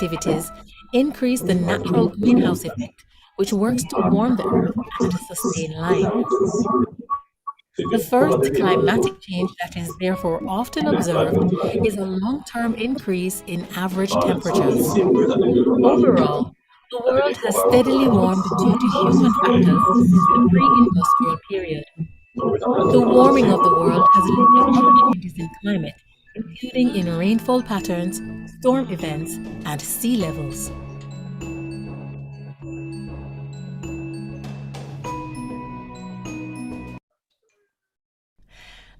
activities increase the natural greenhouse effect, which works to warm the earth and sustain life. The first climatic change that is therefore often observed is a long-term increase in average temperatures. Overall, the world has steadily warmed due to human factors since the pre-industrial period. The warming of the world has led to other changes in climate, including in rainfall patterns, storm events, and sea levels.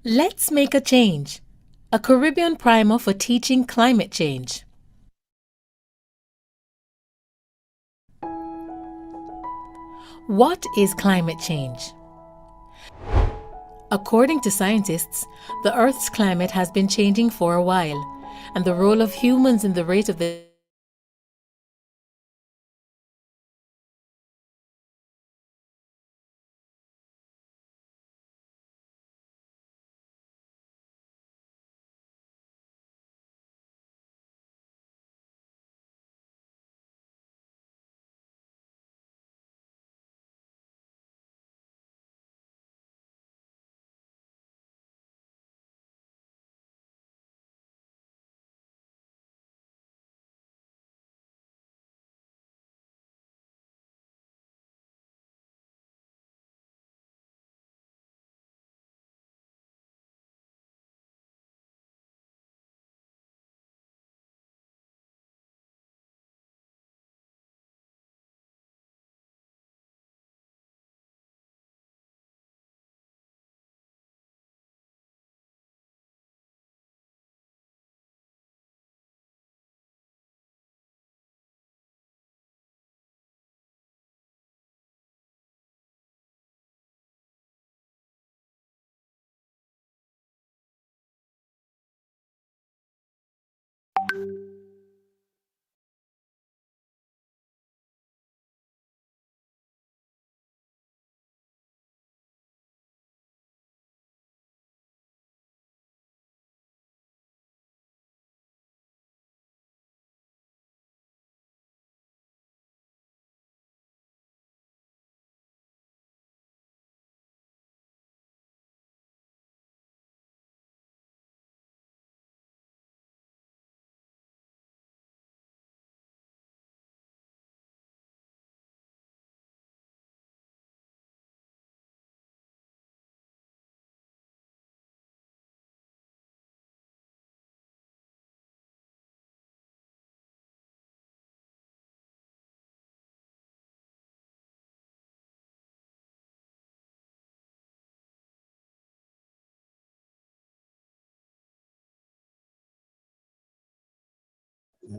Let's make a change. A Caribbean primer for teaching climate change. What is climate change? According to scientists, the Earth's climate has been changing for a while, and the role of humans in the rate of the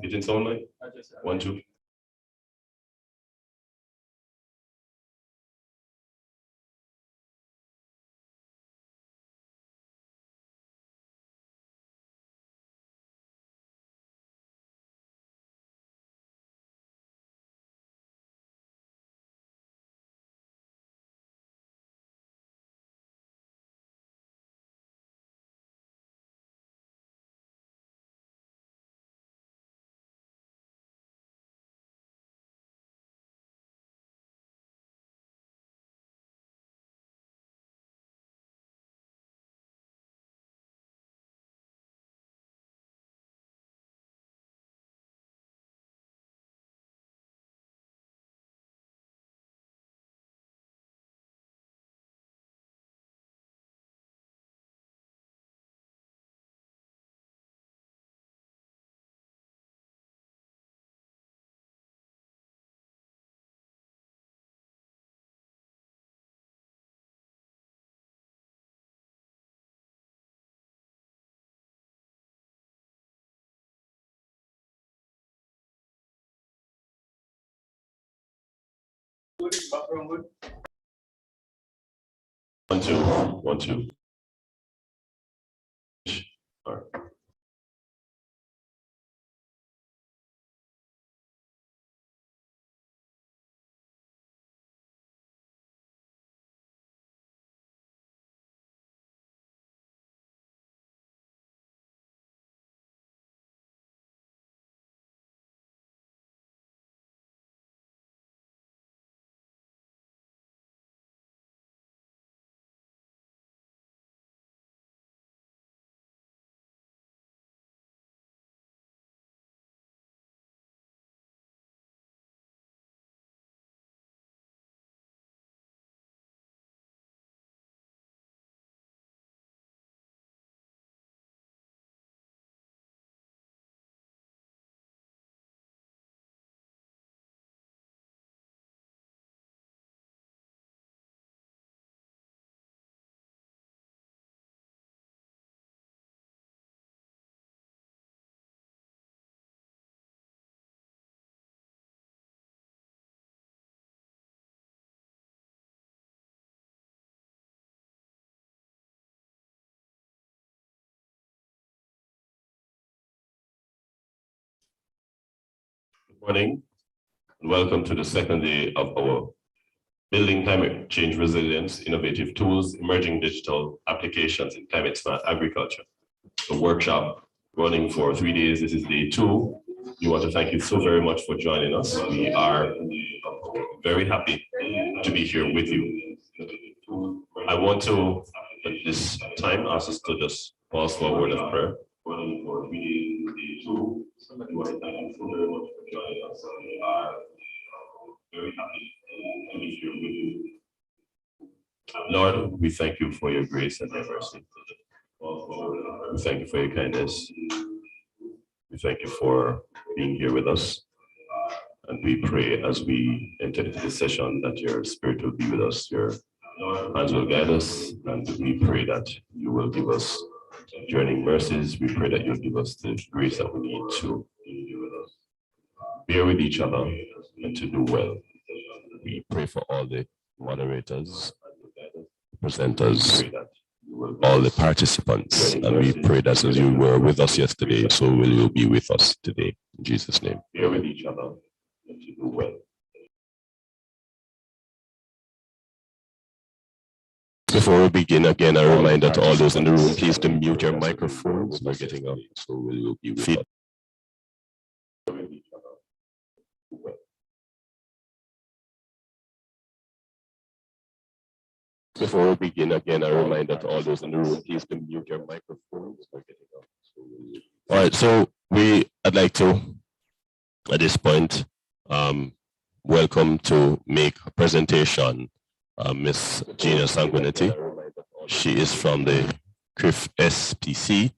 Agents only? 1, 2. One, two, 1, 2. All right. Morning, and welcome to the second day of our Building Climate Change Resilience, Innovative Tools, Emerging Digital Applications in Climate Smart Agriculture. The workshop running for 3 days. This is day 2. We want to thank you so very much for joining us. We are very happy to be here with you. I want to, at this time, ask us to just pause for a word of prayer. Running for 3 days, day 2. We want to thank you so very much for joining us. We are very happy to be here with you. Lord, we thank you for your grace and your mercy. We thank you for your kindness. We thank you for being here with us. And we pray as we enter into this session that your spirit will be with us, your hands will guide us, and we pray that you will give us journeying mercies. We pray that you'll give us the grace that we need to bear with each other and to do well. We pray for all the moderators, presenters, all the participants, and we pray that as you were with us yesterday, so will you be with us today. In Jesus' name. Bear with each other and to do well. Before we begin, again, a reminder to all those in the room, please to mute your microphones. We're getting up, so will you be with us. Before we begin, again, a reminder to all those in the room, please to mute your microphones. We're getting up, so will you. All right, so I'd like to, at this point, welcome to make a presentation Miss Gina Sanguinetti. She is from the CCRIF SPC,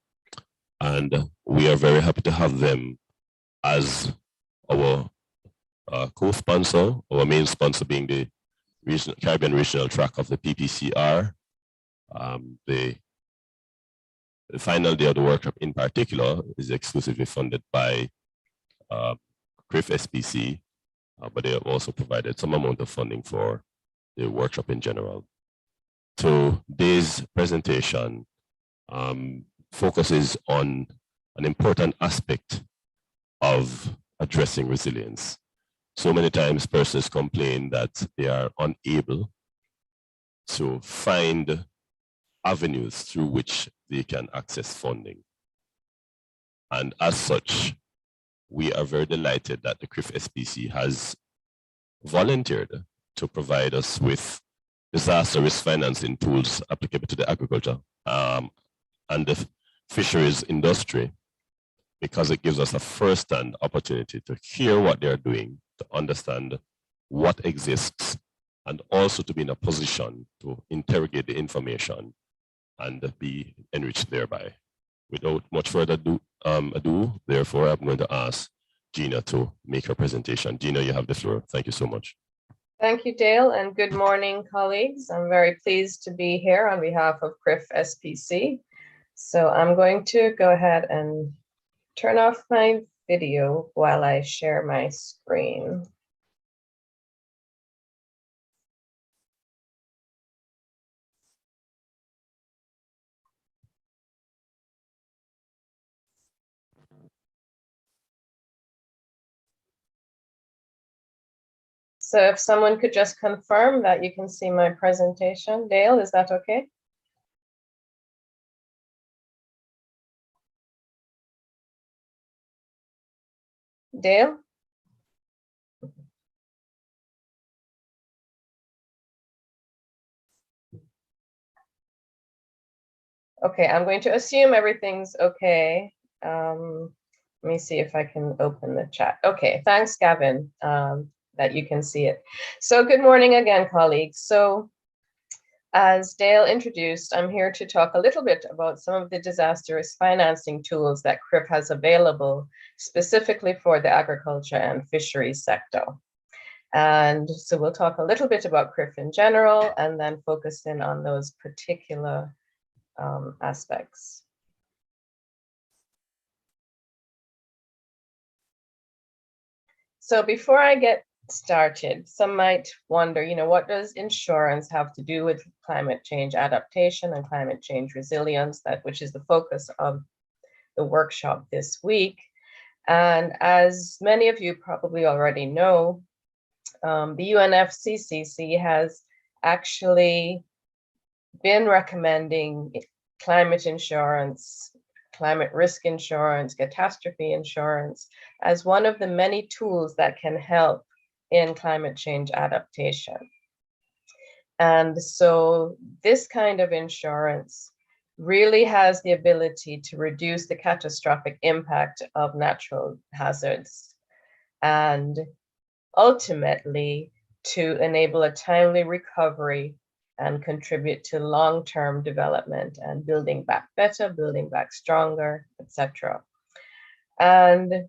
and we are very happy to have them as our co-sponsor, our main sponsor being the Caribbean Regional Track of the PPCR. The final day of the workshop in particular is exclusively funded by CCRIF SPC, but they have also provided some amount of funding for the workshop in general. Today's presentation focuses on an important aspect of addressing resilience. So many times persons complain that they are unable to find avenues through which they can access funding. And as such, we are very delighted that the CCRIF SPC has volunteered to provide us with disaster risk financing tools applicable to the agriculture and the fisheries industry, because it gives us a first-hand opportunity to hear what they're doing, to understand what exists, and also to be in a position to interrogate the information and be enriched thereby. Without much further ado, therefore, I'm going to ask Gina to make her presentation. Gina, you have the floor. Thank you so much. Thank you, Dale, and good morning, colleagues. I'm very pleased to be here on behalf of CCRIF SPC. So I'm going to go ahead and turn off my video while I share my screen. So if someone could just confirm that you can see my presentation. Dale, is that okay? Dale? Okay, I'm going to assume everything's okay. Let me see if I can open the chat. Okay, thanks, Gavin, that you can see it. So good morning again, colleagues. So as Dale introduced, I'm here to talk a little bit about some of the disaster risk financing tools that CCRIF has available specifically for the agriculture and fisheries sector. And so we'll talk a little bit about CCRIF in general and then focus in on those particular aspects. So before I get started, some might wonder, what does insurance have to do with climate change adaptation and climate change resilience, which is the focus of the workshop this week? And as many of you probably already know, the UNFCCC has actually been recommending climate insurance, climate risk insurance, catastrophe insurance as one of the many tools that can help in climate change adaptation. And so this kind of insurance really has the ability to reduce the catastrophic impact of natural hazards and ultimately to enable a timely recovery and contribute to long-term development and building back better, building back stronger, etc. And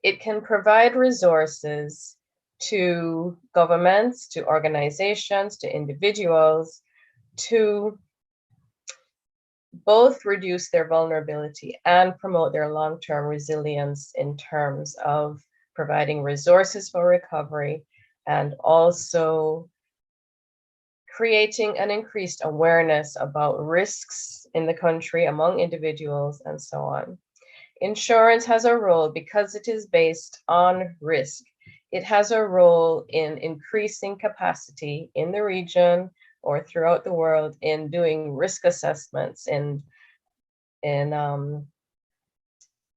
it can provide resources to governments, to organizations, to individuals to both reduce their vulnerability and promote their long-term resilience in terms of providing resources for recovery and also creating an increased awareness about risks in the country among individuals and so on. Insurance has a role because it is based on risk. It has a role in increasing capacity in the region or throughout the world in doing risk assessments, in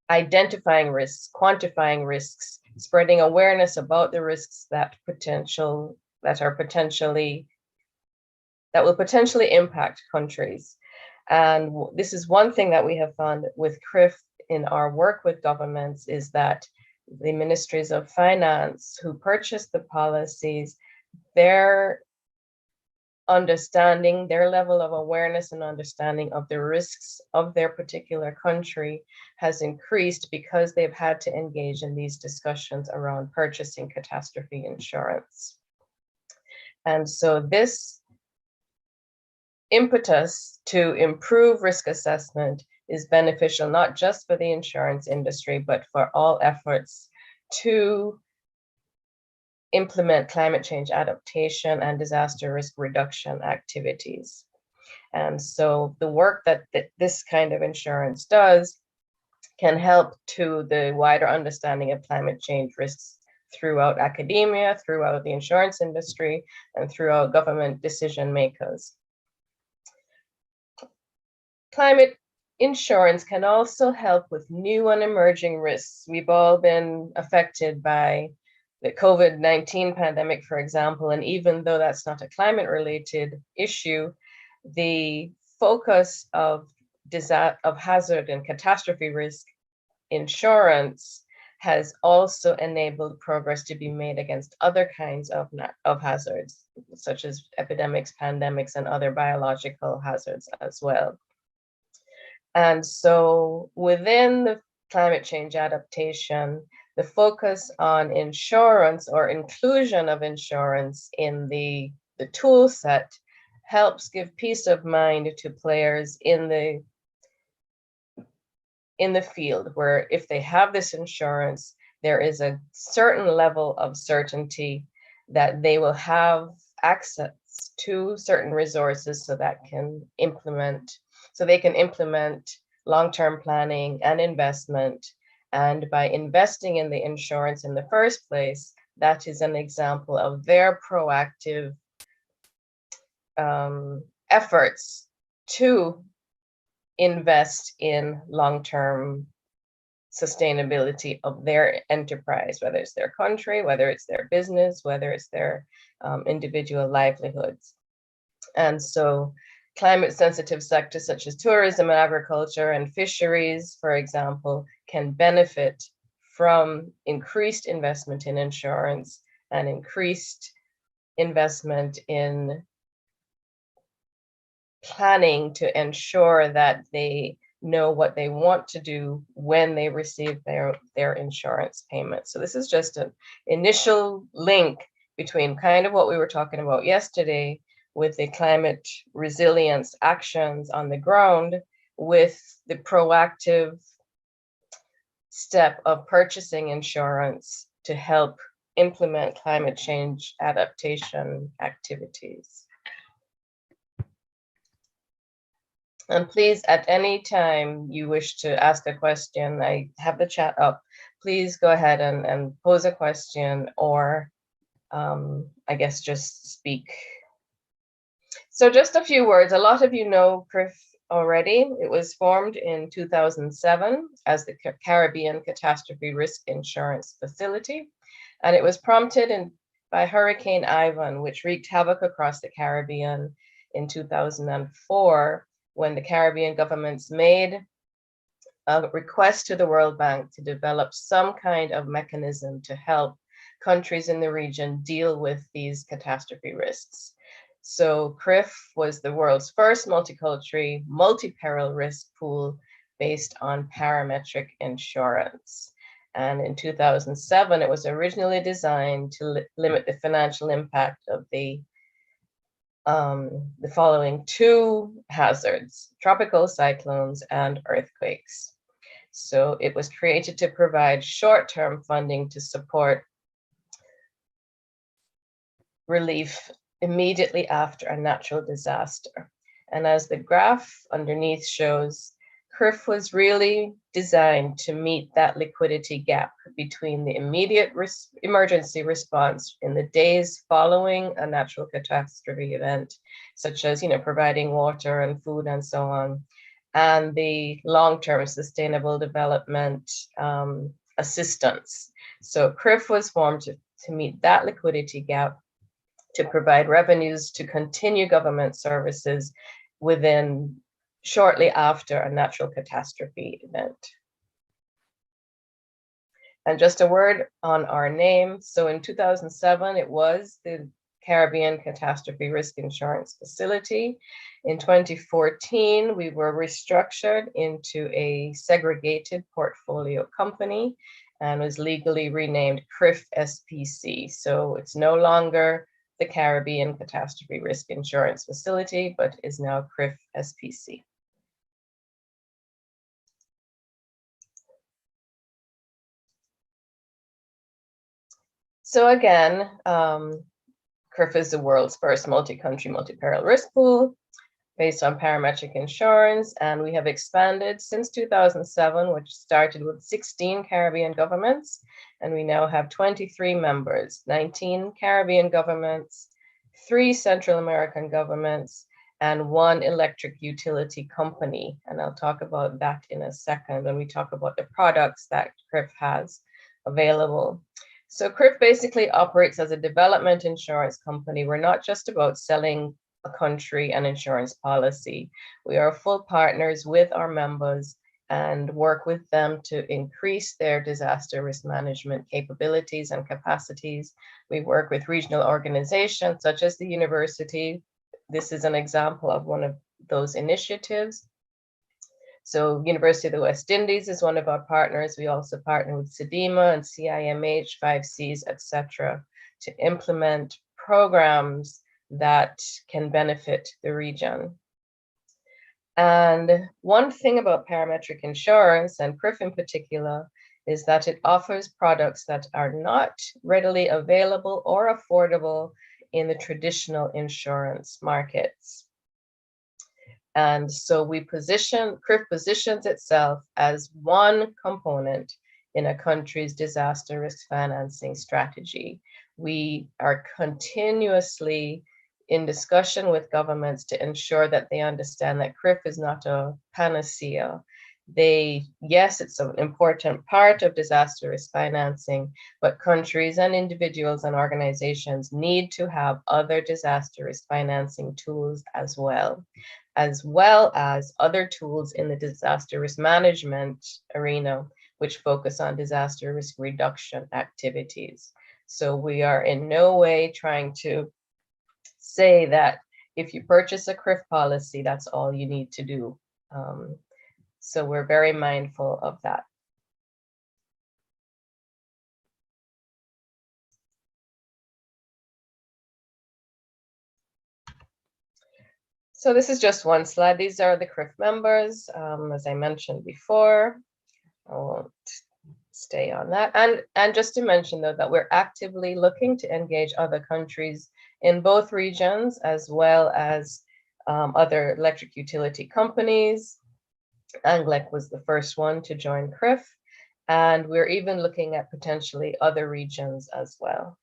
identifying risks, quantifying risks, spreading awareness about the risks that will potentially impact countries. And this is one thing that we have found with CCRIF in our work with governments is that the ministries of finance who purchase the policies, their understanding, their level of awareness and understanding of the risks of their particular country has increased because they've had to engage in these discussions around purchasing catastrophe insurance. And so this impetus to improve risk assessment is beneficial not just for the insurance industry, but for all efforts to implement climate change adaptation and disaster risk reduction activities. And so the work that this kind of insurance does can help to the wider understanding of climate change risks throughout academia, throughout the insurance industry, and throughout government decision makers. Climate insurance can also help with new and emerging risks. We've all been affected by the COVID-19 pandemic, for example, and even though that's not a climate-related issue, the focus of hazard and catastrophe risk insurance has also enabled progress to be made against other kinds of hazards, such as epidemics, pandemics, and other biological hazards as well. And so within the climate change adaptation, the focus on insurance or inclusion of insurance in the tool set helps give peace of mind to players in the field, where if they have this insurance, there is a certain level of certainty that they will have access to certain resources so they can implement long-term planning and investment. And by investing in the insurance in the first place, that is an example of their proactive efforts to invest in long-term sustainability of their enterprise, whether it's their country, whether it's their business, whether it's their individual livelihoods. And so climate sensitive sectors such as tourism and agriculture and fisheries, for example, can benefit from increased investment in insurance and increased investment in planning to ensure that they know what they want to do when they receive their insurance payment. So this is just an initial link between kind of what we were talking about yesterday with the climate resilience actions on the ground with the proactive step of purchasing insurance to help implement climate change adaptation activities. And please, at any time you wish to ask a question, I have the chat up. please go ahead and pose a question, or I guess just speak. So just a few words. A lot of you know CCRIF already. It was formed in 2007 as the Caribbean Catastrophe Risk Insurance Facility, and it was prompted by Hurricane Ivan, which wreaked havoc across the Caribbean in 2004, when the Caribbean governments made a request to the World Bank to develop some kind of mechanism to help countries in the region deal with these catastrophe risks. So CCRIF was the world's first multi-country, multi-peril risk pool based on parametric insurance. And in 2007, it was originally designed to limit the financial impact of the following two hazards: tropical cyclones and earthquakes. So it was created to provide short-term funding to support relief immediately after a natural disaster. And as the graph underneath shows, CCRIF was really designed to meet that liquidity gap between the immediate emergency response in the days following a natural catastrophe event, such as, providing water and food and so on, and the long-term sustainable development assistance. So CCRIF was formed to meet that liquidity gap, to provide revenues to continue government services shortly after a natural catastrophe event. And just a word on our name. So in 2007, it was the Caribbean Catastrophe Risk Insurance Facility. In 2014, we were restructured into a segregated portfolio company and was legally renamed CCRIF SPC. So it's no longer the Caribbean Catastrophe Risk Insurance Facility, but is now CCRIF SPC. So again, CCRIF is the world's first multi-country, multi-peril risk pool based on parametric insurance, and we have expanded since 2007, which started with 16 Caribbean governments, and we now have 23 members, 19 Caribbean governments, 3 Central American governments, and 1 electric utility company. And I'll talk about that in a second when we talk about the products that CCRIF has available. So CCRIF basically operates as a development insurance company. We're not just about selling a country an insurance policy. We are full partners with our members and work with them to increase their disaster risk management capabilities and capacities. We work with regional organizations such as the university. This is an example of one of those initiatives. So University of the West Indies is one of our partners. We also partner with SEDEMA and CIMH, 5Cs, etc., to implement programs that can benefit the region. And one thing about parametric insurance, and CCRIF in particular, is that it offers products that are not readily available or affordable in the traditional insurance markets. And so CCRIF positions itself as one component in a country's disaster risk financing strategy. We are continuously in discussion with governments to ensure that they understand that CCRIF is not a panacea. Yes, it's an important part of disaster risk financing, but countries and individuals and organizations need to have other disaster risk financing tools as well as other tools in the disaster risk management arena, which focus on disaster risk reduction activities. So we are in no way trying to say that if you purchase a CCRIF policy, that's all you need to do. So we're very mindful of that. So this is just one slide. These are the CCRIF members, as I mentioned before. I won't stay on that. And just to mention, though, that we're actively looking to engage other countries in both regions, as well as other electric utility companies. ANGLEC was the first one to join CCRIF. And we're even looking at potentially other regions as well.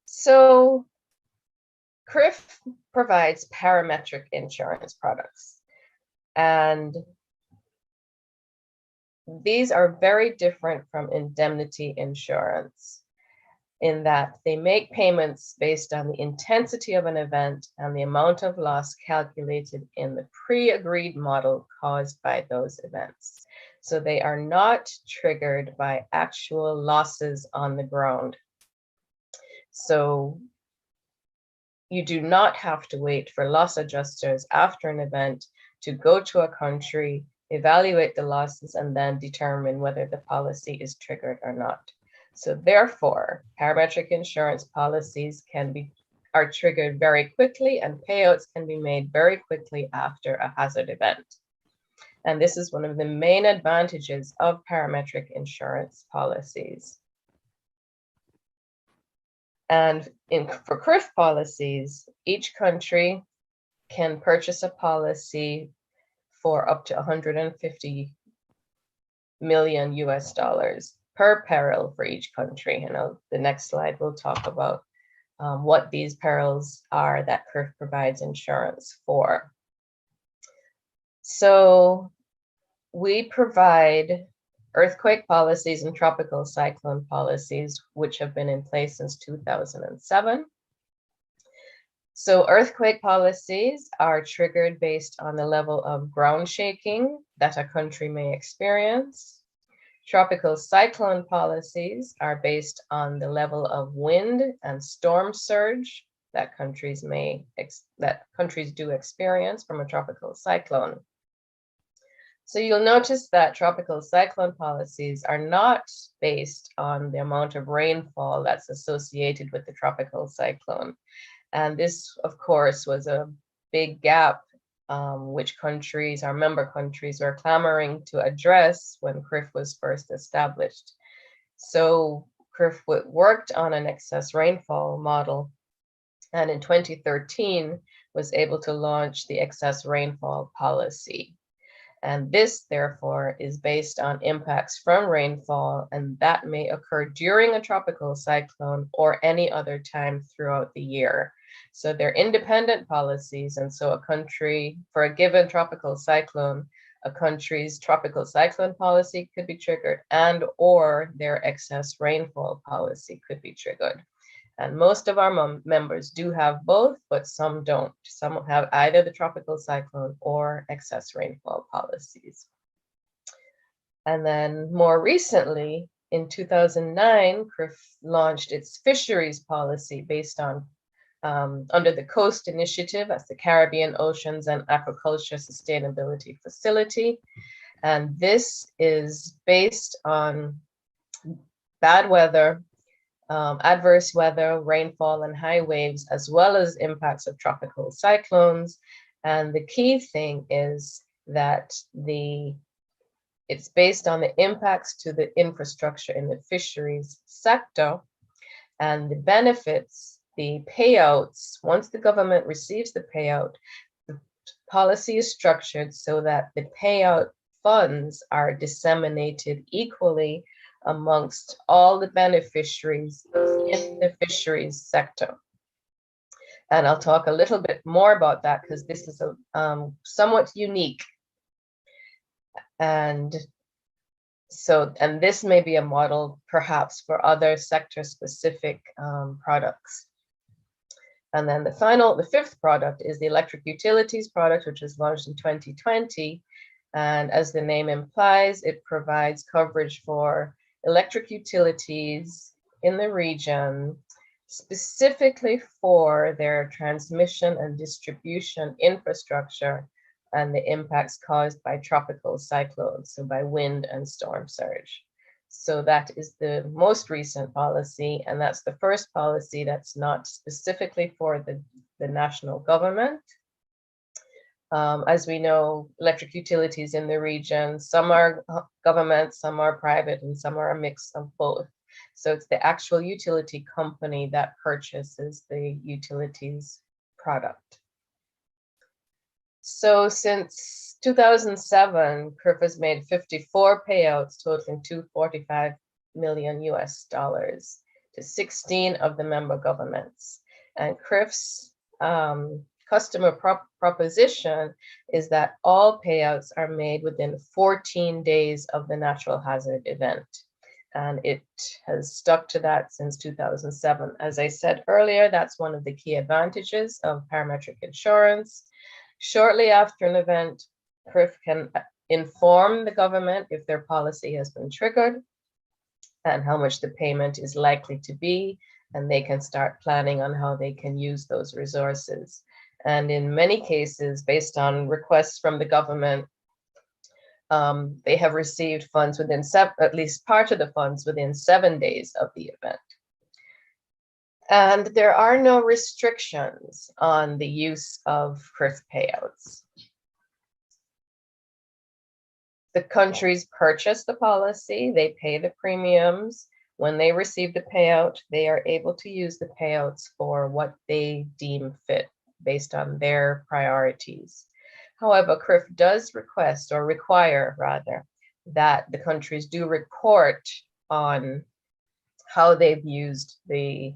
So CCRIF provides parametric insurance products. And these are very different from indemnity insurance in that they make payments based on the intensity of an event and the amount of loss calculated in the pre-agreed model caused by those events. So they are not triggered by actual losses on the ground. So you do not have to wait for loss adjusters after an event to go to a country, evaluate the losses, and then determine whether the policy is triggered or not. So therefore, parametric insurance policies are triggered very quickly, and payouts can be made very quickly after a hazard event. And this is one of the main advantages of parametric insurance policies. And for CCRIF policies, each country can purchase a policy for up to 150 million US dollars per peril for each country. And the next slide will talk about what these perils are that CCRIF provides insurance for. So we provide earthquake policies and tropical cyclone policies, which have been in place since 2007. So earthquake policies are triggered based on the level of ground shaking that a country may experience. Tropical cyclone policies are based on the level of wind and storm surge that countries do experience from a tropical cyclone. So you'll notice that tropical cyclone policies are not based on the amount of rainfall that's associated with the tropical cyclone. And this, of course, was a big gap which countries, our member countries, were clamoring to address when CCRIF was first established. So CCRIF worked on an excess rainfall model, and in 2013 was able to launch the excess rainfall policy. And this, therefore, is based on impacts from rainfall, and that may occur during a tropical cyclone or any other time throughout the year. So they're independent policies, and so a country, for a given tropical cyclone, a country's tropical cyclone policy could be triggered, and or their excess rainfall policy could be triggered. And most of our members do have both, but some don't. Some have either the tropical cyclone or excess rainfall policies. And then more recently, in 2009, CCRIF launched its fisheries policy based on under the Coast Initiative as the Caribbean Oceans and Aquaculture Sustainability Facility. And this is based on bad weather, adverse weather, rainfall, and high waves, as well as impacts of tropical cyclones. And the key thing is that it's based on the impacts to the infrastructure in the fisheries sector, and the benefits, the payouts, once the government receives the payout, the policy is structured so that the payout funds are disseminated equally amongst all the beneficiaries in the fisheries sector. And I'll talk a little bit more about that because this is somewhat unique. And this may be a model perhaps for other sector specific products. And then the fifth product is the electric utilities product, which was launched in 2020. And as the name implies, it provides coverage for electric utilities in the region, specifically for their transmission and distribution infrastructure and the impacts caused by tropical cyclones, so by wind and storm surge. So that is the most recent policy, and that's the first policy that's not specifically for the national government. As we know, electric utilities in the region, some are government, some are private, and some are a mix of both. So it's the actual utility company that purchases the utilities product. So since 2007, CRIF has made 54 payouts totaling $245 million to 16 of the member governments. And CRIF's customer proposition is that all payouts are made within 14 days of the natural hazard event. And it has stuck to that since 2007. As I said earlier, that's one of the key advantages of parametric insurance. Shortly after an event, CRIF can inform the government if their policy has been triggered and how much the payment is likely to be, and they can start planning on how they can use those resources. And in many cases, based on requests from the government, they have received funds within at least part of the funds within 7 days of the event. And there are no restrictions on the use of CRIF payouts. The countries purchase the policy, they pay the premiums. When they receive the payout, they are able to use the payouts for what they deem fit based on their priorities. However, CRIF does request, or require rather, that the countries do report on how they've used the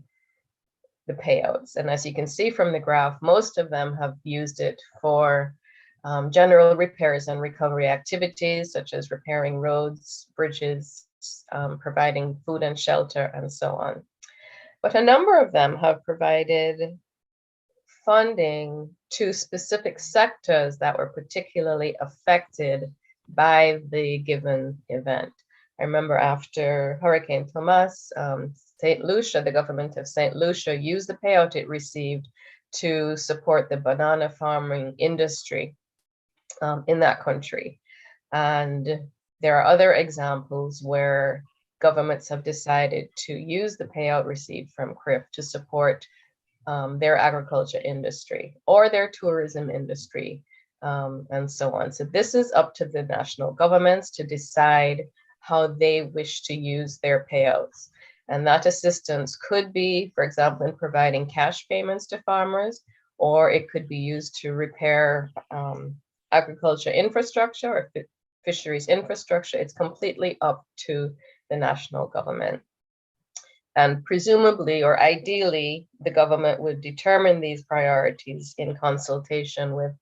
payouts. And as you can see from the graph, most of them have used it for general repairs and recovery activities, such as repairing roads, bridges, providing food and shelter, and so on. But a number of them have provided funding to specific sectors that were particularly affected by the given event. I remember after Hurricane Thomas, St. Lucia, the government of St. Lucia used the payout it received to support the banana farming industry in that country. And there are other examples where governments have decided to use the payout received from CRIF to support their agriculture industry or their tourism industry, and so on. So this is up to the national governments to decide how they wish to use their payouts. And that assistance could be, for example, in providing cash payments to farmers, or it could be used to repair agriculture infrastructure or fisheries infrastructure. It's completely up to the national government. And presumably, or ideally, the government would determine these priorities in consultation with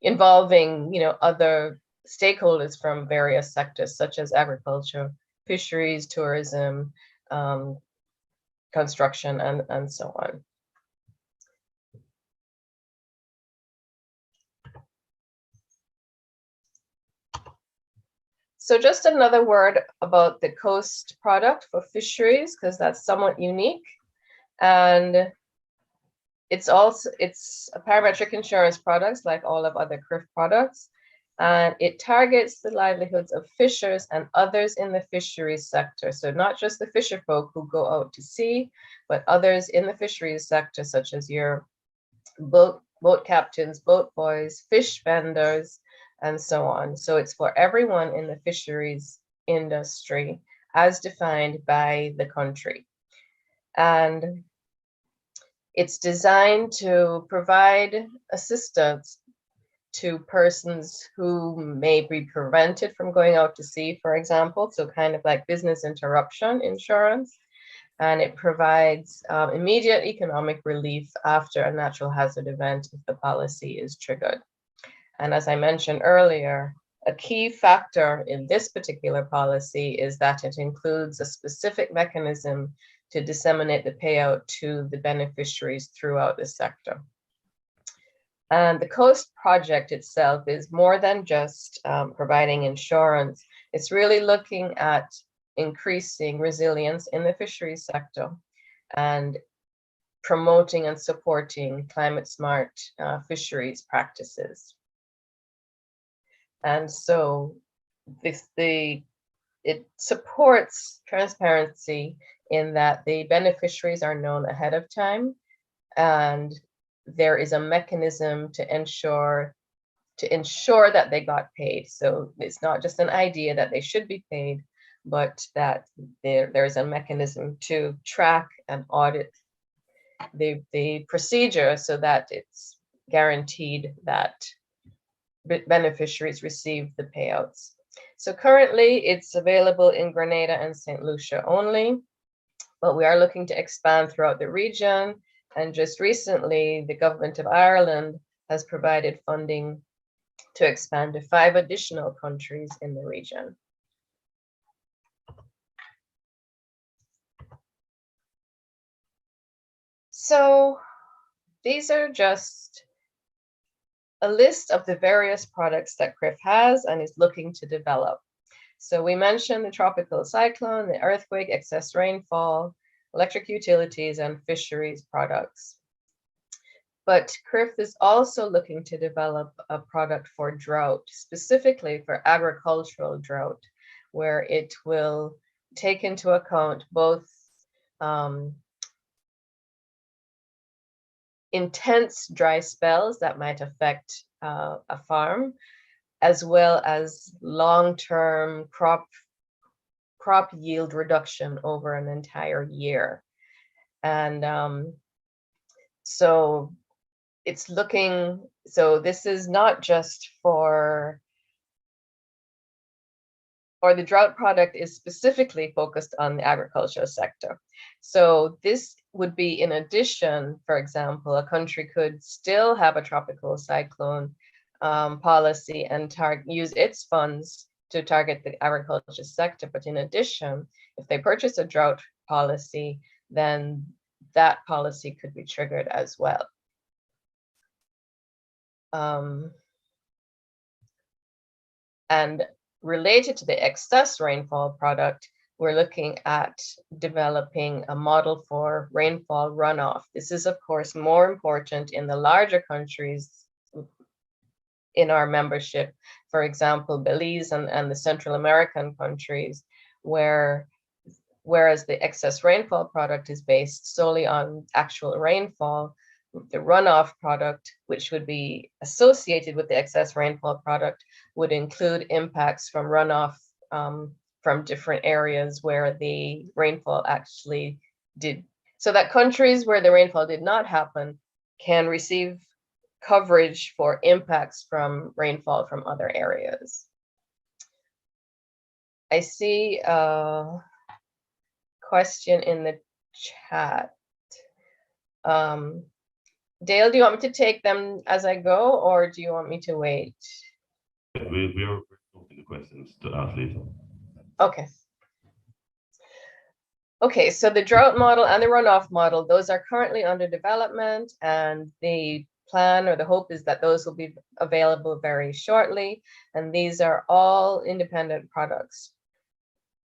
involving, other stakeholders from various sectors, such as agriculture, fisheries, tourism, construction, and so on. So just another word about the coast product for fisheries, because that's somewhat unique. And it's a parametric insurance products like all of other CRIF products. And it targets the livelihoods of fishers and others in the fisheries sector. So not just the fisher folk who go out to sea, but others in the fisheries sector, such as your boat captains, boat boys, fish vendors, and so on. So it's for everyone in the fisheries industry as defined by the country. And it's designed to provide assistance to persons who may be prevented from going out to sea, for example, so kind of like business interruption insurance. And it provides immediate economic relief after a natural hazard event if the policy is triggered. And as I mentioned earlier, a key factor in this particular policy is that it includes a specific mechanism to disseminate the payout to the beneficiaries throughout the sector. And the COAST project itself is more than just providing insurance. It's really looking at increasing resilience in the fisheries sector and promoting and supporting climate smart fisheries practices. And so it supports transparency in that the beneficiaries are known ahead of time, and there is a mechanism to ensure that they got paid. So it's not just an idea that they should be paid, but that there's a mechanism to track and audit the procedure so that it's guaranteed that beneficiaries receive the payouts. So currently it's available in Grenada and St. Lucia only, but we are looking to expand throughout the region. And just recently, the government of Ireland has provided funding to expand to 5 additional countries in the region. So these are just a list of the various products that CCRIF has and is looking to develop. So we mentioned the tropical cyclone, the earthquake, excess rainfall, electric utilities, and fisheries products. But CCRIF is also looking to develop a product for drought, specifically for agricultural drought, where it will take into account both intense dry spells that might affect a farm, as well as long-term crop yield reduction over an entire year. And so it's looking, so this is not just for, or the drought product is specifically focused on the agricultural sector. So this would be in addition. For example, a country could still have a tropical cyclone policy and use its funds to target the agriculture sector. But in addition, if they purchase a drought policy, then that policy could be triggered as well. And related to the excess rainfall product, we're looking at developing a model for rainfall runoff. This is, of course, more important in the larger countries in our membership, for example, Belize and the Central American countries, whereas the excess rainfall product is based solely on actual rainfall. The runoff product, which would be associated with the excess rainfall product, would include impacts from runoff from different areas where the rainfall actually did. So that countries where the rainfall did not happen can receive coverage for impacts from rainfall from other areas. I see a question in the chat. Dale, do you want me to take them as I go, or do you want me to wait? We are open the questions to ask later. Okay. Okay, so the drought model and the runoff model, those are currently under development, and the plan or the hope is that those will be available very shortly. And these are all independent products.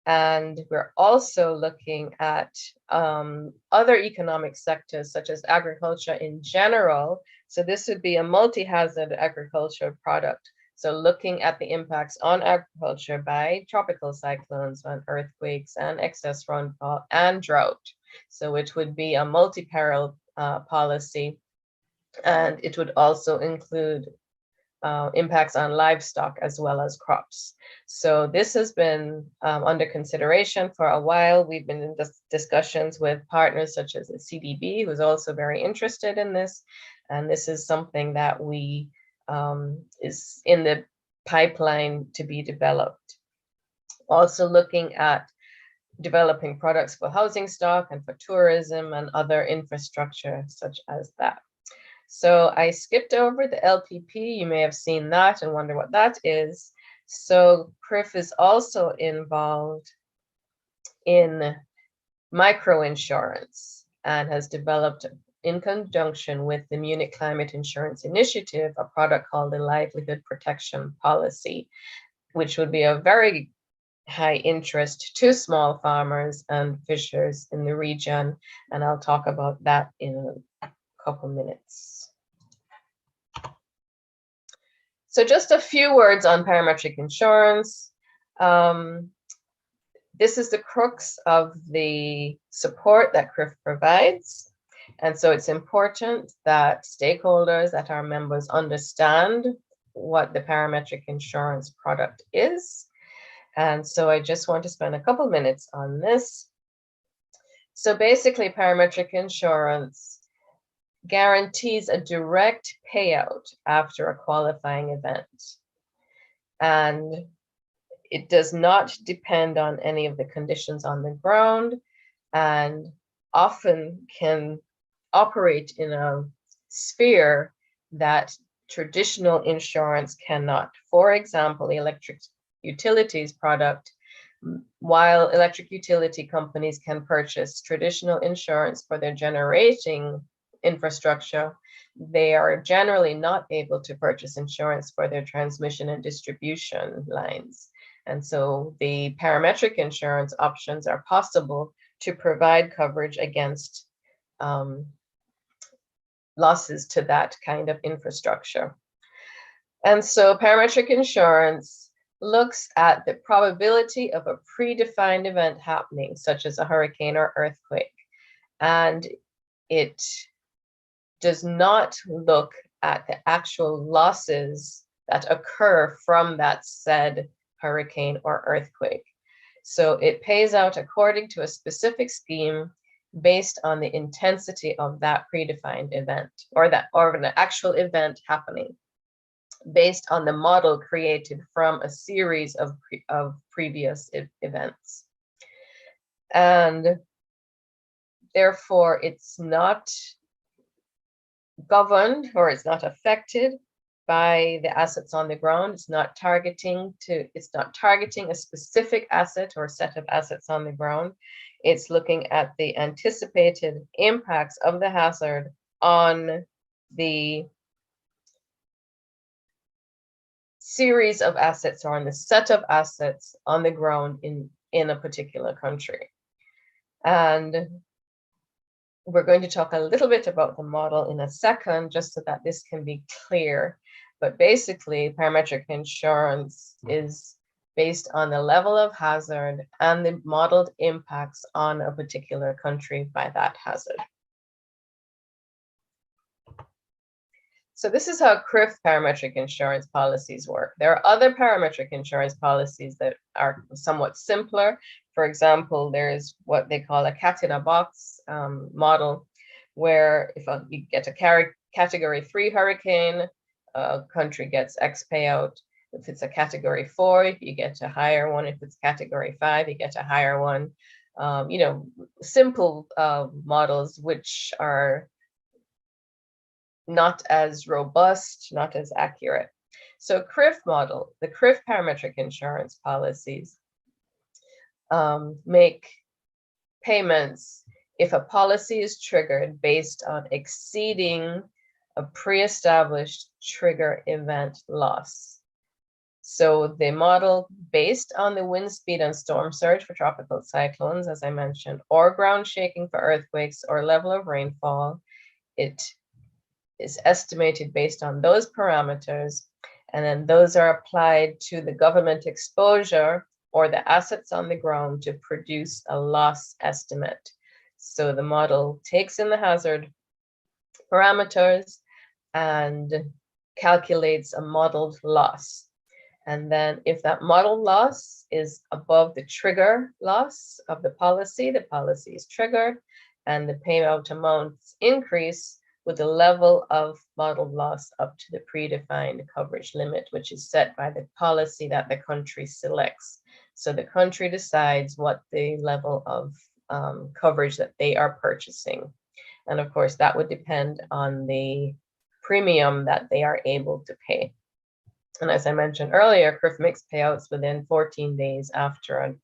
And we're also looking at other economic sectors, such as agriculture in general. So this would be a multi-hazard agriculture product. So looking at the impacts on agriculture by tropical cyclones, on earthquakes and excess rainfall and drought. So it would be a multi-peril policy. And it would also include impacts on livestock as well as crops. So this has been under consideration for a while. We've been in discussions with partners such as the CDB, who's also very interested in this. And this is something that we is in the pipeline to be developed. Also looking at developing products for housing stock and for tourism and other infrastructure such as that. So I skipped over the LPP. You may have seen that and wonder what that is. So CCRIF is also involved in microinsurance and has developed, in conjunction with the Munich Climate Insurance Initiative, a product called the Livelihood Protection Policy, which would be of very high interest to small farmers and fishers in the region. And I'll talk about that in a couple minutes. So just a few words on parametric insurance. This is the crux of the support that CCRIF provides. And so it's important that stakeholders, that our members understand what the parametric insurance product is. And so I just want to spend a couple minutes on this. So basically, parametric insurance guarantees a direct payout after a qualifying event. And it does not depend on any of the conditions on the ground, and often can operate in a sphere that traditional insurance cannot. For example, the electric utilities product, while electric utility companies can purchase traditional insurance for their generating infrastructure, they are generally not able to purchase insurance for their transmission and distribution lines. And so the parametric insurance options are possible to provide coverage against losses to that kind of infrastructure. And so parametric insurance looks at the probability of a predefined event happening, such as a hurricane or earthquake. And it does not look at the actual losses that occur from that said hurricane or earthquake. So it pays out according to a specific scheme based on the intensity of that predefined event, or an actual event happening, based on the model created from a series of previous events. And therefore, it's not governed, or it's not affected by the assets on the ground. It's not targeting a specific asset or set of assets on the ground. It's looking at the anticipated impacts of the hazard on the series of assets, or on the set of assets on the ground in a particular country. And we're going to talk a little bit about the model in a second, just so that this can be clear. But basically, parametric insurance is based on the level of hazard and the modeled impacts on a particular country by that hazard. So this is how CCRIF parametric insurance policies work. There are other parametric insurance policies that are somewhat simpler. For example, there's what they call a cat-in-a-box model, where if you get a category 3 hurricane, a country gets X payout. If it's a category 4, you get a higher one. If it's category 5, you get a higher one. Simple models which are not as robust, not as accurate. So CCRIF model, the CCRIF parametric insurance policies make payments if a policy is triggered based on exceeding a pre-established trigger event loss. So they model based on the wind speed and storm surge for tropical cyclones, as I mentioned, or ground shaking for earthquakes, or level of rainfall. It is estimated based on those parameters, and then those are applied to the government exposure or the assets on the ground to produce a loss estimate. So the model takes in the hazard parameters and calculates a modeled loss. And then if that modeled loss is above the trigger loss of the policy is triggered, and the payout amounts increase with the level of modeled loss up to the predefined coverage limit, which is set by the policy that the country selects. So the country decides what the level of coverage that they are purchasing. And of course, that would depend on the premium that they are able to pay. And as I mentioned earlier, CCRIF makes payouts within 14 days after an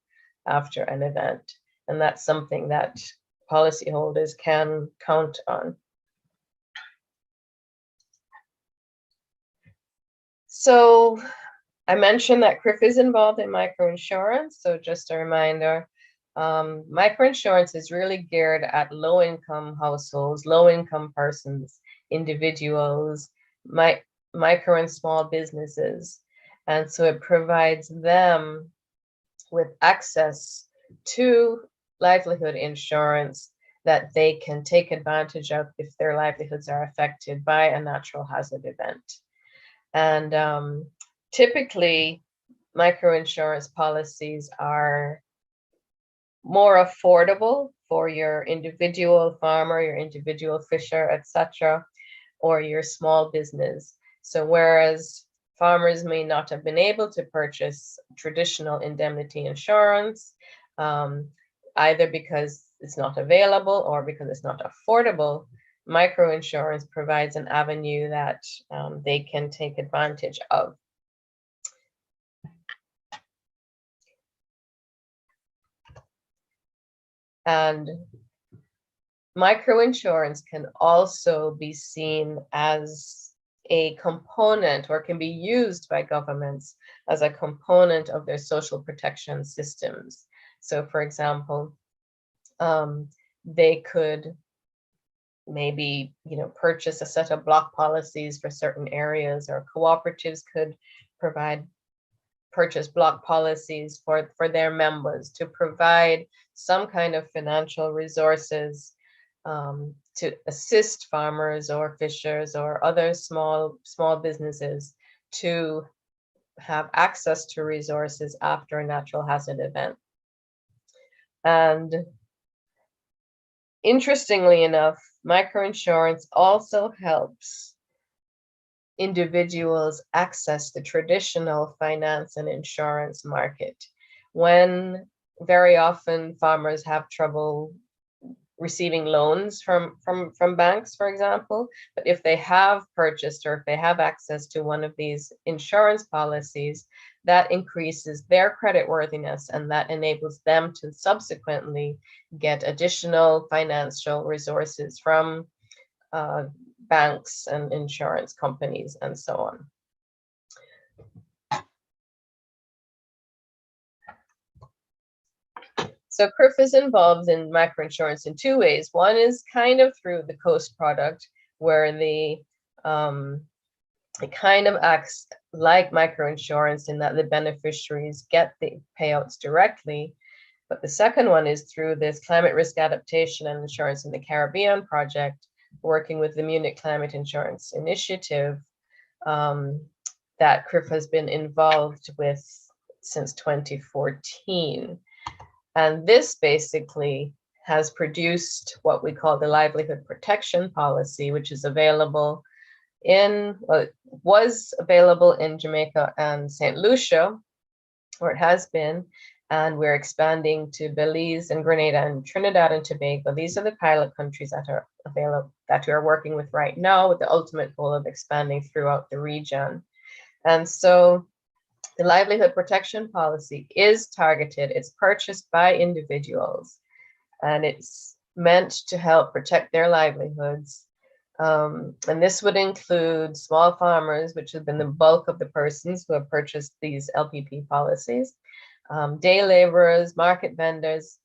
event. And that's something that policyholders can count on. So I mentioned that CCRIF is involved in microinsurance. So just a reminder, microinsurance is really geared at low-income households, low-income persons, individuals, micro and small businesses. And so it provides them with access to livelihood insurance that they can take advantage of if their livelihoods are affected by a natural hazard event. And typically, microinsurance policies are more affordable for your individual farmer, your individual fisher, etc., or your small business. So whereas farmers may not have been able to purchase traditional indemnity insurance, either because it's not available or because it's not affordable, microinsurance provides an avenue that they can take advantage of. And microinsurance can also be seen as a component, or can be used by governments as a component of their social protection systems. So for example, they could maybe, purchase a set of block policies for certain areas, or cooperatives could purchase block policies for their members to provide some kind of financial resources to assist farmers or fishers or other small businesses to have access to resources after a natural hazard event. And interestingly enough, microinsurance also helps individuals access the traditional finance and insurance market, when very often farmers have trouble receiving loans from banks, for example. But if they have purchased, or if they have access to one of these insurance policies, that increases their creditworthiness, and that enables them to subsequently get additional financial resources from banks and insurance companies and so on. So CCRIF is involved in microinsurance in two ways. One is kind of through the COAST product, where it kind of acts like microinsurance in that the beneficiaries get the payouts directly. But the second one is through this climate risk adaptation and insurance in the Caribbean project, working with the Munich Climate Insurance Initiative, that CCRIF has been involved with since 2014. And this basically has produced what we call the livelihood protection policy, which is available was available in Jamaica and St. Lucia, or it has been, and we're expanding to Belize and Grenada and Trinidad and Tobago. These are the pilot countries that are available, that we are working with right now, with the ultimate goal of expanding throughout the region. And so the livelihood protection policy is targeted, it's purchased by individuals, and it's meant to help protect their livelihoods. And this would include small farmers, which have been the bulk of the persons who have purchased these LPP policies, day laborers, market vendors,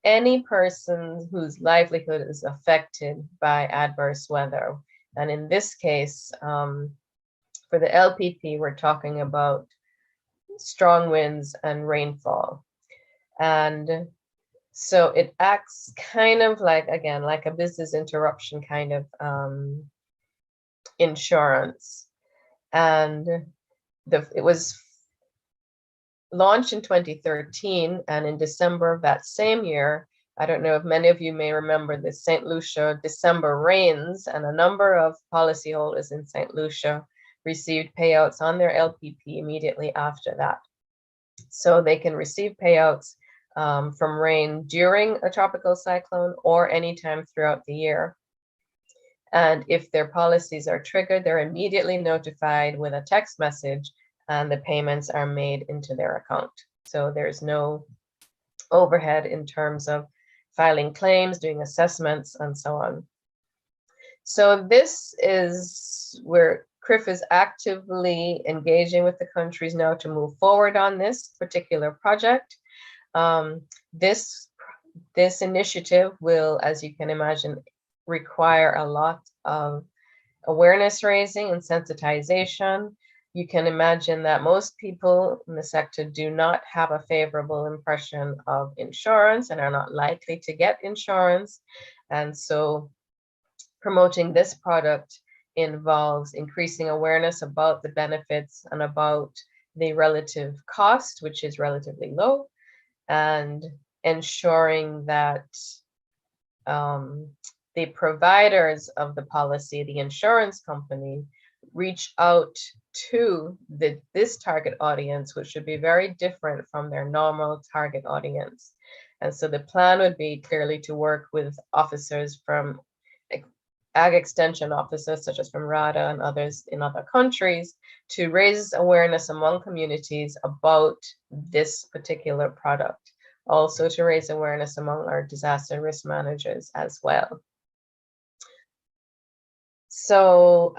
any person whose livelihood is affected by adverse weather. And in this case, for the LPP, we're talking about strong winds and rainfall. And so it acts kind of like, again, like a business interruption kind of insurance. And it was launched in 2013, and in December of that same year, I don't know if many of you may remember the St. Lucia December rains, and a number of policyholders in St. Lucia received payouts on their LPP immediately after that. So they can receive payouts from rain during a tropical cyclone or anytime throughout the year. And if their policies are triggered, they're immediately notified with a text message, and the payments are made into their account. So there's no overhead in terms of filing claims, doing assessments, and so on. So this is where CCRIF is actively engaging with the countries now to move forward on this particular project. This initiative will, as you can imagine, require a lot of awareness raising and sensitization. You can imagine that most people in the sector do not have a favorable impression of insurance and are not likely to get insurance. And so promoting this product involves increasing awareness about the benefits and about the relative cost, which is relatively low, and ensuring that the providers of the policy, the insurance company, reach out to this target audience, which should be very different from their normal target audience. And so the plan would be clearly to work with officers from ag extension officers, such as from RADA and others in other countries, to raise awareness among communities about this particular product. Also to raise awareness among our disaster risk managers as well. So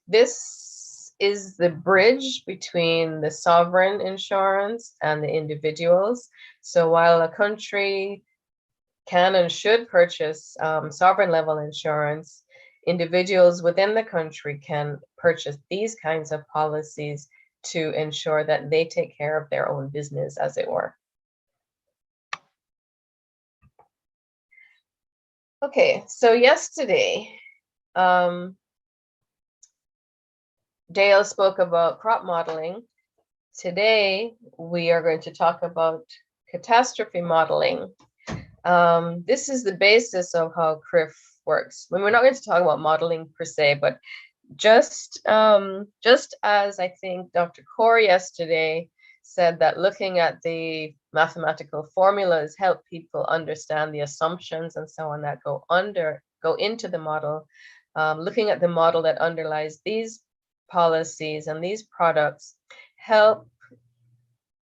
this is the bridge between the sovereign insurance and the individuals. So while a country can and should purchase sovereign level insurance, individuals within the country can purchase these kinds of policies to ensure that they take care of their own business, as it were. Okay, so yesterday, Dale spoke about crop modeling. Today, we are going to talk about catastrophe modeling. This is the basis of how CCRIF works. We're not going to talk about modeling per se, but just as I think Dr. Kaur yesterday said that looking at the mathematical formulas help people understand the assumptions and so on that go into the model. Looking at the model that underlies these policies and these products help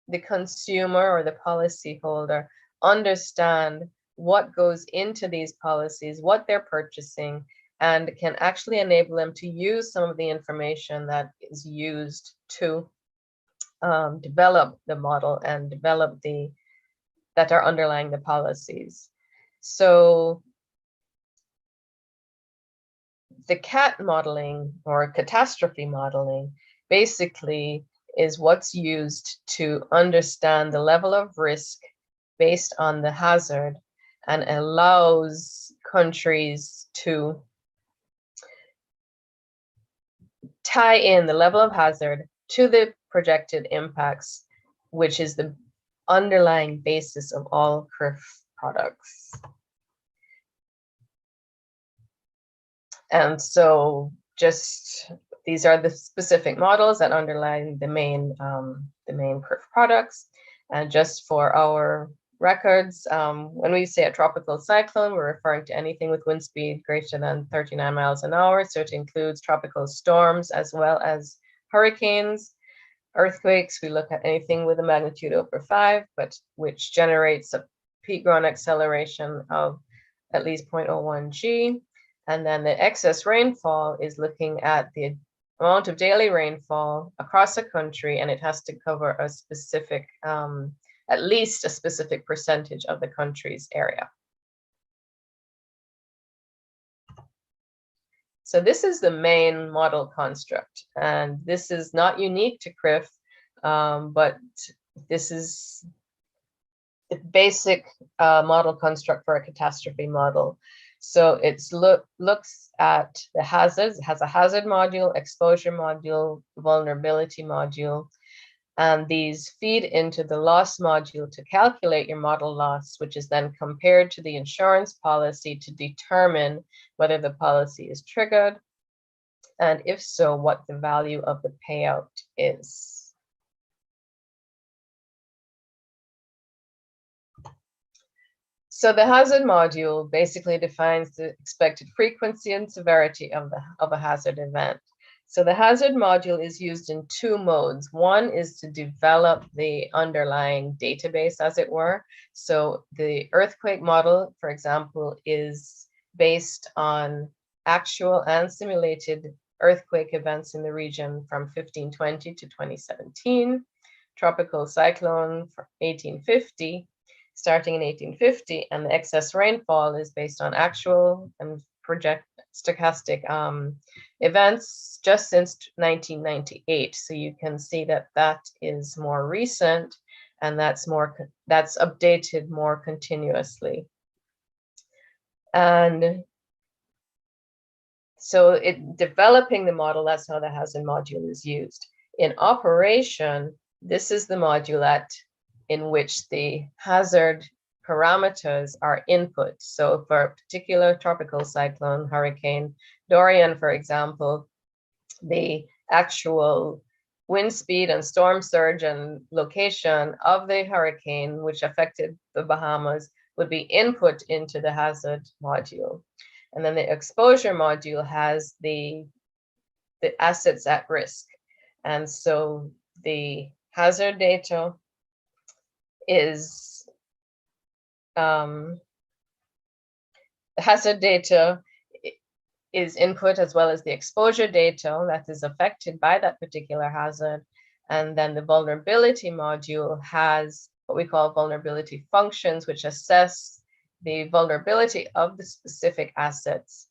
the consumer or the policyholder understand what goes into these policies, what they're purchasing, and can actually enable them to use some of the information that is used to develop the model and develop that are underlying the policies. So the CAT modeling or catastrophe modeling basically is what's used to understand the level of risk based on the hazard and allows countries to tie in the level of hazard to the projected impacts, which is the underlying basis of all CCRIF products. And so just these are the specific models that underlie the main CCRIF products. And just for our records, when we say a tropical cyclone, we're referring to anything with wind speed greater than 39 miles an hour. So it includes tropical storms as well as hurricanes. Earthquakes, we look at anything with a magnitude over 5, but which generates a peak ground acceleration of at least 0.01 G. And then the excess rainfall is looking at the amount of daily rainfall across the country, and it has to cover a specific, at least a specific percentage of the country's area. So this is the main model construct, and this is not unique to CCRIF, but this is the basic model construct for a catastrophe model. So it's looks at the hazards. It has a hazard module, exposure module, vulnerability module, and these feed into the loss module to calculate your model loss, which is then compared to the insurance policy to determine whether the policy is triggered, and if so, what the value of the payout is. So the hazard module basically defines the expected frequency and severity of a hazard event. So the hazard module is used in 2 modes. One is to develop the underlying database, as it were. So the earthquake model, for example, is based on actual and simulated earthquake events in the region from 1520 to 2017. Tropical cyclone for 1850, starting in 1850, and the excess rainfall is based on actual and stochastic events just since 1998. So you can see that that is more recent, and that's updated more continuously. And so developing the model, that's how the hazard module is used. In operation, this is the module in which the hazard parameters are input. So for a particular tropical cyclone, Hurricane Dorian, for example, the actual wind speed and storm surge and location of the hurricane, which affected the Bahamas, would be input into the hazard module. And then the exposure module has the assets at risk. And so the hazard data is input, as well as the exposure data that is affected by that particular hazard. And then the vulnerability module has what we call vulnerability functions, which assess the vulnerability of the specific assets.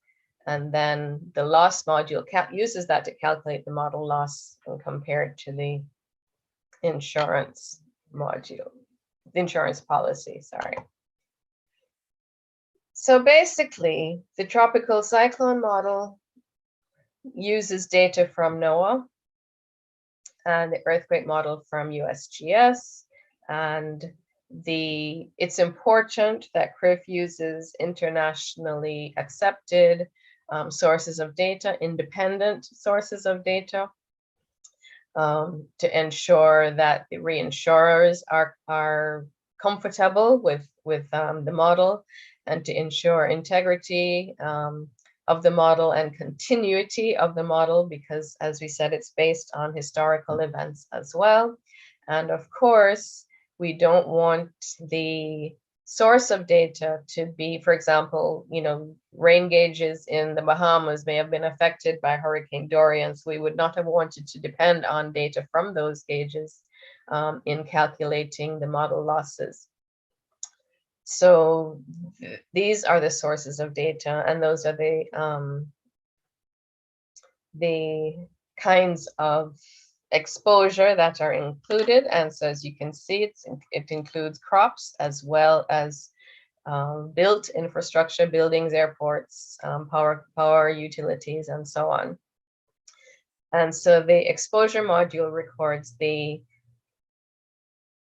And then the loss module uses that to calculate the model loss and compared to the insurance module, the insurance policy, sorry. So basically, the tropical cyclone model uses data from NOAA and the earthquake model from USGS. And it's important that CCRIF uses internationally accepted sources of data, independent sources of data, to ensure that the reinsurers are comfortable with the model, and to ensure integrity of the model and continuity of the model, because as we said, it's based on historical events as well. And of course, we don't want the source of data to be, for example, rain gauges in the Bahamas may have been affected by Hurricane Dorian, so we would not have wanted to depend on data from those gauges in calculating the model losses. So these are the sources of data, and those are the kinds of exposure that are included. And so as you can see, it includes crops as well as built infrastructure, buildings, airports, power utilities, and so on. And so the exposure module records the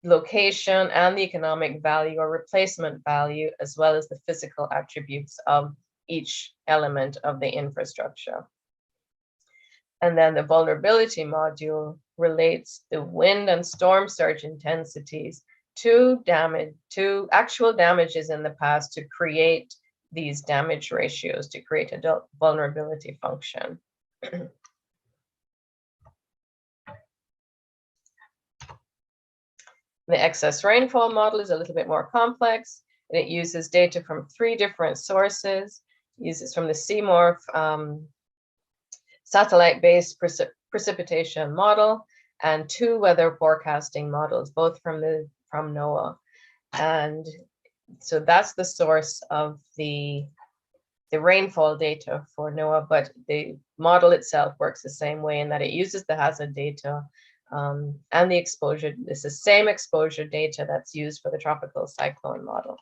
location and the economic value or replacement value, as well as the physical attributes of each element of the infrastructure. And then the vulnerability module relates the wind and storm surge intensities to actual damages in the past to create these damage ratios, to create a vulnerability function. The excess rainfall model is a little bit more complex, and it uses data from 3 different sources. It uses from the CMORPH satellite-based precipitation model and 2 weather forecasting models, both from NOAA. And so that's the source of the rainfall data for NOAA, but the model itself works the same way in that it uses the hazard data and the exposure. It's the same exposure data that's used for the tropical cyclone model.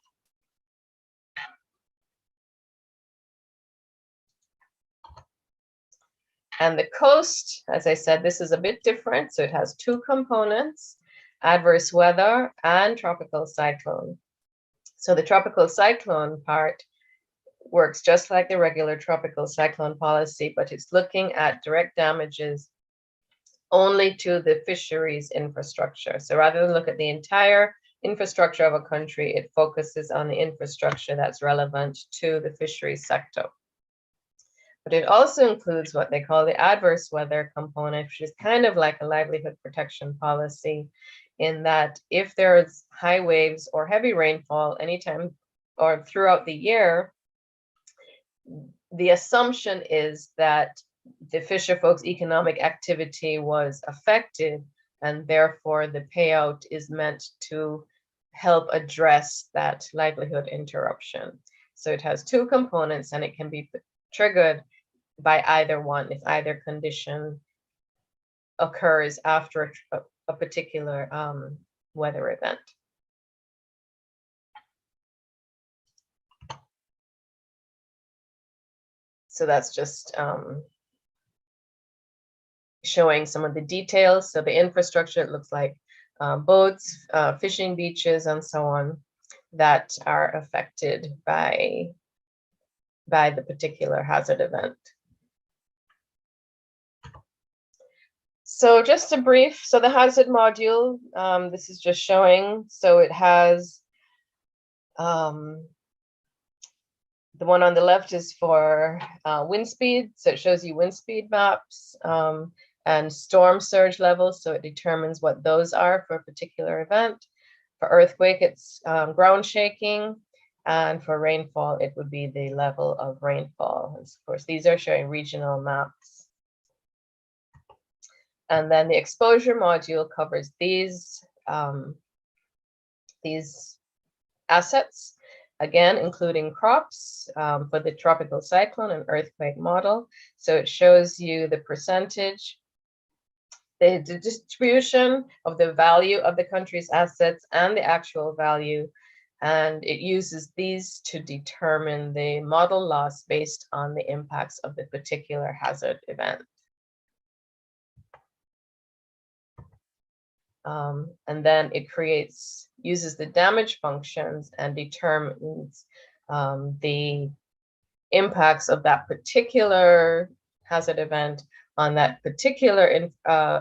And the coast, as I said, this is a bit different. So it has 2 components, adverse weather and tropical cyclone. So the tropical cyclone part works just like the regular tropical cyclone policy, but it's looking at direct damages only to the fisheries infrastructure. So rather than look at the entire infrastructure of a country, it focuses on the infrastructure that's relevant to the fisheries sector. But it also includes what they call the adverse weather component, which is kind of like a livelihood protection policy, in that if there's high waves or heavy rainfall anytime or throughout the year, the assumption is that the fisher folks' economic activity was affected, and therefore the payout is meant to help address that livelihood interruption. So it has 2 components, and it can be triggered by either one if either condition occurs after a particular weather event. So that's just showing some of the details. So the infrastructure, it looks like boats, fishing beaches, and so on. that are affected by the particular hazard event. So just a brief, so the hazard module, this is just showing, so it has, the one on the left is for wind speed, so it shows you wind speed maps, and storm surge levels, so it determines what those are for a particular event. For earthquake, it's ground shaking, and for rainfall, it would be the level of rainfall. And of course, these are showing regional maps. And then the exposure module covers these assets, again, including crops for the tropical cyclone and earthquake model. So it shows you the percentage, the distribution of the value of the country's assets and the actual value. And it uses these to determine the model loss based on the impacts of the particular hazard event. And then it uses the damage functions and determines the impacts of that particular hazard event on that particular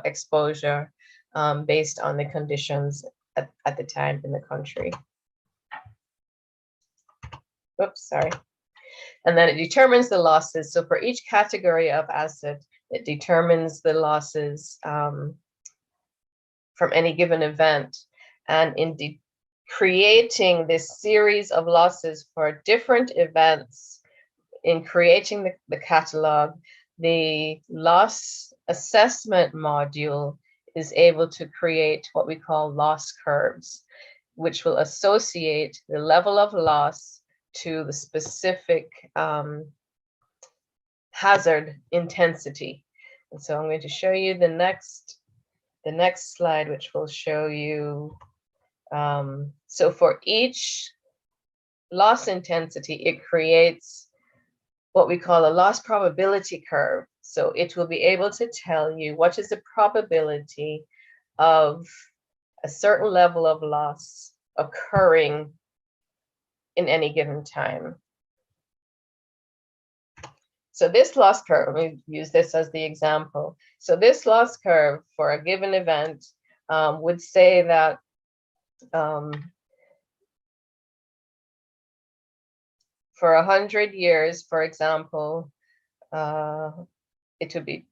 exposure based on the conditions at the time in the country. Oops, sorry. And then it determines the losses. So for each category of asset, it determines the losses from any given event. And in creating this series of losses for different events, in creating the catalog, the loss assessment module is able to create what we call loss curves, which will associate the level of loss to the specific hazard intensity. And so I'm going to show you the next slide, which will show you, so for each loss intensity, it creates what we call a loss probability curve. So it will be able to tell you what is the probability of a certain level of loss occurring in any given time. So this loss curve, let me use this as the example. So this loss curve for a given event would say that for 100 years, for example, it would be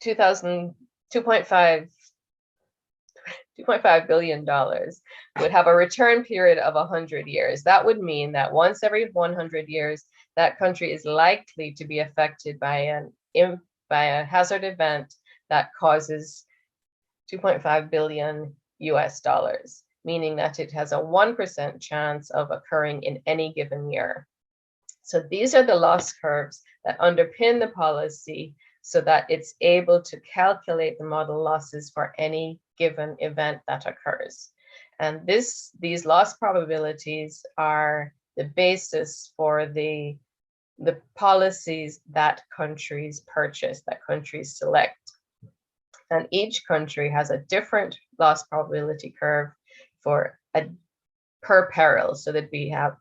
$2.5 billion would have a return period of 100 years. That would mean that once every 100 years, that country is likely to be affected by a hazard event that causes $2.5 billion US dollars, meaning that it has a 1% chance of occurring in any given year. So these are the loss curves that underpin the policy so that it's able to calculate the model losses for any given event that occurs. And these loss probabilities are the basis for the policies that countries purchase, that countries select. And each country has a different loss probability curve per peril, so that we have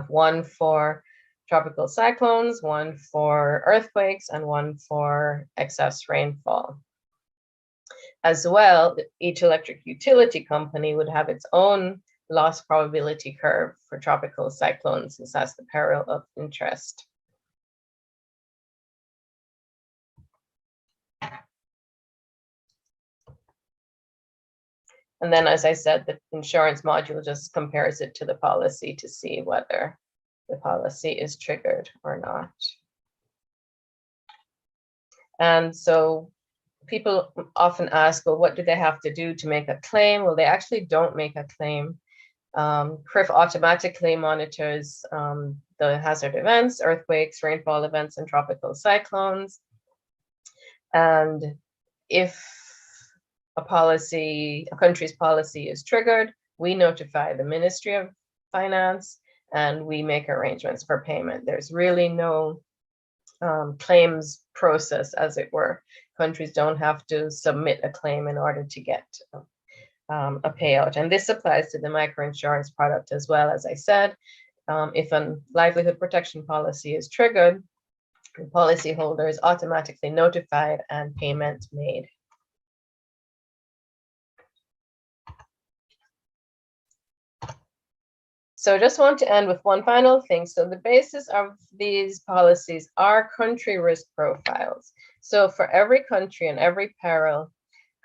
one for tropical cyclones, one for earthquakes, and one for excess rainfall. As well, each electric utility company would have its own loss probability curve for tropical cyclones, since that's the peril of interest. And then, as I said, the insurance module just compares it to the policy to see whether the policy is triggered or not. And so people often ask, well, what do they have to do to make a claim? Well, they actually don't make a claim. CCRIF automatically monitors the hazard events, earthquakes, rainfall events, and tropical cyclones. And if a country's policy is triggered, we notify the Ministry of Finance and we make arrangements for payment. There's really no claims process, as it were. Countries don't have to submit a claim in order to get a payout. And this applies to the microinsurance product as well. As I said, if a livelihood protection policy is triggered, the policyholder is automatically notified and payment made. So I just want to end with one final thing. So the basis of these policies are country risk profiles. So for every country and every peril,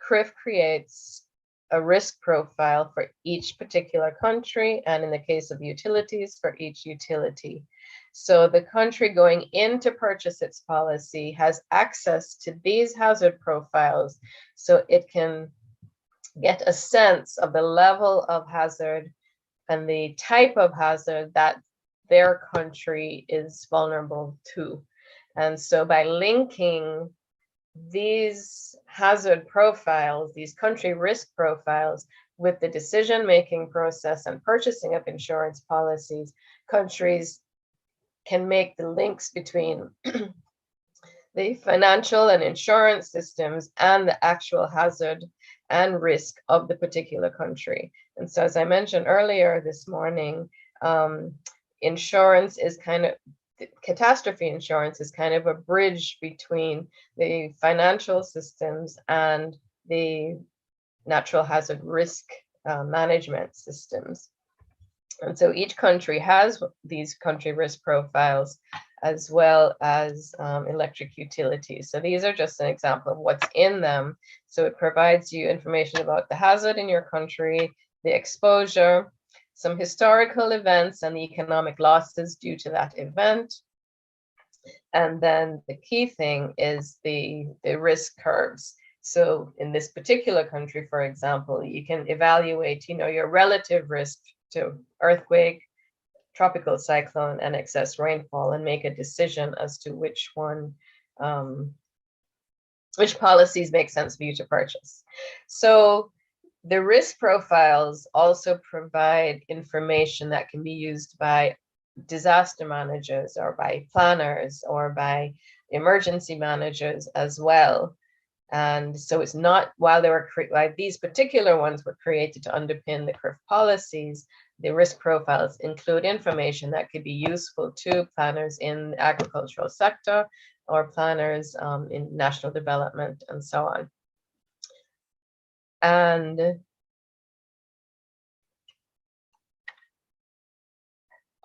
CCRIF creates a risk profile for each particular country, and in the case of utilities, for each utility. So the country going in to purchase its policy has access to these hazard profiles, so it can get a sense of the level of hazard and the type of hazard that their country is vulnerable to. And so by linking these hazard profiles, these country risk profiles, with the decision-making process and purchasing of insurance policies, countries can make the links between the financial and insurance systems and the actual hazard and risk of the particular country. And so, as I mentioned earlier this morning, insurance is kind of, catastrophe insurance is kind of a bridge between the financial systems and the natural hazard risk management systems. And so each country has these country risk profiles, as well as electric utilities. So these are just an example of what's in them. So it provides you information about the hazard in your country, the exposure, some historical events and the economic losses due to that event. And then the key thing is the risk curves. So in this particular country, for example, you can evaluate, your relative risk to earthquake, tropical cyclone, and excess rainfall, and make a decision as to which policies make sense for you to purchase. So the risk profiles also provide information that can be used by disaster managers or by planners or by emergency managers as well. And so it's not, while these particular ones were created to underpin the CCRIF policies, the risk profiles include information that could be useful to planners in the agricultural sector or planners in national development and so on. And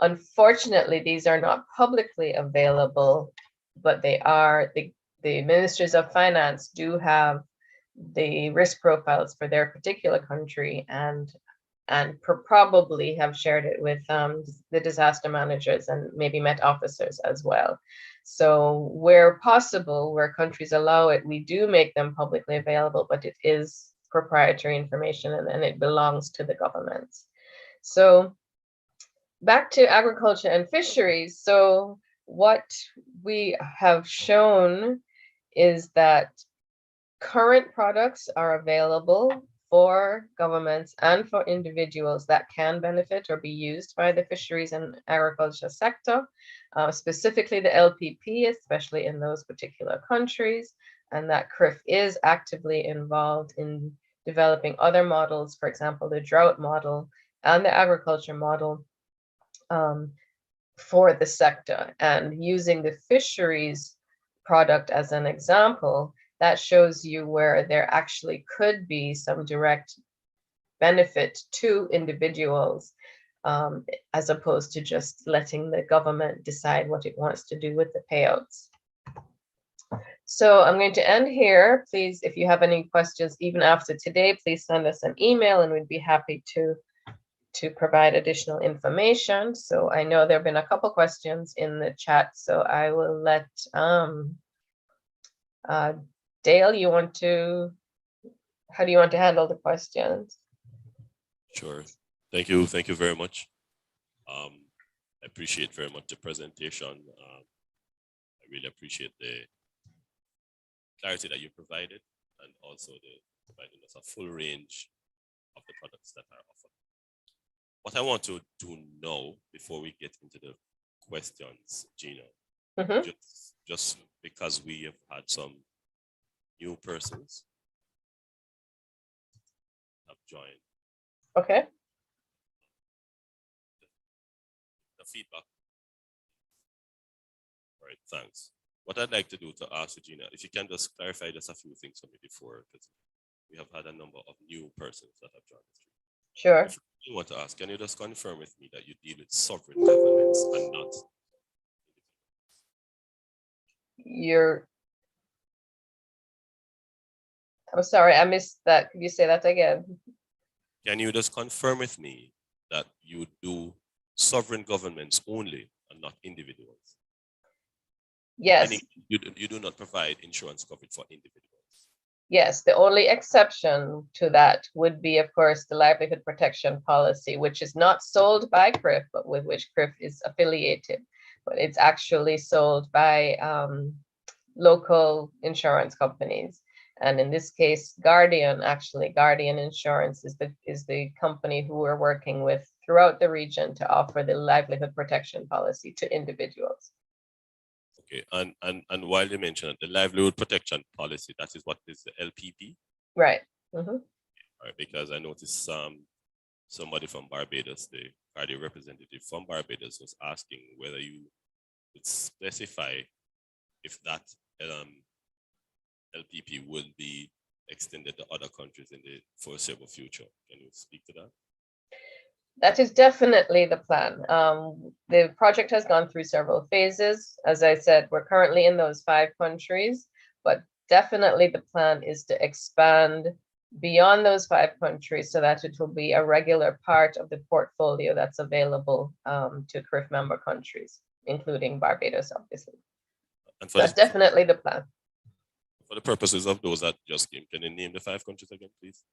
unfortunately, these are not publicly available, but they are, the ministries of finance do have the risk profiles for their particular country, and probably have shared it with the disaster managers and maybe Met officers as well. So where possible, where countries allow it, we do make them publicly available, but it is proprietary information and it belongs to the governments. So back to agriculture and fisheries. So what we have shown is that current products are available for governments and for individuals that can benefit or be used by the fisheries and agriculture sector, specifically the LPP, especially in those particular countries, and that CCRIF is actively involved in developing other models, for example, the drought model and the agriculture model for the sector. And using the fisheries product as an example, that shows you where there actually could be some direct benefit to individuals, as opposed to just letting the government decide what it wants to do with the payouts. So I'm going to end here. Please, if you have any questions, even after today, please send us an email and we'd be happy to provide additional information. So I know there have been a couple questions in the chat, so I will let Dale, how do you want to handle the questions? Sure. Thank you very much. I appreciate very much the presentation. I really appreciate the clarity that you provided, and also providing us a full range of the products that are offered. What I want to do now, before we get into the questions, Gina, just because we have had some new persons have join. Okay. The feedback. All right, thanks. What I'd like to do to ask Regina, if you can just clarify just a few things for me before, because we have had a number of new persons that have joined us. Sure. If you want to ask, can you just confirm with me that you deal with sovereign governments and not? I'm sorry, I missed that. Could you say that again? Can you just confirm with me that you do sovereign governments only and not individuals? Yes. Meaning you do not provide insurance coverage for individuals. Yes, the only exception to that would be, of course, the livelihood protection policy, which is not sold by CCRIF, but with which CCRIF is affiliated. But it's actually sold by local insurance companies. And in this case, Guardian Insurance is the company who we're working with throughout the region to offer the livelihood protection policy to individuals. Okay, and while you mentioned the livelihood protection policy, that is what is the LPP? Right. Mm-hmm. All right, because I noticed somebody from Barbados, the party representative from Barbados, was asking whether you would specify if that LPP will be extended to other countries in the foreseeable future. Can you speak to that? That is definitely the plan. The project has gone through several phases. As I said, we're currently in those 5 countries, but definitely the plan is to expand beyond those 5 countries so that it will be a regular part of the portfolio that's available to CCRIF member countries, including Barbados, obviously. And that's definitely the plan. For the purposes of those that just came, can you name the 5 countries again, please?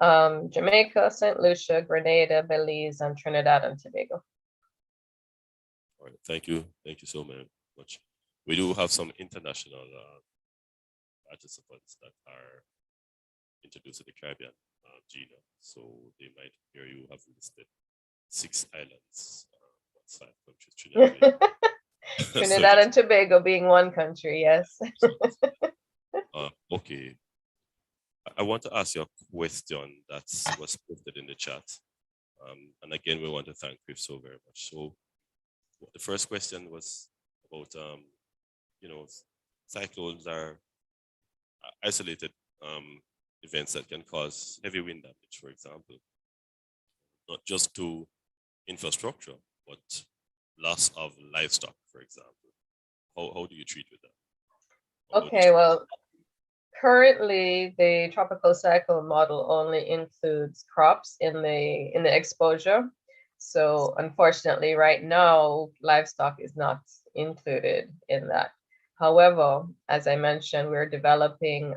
Jamaica, St. Lucia, Grenada, Belize, and Trinidad and Tobago. All right, thank you so much. We do have some international participants that are introduced to the Caribbean, Gina, so they might hear you have listed 6 islands, 5 countries, Trinidad. Trinidad and Tobago being one country, yes. Okay. I want to ask you a question that was posted in the chat. And again, we want to thank CCRIF so very much. So the first question was about, cyclones are isolated events that can cause heavy wind damage, for example, not just to infrastructure, but loss of livestock, for example. How do you treat with that? Okay, well, currently the tropical cyclone model only includes crops in the exposure. So unfortunately, right now, livestock is not included in that. However, as I mentioned, we're developing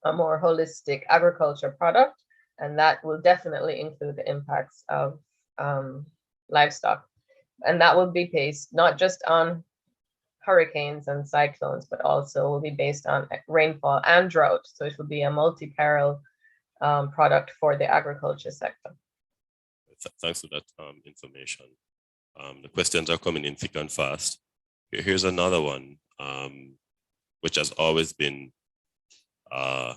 a more holistic agriculture product, and that will definitely include the impacts of livestock. And that will be based not just on hurricanes and cyclones, but also will be based on rainfall and drought. So it will be a multi-peril product for the agriculture sector. Thanks for that information. The questions are coming in thick and fast. Here's another one, which has always been a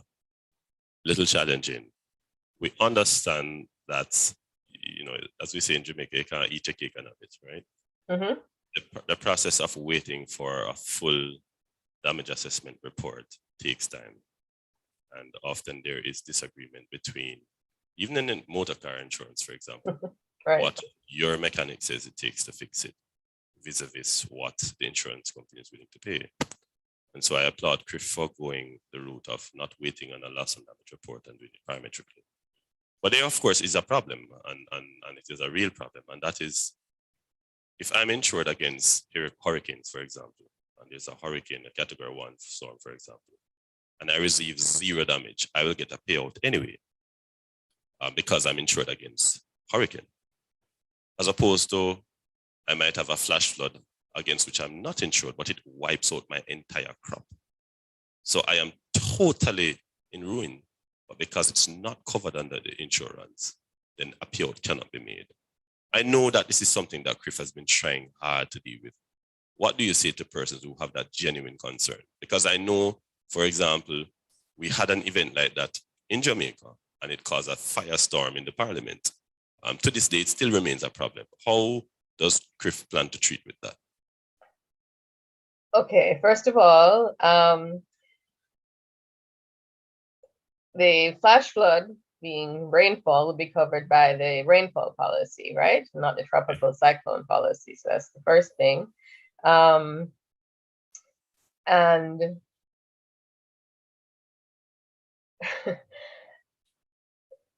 little challenging. We understand that, as we say in Jamaica, you can't eat your cake and have it, right? Mm-hmm. The process of waiting for a full damage assessment report takes time. And often there is disagreement between, even in motor car insurance, for example, right, what your mechanic says it takes to fix it, vis-a-vis what the insurance company is willing to pay. And so I applaud CCRIF for going the route of not waiting on a loss and damage report and doing it parametrically. But there, of course, is a problem, and it is a real problem, and that is, if I'm insured against hurricanes, for example, and there's a hurricane, a category 1 storm, for example, and I receive 0 damage, I will get a payout anyway, because I'm insured against hurricane. As opposed to, I might have a flash flood against which I'm not insured, but it wipes out my entire crop. So I am totally in ruin, but because it's not covered under the insurance, then a payout cannot be made. I know that this is something that CCRIF has been trying hard to deal with. What do you say to persons who have that genuine concern? Because I know, for example, we had an event like that in Jamaica, and it caused a firestorm in the parliament. To this day, it still remains a problem. How does CCRIF plan to treat with that? Okay, first of all, the flash flood being rainfall will be covered by the rainfall policy, right? Not the tropical cyclone policy. So that's the first thing. And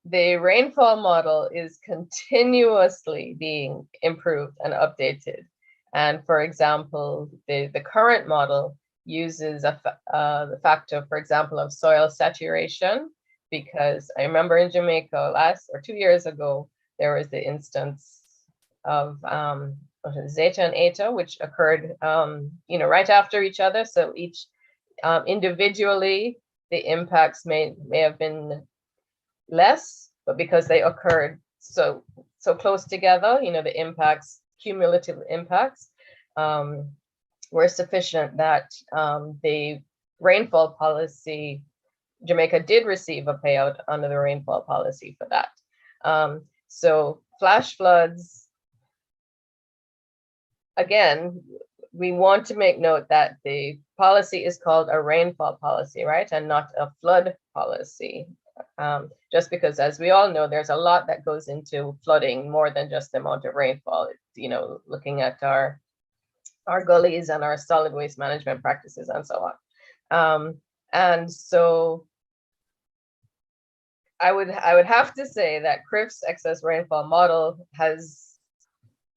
the rainfall model is continuously being improved and updated. And for example, the current model uses the factor, for example, of soil saturation, because I remember in Jamaica last or 2 years ago, there was the instance of Zeta and Eta, which occurred, right after each other. So each individually, the impacts may have been less, but because they occurred so close together, the impacts, cumulative impacts, were sufficient that the rainfall policy, Jamaica did receive a payout under the rainfall policy for that. So flash floods, again, we want to make note that the policy is called a rainfall policy, right? And not a flood policy. Just because, as we all know, there's a lot that goes into flooding, more than just the amount of rainfall. Looking at our gullies and our solid waste management practices and so on. And so I would have to say that CCRIF's excess rainfall model has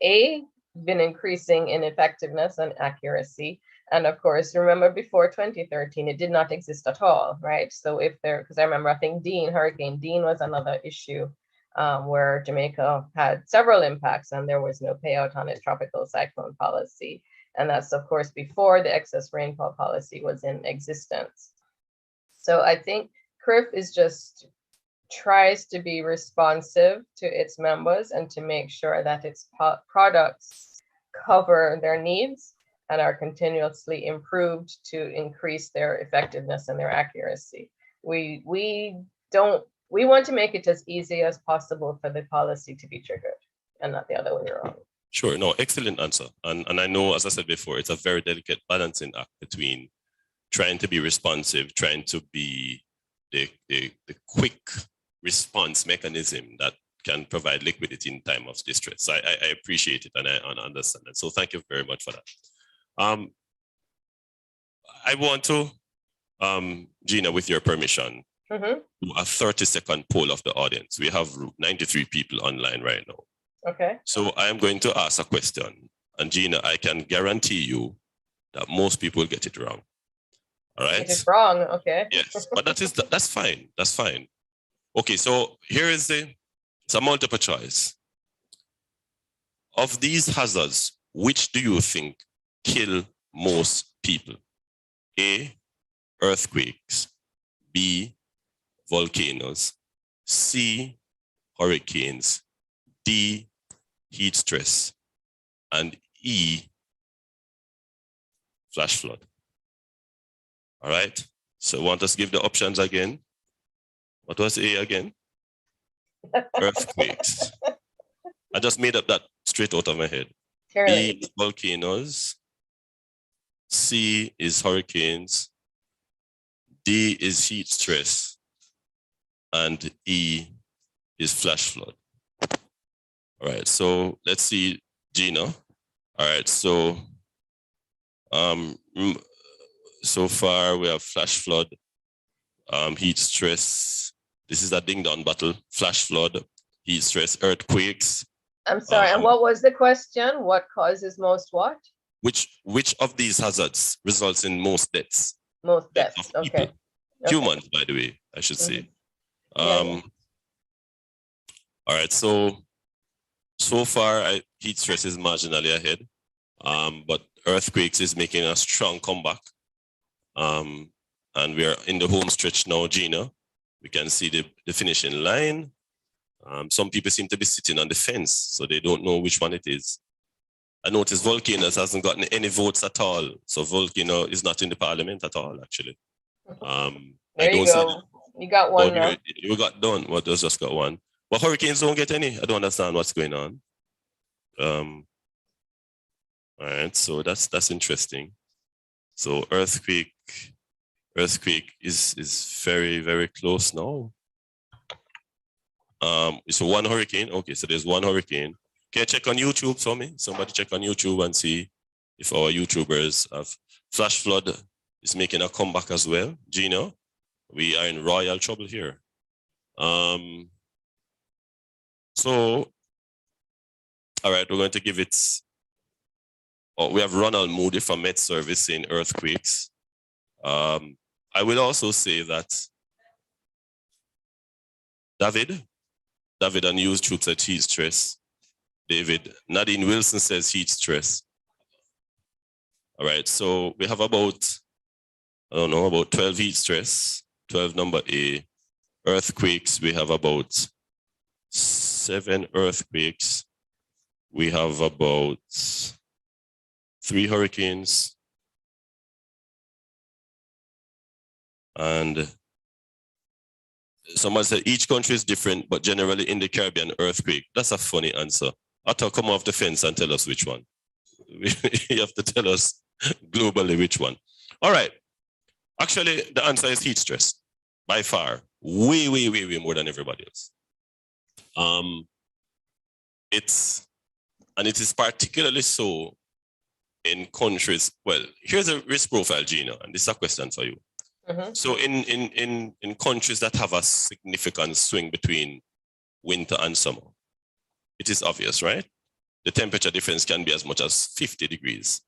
been increasing in effectiveness and accuracy. And of course, remember before 2013, it did not exist at all, right? So because I remember, I think Hurricane Dean was another issue where Jamaica had several impacts and there was no payout on its tropical cyclone policy. And that's of course before the excess rainfall policy was in existence. So I think CCRIF is just tries to be responsive to its members and to make sure that its products cover their needs and are continuously improved to increase their effectiveness and their accuracy. We want to make it as easy as possible for the policy to be triggered and not the other way around. Sure, no, excellent answer. And I know, as I said before, it's a very delicate balancing act between trying to be responsive, trying to be the quick response mechanism that can provide liquidity in time of distress. So I appreciate it and I understand it. So thank you very much for that. I want to, Gina, with your permission, do a 30-second poll of the audience. We have 93 people online right now. Okay. So I am going to ask a question, and Gina, I can guarantee you that most people get it wrong. All right. It is wrong. Okay. Yes, but that's fine. That's fine. Okay, so here is it's a multiple choice. Of these hazards, which do you think kill most people? A, earthquakes. B, volcanoes. C, hurricanes. D, heat stress. And E, flash flood. All right, so want us to give the options again? What was A again? Earthquakes. I just made up that straight out of my head. B is volcanoes. C is hurricanes. D is heat stress. And E is flash flood. All right, so let's see, Gina. All right, so so far we have flash flood, heat stress. This is a ding-dong battle. Flash flood, heat stress, earthquakes. I'm sorry, and what was the question? What causes most what? Which of these hazards results in most deaths? Most deaths, okay. Humans, by the way, I should say. All right, so far, heat stress is marginally ahead, but earthquakes is making a strong comeback. And we are in the home stretch now, Gina. We can see the finishing line. Some people seem to be sitting on the fence, so they don't know which one it is. I noticed volcanoes hasn't gotten any votes at all. So volcano is not in the parliament at all, actually. I don't see You got one now. You got done. What does just got one? But hurricanes don't get any. I don't understand what's going on. All right, so that's interesting. So earthquake is very, very close now. So one hurricane. Okay, so there's one hurricane. Can you check on YouTube for me? Somebody check on YouTube and see if our YouTubers have. Flash flood is making a comeback as well. Gino, we are in royal trouble here. So, all right, we're going to give it. Oh, we have Ronald Moody from Met Service in earthquakes. I will also say that David unused troops at heat stress. David, Nadine Wilson says heat stress. All right, so we have about, I don't know, about 12 heat stress, 12 number A. Earthquakes, we have about 7 earthquakes. We have about 3 hurricanes. And someone said each country is different, but generally in the Caribbean, earthquake. That's a funny answer. Atta, come off the fence and tell us which one. You have to tell us globally which one. All right. Actually, the answer is heat stress by far. Way more than everybody else. It is particularly so in countries. Well, here's a risk profile, Gina, and this is a question for you. So in countries that have a significant swing between winter and summer, it is obvious, right? The temperature difference can be as much as 50 degrees.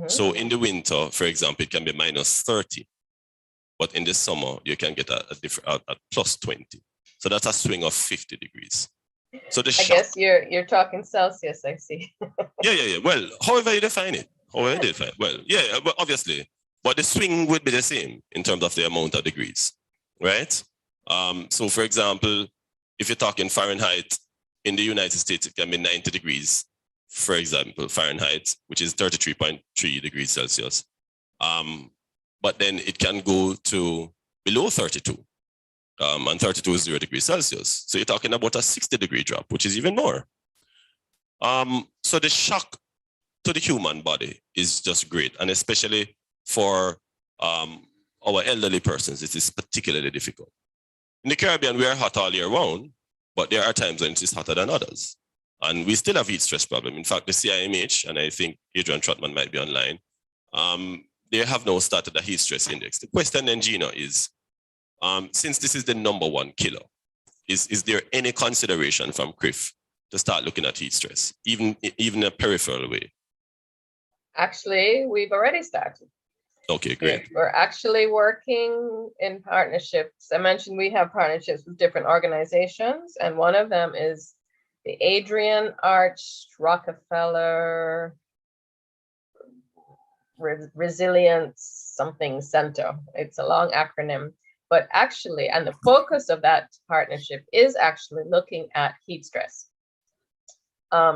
So in the winter, for example, it can be minus 30. But in the summer, you can get a plus 20. So that's a swing of 50 degrees. So the shock, guess you're talking Celsius, I see. Yeah. Well, however you define it. Well, yeah, but obviously. But the swing would be the same in terms of the amount of degrees, right? So for example, if you're talking Fahrenheit, in the United States, it can be 90 degrees, for example, Fahrenheit, which is 33.3 degrees Celsius. But then it can go to below 32, and 32 is 0 degrees Celsius. So you're talking about a 60-degree drop, which is even more. So the shock to the human body is just great, and especially for our elderly persons, it is particularly difficult. In the Caribbean, we are hot all year round, but there are times when it is hotter than others. And we still have heat stress problem. In fact, the CIMH, and I think Adrian Trotman might be online, they have now started a heat stress index. The question then, Gina, is, since this is the #1 killer, is there any consideration from CCRIF to start looking at heat stress, even in a peripheral way? Actually, we've already started. Okay, great. We're actually working in partnerships. I mentioned we have partnerships with different organizations, and one of them is the Adrian Arch Rockefeller Resilience something Center. It's a long acronym, but actually, and the focus of that partnership is actually looking at heat stress.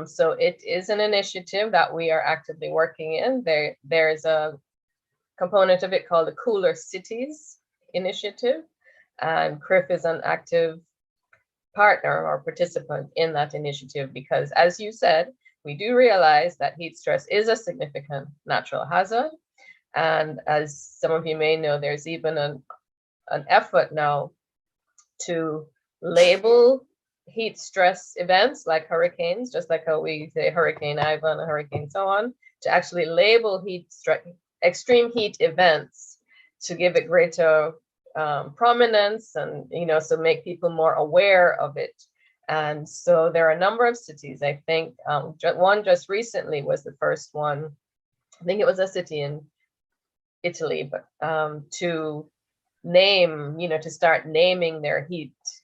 So it is an initiative that we are actively working in. There's a component of it called the Cooler Cities Initiative, and CCRIF is an active partner or participant in that initiative because, as you said, we do realize that heat stress is a significant natural hazard. And as some of you may know, there's even an effort now to label heat stress events like hurricanes, just like how we say Hurricane Ivan, Hurricane so on, to actually label extreme heat events to give it greater prominence and, so make people more aware of it. And so there are a number of cities, I think one just recently was the first one. I think it was a city in Italy, but to name, to start naming their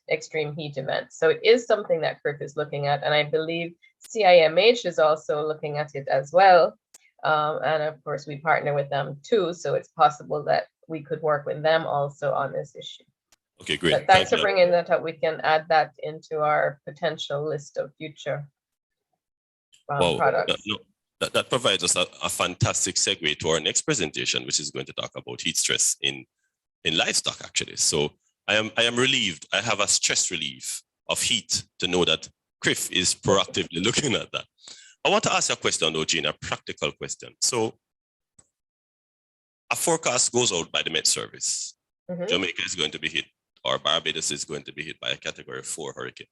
extreme heat events. So it is something that CCRIF is looking at. And I believe CIMH is also looking at it as well. And of course, we partner with them too. So it's possible that we could work with them also on this issue. Okay, great. But thanks for bringing that up. We can add that into our potential list of future products. That provides us a fantastic segue to our next presentation, which is going to talk about heat stress in livestock, actually. So I am relieved. I have a stress relief of heat to know that CCRIF is proactively looking at that. I want to ask you a question though, Gina, a practical question. So a forecast goes out by the Met Service. Jamaica is going to be hit, or Barbados is going to be hit by a Category 4 hurricane.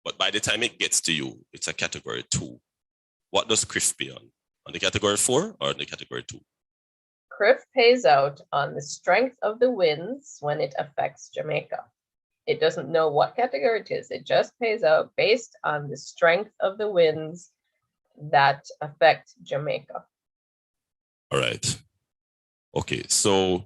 But by the time it gets to you, it's a Category 2. What does CCRIF pay on? On the Category 4 or the Category 2? CCRIF pays out on the strength of the winds when it affects Jamaica. It doesn't know what category it is. It just pays out based on the strength of the winds that affect Jamaica. All right. Okay, so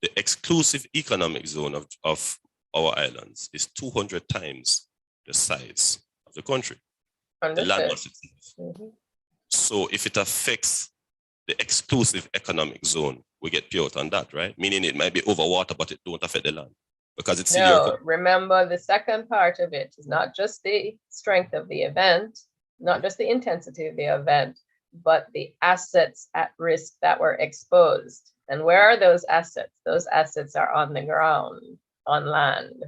the exclusive economic zone of our islands is 200 times the size of the country. The land mass itself. So if it affects the exclusive economic zone, we get payout on that, right? Meaning it might be over water, but it don't affect the land because it's no. Remember, the second part of it is not just the strength of the event, not just the intensity of the event, but the assets at risk that were exposed. And where are those assets? Those assets are on the ground, on land.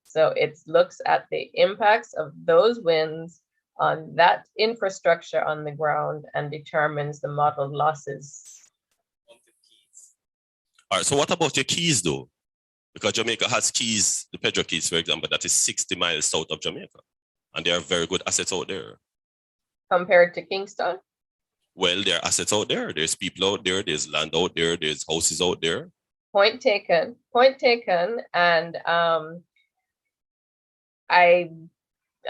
So it looks at the impacts of those winds on that infrastructure on the ground and determines the modeled losses. All right, so what about your keys though? Because Jamaica has keys, the Pedro Keys, for example, that is 60 miles south of Jamaica. And there are very good assets out there. Compared to Kingston? Well, there are assets out there. There's people out there, there's land out there, there's houses out there. Point taken, and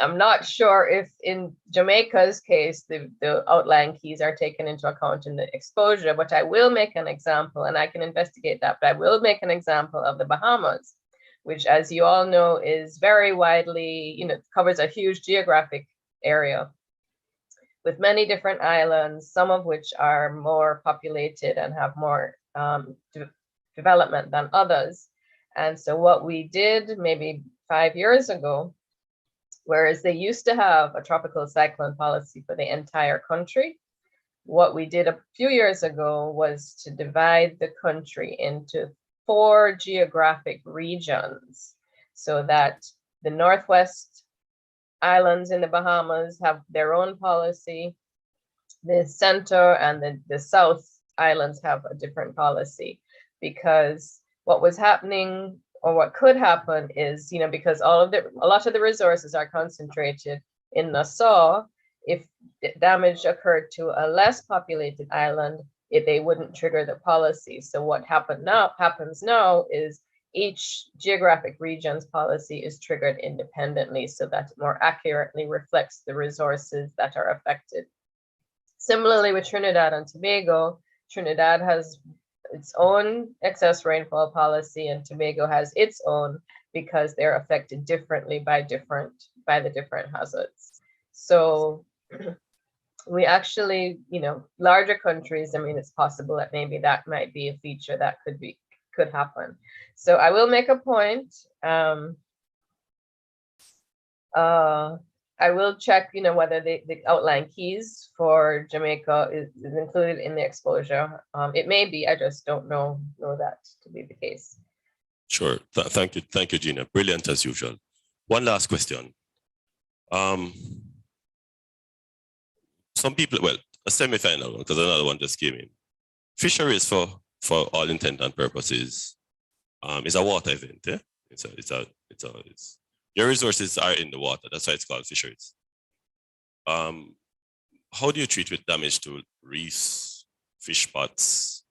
I'm not sure if in Jamaica's case, the outlying keys are taken into account in the exposure, but I will make an example, and I can investigate that, but I will make an example of the Bahamas, which, as you all know, is very widely, covers a huge geographic area with many different islands, some of which are more populated and have more development than others. And so what we did maybe 5 years ago, whereas they used to have a tropical cyclone policy for the entire country, what we did a few years ago was to divide the country into 4 geographic regions so that the Northwest Islands in the Bahamas have their own policy, the center and the South Islands have a different policy, because what was happening or what could happen is, because a lot of the resources are concentrated in Nassau, if damage occurred to a less populated island, they wouldn't trigger the policy. So what happens now is each geographic region's policy is triggered independently so that it more accurately reflects the resources that are affected. Similarly with Trinidad and Tobago, Trinidad has its own excess rainfall policy and Tobago has its own, because they're affected differently by the different hazards. So we actually, larger countries, it's possible that maybe that might be a feature that could happen. So I will make a point. I will check, whether the outlying keys for Jamaica is included in the exposure. It may be, I just don't know that to be the case. Sure, thank you, Gina. Brilliant as usual. One last question. Some people, well, a semi-final one, because another one just came in. Fisheries, for all intent and purposes, is a water event. Yeah? It's your resources are in the water. That's why it's called fisheries. How do you treat with damage to reefs, fish pots,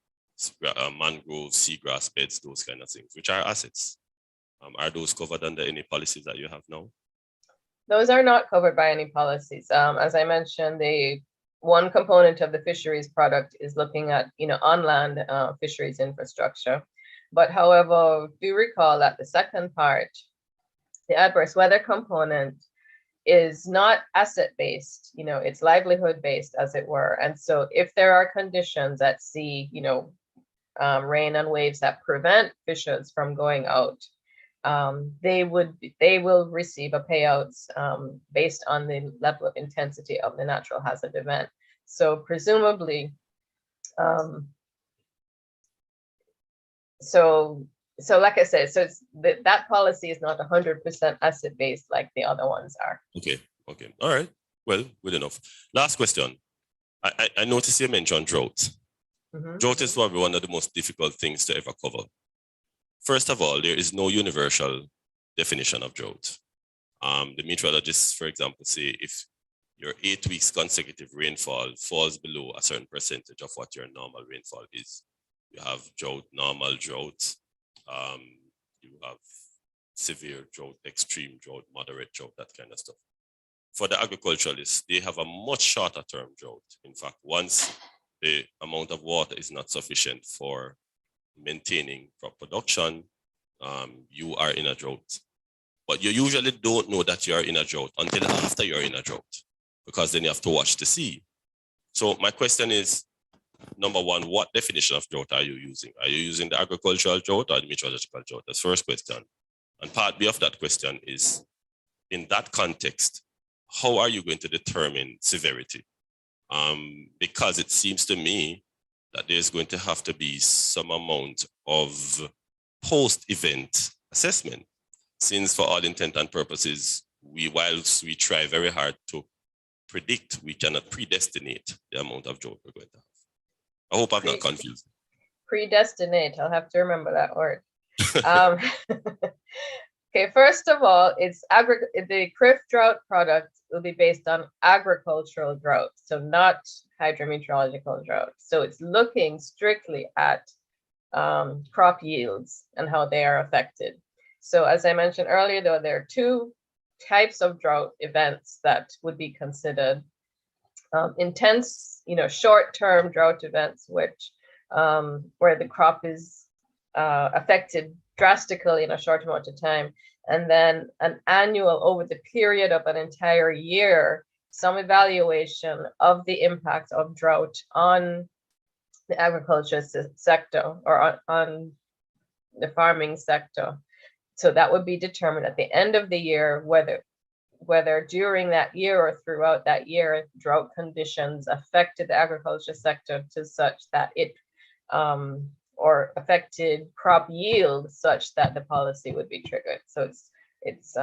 mangroves, seagrass beds, those kind of things, which are assets? Are those covered under any policies that you have now? Those are not covered by any policies. As I mentioned, the one component of the fisheries product is looking at, on-land fisheries infrastructure. But however, do recall that the second part, the adverse weather component, is not asset-based, it's livelihood-based, as it were. And so if there are conditions at sea, rain and waves that prevent fishers from going out, they will receive a payouts based on the level of intensity of the natural hazard event. So presumably, so so like I said, so it's that policy is not 100% asset based like the other ones are. Okay. Okay. All right. Well, good enough. Last question. I noticed you mentioned drought. Drought is probably one of the most difficult things to ever cover. First of all, there is no universal definition of drought. The meteorologists, for example, say if your 8 weeks consecutive rainfall falls below a certain percentage of what your normal rainfall is, you have drought, normal drought, you have severe drought, extreme drought, moderate drought, that kind of stuff. For the agriculturalists, they have a much shorter term drought. In fact, once the amount of water is not sufficient for maintaining crop production, you are in a drought. But you usually don't know that you're in a drought until after you're in a drought, because then you have to watch to see. So my question is, number one, what definition of drought are you using? Are you using the agricultural drought or the meteorological drought? That's the first question. And part B of that question is, in that context, how are you going to determine severity? Because it seems to me that there's going to have to be some amount of post-event assessment, since for all intent and purposes, whilst we try very hard to predict, we cannot predestinate the amount of drought we're going to have. I hope I'm not confused. Predestinate, I'll have to remember that word. Okay, first of all, the CCRIF drought product will be based on agricultural drought, so not hydrometeorological drought. So it's looking strictly at crop yields and how they are affected. So as I mentioned earlier, though, there are two types of drought events that would be considered. Intense, short-term drought events, which where the crop is affected drastically in a short amount of time, and then an annual, over the period of an entire year, some evaluation of the impact of drought on the agriculture sector or on the farming sector. So that would be determined at the end of the year, whether during that year or throughout that year, drought conditions affected the agriculture sector to such that it or affected crop yield such that the policy would be triggered. So it's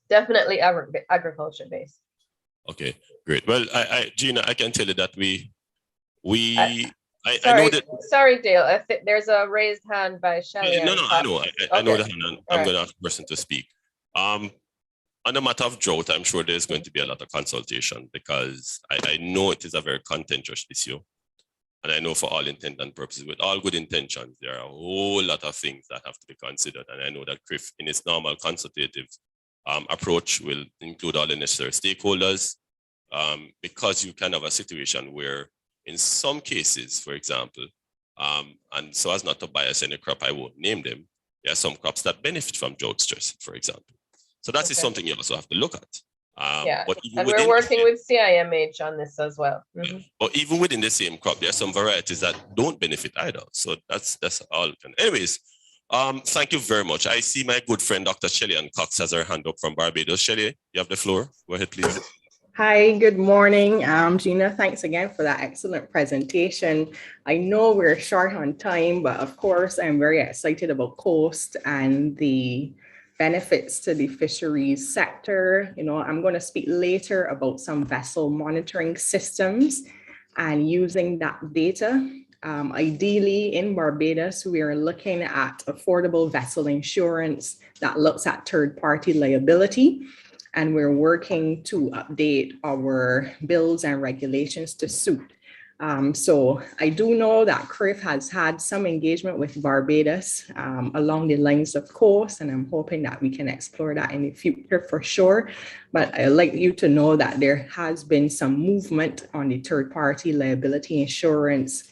definitely agriculture based. Okay, great. Well, Gina, I can tell you that sorry, Dale. I think there's a raised hand by Shelley. No, I know. I know that, and I'm going to ask the person to speak. On the matter of drought, I'm sure there's going to be a lot of consultation, because I know it is a very contentious issue. And I know for all intent and purposes, with all good intentions, there are a whole lot of things that have to be considered. And I know that CCRIF, in its normal consultative approach, will include all the necessary stakeholders, because you can have a situation where in some cases, for example, and so as not to bias any crop, I won't name them, there are some crops that benefit from drought stress, for example. So that is something you also have to look at. But and we're working with CIMH on this as well. Yeah. But even within the same crop, there are some varieties that don't benefit either. So that's all. Anyways, thank you very much. I see my good friend, Dr. Shelley Cox, has her hand up from Barbados. Shelley, you have the floor. Go ahead, please. Hi, good morning. Gina, thanks again for that excellent presentation. I know we're short on time, but of course, I'm very excited about coast and the benefits to the fisheries sector. I'm going to speak later about some vessel monitoring systems and using that data. Ideally, in Barbados, we are looking at affordable vessel insurance that looks at third-party liability. And we're working to update our bills and regulations to suit. So I do know that CCRIF has had some engagement with Barbados along the lines of course, and I'm hoping that we can explore that in the future for sure. But I'd like you to know that there has been some movement on the third-party liability insurance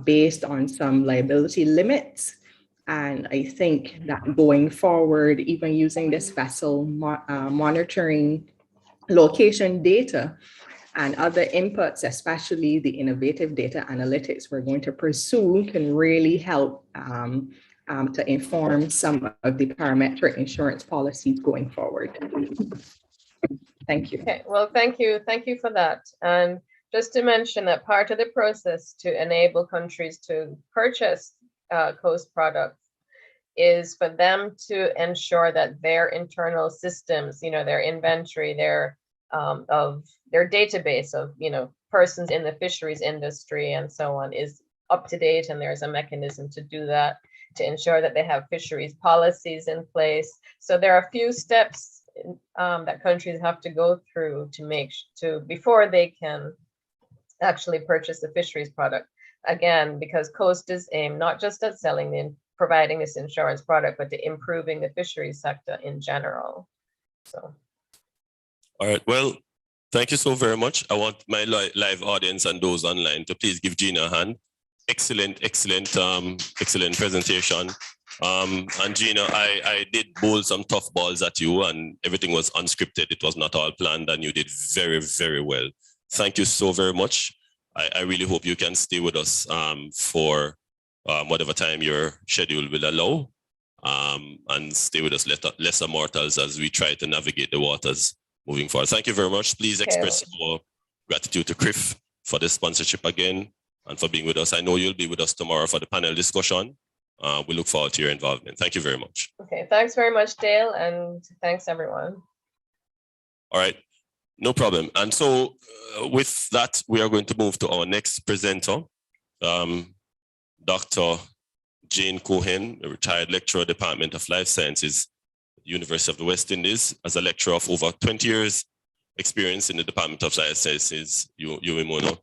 based on some liability limits. And I think that going forward, even using this vessel monitoring location data and other inputs, especially the innovative data analytics we're going to pursue, can really help to inform some of the parametric insurance policies going forward. Thank you. Okay, well, thank you. Thank you for that. And just to mention that part of the process to enable countries to purchase coast products is for them to ensure that their internal systems, their inventory, their database of, persons in the fisheries industry and so on is up to date, and there's a mechanism to do that, to ensure that they have fisheries policies in place. So there are a few steps that countries have to go through before they can actually purchase the fisheries product. Again, because COAST is aimed not just at providing this insurance product, but to improving the fisheries sector in general. So. All right, well, thank you so very much. I want my live audience and those online to please give Gina a hand. Excellent presentation. And Gina, I did bowl some tough balls at you, and everything was unscripted. It was not all planned, and you did very, very well. Thank you so very much. I really hope you can stay with us for whatever time your schedule will allow, and stay with us lesser mortals as we try to navigate the waters moving forward. Thank you very much. Please express your gratitude to CCRIF for the sponsorship again and for being with us. I know you'll be with us tomorrow for the panel discussion. We look forward to your involvement. Thank you very much. Okay, thanks very much, Dale, and thanks everyone. All right, no problem. And so with that, we are going to move to our next presenter, Dr. Jane Cohen, a retired lecturer, Department of Life Sciences, University of the West Indies, as a lecturer of over 20 years experience in the Department of Life Sciences, UMONO.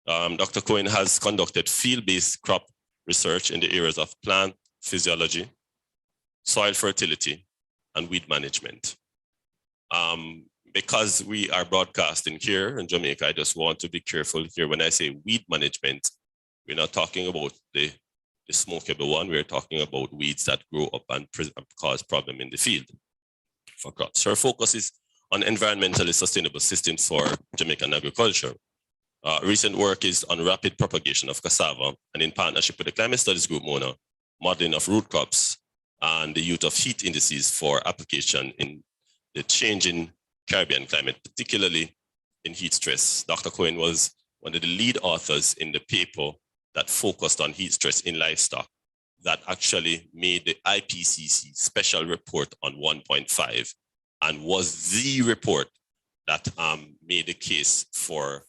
Dr. Cohen has conducted field-based crop research in the areas of plant physiology, soil fertility, and weed management. Because we are broadcasting here in Jamaica, I just want to be careful here. When I say weed management, we're not talking about the smokable one. We're talking about weeds that grow up and cause problem in the field for crops. Her focus is on environmentally sustainable systems for Jamaican agriculture. Recent work is on rapid propagation of cassava, and in partnership with the Climate Studies Group, MONA, modeling of root crops and the use of heat indices for application in the changing Caribbean climate, particularly in heat stress. Dr. Cohen was one of the lead authors in the paper that focused on heat stress in livestock that actually made the IPCC special report on 1.5 and was the report that made the case for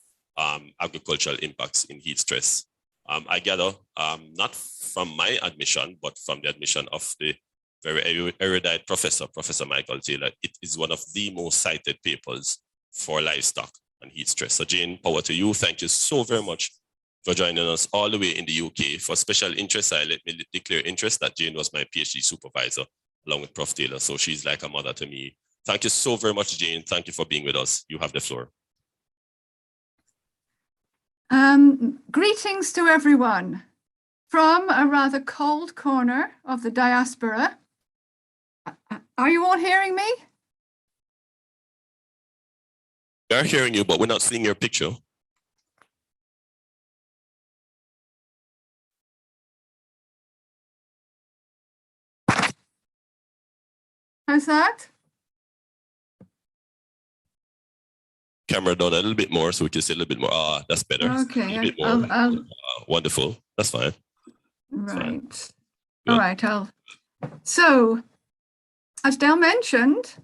agricultural impacts in heat stress. I gather, not from my admission, but from the admission of the very erudite professor, Professor Michael Taylor, it is one of the most cited papers for livestock and heat stress. So Jane, power to you. Thank you so very much for joining us all the way in the UK. For special interest, let me declare interest that Jane was my PhD supervisor along with Prof. Taylor. So she's like a mother to me. Thank you so very much, Jane. Thank you for being with us. You have the floor. Greetings to everyone from a rather cold corner of the diaspora. Are you all hearing me? We are hearing you, but we're not seeing your picture. How's that? Camera down a little bit more so we can see a little bit more. Ah, that's better. Okay. A bit more. Wonderful. That's fine. Right. Fine. All right. So, as Dale mentioned,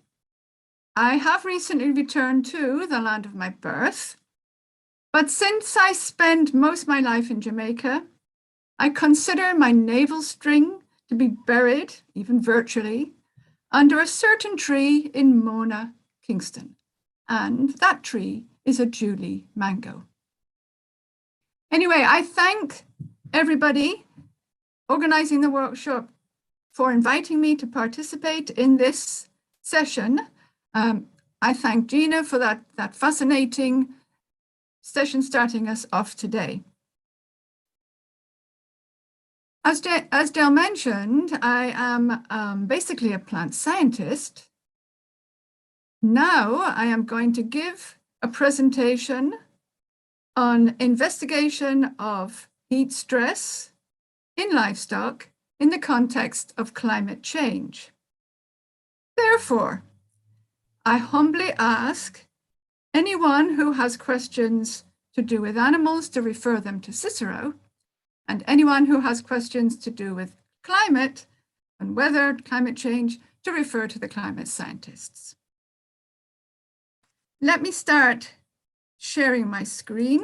I have recently returned to the land of my birth. But since I spent most of my life in Jamaica, I consider my navel string to be buried, even virtually, under a certain tree in Mona, Kingston. And that tree is a Julie mango. Anyway, I thank everybody organizing the workshop for inviting me to participate in this session. I thank Gina for that fascinating session starting us off today. As Dale mentioned, I am basically a plant scientist. Now I am going to give a presentation on investigation of heat stress in livestock in the context of climate change. Therefore, I humbly ask anyone who has questions to do with animals to refer them to Cicero, and anyone who has questions to do with climate and weather, climate change, to refer to the climate scientists. Let me start sharing my screen.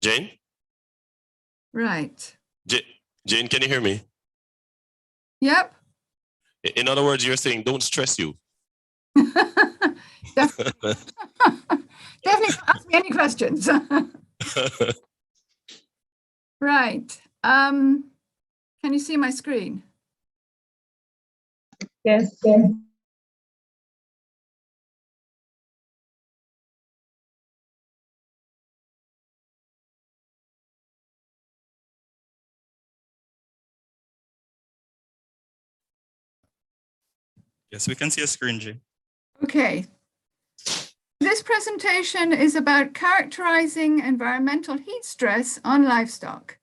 Jane? Right. Jane, can you hear me? Yep. In other words, you're saying don't stress you. Definitely. Definitely ask me any questions. Right. Can you see my screen? Yes. Yes, we can see a screen, Jane. Okay. This presentation is about characterizing environmental heat stress on livestock.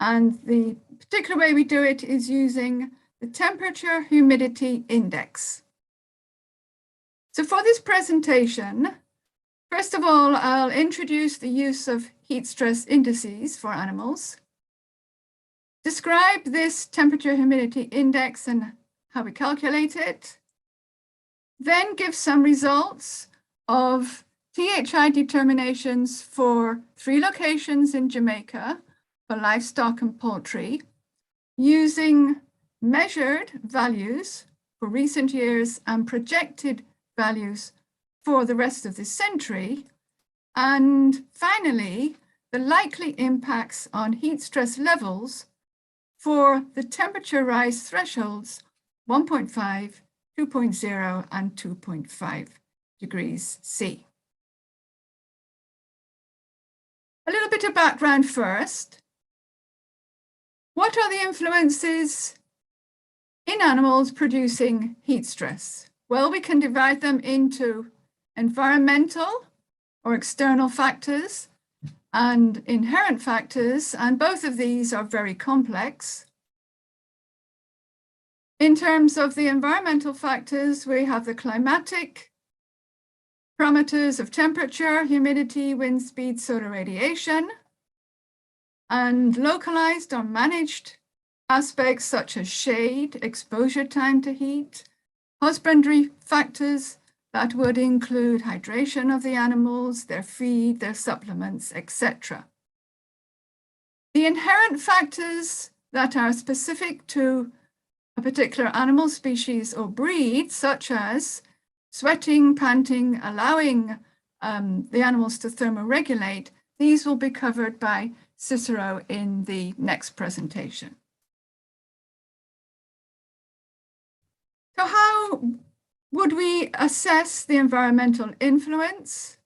And the particular way we do it is using the temperature humidity index. So for this presentation, first of all, I'll introduce the use of heat stress indices for animals, describe this temperature humidity index and how we calculate it, then give some results of THI determinations for 3 locations in Jamaica for livestock and poultry, using measured values for recent years and projected values for the rest of this century. And finally, the likely impacts on heat stress levels for the temperature rise thresholds 1.5, 2.0, and 2.5 degrees C. A little bit of background first. What are the influences in animals producing heat stress? Well, we can divide them into environmental or external factors and inherent factors, and both of these are very complex. In terms of the environmental factors, we have the climatic parameters of temperature, humidity, wind speed, solar radiation, and localized or managed aspects such as shade, exposure time to heat, husbandry factors that would include hydration of the animals, their feed, their supplements, etc. The inherent factors that are specific to a particular animal species or breed, such as sweating, panting, allowing the animals to thermoregulate, these will be covered by Cicero in the next presentation. So how would we assess the environmental influence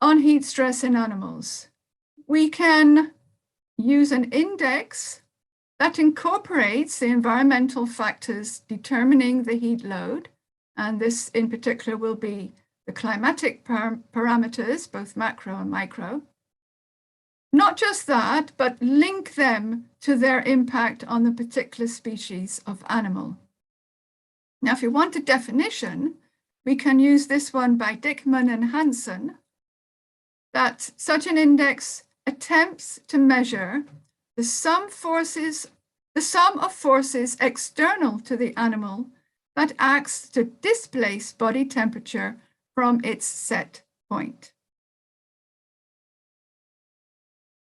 on heat stress in animals? We can use an index that incorporates the environmental factors determining the heat load, and this in particular will be the climatic parameters, both macro and micro. Not just that, but link them to their impact on the particular species of animal. Now, if you want a definition, we can use this one by Dickman and Hansen, that such an index attempts to measure the sum of forces external to the animal that acts to displace body temperature from its set point.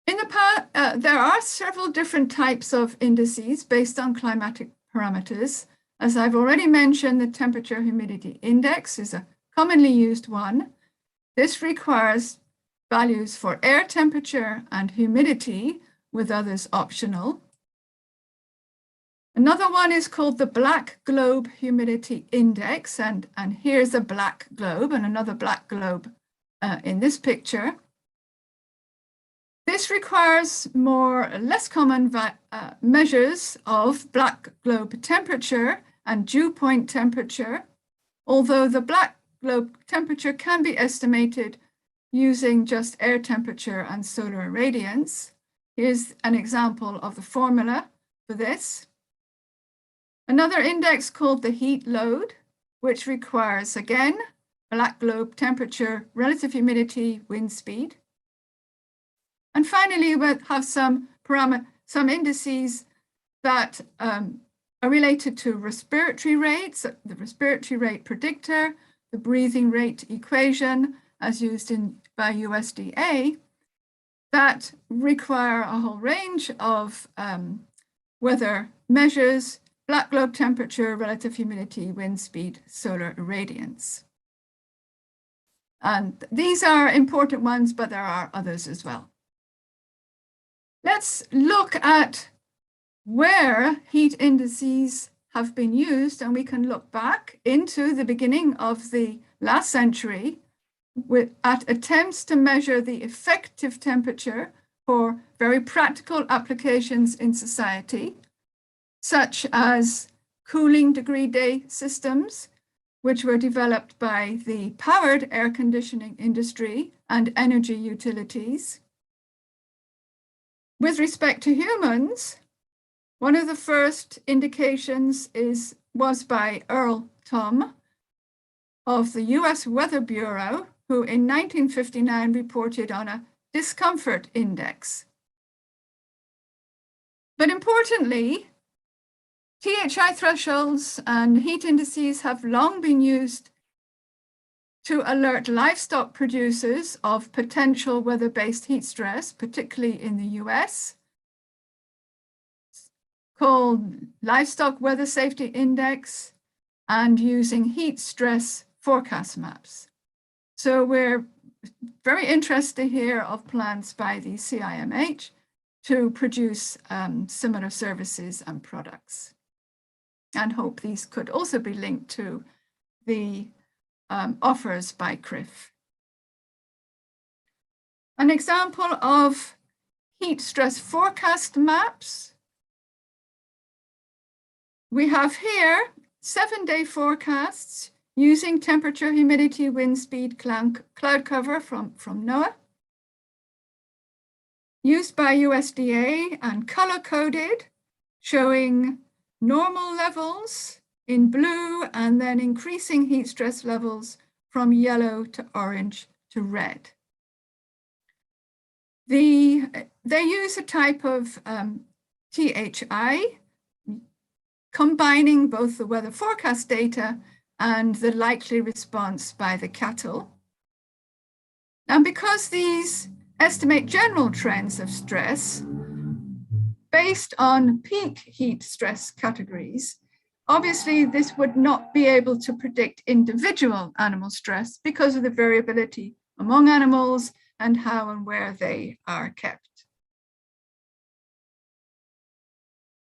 In the past, there are several different types of indices based on climatic parameters. As I've already mentioned, the temperature humidity index is a commonly used one. This requires values for air temperature and humidity, with others optional. Another one is called the Black Globe Humidity Index, and here's a black globe and another black globe in this picture. This requires less common measures of black globe temperature and dew point temperature, although the black globe temperature can be estimated using just air temperature and solar irradiance. Here's an example of the formula for this. Another index called the heat load, which requires, again, black globe temperature, relative humidity, wind speed. And finally, we'll have some indices that are related to respiratory rates, the respiratory rate predictor, the breathing rate equation as used by USDA, that require a whole range of weather measures, black globe temperature, relative humidity, wind speed, solar irradiance. And these are important ones, but there are others as well. Let's look at where heat indices have been used, and we can look back into the beginning of the last century at attempts to measure the effective temperature for very practical applications in society, such as cooling degree day systems, which were developed by the powered air conditioning industry and energy utilities. With respect to humans, one of the first indications was by Earl Tom of the US Weather Bureau, who in 1959 reported on a discomfort index. But importantly, THI thresholds and heat indices have long been used to alert livestock producers of potential weather-based heat stress, particularly in the US, called Livestock Weather Safety Index, and using heat stress forecast maps. So we're very interested to hear of plans by the CIMH to produce similar services and products, and hope these could also be linked to the offers by CCRIF. An example of heat stress forecast maps. We have here 7-day forecasts using temperature, humidity, wind speed, cloud cover from NOAA, used by USDA and color-coded, showing normal levels in blue and then increasing heat stress levels from yellow to orange to red. They use a type of THI, combining both the weather forecast data and the likely response by the cattle. And because these estimate general trends of stress based on peak heat stress categories, obviously this would not be able to predict individual animal stress because of the variability among animals and how and where they are kept.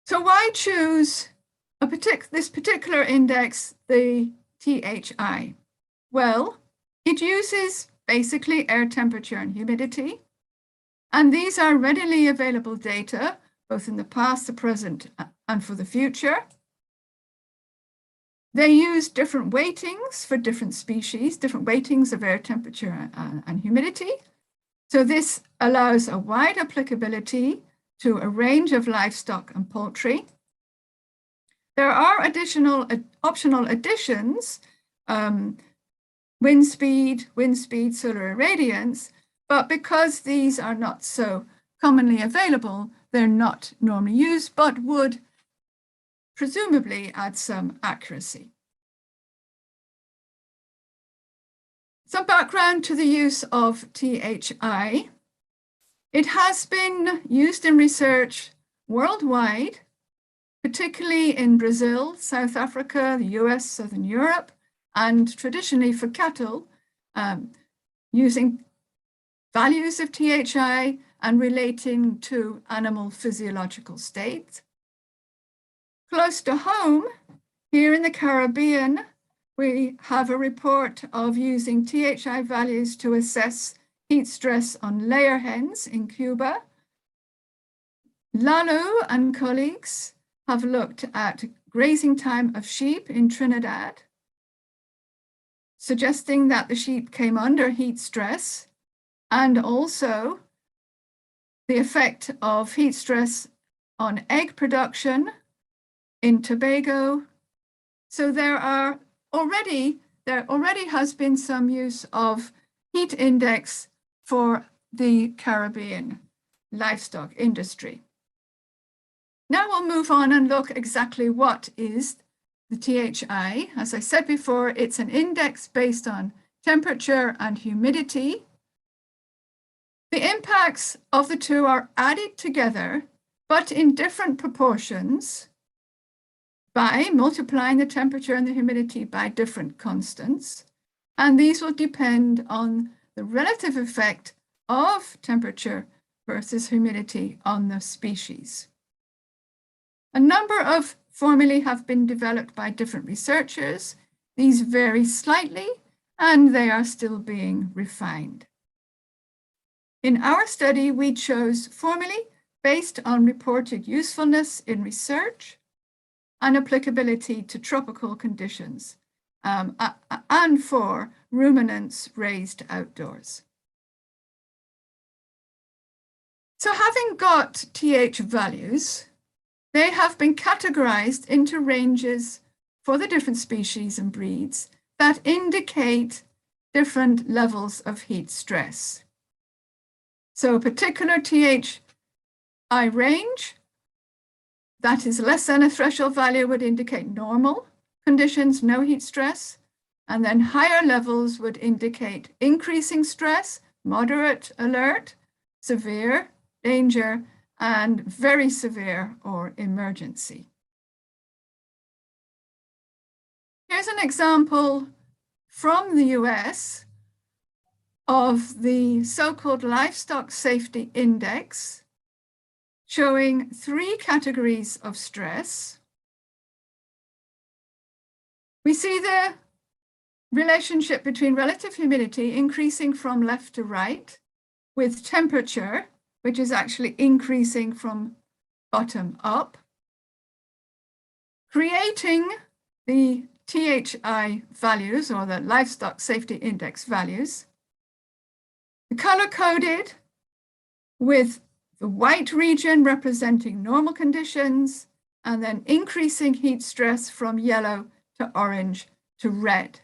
So why choose this particular index, the THI? Well, it uses basically air temperature and humidity, and these are readily available data, both in the past, the present, and for the future. They use different weightings for different species, different weightings of air temperature and humidity. So this allows a wide applicability to a range of livestock and poultry. There are optional additions, wind speed, solar irradiance, but because these are not so commonly available, they're not normally used, but would presumably add some accuracy. Some background to the use of THI. It has been used in research worldwide, particularly in Brazil, South Africa, the US, Southern Europe, and traditionally for cattle, using values of THI and relating to animal physiological state. Close to home, here in the Caribbean, we have a report of using THI values to assess heat stress on layer hens in Cuba. Lalo and colleagues have looked at grazing time of sheep in Trinidad, suggesting that the sheep came under heat stress, and also the effect of heat stress on egg production in Tobago. So there there already has been some use of heat index for the Caribbean livestock industry. Now we'll move on and look exactly what is the THI. As I said before, it's an index based on temperature and humidity. The impacts of the two are added together, but in different proportions, by multiplying the temperature and the humidity by different constants. And these will depend on the relative effect of temperature versus humidity on the species. A number of formulae have been developed by different researchers. These vary slightly, and they are still being refined. In our study, we chose formulae based on reported usefulness in research and applicability to tropical conditions, and for ruminants raised outdoors. So having got TH values, they have been categorized into ranges for the different species and breeds that indicate different levels of heat stress. So a particular THI range that is less than a threshold value would indicate normal conditions, no heat stress, and then higher levels would indicate increasing stress, moderate alert, severe, danger, and very severe or emergency. Here's an example from the US of the so-called Livestock Safety Index, showing 3 categories of stress. We see the relationship between relative humidity increasing from left to right, with temperature, which is actually increasing from bottom up, creating the THI values, or the Livestock Safety Index values, color-coded with the white region representing normal conditions, and then increasing heat stress from yellow to orange to red.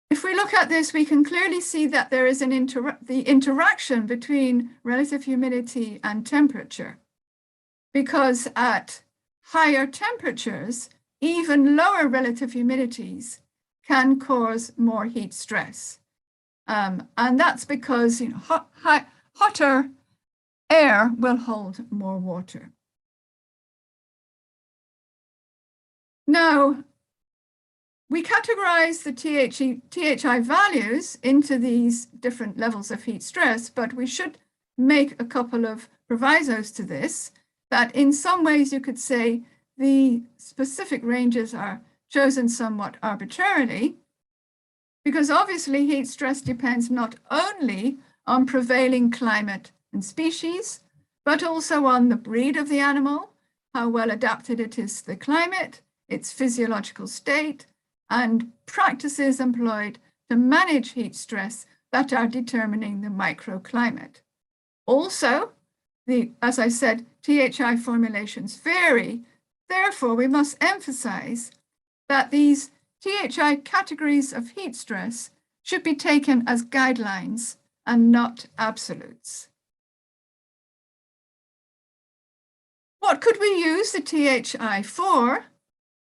If we look at this, we can clearly see that there is the interaction between relative humidity and temperature, because at higher temperatures, even lower relative humidities can cause more heat stress. And that's because hotter air will hold more water. Now, we categorize the THI values into these different levels of heat stress, but we should make a couple of provisos to this, that in some ways you could say the specific ranges are chosen somewhat arbitrarily, because obviously heat stress depends not only on prevailing climate and species, but also on the breed of the animal, how well adapted it is to the climate, its physiological state, and practices employed to manage heat stress that are determining the microclimate. Also, as I said, THI formulations vary. Therefore, we must emphasize that these THI categories of heat stress should be taken as guidelines and not absolutes. What could we use the THI for?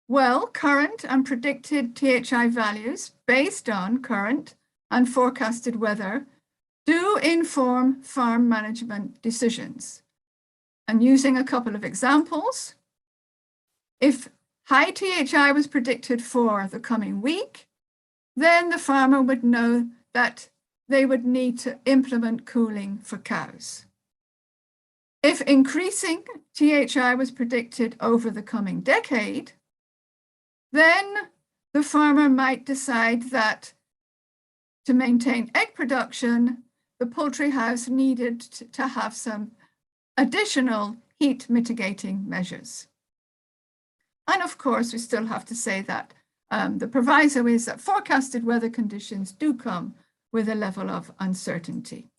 Well, current and predicted THI values based on current and forecasted weather do inform farm management decisions. And using a couple of examples, if high THI was predicted for the coming week, then the farmer would know that they would need to implement cooling for cows. If increasing THI was predicted over the coming decade, then the farmer might decide that to maintain egg production, the poultry house needed to have some additional heat mitigating measures. And of course, we still have to say that the proviso is that forecasted weather conditions do come with a level of uncertainty.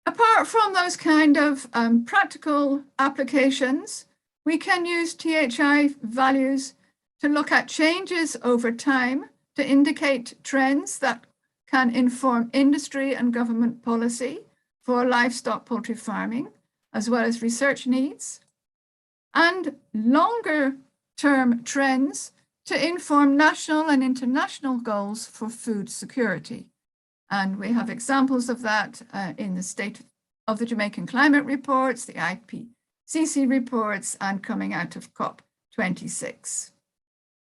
Apart from those kind of practical applications, we can use THI values to look at changes over time to indicate trends that can inform industry and government policy for livestock poultry farming, as well as research needs, and longer-term trends to inform national and international goals for food security. And we have examples of that in the State of the Jamaican Climate Reports, the IPCC reports, and coming out of COP26.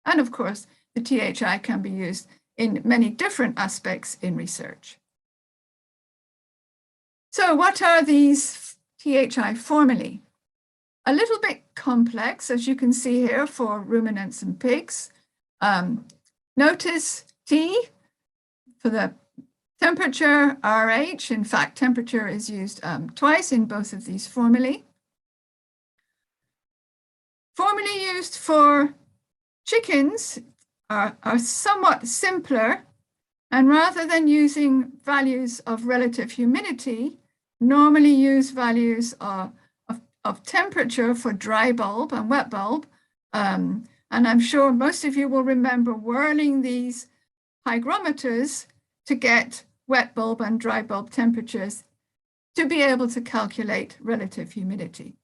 And of course, the THI can be used in many different aspects in research. So what are these THI formulae? A little bit complex, as you can see here, for ruminants and pigs. Notice T for the temperature, RH. In fact, temperature is used twice in both of these formulae. Formulae used for chickens are somewhat simpler, and rather than using values of relative humidity, normally use values of temperature for dry bulb and wet bulb. And I'm sure most of you will remember whirling these hygrometers to get wet bulb and dry bulb temperatures to be able to calculate relative humidity.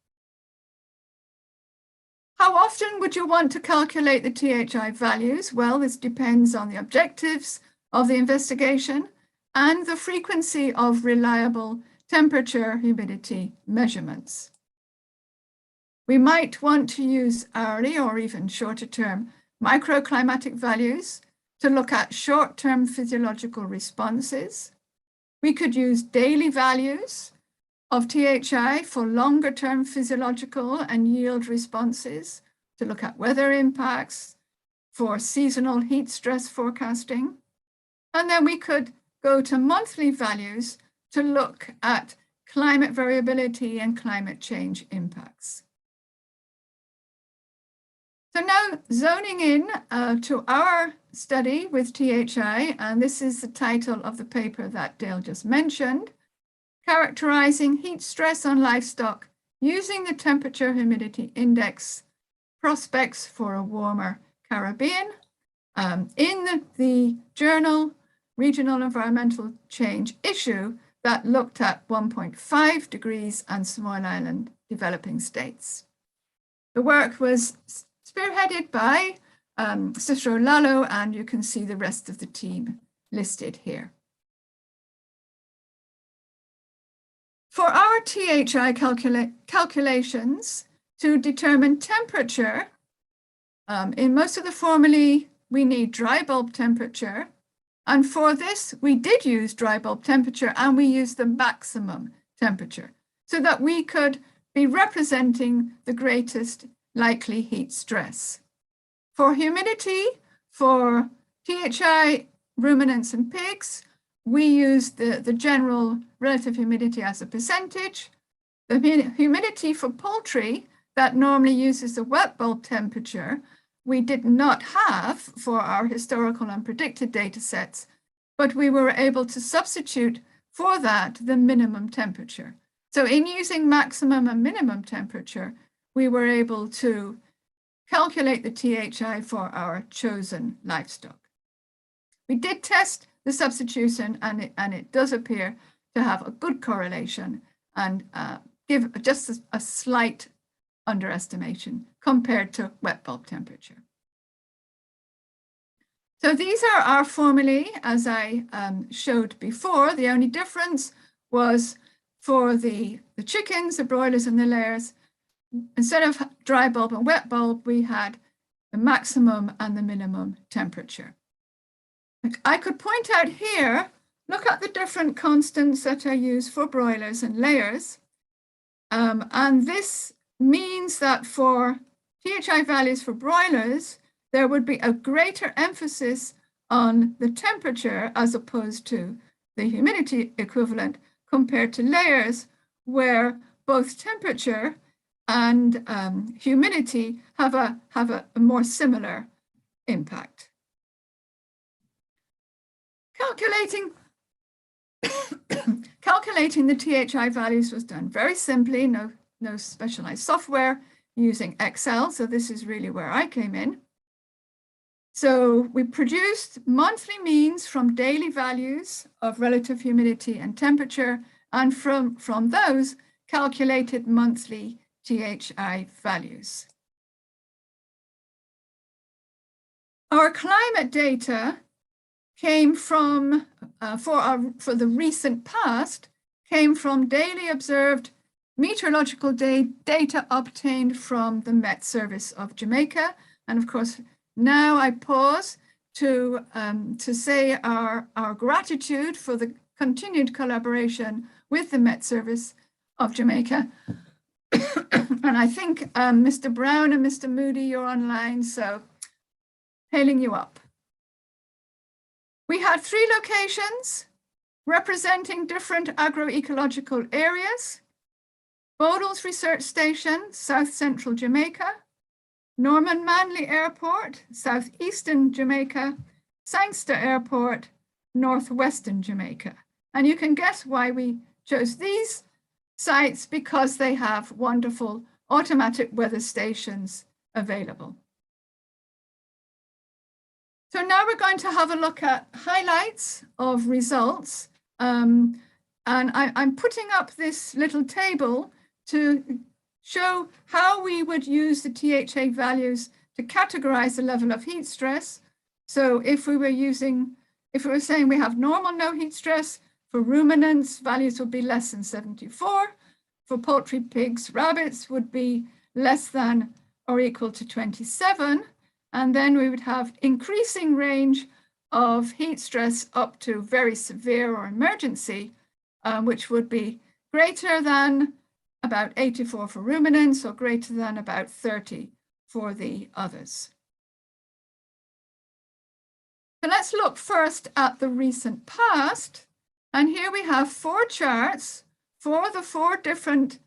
How often would you want to calculate the THI values? Well, this depends on the objectives of the investigation and the frequency of reliable temperature humidity measurements. We might want to use hourly or even shorter term microclimatic values to look at short-term physiological responses. We could use daily values of THI for longer-term physiological and yield responses to look at weather impacts, for seasonal heat stress forecasting. And then we could go to monthly values to look at climate variability and climate change impacts. So now zoning in to our study with THI, and this is the title of the paper that Dale just mentioned, characterizing heat stress on livestock using the temperature humidity index, prospects for a warmer Caribbean, in the journal Regional Environmental Change issue that looked at 1.5 degrees and small island developing states. The work was spearheaded by Cicero Lalo, and you can see the rest of the team listed here. For our THI calculations to determine temperature, in most of the formulae, we need dry bulb temperature. And for this, we did use dry bulb temperature, and we used the maximum temperature so that we could be representing the greatest likely heat stress. For humidity, for THI ruminants and pigs, we use the general relative humidity as a percentage. The humidity for poultry that normally uses the wet bulb temperature, we did not have for our historical and predicted data sets, but we were able to substitute for that the minimum temperature. So in using maximum and minimum temperature, we were able to calculate the THI for our chosen livestock. We did test the substitution, and it does appear to have a good correlation and give just a slight underestimation compared to wet bulb temperature. So these are our formulae, as I showed before. The only difference was for the chickens, the broilers and the layers, instead of dry bulb and wet bulb, we had the maximum and the minimum temperature. I could point out here, look at the different constants that are used for broilers and layers. And this means that for THI values for broilers, there would be a greater emphasis on the temperature as opposed to the humidity equivalent compared to layers, where both temperature and humidity have a more similar impact. Calculating the THI values was done very simply, no specialized software, using Excel. So this is really where I came in. So we produced monthly means from daily values of relative humidity and temperature, and from those calculated monthly THI values. Our climate data came from, for the recent past, came from daily observed meteorological data obtained from the Met Service of Jamaica. And of course, now I pause to say our gratitude for the continued collaboration with the Met Service of Jamaica. And I think Mr. Brown and Mr. Moody, you're online, so hailing you up. We had 3 locations representing different agroecological areas: Bodles Research Station, South Central Jamaica; Norman Manley Airport, Southeastern Jamaica; Sangster Airport, Northwestern Jamaica. And you can guess why we chose these sites, because they have wonderful automatic weather stations available. So now we're going to have a look at highlights of results. And I'm putting up this little table to show how we would use the THA values to categorize the level of heat stress. So if we were saying we have normal no heat stress, for ruminants, values would be less than 74. For poultry, pigs, rabbits would be less than or equal to 27. And then we would have increasing range of heat stress up to very severe or emergency, which would be greater than about 84 for ruminants or greater than about 30 for the others. So let's look first at the recent past. And here we have 4 charts for the 4 different,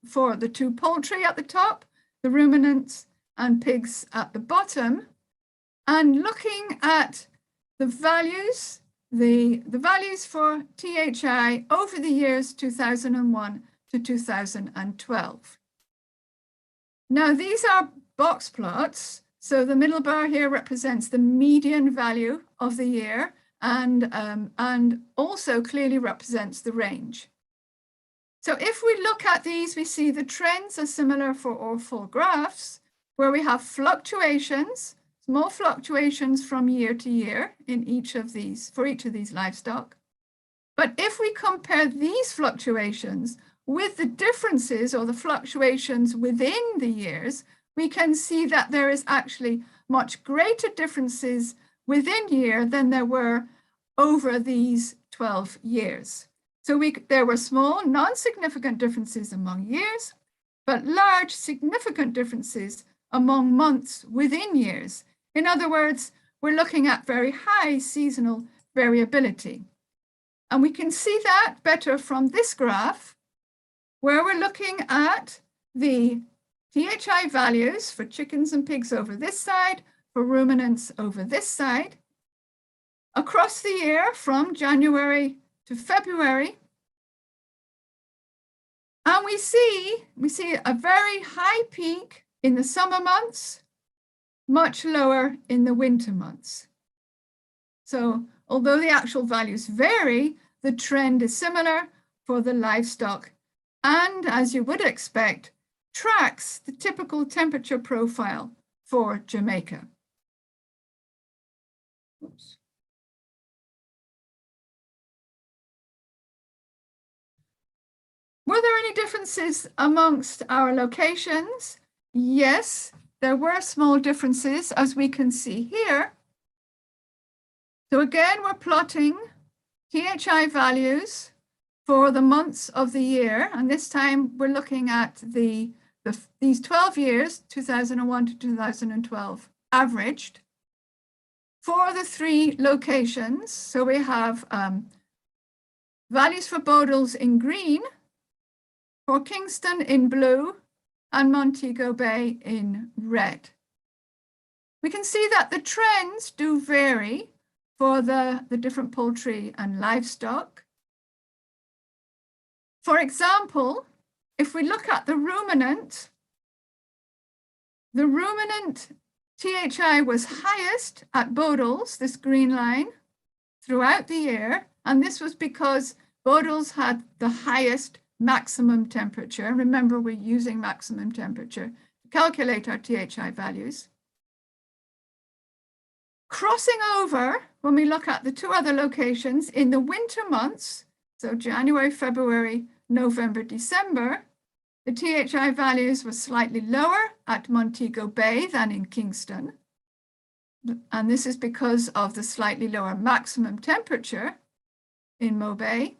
for the 2 poultry at the top, the ruminants, and pigs at the bottom, and looking at the values, the values for THI over the years 2001 to 2012. Now these are box plots, so the middle bar here represents the median value of the year, and also clearly represents the range. So if we look at these, we see the trends are similar for all 4 graphs, where we have fluctuations, small fluctuations from year to year in each of these, for each of these livestock. But if we compare these fluctuations with the differences or the fluctuations within the years, we can see that there is actually much greater differences within year than there were over these 12 years. So there were small, non-significant differences among years, but large, significant differences among months within years. In other words, we're looking at very high seasonal variability. And we can see that better from this graph, where we're looking at the THI values for chickens and pigs over this side, for ruminants over this side, across the year from January to February. And we see a very high peak in the summer months, much lower in the winter months. So although the actual values vary, the trend is similar for the livestock, and as you would expect, tracks the typical temperature profile for Jamaica. Oops. Were there any differences amongst our locations? Yes, there were small differences, as we can see here. So again, we're plotting THI values for the months of the year. And this time we're looking at these 12 years, 2001 to 2012, averaged for the 3 locations. So we have values for Bodles in green, for Kingston in blue, and Montego Bay in red. We can see that the trends do vary for the different poultry and livestock. For example, if we look at the ruminant THI was highest at Bodles, this green line, throughout the year. And this was because Bodles had the highest maximum temperature. Remember, we're using maximum temperature to calculate our THI values. Crossing over, when we look at the two other locations in the winter months, so January, February, November, December, the THI values were slightly lower at Montego Bay than in Kingston. And this is because of the slightly lower maximum temperature in Mo Bay.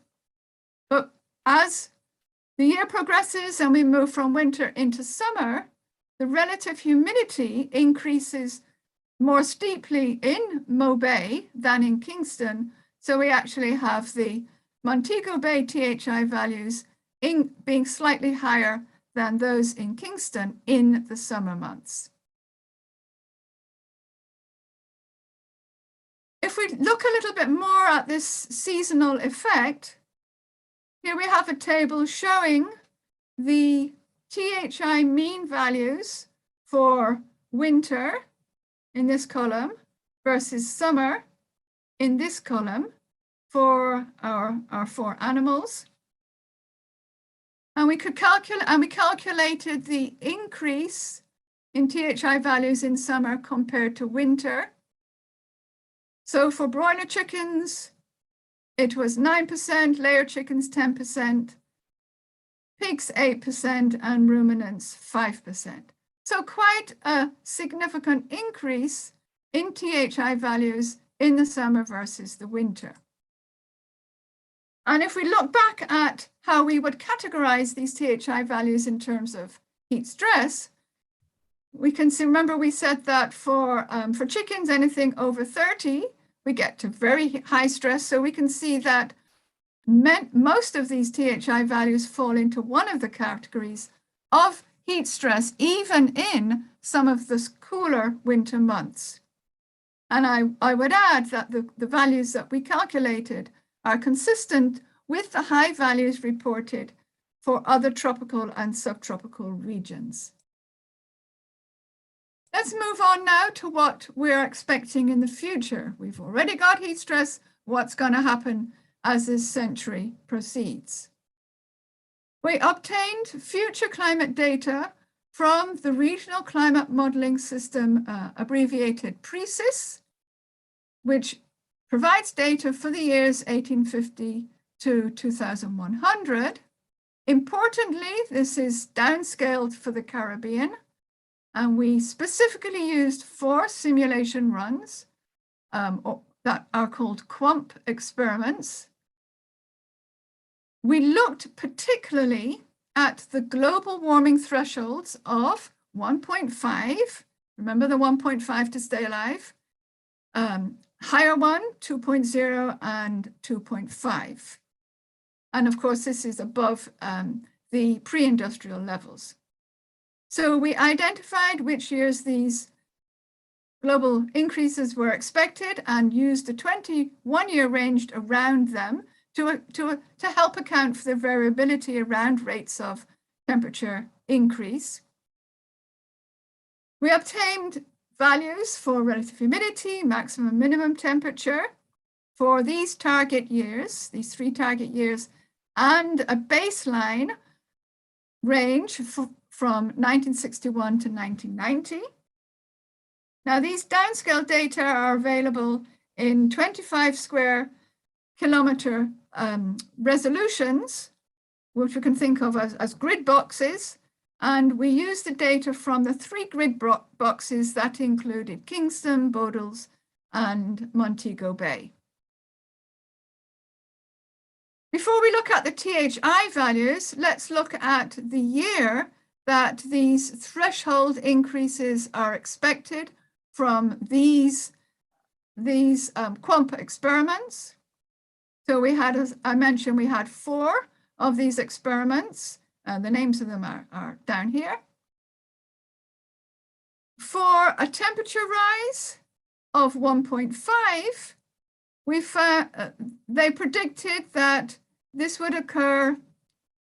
But as the year progresses and we move from winter into summer, the relative humidity increases more steeply in Mo Bay than in Kingston. So we actually have the Montego Bay THI values being slightly higher than those in Kingston in the summer months. If we look a little bit more at this seasonal effect, here we have a table showing the THI mean values for winter in this column versus summer in this column for our four animals. And we calculated the increase in THI values in summer compared to winter. So for broiler chickens, it was 9%, layer chickens 10%, pigs 8%, and ruminants 5%. So quite a significant increase in THI values in the summer versus the winter. And if we look back at how we would categorize these THI values in terms of heat stress, we can see, remember we said that for chickens, anything over 30, we get to very high stress. So we can see that most of these THI values fall into one of the categories of heat stress, even in some of the cooler winter months. And I would add that the values that we calculated are consistent with the high values reported for other tropical and subtropical regions. Let's move on now to what we're expecting in the future. We've already got heat stress. What's going to happen as this century proceeds? We obtained future climate data from the Regional Climate Modeling System, abbreviated PRECIS, which provides data for the years 1850 to 2100. Importantly, this is downscaled for the Caribbean, and we specifically used 4 simulation runs that are called QUAMP experiments. We looked particularly at the global warming thresholds of 1.5, remember the 1.5 to stay alive, higher one, 2.0, and 2.5. And of course, this is above the pre-industrial levels. So we identified which years these global increases were expected and used a 21-year range around them to help account for the variability around rates of temperature increase. We obtained values for relative humidity, maximum minimum temperature for these target years, these 3 target years, and a baseline range from 1961 to 1990. Now, these downscale data are available in 25 square kilometer resolutions, which we can think of as grid boxes. And we used the data from the 3 grid boxes that included Kingston, Bodles, and Montego Bay. Before we look at the THI values, let's look at the year that these threshold increases are expected from these QUAMP experiments. So we had, as I mentioned, we had 4 of these experiments. The names of them are down here. For a temperature rise of 1.5, we found they predicted that this would occur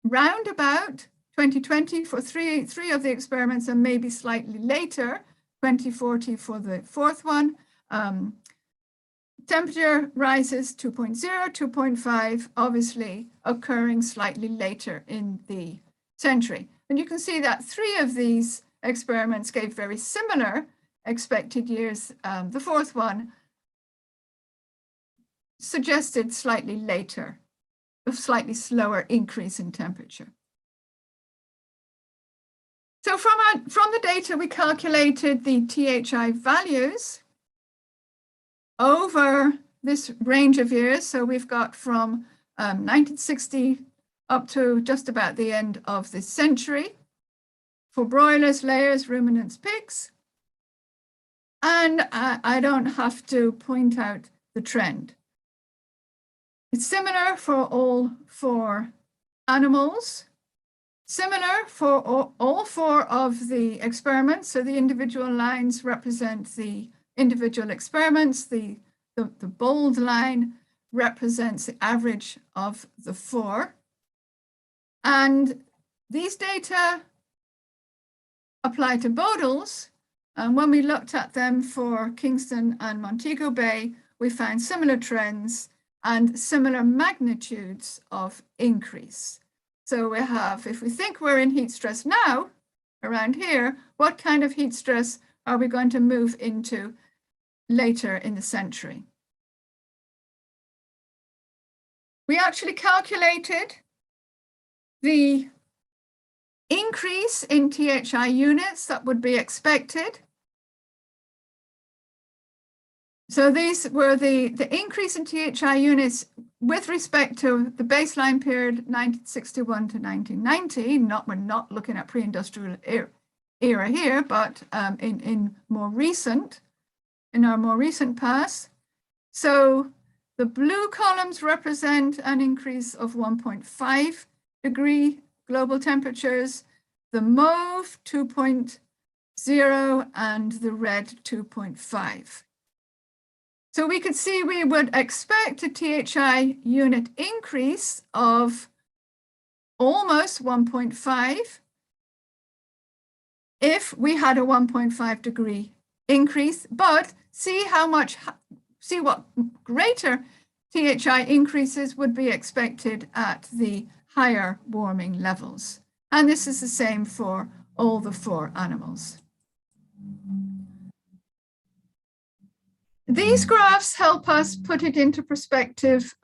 round about 2020 for three of the experiments, and maybe slightly later 2040 for the fourth one. Temperature rises 2.0, 2.5, obviously occurring slightly later in the century. And you can see that 3 of these experiments gave very similar expected years. The fourth one suggested slightly later, a slightly slower increase in temperature. So from the data, we calculated the THI values over this range of years. So we've got from 1960 up to just about the end of this century for broilers, layers, ruminants, pigs. And I don't have to point out the trend. It's similar for all 4 animals, similar for all 4 of the experiments. So the individual lines represent the individual experiments. The bold line represents the average of the 4. And these data apply to Bodles. And when we looked at them for Kingston and Montego Bay, we found similar trends and similar magnitudes of increase. So we have, if we think we're in heat stress now, around here, what kind of heat stress are we going to move into later in the century? We actually calculated the increase in THI units that would be expected. So these were the increase in THI units with respect to the baseline period 1961 to 1990. We're not looking at pre-industrial era here, but in our more recent past. So the blue columns represent an increase of 1.5 degree global temperatures, the mauve 2.0 and the red 2.5. So we could see we would expect a THI unit increase of almost 1.5 if we had a 1.5 degree increase, but see what greater THI increases would be expected at the higher warming levels. And this is the same for all the 4 animals. These graphs help us put it into perspective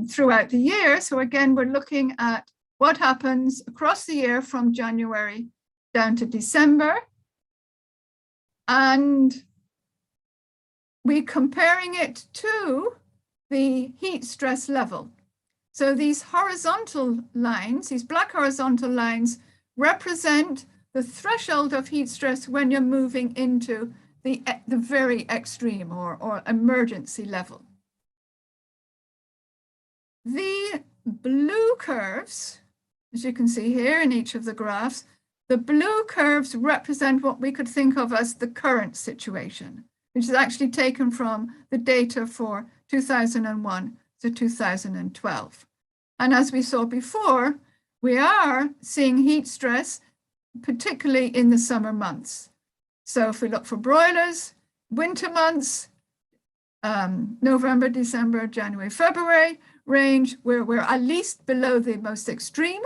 throughout the year. So again, we're looking at what happens across the year from January down to December. And we're comparing it to the heat stress level. So these horizontal lines, these black horizontal lines, represent the threshold of heat stress when you're moving into the very extreme or emergency level. The blue curves, as you can see here in each of the graphs, the blue curves represent what we could think of as the current situation, which is actually taken from the data for 2001 to 2012. And as we saw before, we are seeing heat stress, particularly in the summer months. So if we look for broilers, winter months, November, December, January, February range, we're at least below the most extreme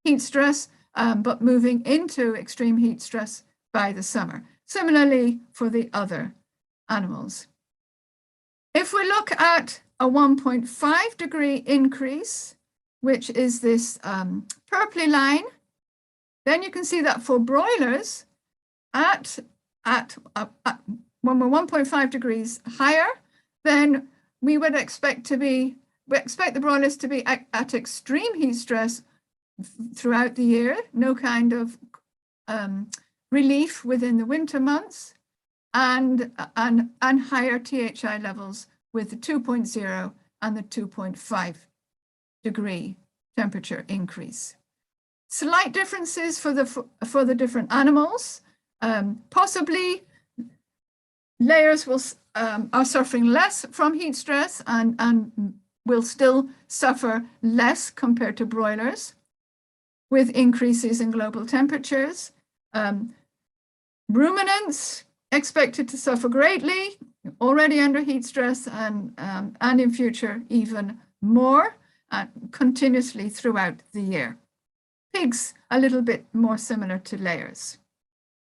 heat stress, but moving into extreme heat stress by the summer. Similarly for the other animals. If we look at a 1.5 degree increase, which is this purpley line, then you can see that for broilers, when we're 1.5 degrees higher, then we would expect the broilers to be at extreme heat stress throughout the year, no kind of relief within the winter months, and higher THI levels with the 2.0 and the 2.5 degree temperature increase. Slight differences for the different animals. Possibly layers are suffering less from heat stress and will still suffer less compared to broilers with increases in global temperatures. Ruminants expected to suffer greatly, already under heat stress, and in future even more, continuously throughout the year. Pigs a little bit more similar to layers.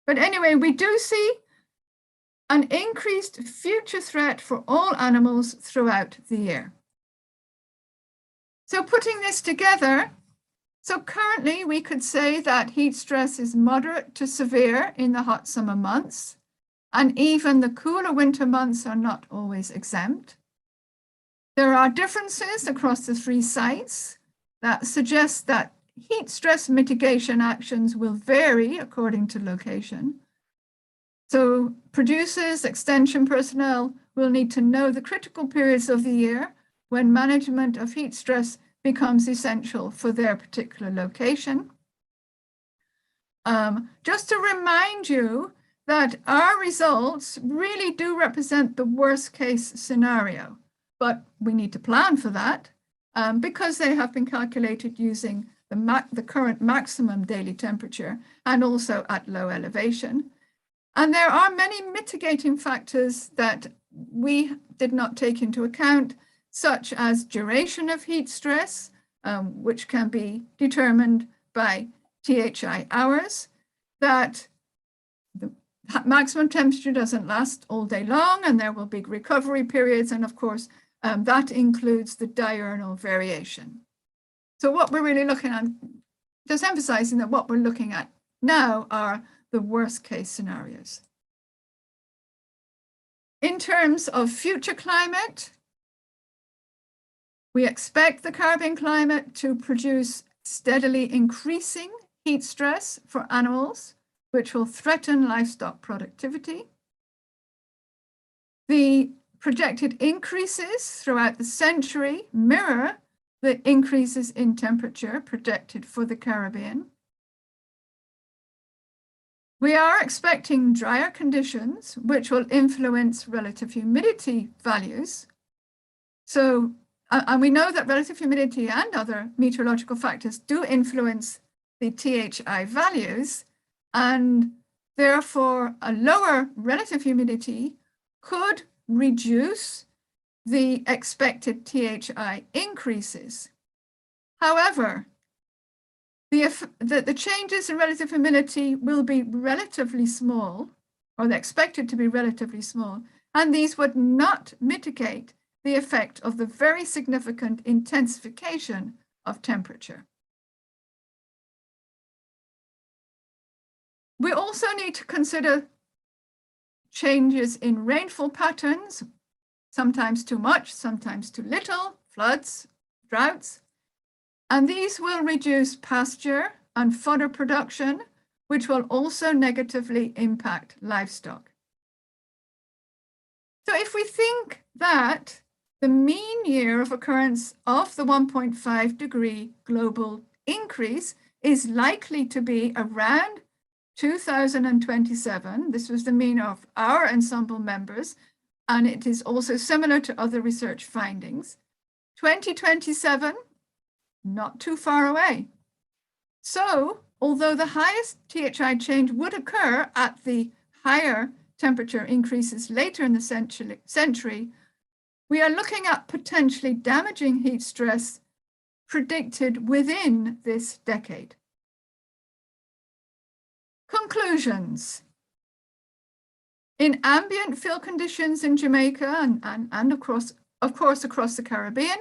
But anyway, we do see an increased future threat for all animals throughout the year. So putting this together, so currently we could say that heat stress is moderate to severe in the hot summer months, and even the cooler winter months are not always exempt. There are differences across the 3 sites that suggest that heat stress mitigation actions will vary according to location. So producers, extension personnel will need to know the critical periods of the year when management of heat stress becomes essential for their particular location. Just to remind you that our results really do represent the worst case scenario, but we need to plan for that because they have been calculated using the current maximum daily temperature and also at low elevation. And there are many mitigating factors that we did not take into account, such as duration of heat stress, which can be determined by THI hours, that the maximum temperature doesn't last all day long, and there will be recovery periods, and of course, that includes the diurnal variation. So what we're really looking at, just emphasizing that what we're looking at now are the worst case scenarios. In terms of future climate, we expect the Caribbean climate to produce steadily increasing heat stress for animals, which will threaten livestock productivity. The projected increases throughout the century mirror the increases in temperature projected for the Caribbean. We are expecting drier conditions, which will influence relative humidity values. So, and we know that relative humidity and other meteorological factors do influence the THI values, and therefore a lower relative humidity could reduce the expected THI increases. However, the changes in relative humidity will be relatively small, or they're expected to be relatively small, and these would not mitigate the effect of the very significant intensification of temperature. We also need to consider changes in rainfall patterns, sometimes too much, sometimes too little, floods, droughts, and these will reduce pasture and fodder production, which will also negatively impact livestock. So if we think that the mean year of occurrence of the 1.5 degree global increase is likely to be around 2027, this was the mean of our ensemble members, and it is also similar to other research findings. 2027, not too far away. So, although the highest THI change would occur at the higher temperature increases later in the century, we are looking at potentially damaging heat stress predicted within this decade. Conclusions. In ambient field conditions in Jamaica and of course across the Caribbean,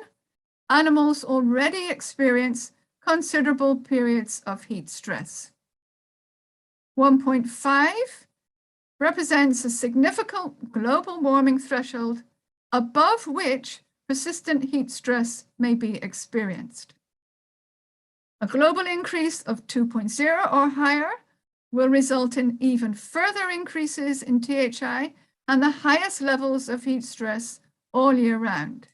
animals already experience considerable periods of heat stress. 1.5 represents a significant global warming threshold above which persistent heat stress may be experienced. A global increase of 2.0 or higher will result in even further increases in THI and the highest levels of heat stress all year round.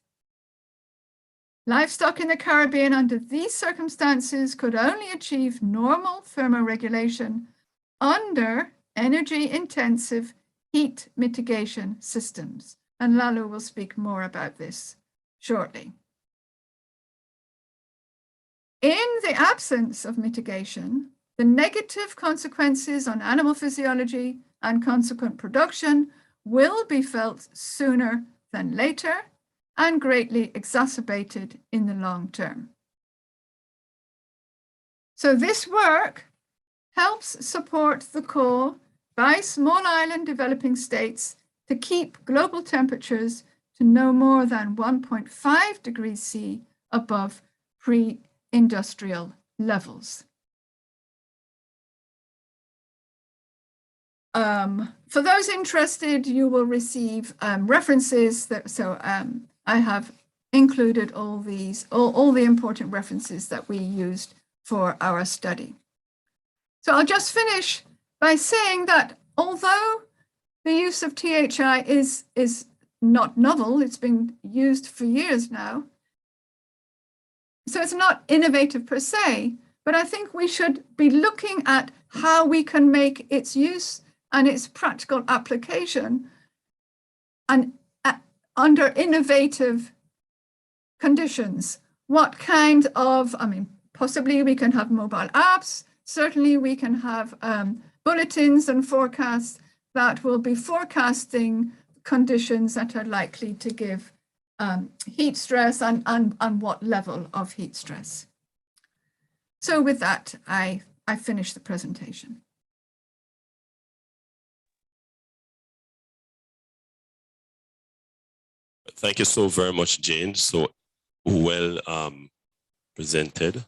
Livestock in the Caribbean under these circumstances could only achieve normal thermoregulation under energy-intensive heat mitigation systems. And Lalu will speak more about this shortly. In the absence of mitigation, the negative consequences on animal physiology, and consequent production will be felt sooner than later and greatly exacerbated in the long term. So this work helps support the call by small island developing states to keep global temperatures to no more than 1.5 degrees C above pre-industrial levels. For those interested, you will receive references. I have included all the important references that we used for our study. So I'll just finish by saying that although the use of THI is not novel, it's been used for years now, so it's not innovative per se, but I think we should be looking at how we can make its use and its practical application and under innovative conditions. What kind of, possibly we can have mobile apps, certainly we can have bulletins and forecasts that will be forecasting conditions that are likely to give heat stress and what level of heat stress. So with that, I finish the presentation. Thank you so very much, Jane. So well presented.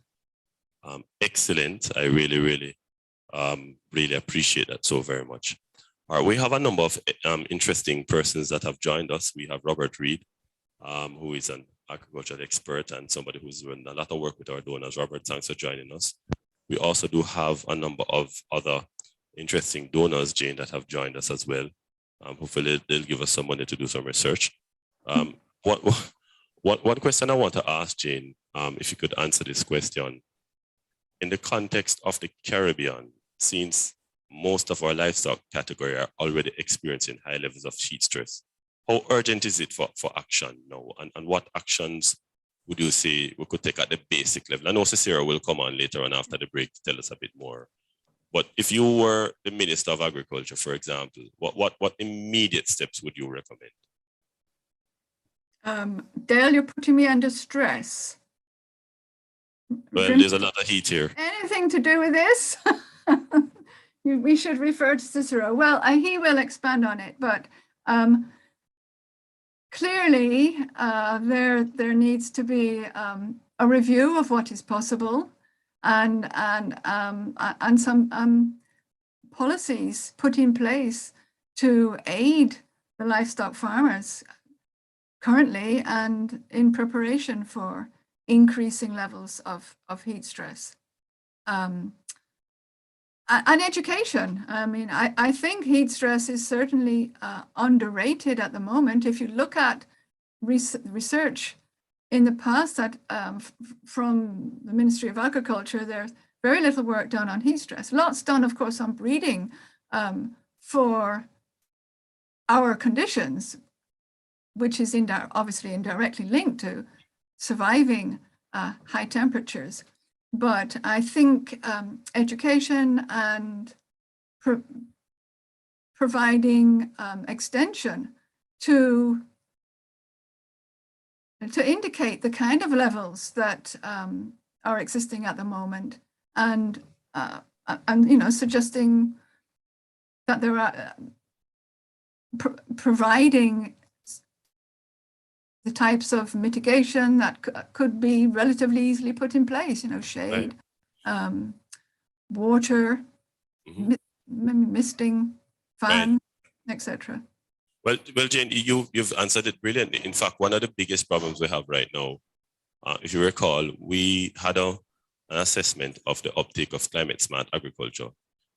Excellent. I really appreciate that so very much. All right, we have a number of interesting persons that have joined us. We have Robert Reed, who is an agricultural expert and somebody who's doing a lot of work with our donors. Robert, thanks for joining us. We also do have a number of other interesting donors, Jane, that have joined us as well. Hopefully they'll give us some money to do some research. One question I want to ask, Jane, if you could answer this question. In the context of the Caribbean, since most of our livestock category are already experiencing high levels of heat stress, how urgent is it for action now? And what actions would you say we could take at the basic level? I know Cecilia will come on later on after the break to tell us a bit more. But if you were the Minister of Agriculture, for example, what immediate steps would you recommend? Dale, you're putting me under stress. Well, there's a lot of heat here. Anything to do with this? We should refer to Cicero. Well, he will expand on it, but clearly there needs to be a review of what is possible and some policies put in place to aid the livestock farmers currently and in preparation for increasing levels of heat stress. And education. I think heat stress is certainly underrated at the moment. If you look at research in the past that from the Ministry of Agriculture, there's very little work done on heat stress. Lots done, of course, on breeding for our conditions, which is obviously indirectly linked to surviving high temperatures. But I think education and providing extension to indicate the kind of levels that are existing at the moment, and suggesting that there are providing the types of mitigation that could be relatively easily put in place, shade, right. Water, misting, fan, right. Etc. Well, Jane, you've answered it brilliantly. In fact, one of the biggest problems we have right now, if you recall, we had an assessment of the uptake of climate-smart agriculture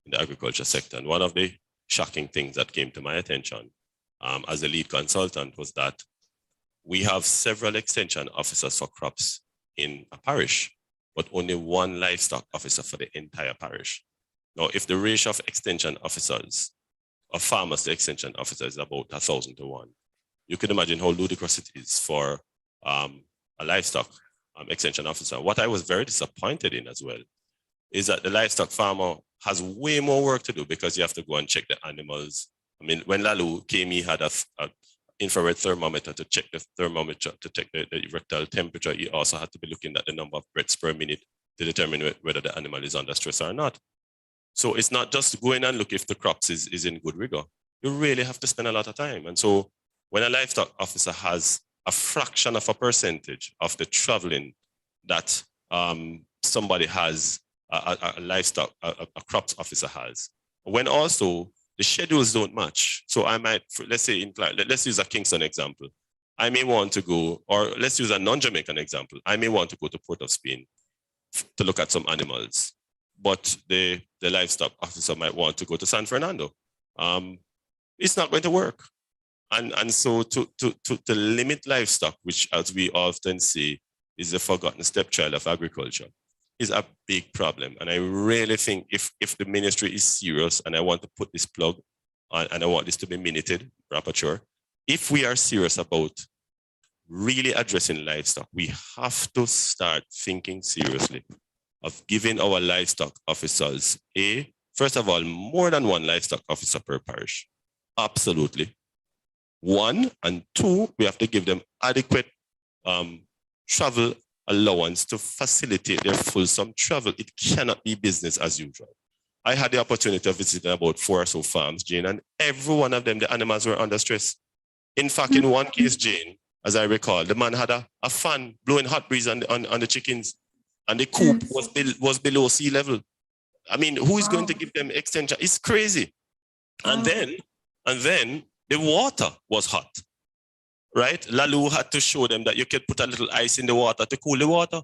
in the agriculture sector. And one of the shocking things that came to my attention as a lead consultant was that we have several extension officers for crops in a parish, but only one livestock officer for the entire parish. Now, if the ratio of extension officers, of farmers to extension officers is about 1,000 to 1, you can imagine how ludicrous it is for a livestock extension officer. What I was very disappointed in as well is that the livestock farmer has way more work to do because you have to go and check the animals. I mean, when Lalu came, he had a infrared thermometer to check the thermometer, to check the rectal temperature. He also had to be looking at the number of breaths per minute to determine whether the animal is under stress or not. So it's not just go in and look if the crops is in good rigor. You really have to spend a lot of time. And so when a livestock officer has a fraction of a percentage of the traveling that somebody has, a livestock, a crops officer has, when also the schedules don't match. So I might, let's say, let's use a Kingston example. I may want to go, or let's use a non-Jamaican example. I may want to go to Port of Spain to look at some animals, but the livestock officer might want to go to San Fernando. It's not going to work. And so to limit livestock, which as we often say, is the forgotten stepchild of agriculture, is a big problem. And I really think if the ministry is serious, and I want to put this plug on, and I want this to be minuted, rapporteur, if we are serious about really addressing livestock, we have to start thinking seriously of giving our livestock officers first of all, more than one livestock officer per parish. Absolutely. 1, and 2, we have to give them adequate travel allowance to facilitate their fulsome travel. It cannot be business as usual. I had the opportunity of visiting about 4 or so farms, Jane, and every one of them, the animals were under stress. In fact, in one case, Jane, as I recall, the man had a fan blowing hot breeze on the chickens, and the coop was below sea level. I mean, who is going to give them extension? It's crazy. And then the water was hot. Right? Lalu had to show them that you could put a little ice in the water to cool the water,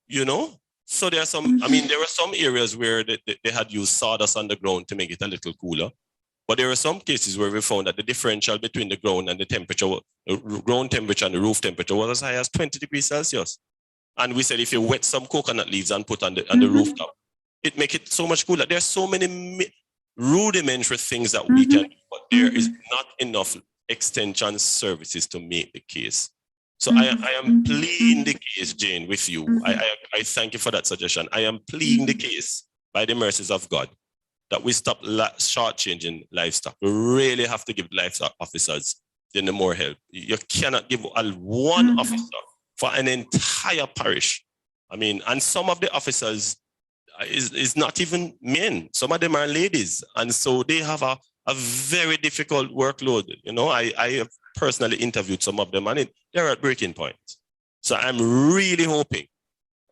you know? So there are some, I mean, there were some areas where they had used sawdust on the ground to make it a little cooler. But there were some cases where we found that the differential between the ground and the temperature, the ground temperature and the roof temperature was as high as 20 degrees Celsius. And we said, if you wet some coconut leaves and put on the rooftop, it make it so much cooler. There's so many rudimentary things that we can do, but there is not enough extension services to make the case. So I am pleading the case, Jane, with you. I thank you for that suggestion. I am pleading the case by the mercies of God that we stop shortchanging livestock. We really have to give livestock officers more help. You cannot give one officer for an entire parish. I mean, and some of the officers is not even men. Some of them are ladies. And so they have a very difficult workload. You know, I have personally interviewed some of them, and they're at breaking point. So I'm really hoping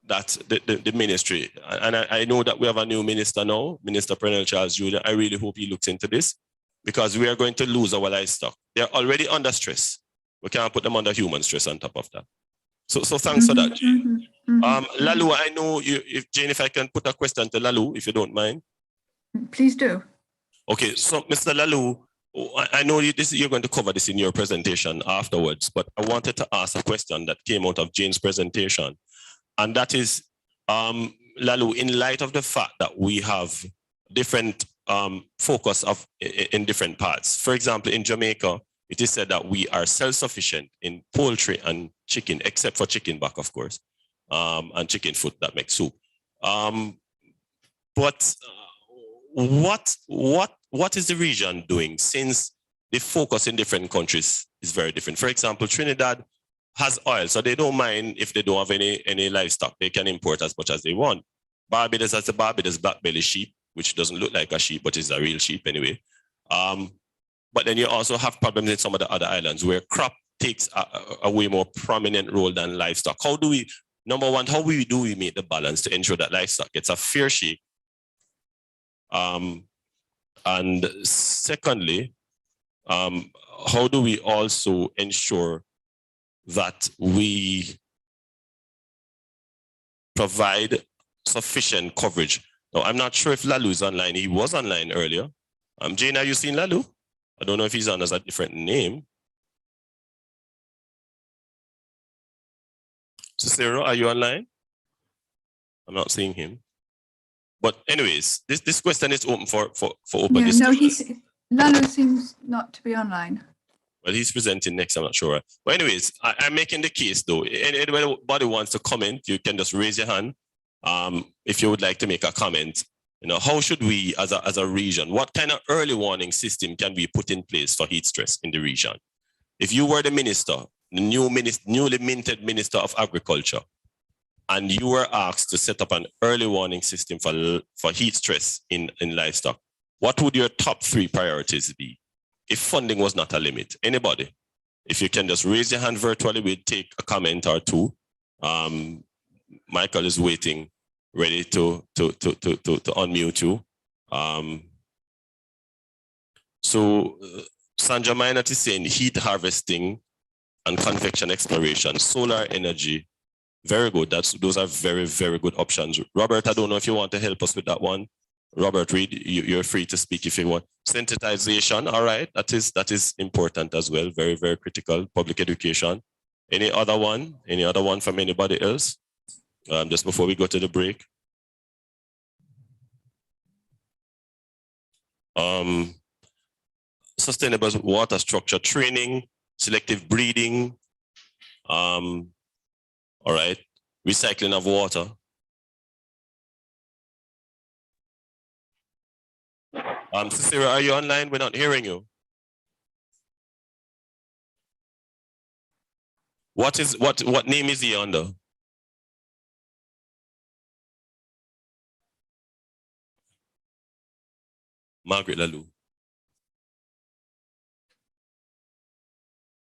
that the ministry, and I know that we have a new minister now, Minister Pernell Charles Jr. I really hope he looks into this, because we are going to lose our livestock. They're already under stress. We can't put them under human stress on top of that. So thanks for that, Jane. Lalu, I know Jane, if I can put a question to Lalu, if you don't mind. Please do. Okay, so Mr. Lalu, I know you're going to cover this in your presentation afterwards, but I wanted to ask a question that came out of Jane's presentation. And that is, Lalu, in light of the fact that we have different focus in different parts. For example, in Jamaica, it is said that we are self-sufficient in poultry and chicken, except for chicken back, of course, and chicken foot that makes soup. But what is the region doing, since the focus in different countries is very different? For example, Trinidad has oil, so they don't mind if they don't have any livestock. They can import as much as they want. Barbados has the Barbados black belly sheep, which doesn't look like a sheep, but is a real sheep anyway. But then you also have problems in some of the other islands where crop takes a way more prominent role than livestock. How do we, number one, how do we make the balance to ensure that livestock gets a fair shake? And secondly, how do we also ensure that we provide sufficient coverage? Now, I'm not sure if Lalu is online. He was online earlier. Jane, have you seen Lalu? I don't know if he's on as a different name. Cicero, are you online? I'm not seeing him. But anyways, this question is open for open discussion. No, Lalu seems not to be online. Well, he's presenting next, I'm not sure. But anyways, I'm making the case though. Anybody wants to comment, you can just raise your hand if you would like to make a comment, how should we, as a region, what kind of early warning system can we put in place for heat stress in the region? If you were the minister, the newly minted Minister of Agriculture, and you were asked to set up an early warning system for heat stress in livestock, what would your top 3 priorities be if funding was not a limit? Anybody? If you can just raise your hand virtually, we'll take a comment or 2. Michael is waiting, ready to unmute you. So Sandra Minot is saying heat harvesting and convection exploration, solar energy. Very good. Those are very, very good options. Robert, I don't know if you want to help us with that one. Robert Reed, you're free to speak if you want. Sensitization, all right. That is important as well. Very, very critical. Public education. Any other one? Any other one from anybody else? Just before we go to the break. Sustainable water structure training, selective breeding. All right. Recycling of water. Cicera, are you online? We're not hearing you. What name is he under? Margaret Lalou.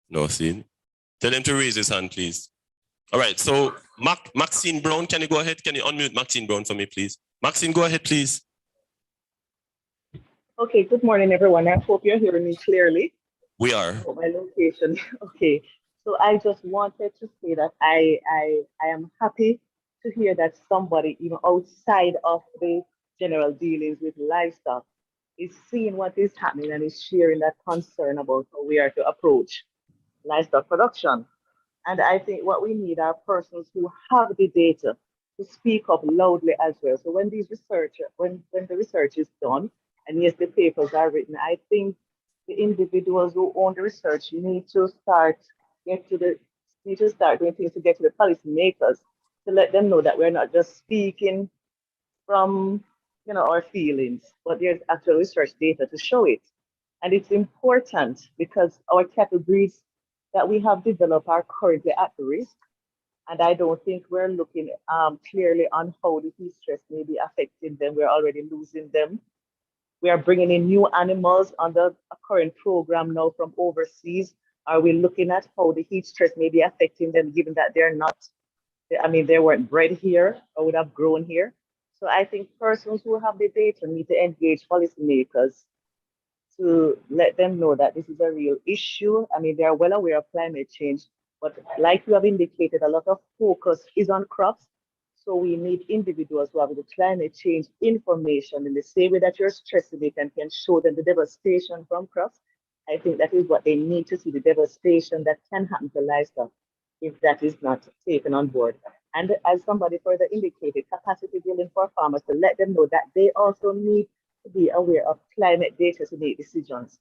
No, see. Tell him to raise his hand, please. All right, so Maxine Brown, can you go ahead? Can you unmute Maxine Brown for me, please? Maxine, go ahead, please. Okay, good morning, everyone. I hope you're hearing me clearly. We are. My location. Okay, so I just wanted to say that I am happy to hear that somebody, even outside of the general dealings with livestock, is seeing what is happening and is sharing that concern about how we are to approach livestock production. And I think what we need are persons who have the data to speak up loudly as well. So when these when the research is done, and yes, the papers are written, I think the individuals who own the research need to start doing things to get to the policymakers to let them know that we're not just speaking from our feelings, but there's actual research data to show it. And it's important because our cattle breeds that we have developed are currently at risk. And I don't think we're looking clearly on how the heat stress may be affecting them. We're already losing them. We are bringing in new animals under a current program now from overseas. Are we looking at how the heat stress may be affecting them, given that they weren't bred here or would have grown here? So I think persons who have the data need to engage policymakers to let them know that this is a real issue. I mean, they are well aware of climate change, but like you have indicated, a lot of focus is on crops. So we need individuals who have the climate change information in the same way that you're stressing it and can show them the devastation from crops. I think that is what they need to see, the devastation that can happen to livestock if that is not taken on board. And as somebody further indicated, capacity building for farmers to let them know that they also need to be aware of climate data to make decisions.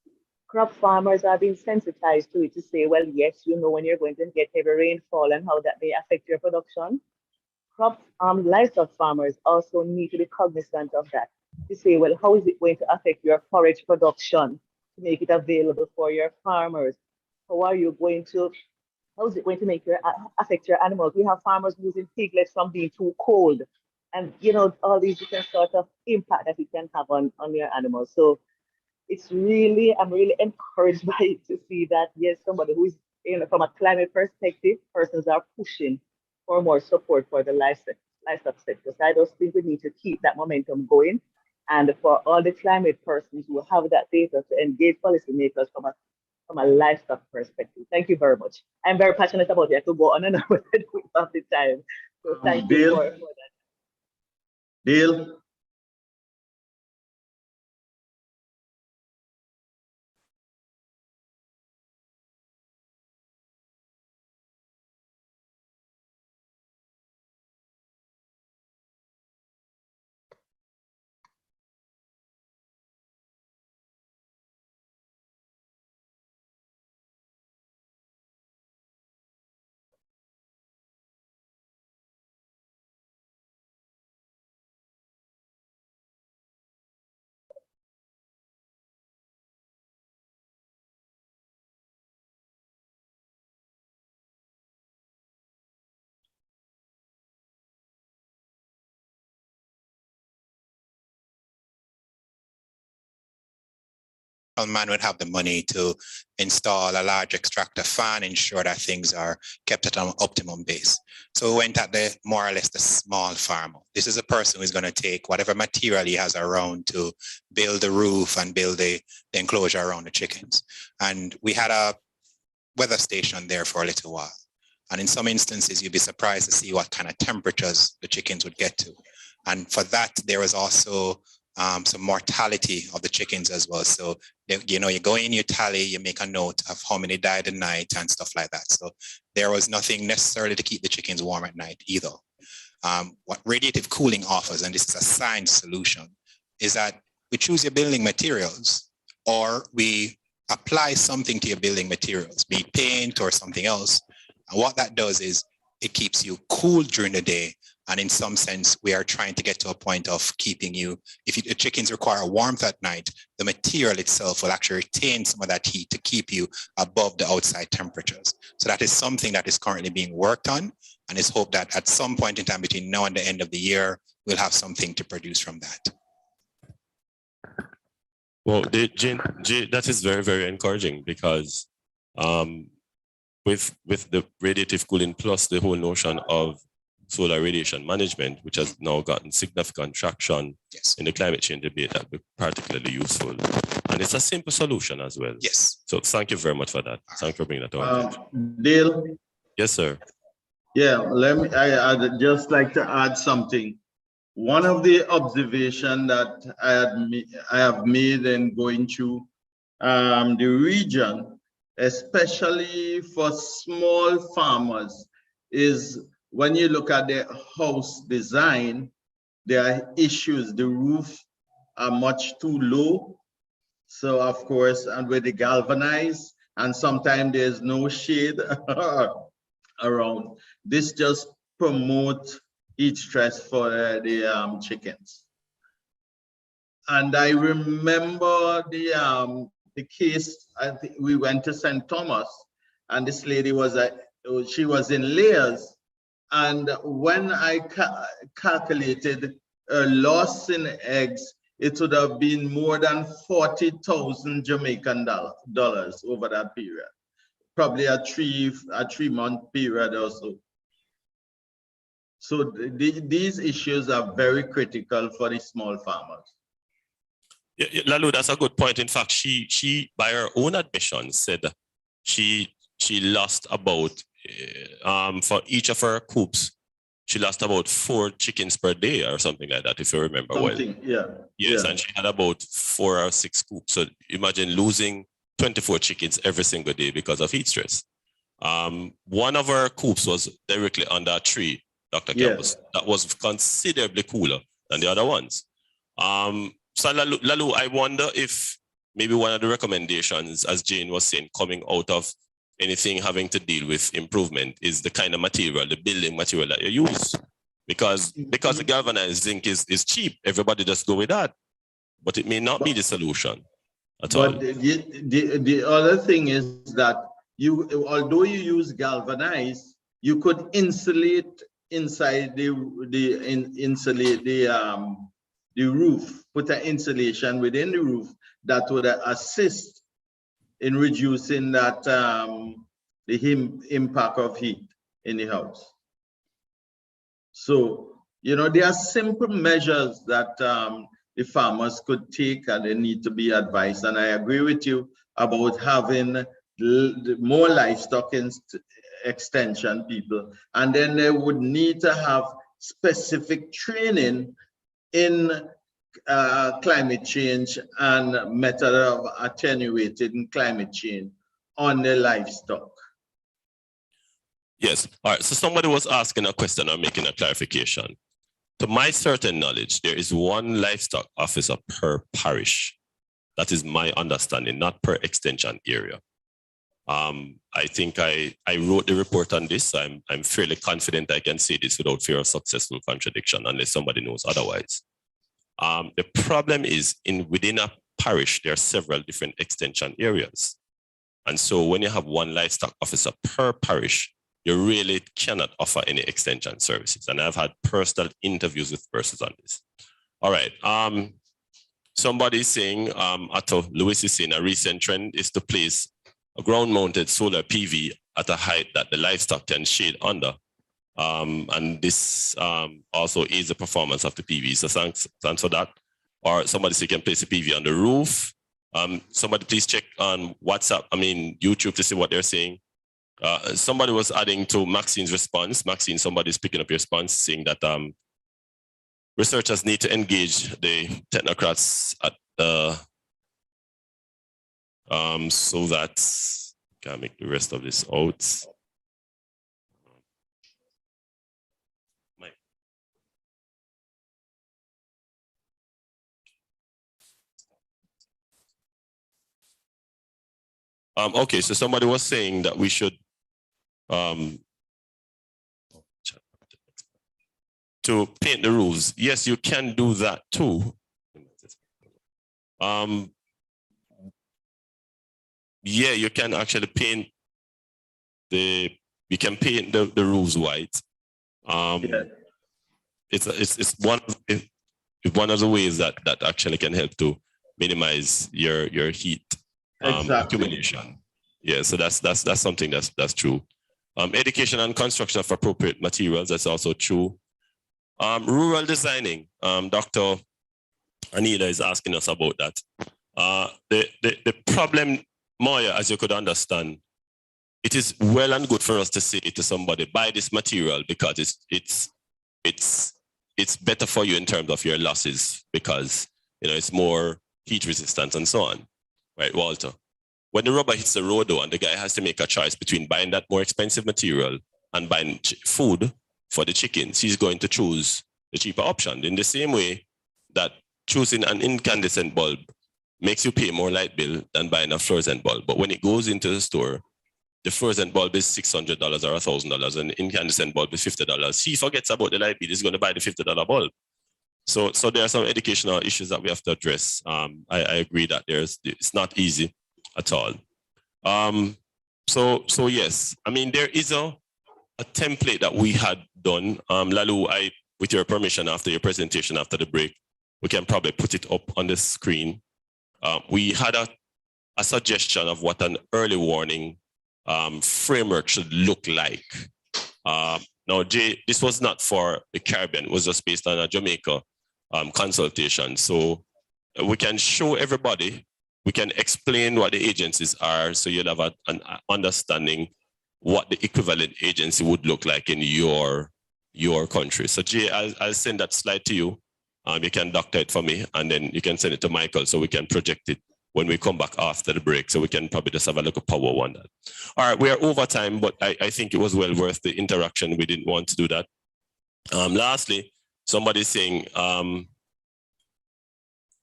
Crop farmers are being sensitized to it to say, well, yes, when you're going to get heavy rainfall and how that may affect your production. Livestock farmers also need to be cognizant of that to say, well, how is it going to affect your forage production to make it available for your farmers? How is it going to affect your animals? We have farmers losing piglets from being too cold, and all these different sort of impact that it can have on your animals. So I'm really encouraged by it to see that yes, somebody who is from a climate perspective, persons are pushing for more support for the livestock sector. So I just think we need to keep that momentum going, and for all the climate persons who have that data to engage policymakers from a livestock perspective. Thank you very much. I'm very passionate about it. I could go on and on with it without the time. So thank you for that. Dale. man would have the money to install a large extractor fan, ensure that things are kept at an optimum base. So we went at the more or less the small farmer. This is a person who's going to take whatever material he has around to build the roof and build the enclosure around the chickens. And we had a weather station there for a little while. And in some instances, you'd be surprised to see what kind of temperatures the chickens would get to. And for that, there was also some mortality of the chickens as well. So, you know, you go in, you tally, you make a note of how many died at night and stuff like that. So there was nothing necessarily to keep the chickens warm at night either. What radiative cooling offers, and this is a science solution, is that we choose your building materials or we apply something to your building materials, be it paint or something else. And what that does is it keeps you cool during the day. And in some sense, we are trying to get to a point of keeping you, if the chickens require warmth at night, the material itself will actually retain some of that heat to keep you above the outside temperatures. So that is something that is currently being worked on, and it's hoped that at some point in time between now and the end of the year, we'll have something to produce from that. Well, Jane, that is very, very encouraging because with the radiative cooling plus the whole notion of solar radiation management, which has now gotten significant traction in the climate change debate, that would be particularly useful. And it's a simple solution as well. Yes. So thank you very much for that. Thank you for bringing that to our attention. Dale? Yes, sir. Yeah, I'd just like to add something. One of the observations that I have made in going through the region, especially for small farmers, is when you look at the house design, there are issues. The roof are much too low. So of course, and with the galvanized, and sometimes there's no shade around. This just promotes heat stress for the chickens. And I remember the case, I think we went to St. Thomas, and this lady she was in layers. And when I calculated a loss in eggs, it would have been more than 40,000 Jamaican dollars over that period. Probably a three-month period or so. So these issues are very critical for the small farmers. Yeah, Lalu, that's a good point. In fact, she by her own admission said she lost about for each of her coops, she lost about 4 chickens per day or something like that, if you remember well. Yeah. Yes, yeah. And she had about 4 or 6 coops. So imagine losing 24 chickens every single day because of heat stress. One of her coops was directly under a tree, Dr. Campbell, that was considerably cooler than the other ones. So Lalu, I wonder if maybe one of the recommendations, as Jane was saying, coming out of anything having to deal with improvement is the kind of material, the building material that you use. Because the galvanized zinc is cheap, everybody just go with that. But it may not be the solution at all. The other thing is that although you use galvanized, you could insulate inside the roof, put an insulation within the roof that would assist in reducing that the impact of heat in the house. So, you know, there are simple measures that the farmers could take, and they need to be advised. And I agree with you about having more livestock extension people, and then they would need to have specific training in climate change and method of attenuating climate change on the livestock. Yes. All right. So somebody was asking a question or making a clarification. To my certain knowledge, there is one livestock officer per parish. That is my understanding, not per extension area. I think I wrote the report on this. So I'm fairly confident I can say this without fear of successful contradiction, unless somebody knows otherwise. The problem is within a parish, there are several different extension areas. And so when you have one livestock officer per parish, you really cannot offer any extension services. And I've had personal interviews with persons on this. All right. Somebody's saying, Atto Lewis is saying a recent trend is to place a ground-mounted solar PV at a height that the livestock can shade under. And this also aids the performance of the PV. So thanks for that. Or somebody say you can place a PV on the roof. Somebody please check on WhatsApp, YouTube to see what they're saying. Somebody was adding to Maxine's response. Maxine, somebody's picking up your response saying that researchers need to engage the technocrats at so that can make the rest of this out. Okay, so somebody was saying that we should to paint the roofs. Yes, you can do that too. Yeah, you can actually paint the roofs white. Yeah. It's one of the ways that actually can help to minimize your heat accumulation. Yeah, so that's something that's true. Education and construction of appropriate materials, that's also true. Rural designing, Dr. Anita is asking us about that. The problem, Moya, as you could understand, it is well and good for us to say to somebody, buy this material because it's better for you in terms of your losses because it's more heat resistant and so on. Right, Walter? When the rubber hits the road though, and the guy has to make a choice between buying that more expensive material and buying food for the chickens, he's going to choose the cheaper option. In the same way that choosing an incandescent bulb makes you pay more light bill than buying a fluorescent bulb. But when it goes into the store, the fluorescent bulb is $600 or $1,000 and the incandescent bulb is $50. He forgets about the light bill, he's going to buy the $50 bulb. So there are some educational issues that we have to address. I agree that it's not easy at all. So yes, there is a template that we had done. Lalu, with your permission, after your presentation, after the break, we can probably put it up on the screen. We had a suggestion of what an early warning framework should look like. Now, Jay, this was not for the Caribbean, it was just based on a Jamaica consultation. So we can show everybody, we can explain what the agencies are, so you'll have an understanding what the equivalent agency would look like in your country. So Jay, I'll send that slide to you. You can doctor it for me, and then you can send it to Michael so we can project it when we come back after the break. So we can probably just have a look at power on that. All right, we are over time, but I think it was well worth the interaction. We didn't want to do that. Lastly, somebody's saying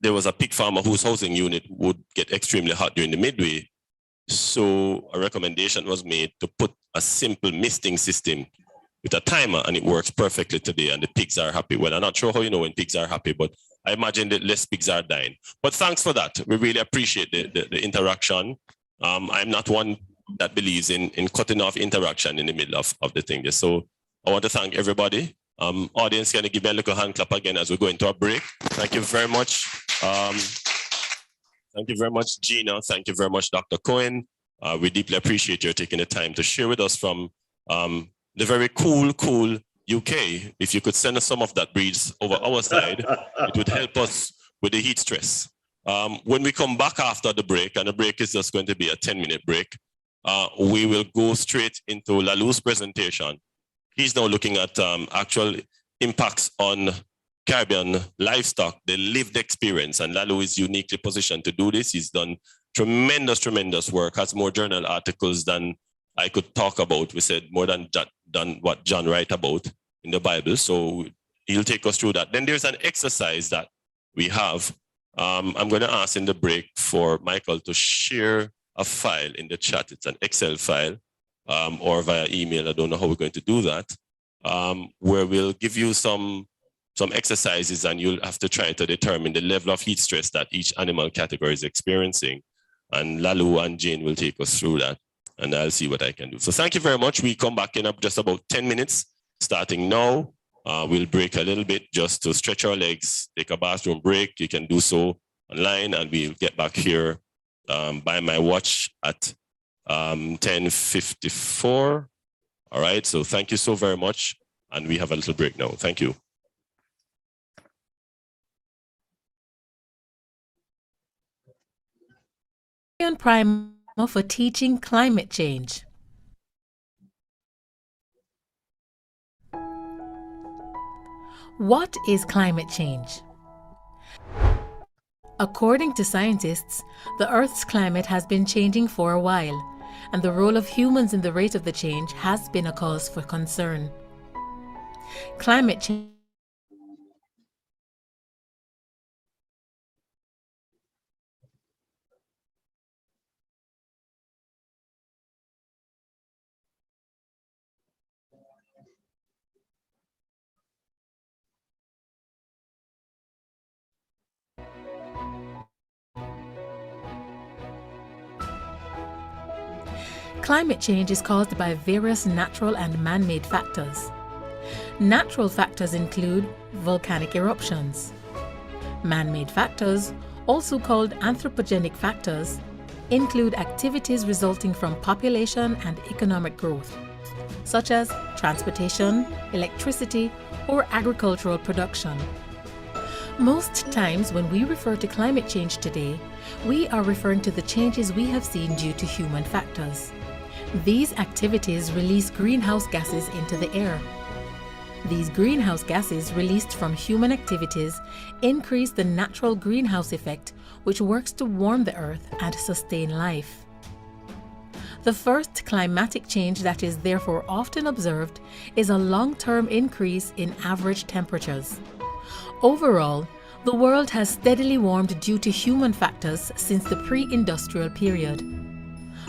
there was a pig farmer whose housing unit would get extremely hot during the midway. So a recommendation was made to put a simple misting system with a timer, and it works perfectly today, and the pigs are happy. Well, I'm not sure how you know when pigs are happy, but I imagine that less pigs are dying. But thanks for that. We really appreciate the interaction. I'm not one that believes in cutting off interaction in the middle of the thing. So I want to thank everybody. Audience, can you give me a little hand clap again as we go into a break? Thank you very much. Thank you very much, Gina. Thank you very much, Dr. Cohen. We deeply appreciate you taking the time to share with us from the very cool UK. If you could send us some of that breeze over our side, it would help us with the heat stress. When we come back after the break, and the break is just going to be a 10-minute break, we will go straight into Lalu's presentation. He's now looking at actual impacts on Caribbean livestock, the lived experience, and Lalu is uniquely positioned to do this. He's done tremendous work, has more journal articles than I could talk about. We said more than what John write about in the Bible. So he'll take us through that. Then there's an exercise that we have. I'm going to ask in the break for Michael to share a file in the chat. It's an Excel file or via email. I don't know how we're going to do that, where we'll give you some exercises, and you'll have to try to determine the level of heat stress that each animal category is experiencing. And Lalu and Jane will take us through that, and I'll see what I can do. So thank you very much. We come back in just about 10 minutes, starting now. We'll break a little bit just to stretch our legs, take a bathroom break. You can do so online, and we'll get back here by my watch at 10:54. All right, so thank you so very much. And we have a little break now. Thank you. Primer for teaching climate change. What is climate change? According to scientists, the Earth's climate has been changing for a while, and the role of humans in the rate of the change has been a cause for concern. Climate change Climate change is caused by various natural and man-made factors. Natural factors include volcanic eruptions. Man-made factors, also called anthropogenic factors, include activities resulting from population and economic growth, such as transportation, electricity, or agricultural production. Most times when we refer to climate change today, we are referring to the changes we have seen due to human factors. These activities release greenhouse gases into the air. These greenhouse gases released from human activities increase the natural greenhouse effect, which works to warm the earth and sustain life. The first climatic change that is therefore often observed is a long-term increase in average temperatures. Overall, the world has steadily warmed due to human factors since the pre-industrial period.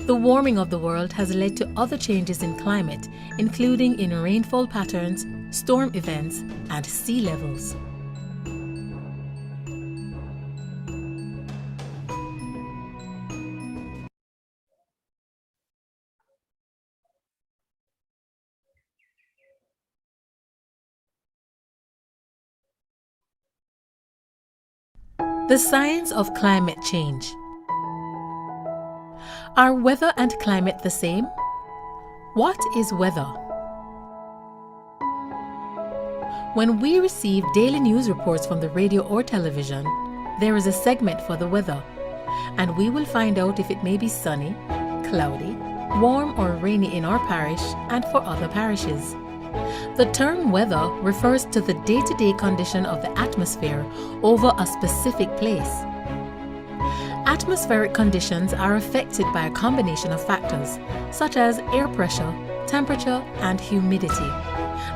The warming of the world has led to other changes in climate, including in rainfall patterns, storm events, and sea levels. The science of climate change. Are weather and climate the same? What is weather? When we receive daily news reports from the radio or television, there is a segment for the weather, and we will find out if it may be sunny, cloudy, warm or rainy in our parish and for other parishes. The term weather refers to the day-to-day condition of the atmosphere over a specific place. Atmospheric conditions are affected by a combination of factors, such as air pressure, temperature, and humidity.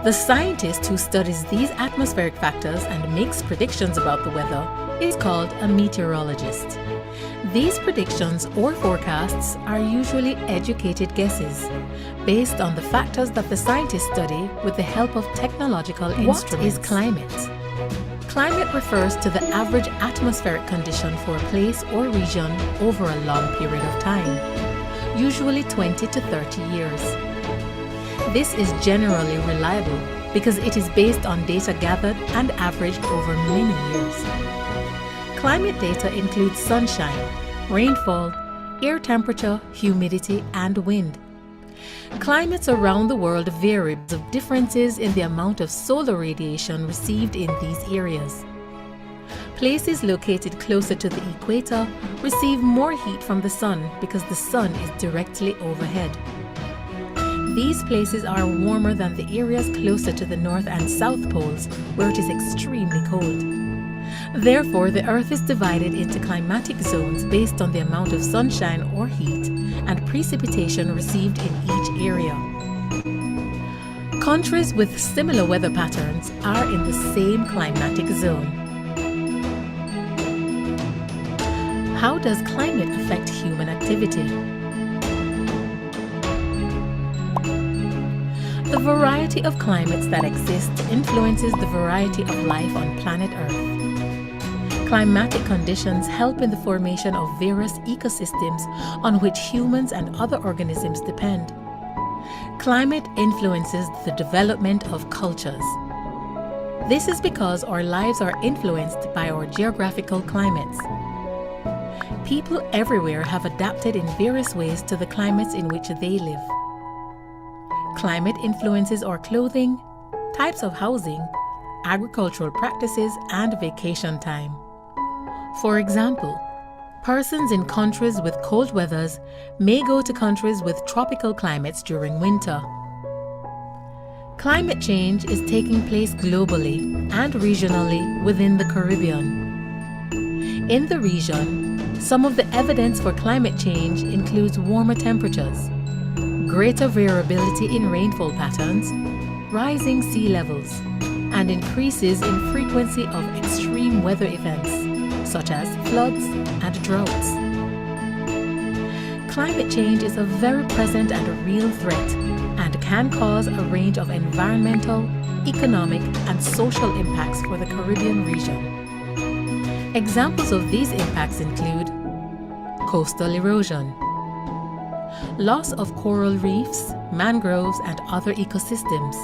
The scientist who studies these atmospheric factors and makes predictions about the weather is called a meteorologist. These predictions or forecasts are usually educated guesses, based on the factors that the scientists study with the help of technological instruments. What is climate? Climate refers to the average atmospheric condition for a place or region over a long period of time, usually 20 to 30 years. This is generally reliable because it is based on data gathered and averaged over many years. Climate data includes sunshine, rainfall, air temperature, humidity, and wind. Climates around the world vary because of differences in the amount of solar radiation received in these areas. Places located closer to the equator receive more heat from the sun because the sun is directly overhead. These places are warmer than the areas closer to the north and south poles, where it is extremely cold. Therefore, the Earth is divided into climatic zones based on the amount of sunshine or heat and precipitation received in each area. Countries with similar weather patterns are in the same climatic zone. How does climate affect human activity? The variety of climates that exist influences the variety of life on planet Earth. Climatic conditions help in the formation of various ecosystems on which humans and other organisms depend. Climate influences the development of cultures. This is because our lives are influenced by our geographical climates. People everywhere have adapted in various ways to the climates in which they live. Climate influences our clothing, types of housing, agricultural practices, and vacation time. For example, persons in countries with cold weathers may go to countries with tropical climates during winter. Climate change is taking place globally and regionally within the Caribbean. In the region, some of the evidence for climate change includes warmer temperatures, greater variability in rainfall patterns, rising sea levels, and increases in frequency of extreme weather events, such as floods and droughts. Climate change is a very present and a real threat and can cause a range of environmental, economic, and social impacts for the Caribbean region. Examples of these impacts include coastal erosion, loss of coral reefs, mangroves, and other ecosystems,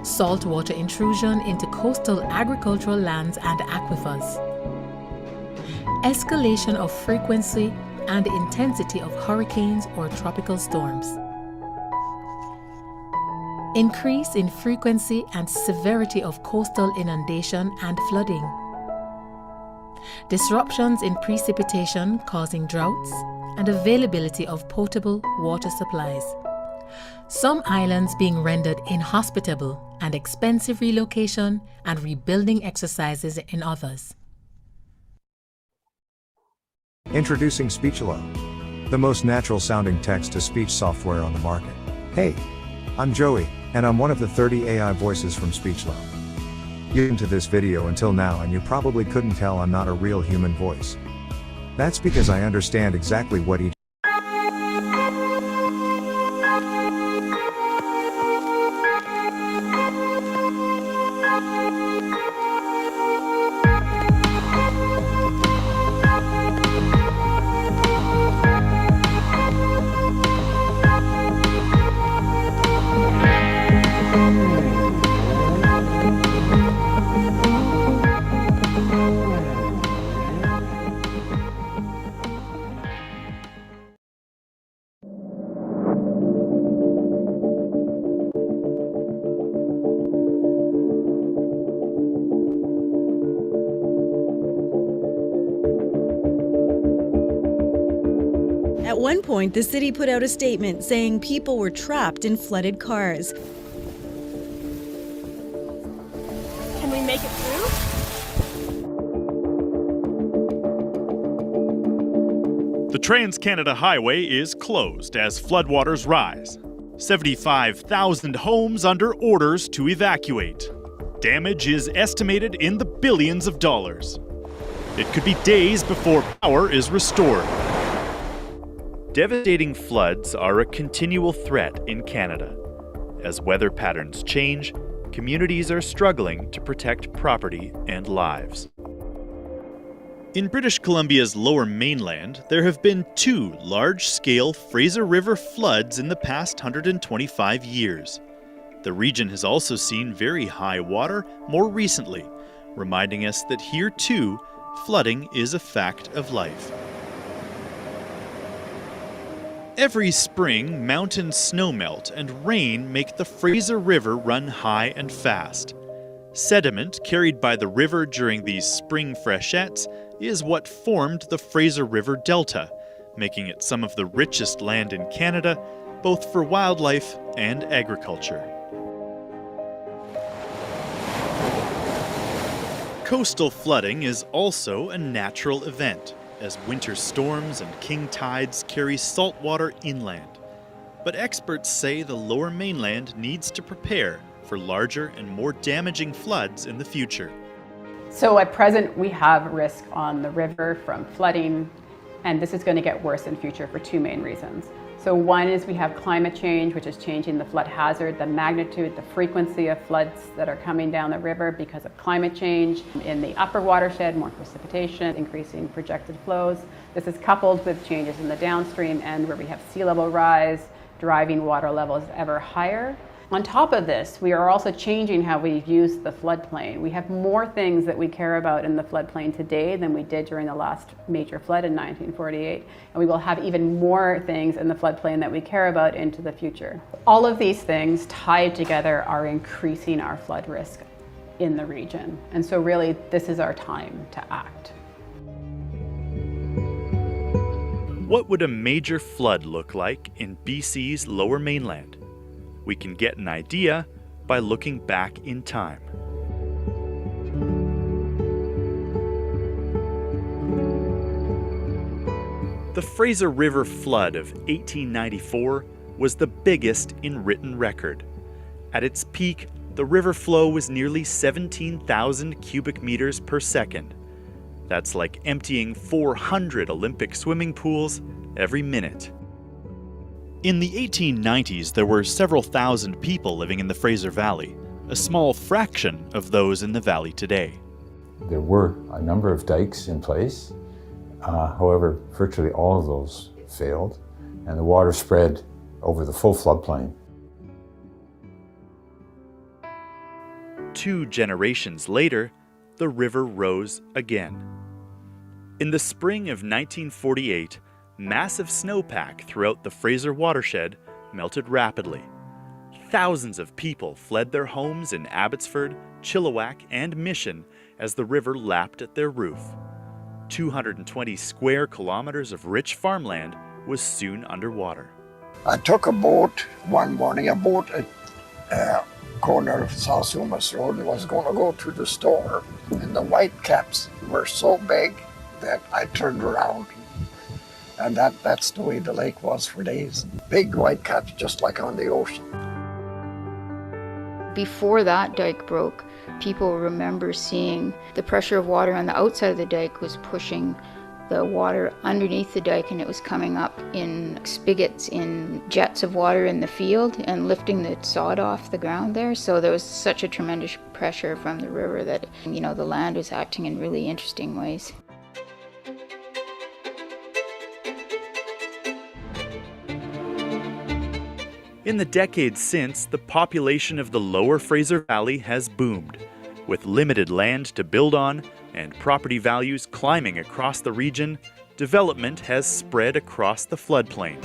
saltwater intrusion into coastal agricultural lands and aquifers, escalation of frequency and intensity of hurricanes or tropical storms, increase in frequency and severity of coastal inundation and flooding, disruptions in precipitation causing droughts, and availability of potable water supplies. Some islands being rendered inhospitable and expensive relocation and rebuilding exercises in others. Introducing SpeechLo, the most natural sounding text-to-speech software on the market. Hey, I'm Joey, and I'm one of the 30 AI voices from SpeechLo. You listened to this video until now and you probably couldn't tell I'm not a real human voice. That's because I understand exactly what each At one point, the city put out a statement saying people were trapped in flooded cars. Can we make it through? The Trans-Canada Highway is closed as floodwaters rise. 75,000 homes under orders to evacuate. Damage is estimated in the billions of dollars. It could be days before power is restored. Devastating floods are a continual threat in Canada. As weather patterns change, communities are struggling to protect property and lives. In British Columbia's lower mainland, there have been 2 large-scale Fraser River floods in the past 125 years. The region has also seen very high water more recently, reminding us that here too, flooding is a fact of life. Every spring, mountain snowmelt and rain make the Fraser River run high and fast. Sediment carried by the river during these spring freshets is what formed the Fraser River Delta, making it some of the richest land in Canada, both for wildlife and agriculture. Coastal flooding is also a natural event, as winter storms and king tides carry salt water inland. But experts say the lower mainland needs to prepare for larger and more damaging floods in the future. So at present, we have risk on the river from flooding, and this is going to get worse in future for 2 main reasons. So one is we have climate change, which is changing the flood hazard, the magnitude, the frequency of floods that are coming down the river because of climate change. In the upper watershed, more precipitation, increasing projected flows. This is coupled with changes in the downstream end where we have sea level rise, driving water levels ever higher. On top of this, we are also changing how we use the floodplain. We have more things that we care about in the floodplain today than we did during the last major flood in 1948. And we will have even more things in the floodplain that we care about into the future. All of these things tied together are increasing our flood risk in the region. And so really, this is our time to act. What would a major flood look like in BC's Lower Mainland? We can get an idea by looking back in time. The Fraser River flood of 1894 was the biggest in written record. At its peak, the river flow was nearly 17,000 cubic meters per second. That's like emptying 400 Olympic swimming pools every minute. In the 1890s, there were several thousand people living in the Fraser Valley, a small fraction of those in the valley today. There were a number of dikes in place. However, virtually all of those failed, and the water spread over the full floodplain. 2 generations later, the river rose again. In the spring of 1948, massive snowpack throughout the Fraser watershed melted rapidly. Thousands of people fled their homes in Abbotsford, Chilliwack, and Mission as the river lapped at their roof. 220 square kilometers of rich farmland was soon underwater. I took a boat one morning, a boat at corner of South Sumas Road, and was going to go to the store, and the whitecaps were so big that I turned around. And that's the way the lake was for days. Big whitecaps, just like on the ocean. Before that dike broke, people remember seeing the pressure of water on the outside of the dike was pushing the water underneath the dike, and it was coming up in spigots, in jets of water in the field and lifting the sod off the ground there. So there was such a tremendous pressure from the river that, the land was acting in really interesting ways. In the decades since, the population of the Lower Fraser Valley has boomed. With limited land to build on and property values climbing across the region, development has spread across the floodplain.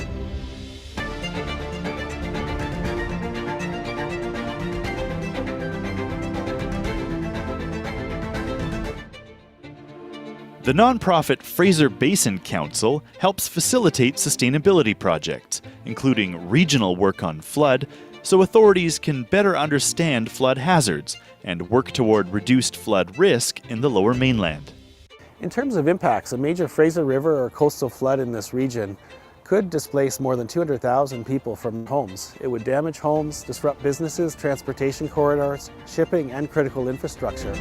The nonprofit Fraser Basin Council helps facilitate sustainability projects, including regional work on flood, so authorities can better understand flood hazards and work toward reduced flood risk in the Lower Mainland. In terms of impacts, a major Fraser River or coastal flood in this region could displace more than 200,000 people from homes. It would damage homes, disrupt businesses, transportation corridors, shipping, and critical infrastructure.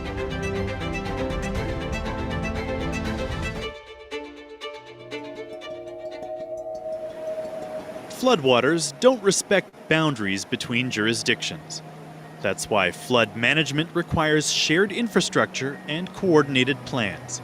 Floodwaters don't respect boundaries between jurisdictions. That's why flood management requires shared infrastructure and coordinated plans.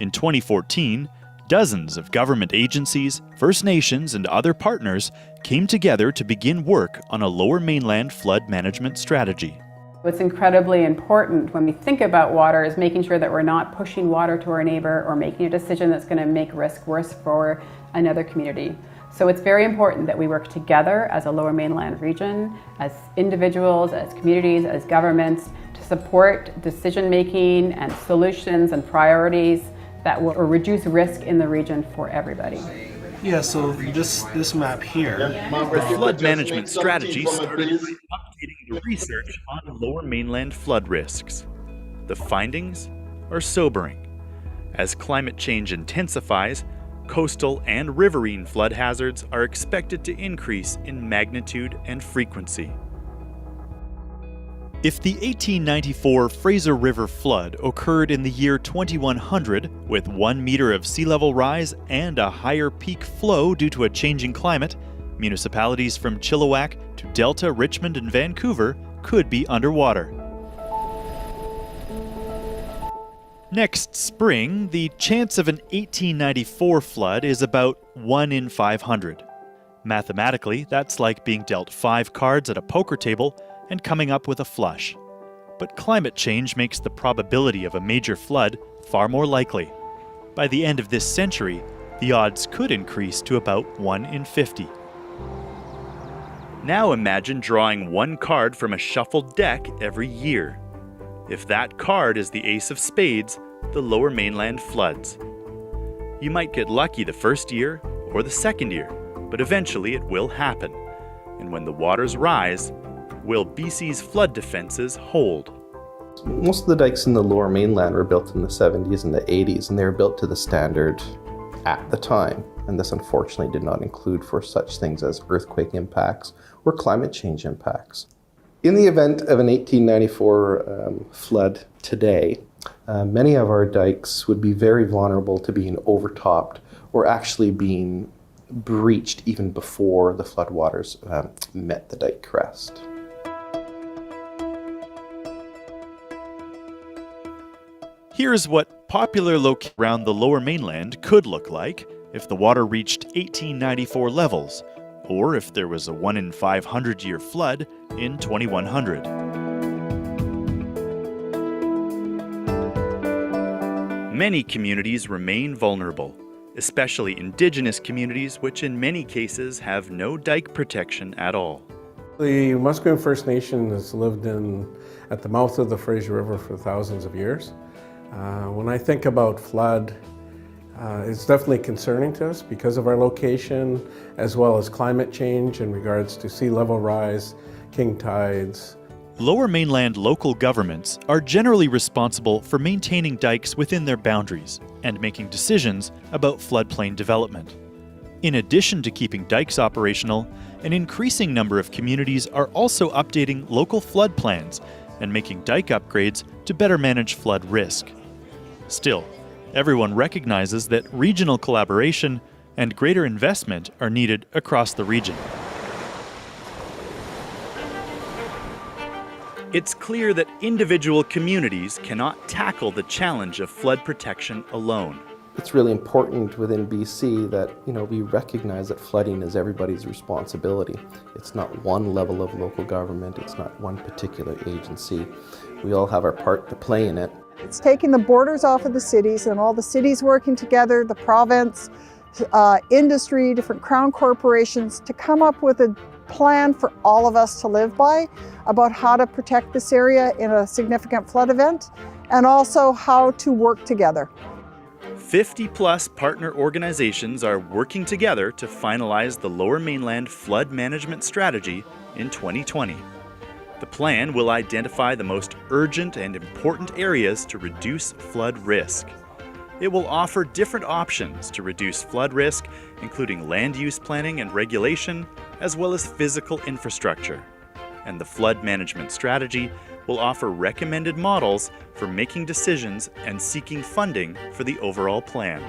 In 2014, dozens of government agencies, First Nations, and other partners came together to begin work on a Lower Mainland flood management strategy. What's incredibly important when we think about water is making sure that we're not pushing water to our neighbor or making a decision that's going to make risk worse for another community. So it's very important that we work together as a Lower Mainland region, as individuals, as communities, as governments, to support decision-making and solutions and priorities that will reduce risk in the region for everybody. Yeah, so this map here. The flood management strategy started by updating the research on Lower Mainland flood risks. The findings are sobering. As climate change intensifies, coastal and riverine flood hazards are expected to increase in magnitude and frequency. If the 1894 Fraser River flood occurred in the year 2100 with 1 meter of sea level rise and a higher peak flow due to a changing climate, municipalities from Chilliwack to Delta, Richmond, and Vancouver could be underwater. Next spring, the chance of an 1894 flood is about 1 in 500. Mathematically, that's like being dealt 5 cards at a poker table and coming up with a flush. But climate change makes the probability of a major flood far more likely. By the end of this century, the odds could increase to about 1 in 50. Now imagine drawing 1 card from a shuffled deck every year. If that card is the ace of spades, the Lower Mainland floods. You might get lucky the first year or the second year, but eventually it will happen. And when the waters rise, will BC's flood defenses hold? Most of the dikes in the Lower Mainland were built in the 70s and the 80s, and they were built to the standard at the time. And this unfortunately did not include for such things as earthquake impacts or climate change impacts. In the event of an 1894 flood today, many of our dikes would be very vulnerable to being overtopped or actually being breached even before the floodwaters met the dike crest. Here's what popular locations around the Lower Mainland could look like if the water reached 1894 levels, or if there was a 1 in 500 year flood in 2100. Many communities remain vulnerable, especially indigenous communities which in many cases have no dike protection at all. The Musqueam First Nation has lived at the mouth of the Fraser River for thousands of years. When I think about flood, it's definitely concerning to us because of our location, as well as climate change in regards to sea level rise, king tides. Lower Mainland local governments are generally responsible for maintaining dikes within their boundaries and making decisions about floodplain development. In addition to keeping dikes operational, an increasing number of communities are also updating local flood plans and making dike upgrades to better manage flood risk. Still, everyone recognizes that regional collaboration and greater investment are needed across the region. It's clear that individual communities cannot tackle the challenge of flood protection alone. It's really important within BC that we recognize that flooding is everybody's responsibility. It's not one level of local government, it's not one particular agency. We all have our part to play in it. It's taking the borders off of the cities and all the cities working together, the province, industry, different crown corporations, to come up with a plan for all of us to live by about how to protect this area in a significant flood event, and also how to work together. 50-plus partner organizations are working together to finalize the Lower Mainland Flood Management Strategy in 2020. The plan will identify the most urgent and important areas to reduce flood risk. It will offer different options to reduce flood risk, including land use planning and regulation, as well as physical infrastructure. And the flood management strategy will offer recommended models for making decisions and seeking funding for the overall plan.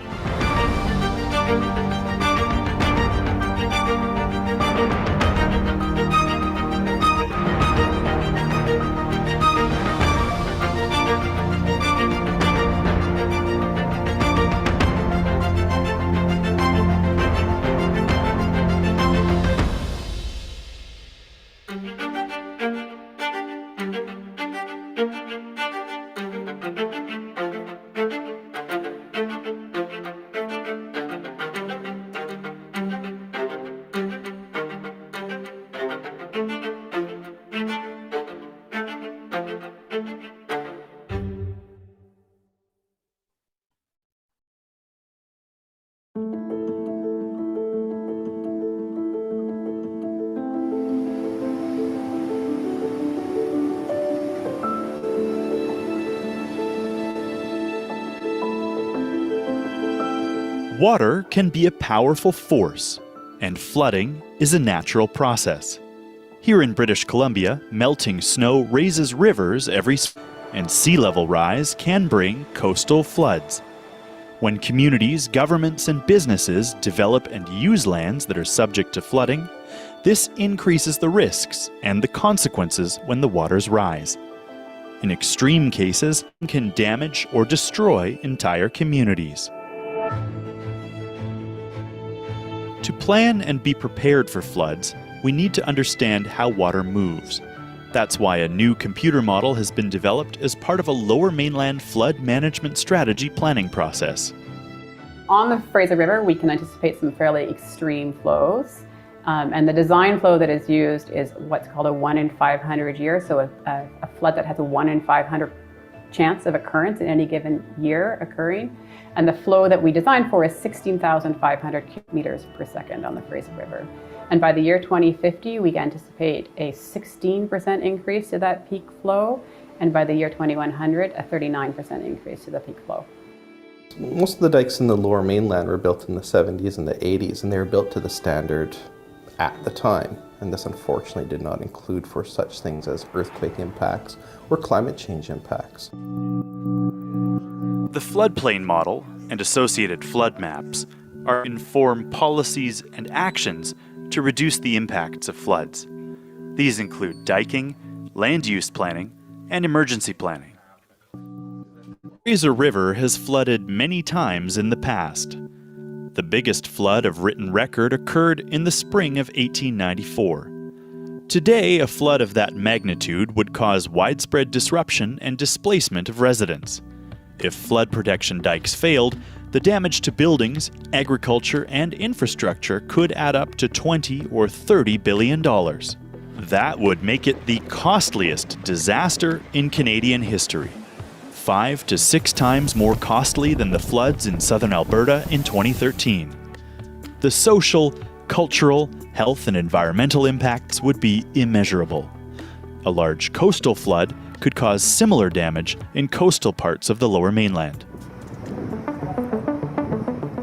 Water can be a powerful force, and flooding is a natural process. Here in British Columbia, melting snow raises rivers every spring, and sea level rise can bring coastal floods. When communities, governments, and businesses develop and use lands that are subject to flooding, this increases the risks and the consequences when the waters rise. In extreme cases, it can damage or destroy entire communities. To plan and be prepared for floods, we need to understand how water moves. That's why a new computer model has been developed as part of a Lower Mainland flood management strategy planning process. On the Fraser River, we can anticipate some fairly extreme flows. And the design flow that is used is what's called a 1 in 500 year, so a flood that has a 1 in 500 chance of occurrence in any given year occurring. And the flow that we designed for is 16,500 cubic meters per second on the Fraser River. And by the year 2050, we anticipate a 16% increase to that peak flow. And by the year 2100, a 39% increase to the peak flow. Most of the dikes in the Lower Mainland were built in the 70s and the 80s, and they were built to the standard at the time. And this unfortunately did not include for such things as earthquake impacts or climate change impacts. The floodplain model and associated flood maps are inform policies and actions to reduce the impacts of floods. These include diking, land use planning, and emergency planning. Fraser River has flooded many times in the past. The biggest flood of written record occurred in the spring of 1894. Today, a flood of that magnitude would cause widespread disruption and displacement of residents. If flood protection dikes failed, the damage to buildings, agriculture, and infrastructure could add up to $20 or $30 billion. That would make it the costliest disaster in Canadian history. 5 to 6 times more costly than the floods in southern Alberta in 2013. The social, cultural, health, and environmental impacts would be immeasurable. A large coastal flood could cause similar damage in coastal parts of the Lower Mainland.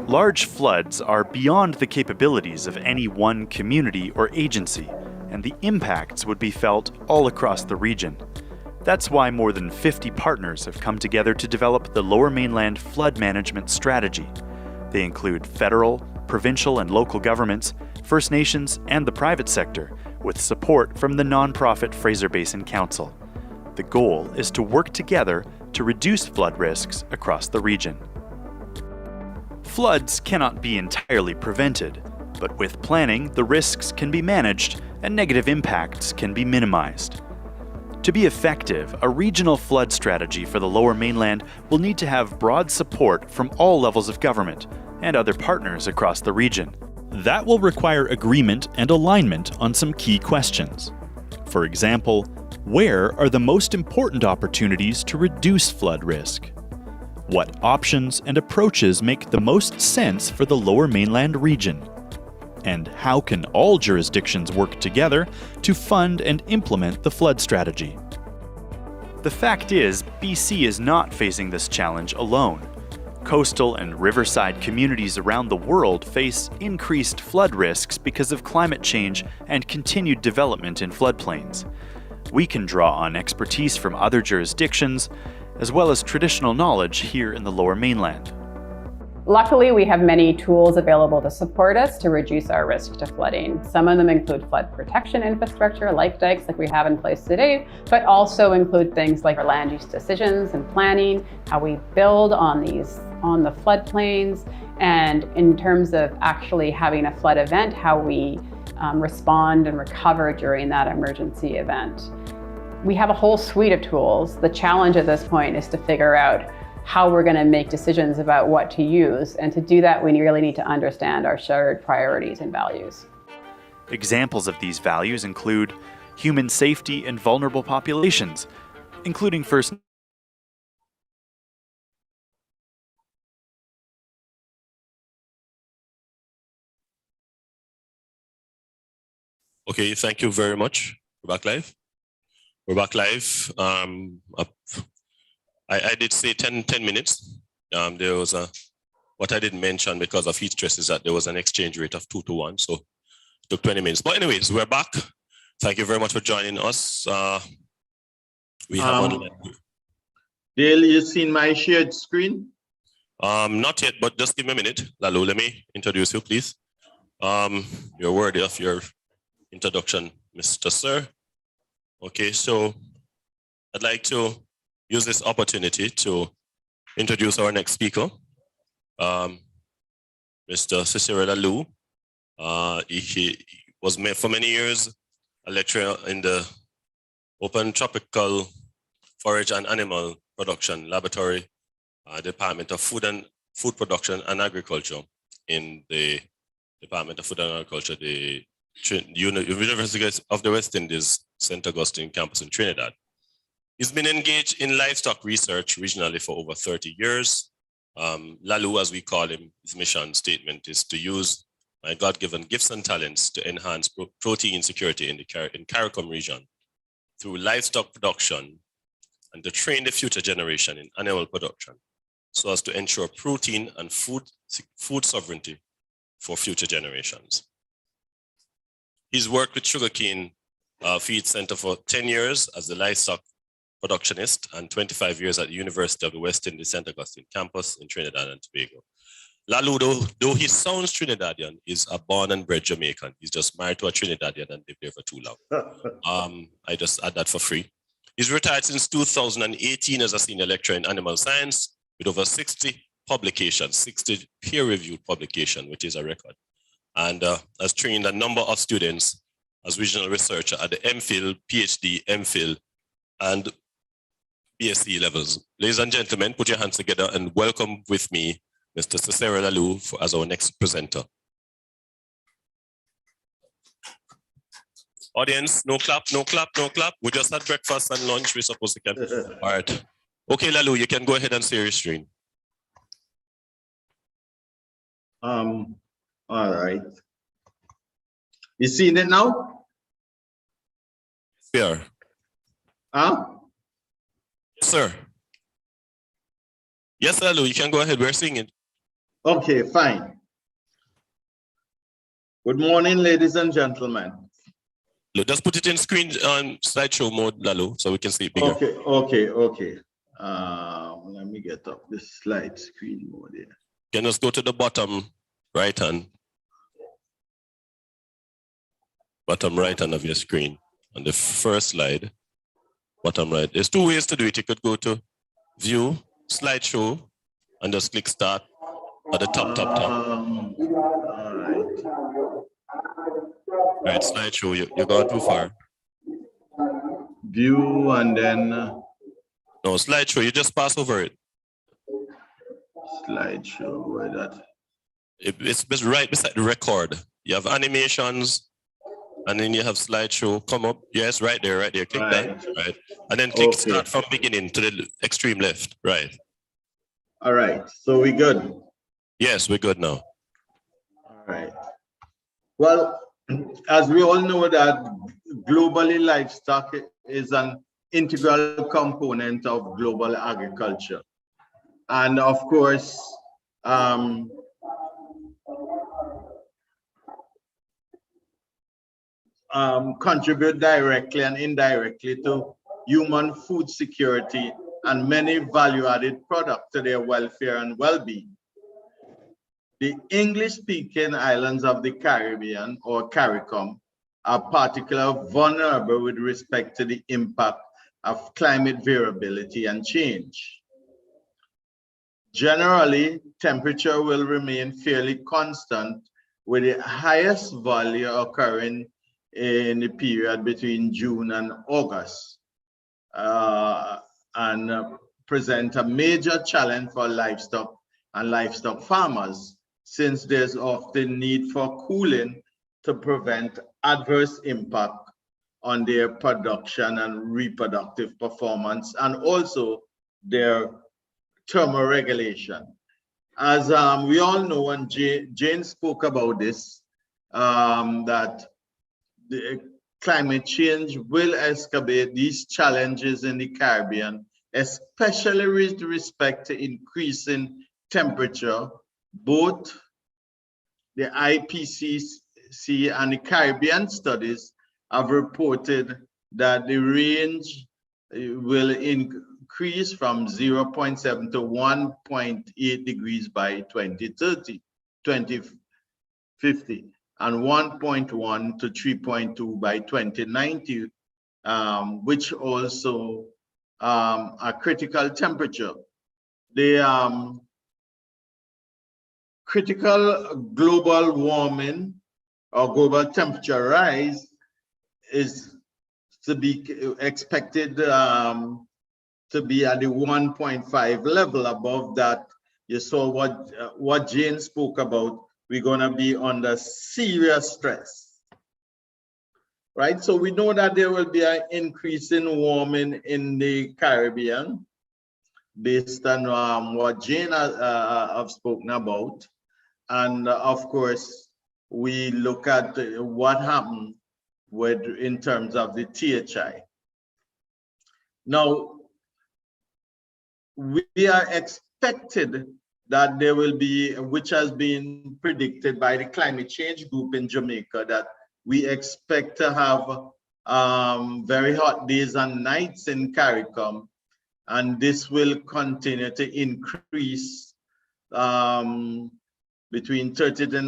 Large floods are beyond the capabilities of any one community or agency, and the impacts would be felt all across the region. That's why more than 50 partners have come together to develop the Lower Mainland Flood Management Strategy. They include federal, provincial, and local governments, First Nations, and the private sector, with support from the nonprofit Fraser Basin Council. The goal is to work together to reduce flood risks across the region. Floods cannot be entirely prevented, but with planning, the risks can be managed and negative impacts can be minimized. To be effective, a regional flood strategy for the Lower Mainland will need to have broad support from all levels of government and other partners across the region. That will require agreement and alignment on some key questions. For example, where are the most important opportunities to reduce flood risk? What options and approaches make the most sense for the Lower Mainland region? And how can all jurisdictions work together to fund and implement the flood strategy? The fact is, BC is not facing this challenge alone. Coastal and riverside communities around the world face increased flood risks because of climate change and continued development in floodplains. We can draw on expertise from other jurisdictions, as well as traditional knowledge here in the Lower Mainland. Luckily, we have many tools available to support us to reduce our risk to flooding. Some of them include flood protection infrastructure, like dikes like we have in place today, but also include things like our land use decisions and planning, how we build on the floodplains, and in terms of actually having a flood event, how we respond and recover during that emergency event. We have a whole suite of tools. The challenge at this point is to figure out how we're going to make decisions about what to use. And to do that, we really need to understand our shared priorities and values. Examples of these values include human safety and vulnerable populations, including First. Okay, thank you very much. We're back live. We're back live. I did say 10 minutes. There was what I didn't mention because of heat stress is that there was an exchange rate of 2 to 1, so it took 20 minutes. But anyways, we're back. Thank you very much for joining us. We have Dale, you seen my shared screen? Not yet, but just give me a minute. Lalo, let me introduce you, please. You're worthy of your introduction, Mr. Sir. Okay, so I'd like to use this opportunity to introduce our next speaker, Mr. CCRIF. He was for many years a lecturer in the Open Tropical Forage and Animal Production Laboratory, Department of Food Production and Agriculture in the Department of Food and Agriculture, the University of the West Indies, St. Augustine campus in Trinidad. He's been engaged in livestock research regionally for over 30 years. Lalu, as we call him, his mission statement is to use my God-given gifts and talents to enhance protein security in the CARICOM region through livestock production and to train the future generation in animal production so as to ensure protein and food sovereignty for future generations. He's worked with Sugarcane Feed Center for 10 years as the livestock productionist and 25 years at the University of the West Indies St. Augustine campus in Trinidad and Tobago. Lalu, though he sounds Trinidadian, is a born and bred Jamaican. He's just married to a Trinidadian and lived there for too long. I just add that for free. He's retired since 2018 as a senior lecturer in animal science with over 60 publications, 60 peer-reviewed publications, which is a record, and has trained a number of students as regional researcher at the MPhil, PhD, MPhil, and BSc levels. Ladies and gentlemen, put your hands together and welcome with me Mr. Cicero Lalu as our next presenter. Audience, no clap, no clap, no clap. We just had breakfast and lunch. We're supposed to get. All right. Okay, Lalu, you can go ahead and share your screen. All right. You seeing it now? Yeah. Huh? Yes, sir. Yes, Lalu, you can go ahead. We're seeing it. Okay, fine. Good morning, ladies and gentlemen. Just put it in screen on slideshow mode, Lalu, so we can see it bigger. Okay. Let me get up this slide screen mode here. Can just go to the bottom right hand of your screen on the first slide. Bottom right. There's two ways to do it. You could go to View, Slideshow, and just click Start at the top. Right, Slideshow. You're going too far. View and then. No, Slideshow. You just pass over it. Slideshow. Where that? It's right beside the record. You have animations, and then you have slideshow. Come up. Yes, right there. Click that. Right. And then click Start from beginning to the extreme left. Right. All right. So we good? Yes, we're good now. All right. Well, as we all know that globally livestock is an integral component of global agriculture. And of course, contribute directly and indirectly to human food security and many value-added products to their welfare and well-being. The English-speaking islands of the Caribbean, or CARICOM, are particularly vulnerable with respect to the impact of climate variability and change. Generally, temperature will remain fairly constant, with the highest value occurring in the period between June and August, and present a major challenge for livestock and livestock farmers, since there's often need for cooling to prevent adverse impact on their production and reproductive performance, and also their thermoregulation. As we all know, and Jane spoke about this, that the climate change will exacerbate these challenges in the Caribbean, especially with respect to increasing temperature. Both the IPCC and the Caribbean studies have reported that the range will increase from 0.7 to 1.8 degrees by 2050, and 1.1 to 3.2 by 2090, which also a critical temperature. The critical global warming or global temperature rise is to be expected to be at the 1.5 level. Above that, you saw what Jane spoke about. We're going to be under serious stress, right? So we know that there will be an increase in warming in the Caribbean based on what Jane have spoken about. And of course, we look at what happened in terms of the THI. Now, we are expected that there will be, which has been predicted by the climate change group in Jamaica, that we expect to have very hot days and nights in CARICOM, and this will continue to increase between 30 to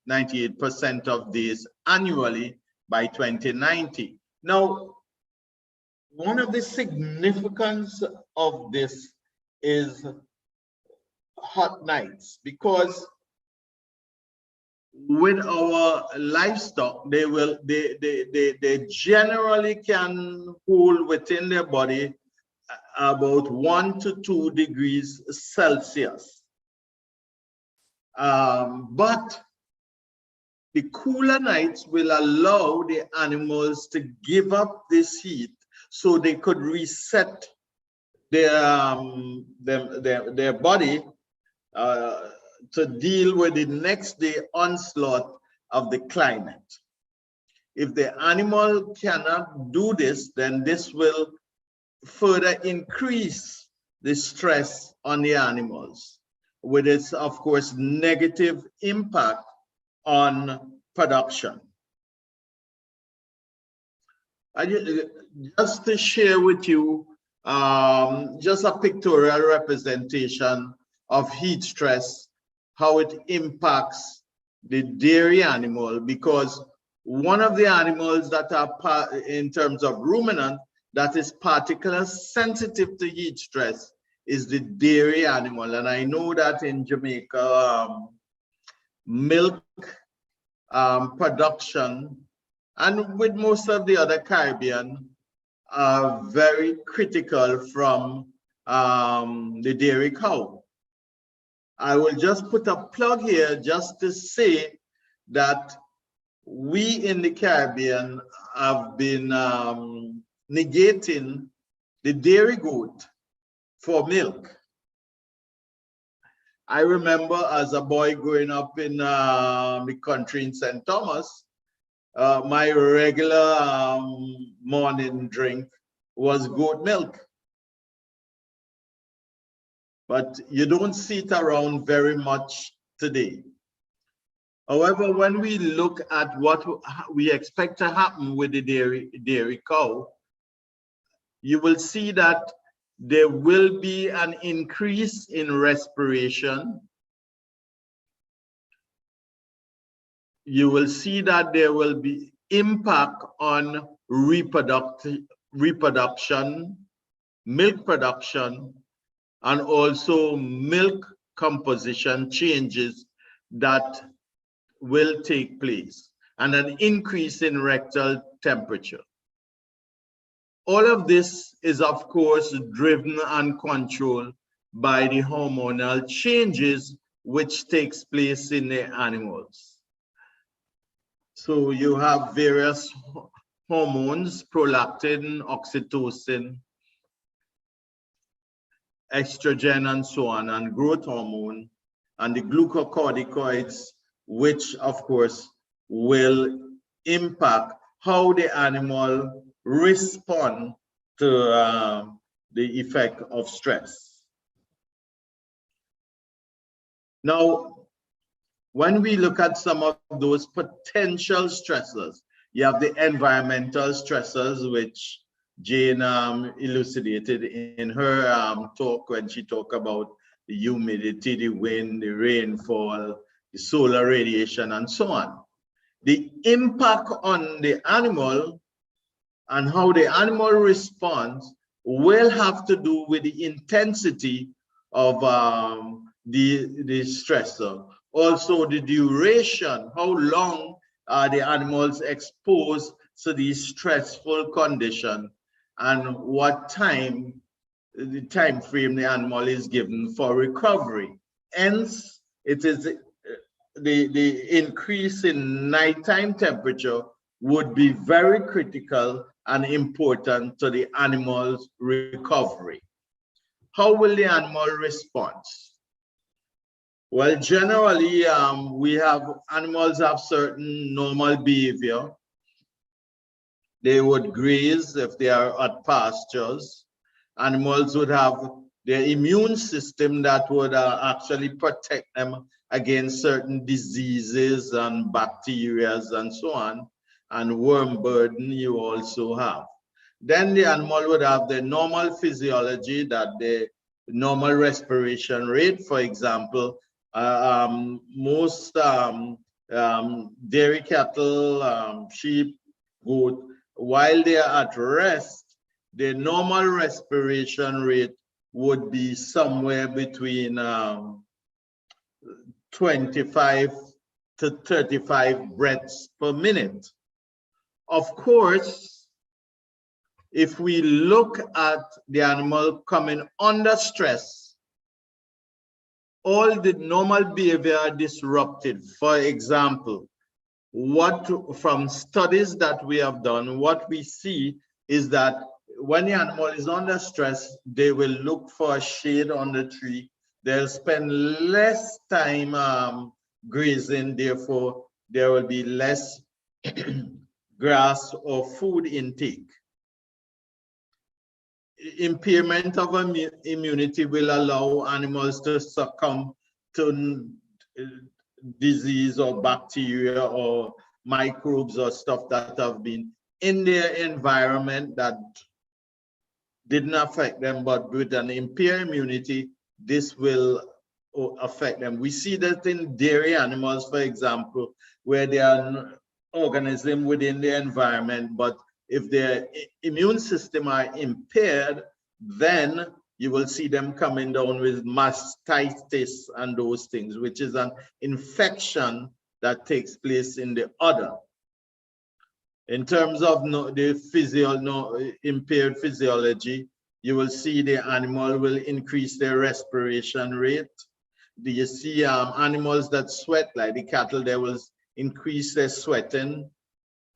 98% of days annually by 2090. Now, one of the significance of this is hot nights, because with our livestock, they generally can hold within their body about 1 to 2 degrees Celsius. But the cooler nights will allow the animals to give up this heat so they could reset their body to deal with the next day onslaught of the climate. If the animal cannot do this, then this will further increase the stress on the animals, with its, of course, negative impact on production. Just to share with you just a pictorial representation of heat stress, how it impacts the dairy animal, because one of the animals that are in terms of ruminant that is particularly sensitive to heat stress is the dairy animal. And I know that in Jamaica, milk production, and with most of the other Caribbean, are very critical from the dairy cow. I will just put a plug here just to say that we in the Caribbean have been negating the dairy goat for milk. I remember as a boy growing up in the country in St. Thomas, my regular morning drink was goat milk. But you don't see it around very much today. However, when we look at what we expect to happen with the dairy cow, you will see that there will be an increase in respiration. You will see that there will be impact on reproduction, milk production, and also milk composition changes that will take place, and an increase in rectal temperature. All of this is, of course, driven and controlled by the hormonal changes which takes place in the animals. So you have various hormones, prolactin, oxytocin, estrogen, and so on, and growth hormone, and the glucocorticoids, which of course will impact how the animal respond to the effect of stress. Now, when we look at some of those potential stressors, you have the environmental stressors, which Jane elucidated in her talk when she talked about the humidity, the wind, the rainfall, the solar radiation, and so on. The impact on the animal and how the animal responds will have to do with the intensity of the stressor, Also the duration, how long are the animals exposed to these stressful conditions, and what time, the time frame the animal is given for recovery. Hence, it is the increase in nighttime temperature would be very critical and important to the animal's recovery. How will the animal respond? Well, generally, animals have certain normal behavior. They would graze if they are at pastures. Animals would have their immune system that would actually protect them against certain diseases and bacteria and so on. And worm burden you also have. Then the animal would have the normal physiology, that the normal respiration rate. For example, most dairy cattle, sheep, goat, while they are at rest, the normal respiration rate would be somewhere between 25 to 35 breaths per minute. Of course, if we look at the animal coming under stress, all the normal behavior are disrupted. For example, from studies that we have done, what we see is that when the animal is under stress, they will look for a shade on the tree. They'll spend less time grazing, therefore there will be less grass or food intake. Impairment of immunity will allow animals to succumb to disease or bacteria or microbes or stuff that have been in their environment that didn't affect them, but with an impaired immunity, this will affect them. We see that in dairy animals, for example, where they are an organism within the environment, but if their immune system are impaired, then you will see them coming down with mastitis and those things, which is an infection that takes place in the udder. In terms of the impaired physiology, you will see the animal will increase their respiration rate. Do you see animals that sweat, like the cattle, they will increase their sweating.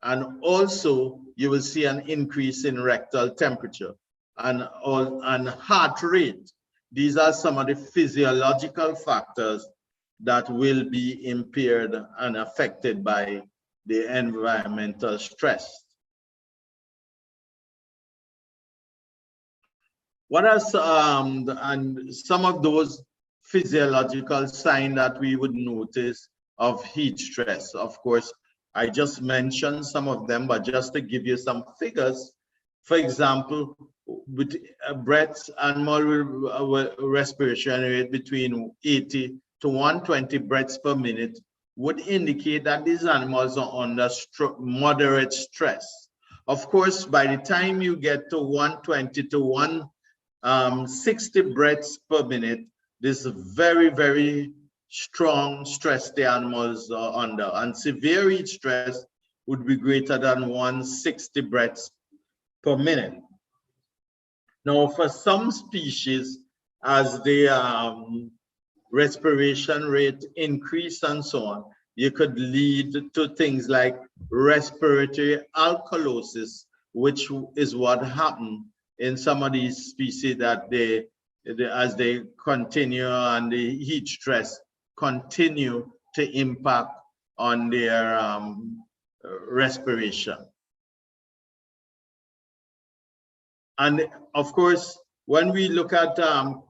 And also you will see an increase in rectal temperature and heart rate. These are some of the physiological factors that will be impaired and affected by the environmental stress. What are some of those physiological signs that we would notice of heat stress? Of course, I just mentioned some of them, but just to give you some figures, for example, with breaths, animal respiration rate between 80 to 120 breaths per minute would indicate that these animals are under moderate stress. Of course, by the time you get to 120 to 160 breaths per minute, this is very, very strong stress the animals are under, and severe heat stress would be greater than 160 breaths per minute. Now, for some species, as the respiration rate increase and so on, you could lead to things like respiratory alkalosis, which is what happened in some of these species, that as they continue and the heat stress continue to impact on their respiration. And of course, when we look at the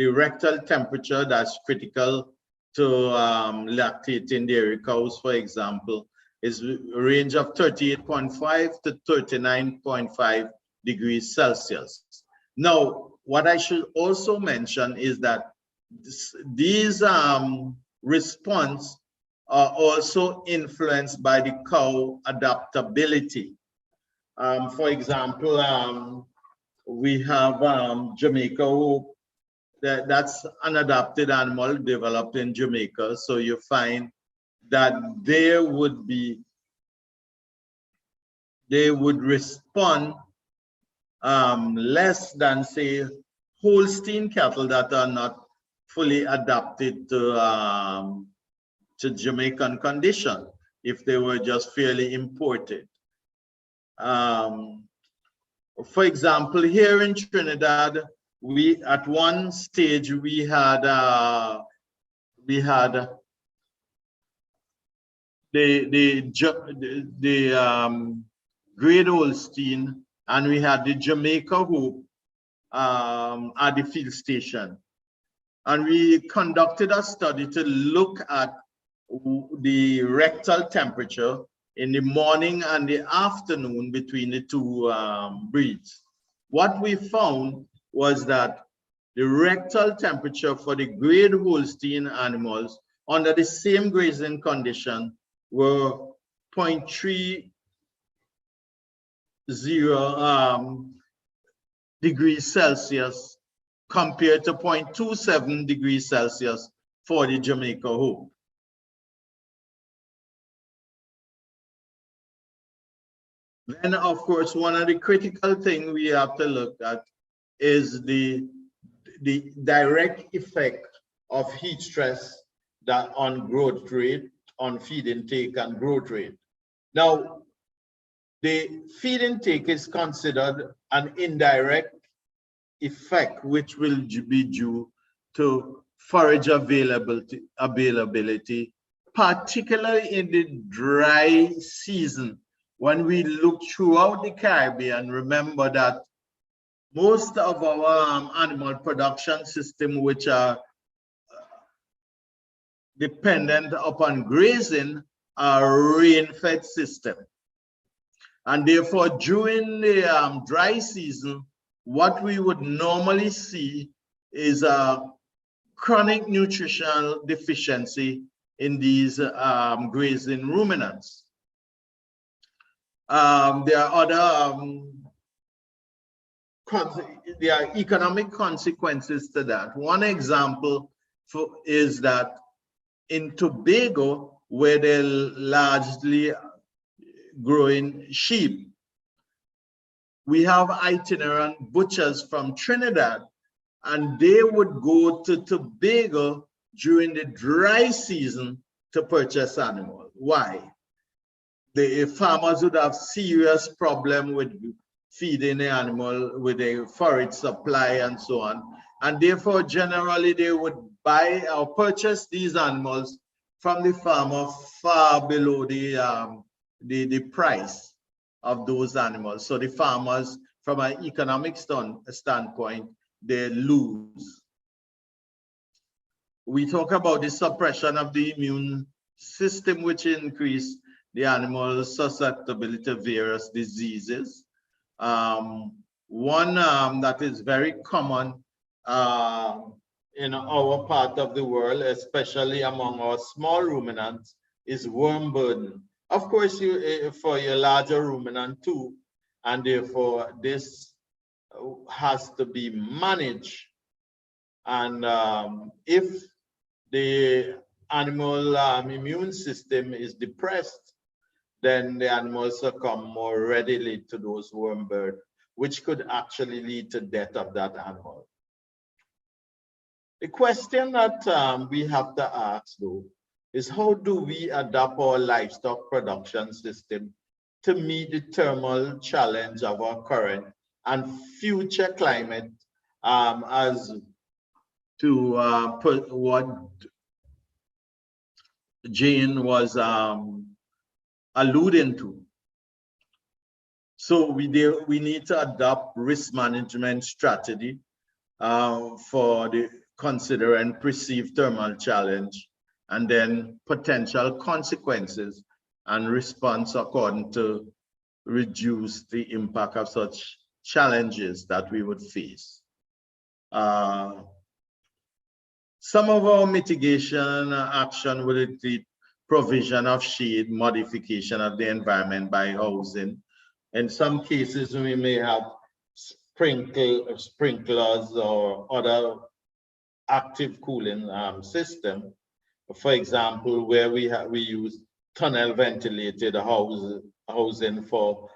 rectal temperature, that's critical to lactating dairy cows, for example, is a range of 38.5 to 39.5 degrees Celsius. Now, what I should also mention is that these response are also influenced by the cow adaptability. For example, we have Jamaica, who that's an adapted animal developed in Jamaica. So you find that they would respond less than, say, Holstein cattle that are not fully adapted to Jamaican condition if they were just fairly imported. For example, here in Trinidad, we at one stage we had the Great Holstein, and we had the Jamaica Hope at the field station. And we conducted a study to look at the rectal temperature in the morning and the afternoon between the two breeds. What we found was that the rectal temperature for the Great Holstein animals under the same grazing condition were 0.30 degrees Celsius compared to 0.27 degrees Celsius for the Jamaica Hope. Then, of course, one of the critical things we have to look at is the direct effect of heat stress that on growth rate, on feed intake and growth rate. Now, the feed intake is considered an indirect effect, which will be due to forage availability, particularly in the dry season. When we look throughout the Caribbean, remember that most of our animal production system, which are dependent upon grazing, are rain-fed system. And therefore, during the dry season, what we would normally see is a chronic nutritional deficiency in these grazing ruminants. There are other there are economic consequences to that. One example is that in Tobago, where they're largely growing sheep, we have itinerant butchers from Trinidad, and they would go to Tobago during the dry season to purchase animals. Why? The farmers would have serious problem with feeding the animal with a forage supply and so on. And therefore, generally, they would buy or purchase these animals from the farmer far below the price of those animals. So the farmers, from an economic standpoint, they lose. We talk about the suppression of the immune system, which increase the animal's susceptibility to various diseases. One that is very common in our part of the world, especially among our small ruminants, is worm burden. Of course, for your larger ruminant too, and therefore this has to be managed. And if the animal immune system is depressed, then the animals succumb more readily to those worm burden, which could actually lead to death of that animal. The question that we have to ask, though, is how do we adapt our livestock production system to meet the thermal challenge of our current and future climate, as to put what Jane was alluding to. So we need to adopt risk management strategy for the consider and perceived thermal challenge, and then potential consequences and response according to reduce the impact of such challenges that we would face. Some of our mitigation action will include provision of shade, modification of the environment by housing. In some cases, we may have sprinklers or other active cooling system. For example, where we use tunnel ventilated housing for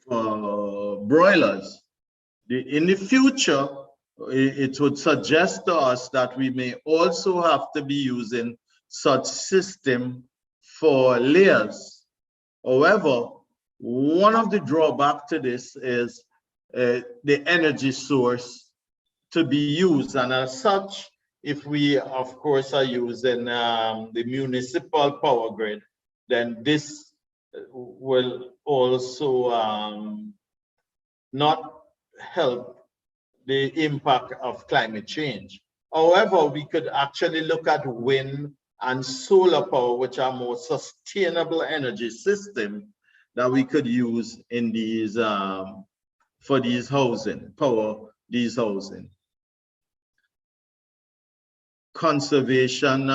broilers. In the future, it would suggest to us that we may also have to be using such system for layers. However, one of the drawbacks to this is the energy source to be used, and as such, if we of course are using the municipal power grid, then this will also not help the impact of climate change. However, we could actually look at wind and solar power, which are more sustainable energy systems that we could use in these for these housing, these housing. Conservation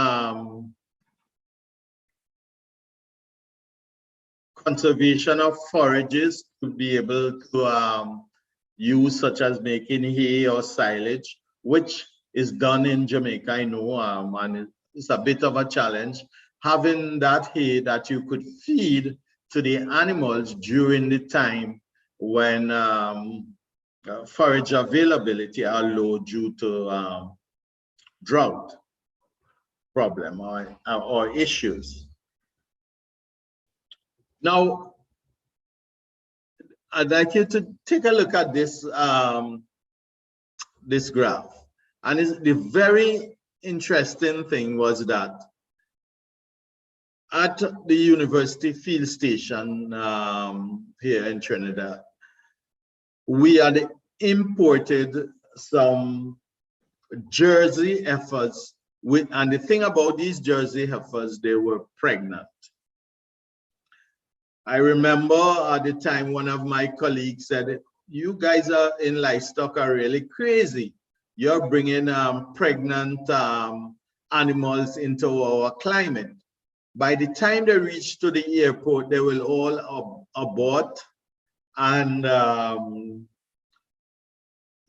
of forages to be able to use, such as making hay or silage, which is done in Jamaica, I know, and it's a bit of a challenge. Having that hay that you could feed to the animals during the time when forage availability are low due to drought problem or issues. Now, I'd like you to take a look at this this graph, and the very interesting thing was that at the university field station here in Trinidad, we had imported some Jersey heifers and the thing about these Jersey heifers, they were pregnant. I remember at the time one of my colleagues said, "You guys are in livestock are really crazy. You're bringing pregnant animals into our climate." By the time they reach to the airport, they will all abort, and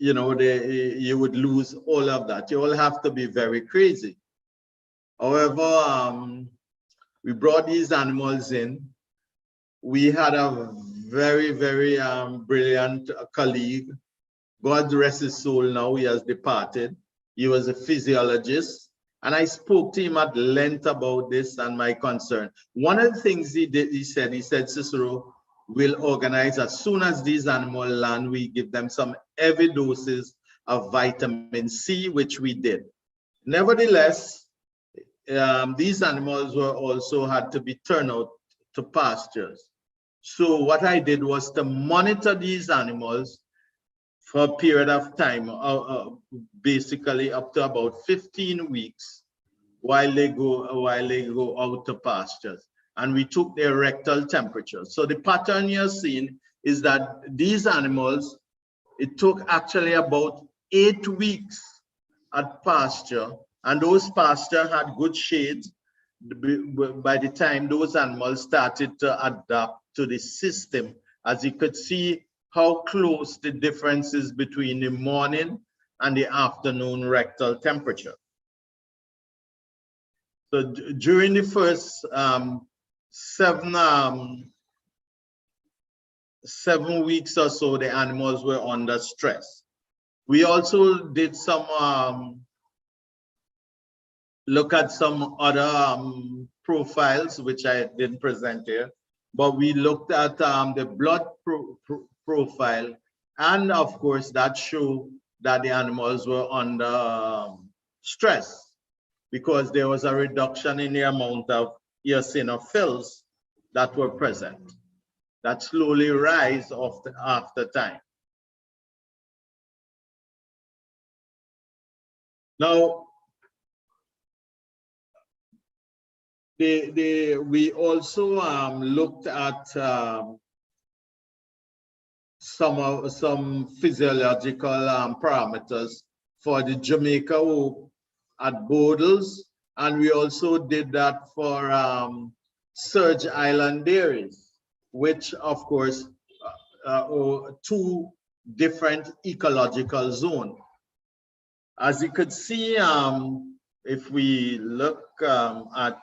you know, you would lose all of that. You all have to be very crazy. However, we brought these animals in. We had a very, very brilliant colleague. God rest his soul now, he has departed. He was a physiologist, and I spoke to him at length about this and my concern. One of the things he did, he said, "Cicero, we'll organize as soon as these animals land, we give them some heavy doses of vitamin C," which we did. Nevertheless, these animals were also had to be turned out to pastures. So what I did was to monitor these animals for a period of time, basically up to about 15 weeks, while they go out to pastures. And we took their rectal temperature. So the pattern you're seeing is that these animals, it took actually about 8 weeks at pasture, and those pastures had good shade. By the time those animals started to adapt to the system, as you could see how close the difference is between the morning and the afternoon rectal temperature. So during the first 7 weeks or so, the animals were under stress. We also did some look at some other profiles, which I didn't present here, but we looked at the blood profile, and of course that showed that the animals were under stress, because there was a reduction in the amount of eosinophils that were present, that slowly rise after time. Now, we also looked at some physiological parameters for the Jamaica whoop at Bodles, and we also did that for Surge Island dairies, which of course are two different ecological zones. As you could see, if we look at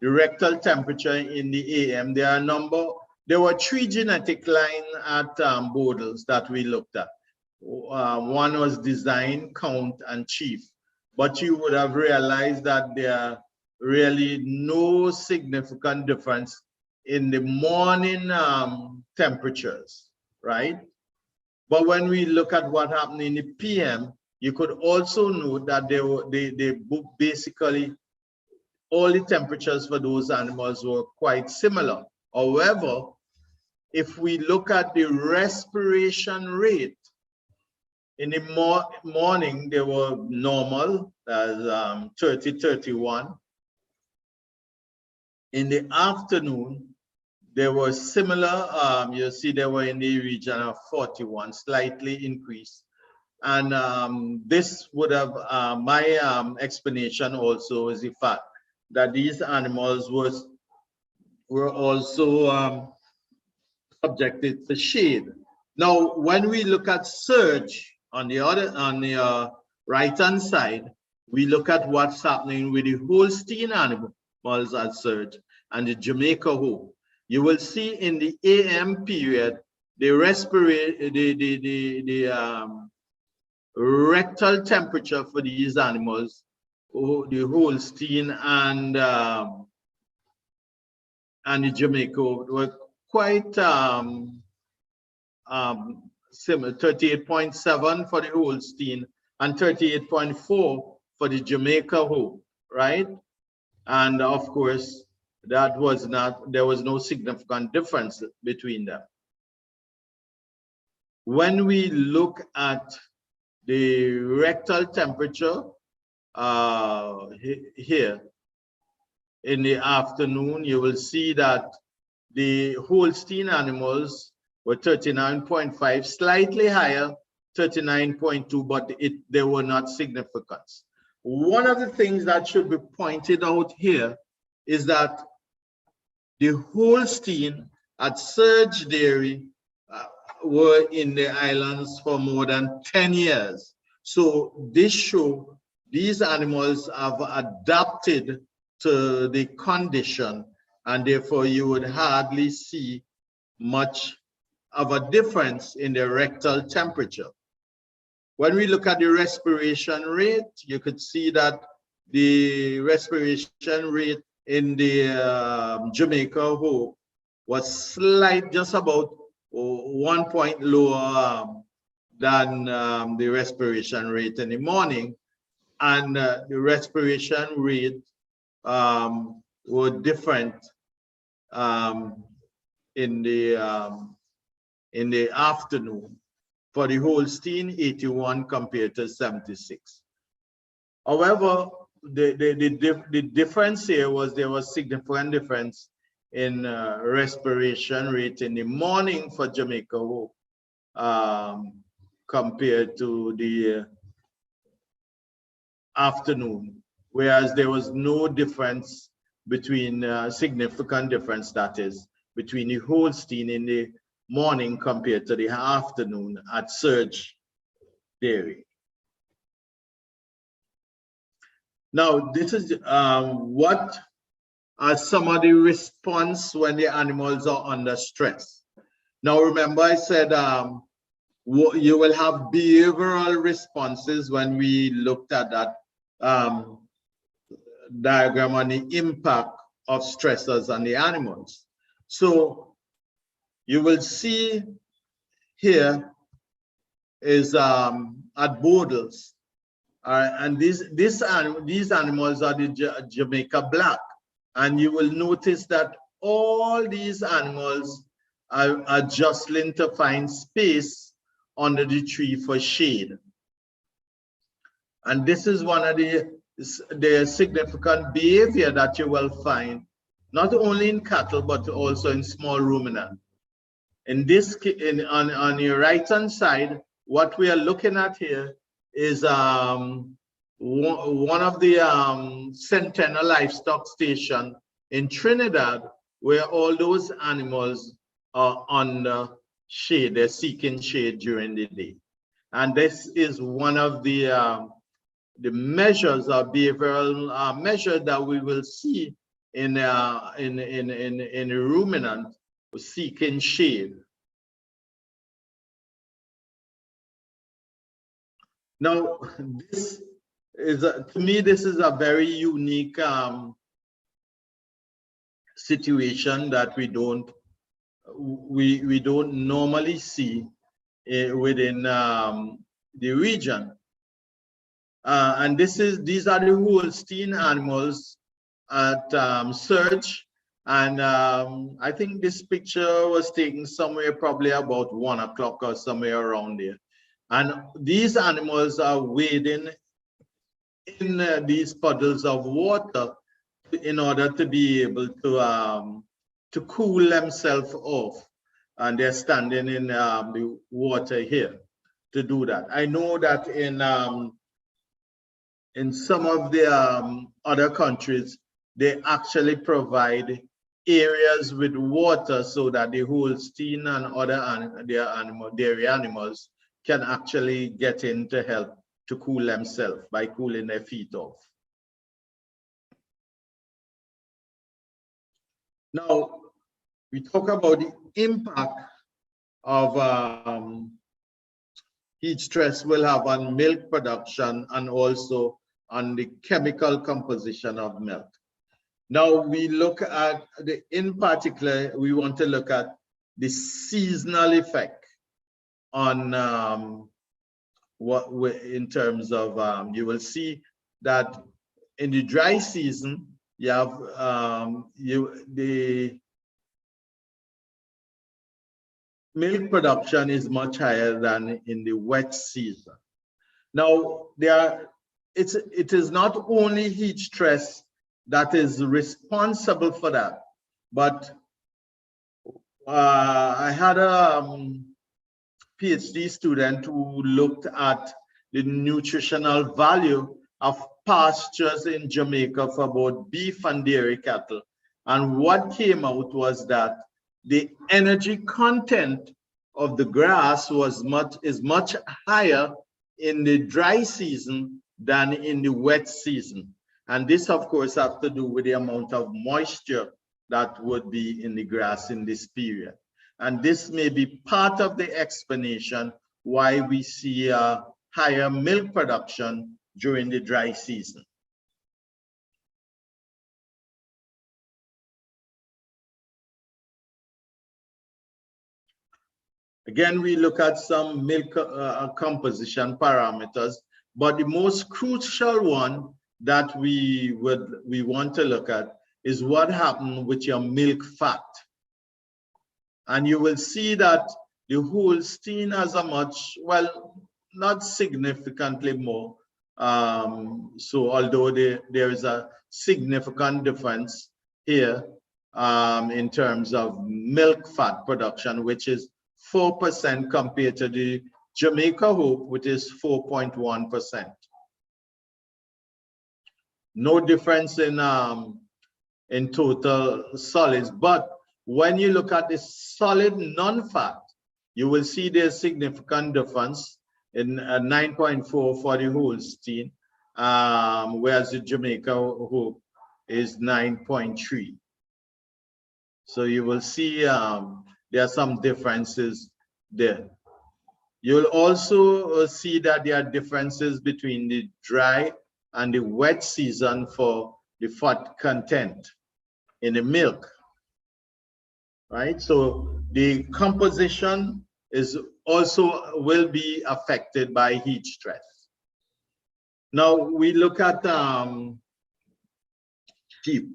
the rectal temperature in the AM, there were 3 genetic lines at Bodles that we looked at. One was design, count, and chief. But you would have realized that there are really no significant difference in the morning temperatures, right? But when we look at what happened in the PM, you could also note that they basically all the temperatures for those animals were quite similar. However, if we look at the respiration rate, in the morning, they were normal, as 30-31. In the afternoon, they were similar. You see they were in the region of 41, slightly increased. And this would have, my explanation also is the fact that these animals were also subjected to shade. Now, when we look at surge on the right-hand side, we look at what's happening with the Holstein animals at surge and the Jamaica whole. You will see in the AM period, the rectal temperature for these animals, the Holstein and the Jamaica were quite similar, 38.7 for the Holstein and 38.4 for the Jamaica whole, right? And of course, there was no significant difference between them. When we look at the rectal temperature here in the afternoon, you will see that the Holstein animals were 39.5, slightly higher, 39.2, but they were not significant. One of the things that should be pointed out here is that the Holstein at Surge Dairy were in the islands for more than 10 years. So this shows these animals have adapted to the condition, and therefore you would hardly see much of a difference in the rectal temperature. When we look at the respiration rate, you could see that the respiration rate in the Jamaica whole was slight, just about 1 point lower than the respiration rate in the morning, and the respiration rate were different in the afternoon. For the Holstein, 81 compared to 76. However, the difference here was there was significant difference in respiration rate in the morning for Jamaica compared to the afternoon, whereas there was no difference between significant difference, that is, between the Holstein in the morning compared to the afternoon at Surge Dairy. Now, this is what are some of the response when the animals are under stress. Now, remember I said you will have behavioral responses when we looked at that diagram on the impact of stressors on the animals. So you will see here is at Bodles, and these animals are the Jamaica black, and you will notice that all these animals are jostling to find space under the tree for shade. And this is one of the significant behavior that you will find, not only in cattle, but also in small ruminants. In this, on your right-hand side, what we are looking at here is one of the Centennial Livestock Station in Trinidad, where all those animals are under shade. They're seeking shade during the day. And this is one of the measures or behavioral measures that we will see in a ruminant seeking shade. Now, this is to me, this is a very unique situation that we don't normally see within the region. And these are the Holstein animals at search. And I think this picture was taken somewhere probably about 1 o'clock or somewhere around there. And these animals are wading in these puddles of water in order to be able to cool themselves off. And they're standing in the water here to do that. I know that in some of the other countries, they actually provide areas with water so that the Holstein and other dairy animals can actually get in to help to cool themselves by cooling their feet off. Now, we talk about the impact of heat stress will have on milk production and also on the chemical composition of milk. Now we look at in particular, we want to look at the seasonal effect on in terms of you will see that in the dry season you have the milk production is much higher than in the wet season. Now it is not only heat stress that is responsible for that, but I had a PhD student who looked at the nutritional value of pastures in Jamaica for both beef and dairy cattle. And what came out was that the energy content of the grass is much higher in the dry season than in the wet season. And this, of course, has to do with the amount of moisture that would be in the grass in this period. And this may be part of the explanation why we see a higher milk production during the dry season. Again, we look at some milk composition parameters, but the most crucial one that we want to look at is what happened with your milk fat. And you will see that the Holstein has a much, well, not significantly more. So although there is a significant difference here in terms of milk fat production, which is 4% compared to the Jamaica Hope, which is 4.1%. No difference in total solids, but when you look at the solid non-fat, you will see there's significant difference in 9.4 for the Holstein, whereas the Jamaica Hope is 9.3. So you will see there are some differences there. You'll also see that there are differences between the dry and the wet season for the fat content in the milk, right? So the composition is also will be affected by heat stress. Now we look at sheep.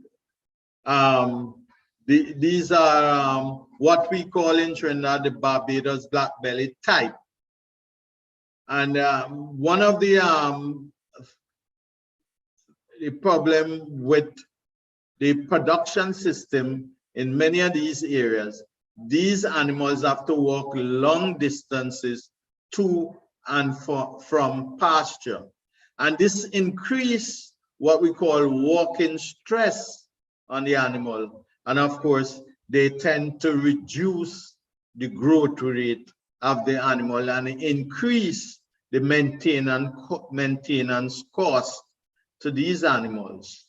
These are what we call in Trinidad the Barbados black belly type. And one of the problem with the production system in many of these areas, these animals have to walk long distances to and from pasture. And this increase what we call walking stress on the animal. And of course, they tend to reduce the growth rate of the animal and increase the maintenance cost to these animals.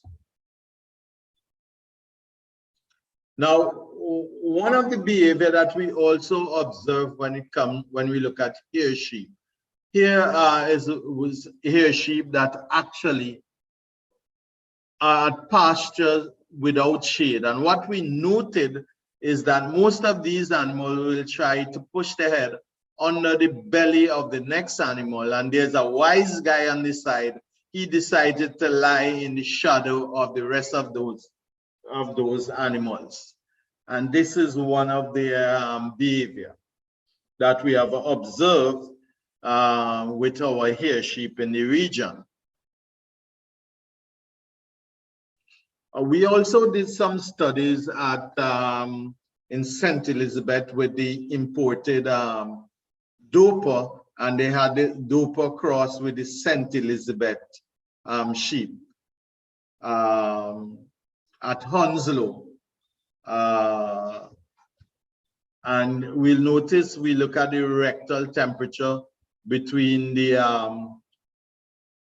Now, one of the behavior that we also observe when we look at hair sheep. Here was hair sheep that actually are at pasture without shade. And what we noted is that most of these animals will try to push their head under the belly of the next animal. And there's a wise guy on the side. He decided to lie in the shadow of the rest of those animals. And this is one of the behavior that we have observed with our hair sheep in the region. We also did some studies at in St. Elizabeth with the imported Doper, and they had the Doper cross with the St. Elizabeth sheep at Hounslow. And we'll notice, we look at the rectal temperature between the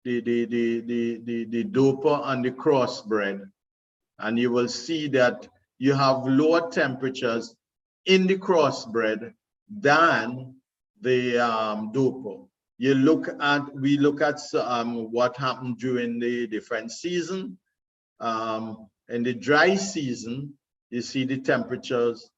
Doper and the crossbred. And you will see that you have lower temperatures in the crossbred than the Doper. We look at what happened during the different season. In the dry season, you see the temperatures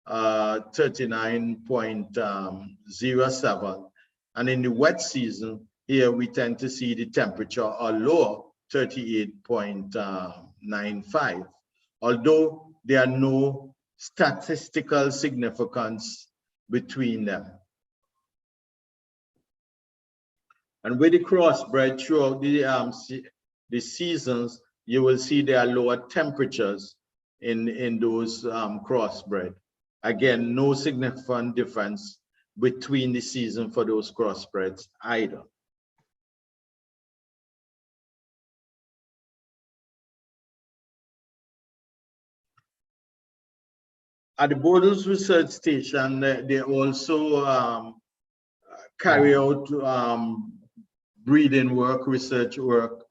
39.07, and in the wet season, here we tend to see the temperature are lower, 38.95, although there are no statistical significance between them. And with the crossbred throughout the seasons, you will see there are lower temperatures in those crossbred. Again, no significant difference between the season for those crossbreds either. At the Borders Research Station, they also carry out breeding work, research work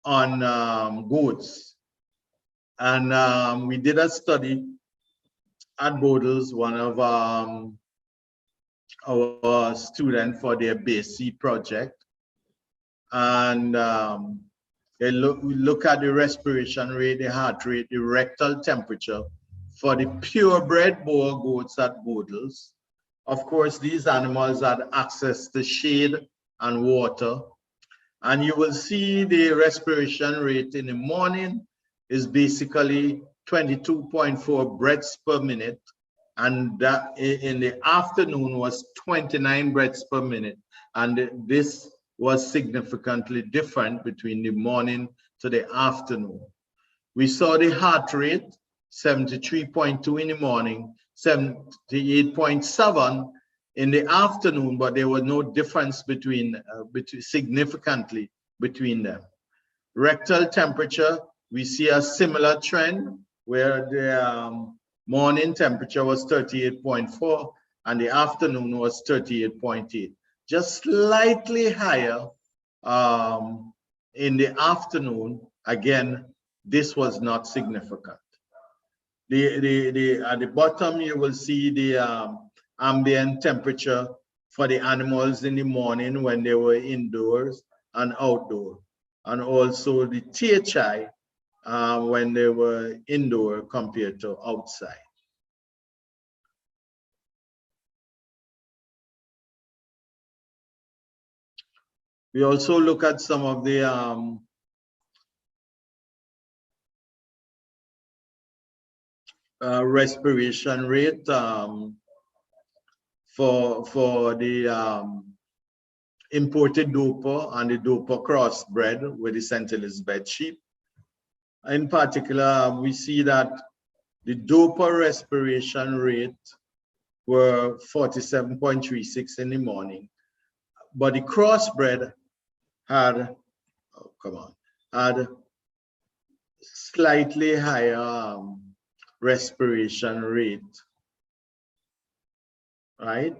on goats. And we did a study at Borders, one of our students for their BC project. And we look at the respiration rate, the heart rate, the rectal temperature for the purebred Boer goats at Borders. Of course, these animals had access to shade and water. And you will see the respiration rate in the morning is basically 22.4 breaths per minute. And that in the afternoon was 29 breaths per minute. And this was significantly different between the morning to the afternoon. We saw the heart rate, 73.2 in the morning, 78.7 in the afternoon, but there was no difference significantly between them. Rectal temperature, we see a similar trend where the morning temperature was 38.4 and the afternoon was 38.8. Just slightly higher in the afternoon. Again, this was not significant. At the bottom, you will see the ambient temperature for the animals in the morning when they were indoors and outdoor, and also the THI when they were indoor compared to outside. We also look at some of the respiration rate for the imported Doper and the Doper crossbred with the St. Elizabeth sheep. In particular, we see that the Doper respiration rate were 47.36 in the morning, but the crossbred had, had slightly higher respiration rate, right?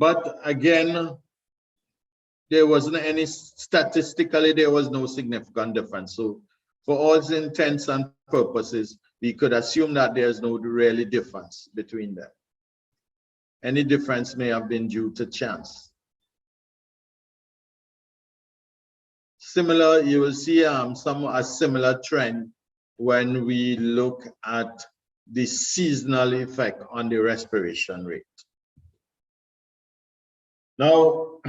But again, there wasn't any, statistically, there was no significant difference. So for all intents and purposes, we could assume that there's no really difference between them. Any difference may have been due to chance. Similar, you will see a similar trend when we look at the seasonal effect on the respiration rate. Now,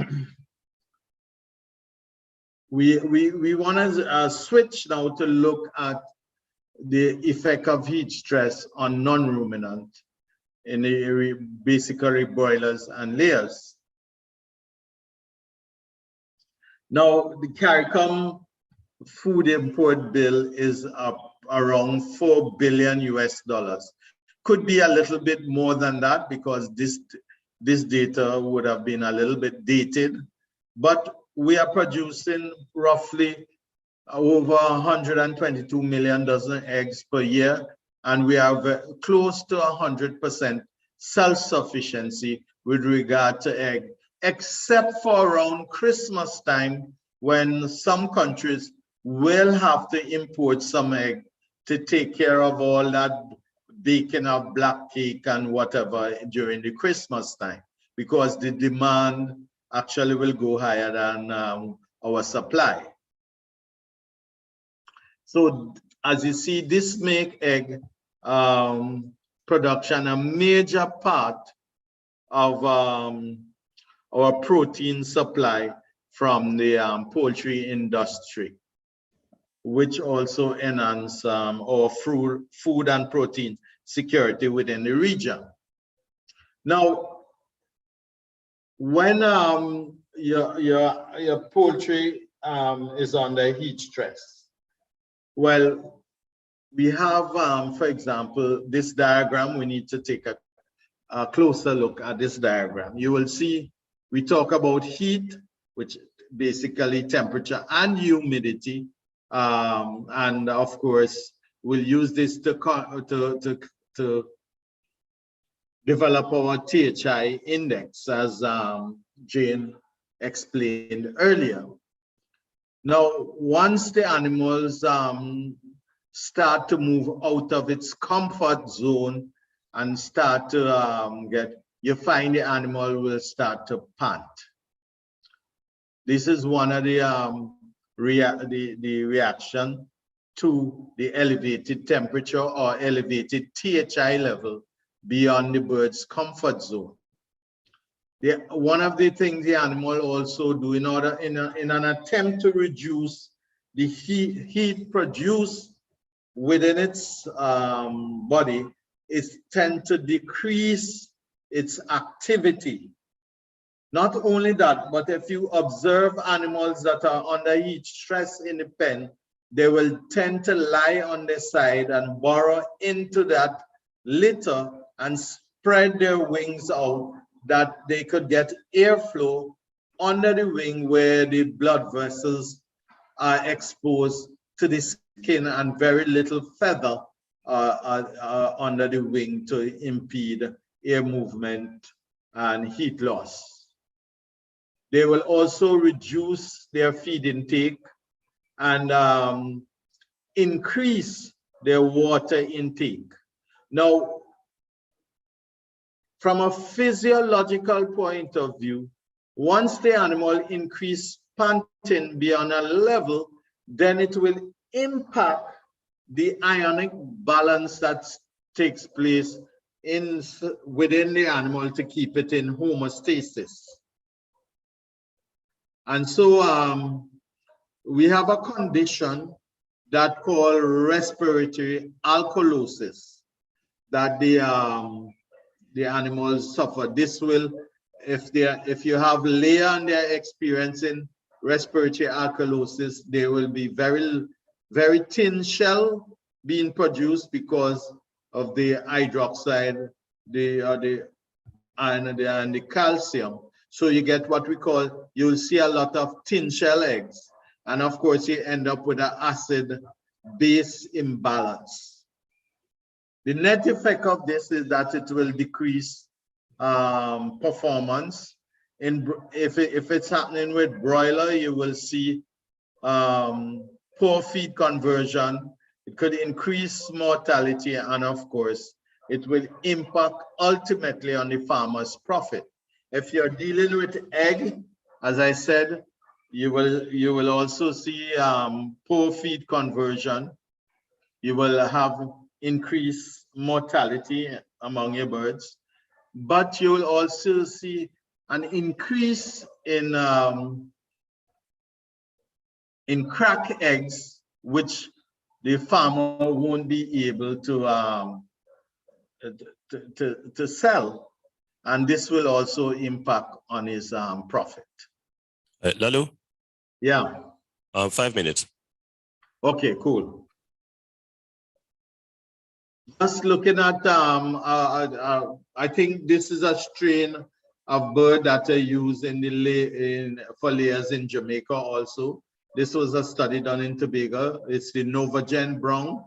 we want to switch now to look at the effect of heat stress on non-ruminant in the basically broilers and layers. Now, the CARICOM food import bill is up around $4 billion US. Could be a little bit more than that because this data would have been a little bit dated, but we are producing roughly over 122 million dozen eggs per year, and we are close to 100% self-sufficiency with regard to egg, except for around Christmas time when some countries will have to import some egg to take care of all that baking of black cake and whatever during the Christmas time, because the demand actually will go higher than our supply. So as you see, this make egg production a major part of our protein supply from the poultry industry, which also enhance our food and protein security within the region. Now, when your poultry is under heat stress, well, we have, for example, this diagram. We need to take a closer look at this diagram. You will see we talk about heat, which basically temperature and humidity, and of course we'll use this to develop our THI index, as Jane explained earlier. Now, once the animals start to move out of its comfort zone and start to you find the animal will start to pant. This is one of the reaction to the elevated temperature or elevated THI level beyond the bird's comfort zone. One of the things the animal also do in an attempt to reduce the heat produced within its body is tend to decrease its activity. Not only that, but if you observe animals that are under heat stress in the pen, they will tend to lie on their side and burrow into that litter and spread their wings out, that they could get airflow under the wing where the blood vessels are exposed to the skin and very little feather under the wing to impede air movement and heat loss. They will also reduce their feed intake and increase their water intake. Now, from a physiological point of view, once the animal increase panting beyond a level, then it will impact the ionic balance that takes place within the animal to keep it in homeostasis. And so we have a condition that called respiratory alkalosis that the animals suffer. This will, if you have layer and they're experiencing respiratory alkalosis, there will be very, very thin shell being produced because of the hydroxide, the iron and the calcium. So you get what we call, you'll see a lot of thin shell eggs. And of course, you end up with an acid-base imbalance. The net effect of this is that it will decrease performance if it's happening with broiler, you will see poor feed conversion. It could increase mortality, and of course, it will impact ultimately on the farmer's profit. If you're dealing with egg, as I said, you will also see poor feed conversion. You will have increased mortality among your birds, but you will also see an increase in crack eggs, which the farmer won't be able to sell, and this will also impact on his profit. Lalu? Yeah. 5 minutes. Okay, cool. Just looking at, I think this is a strain of bird that are used for layers in Jamaica also. This was a study done in Tobago. It's the Novagen brown.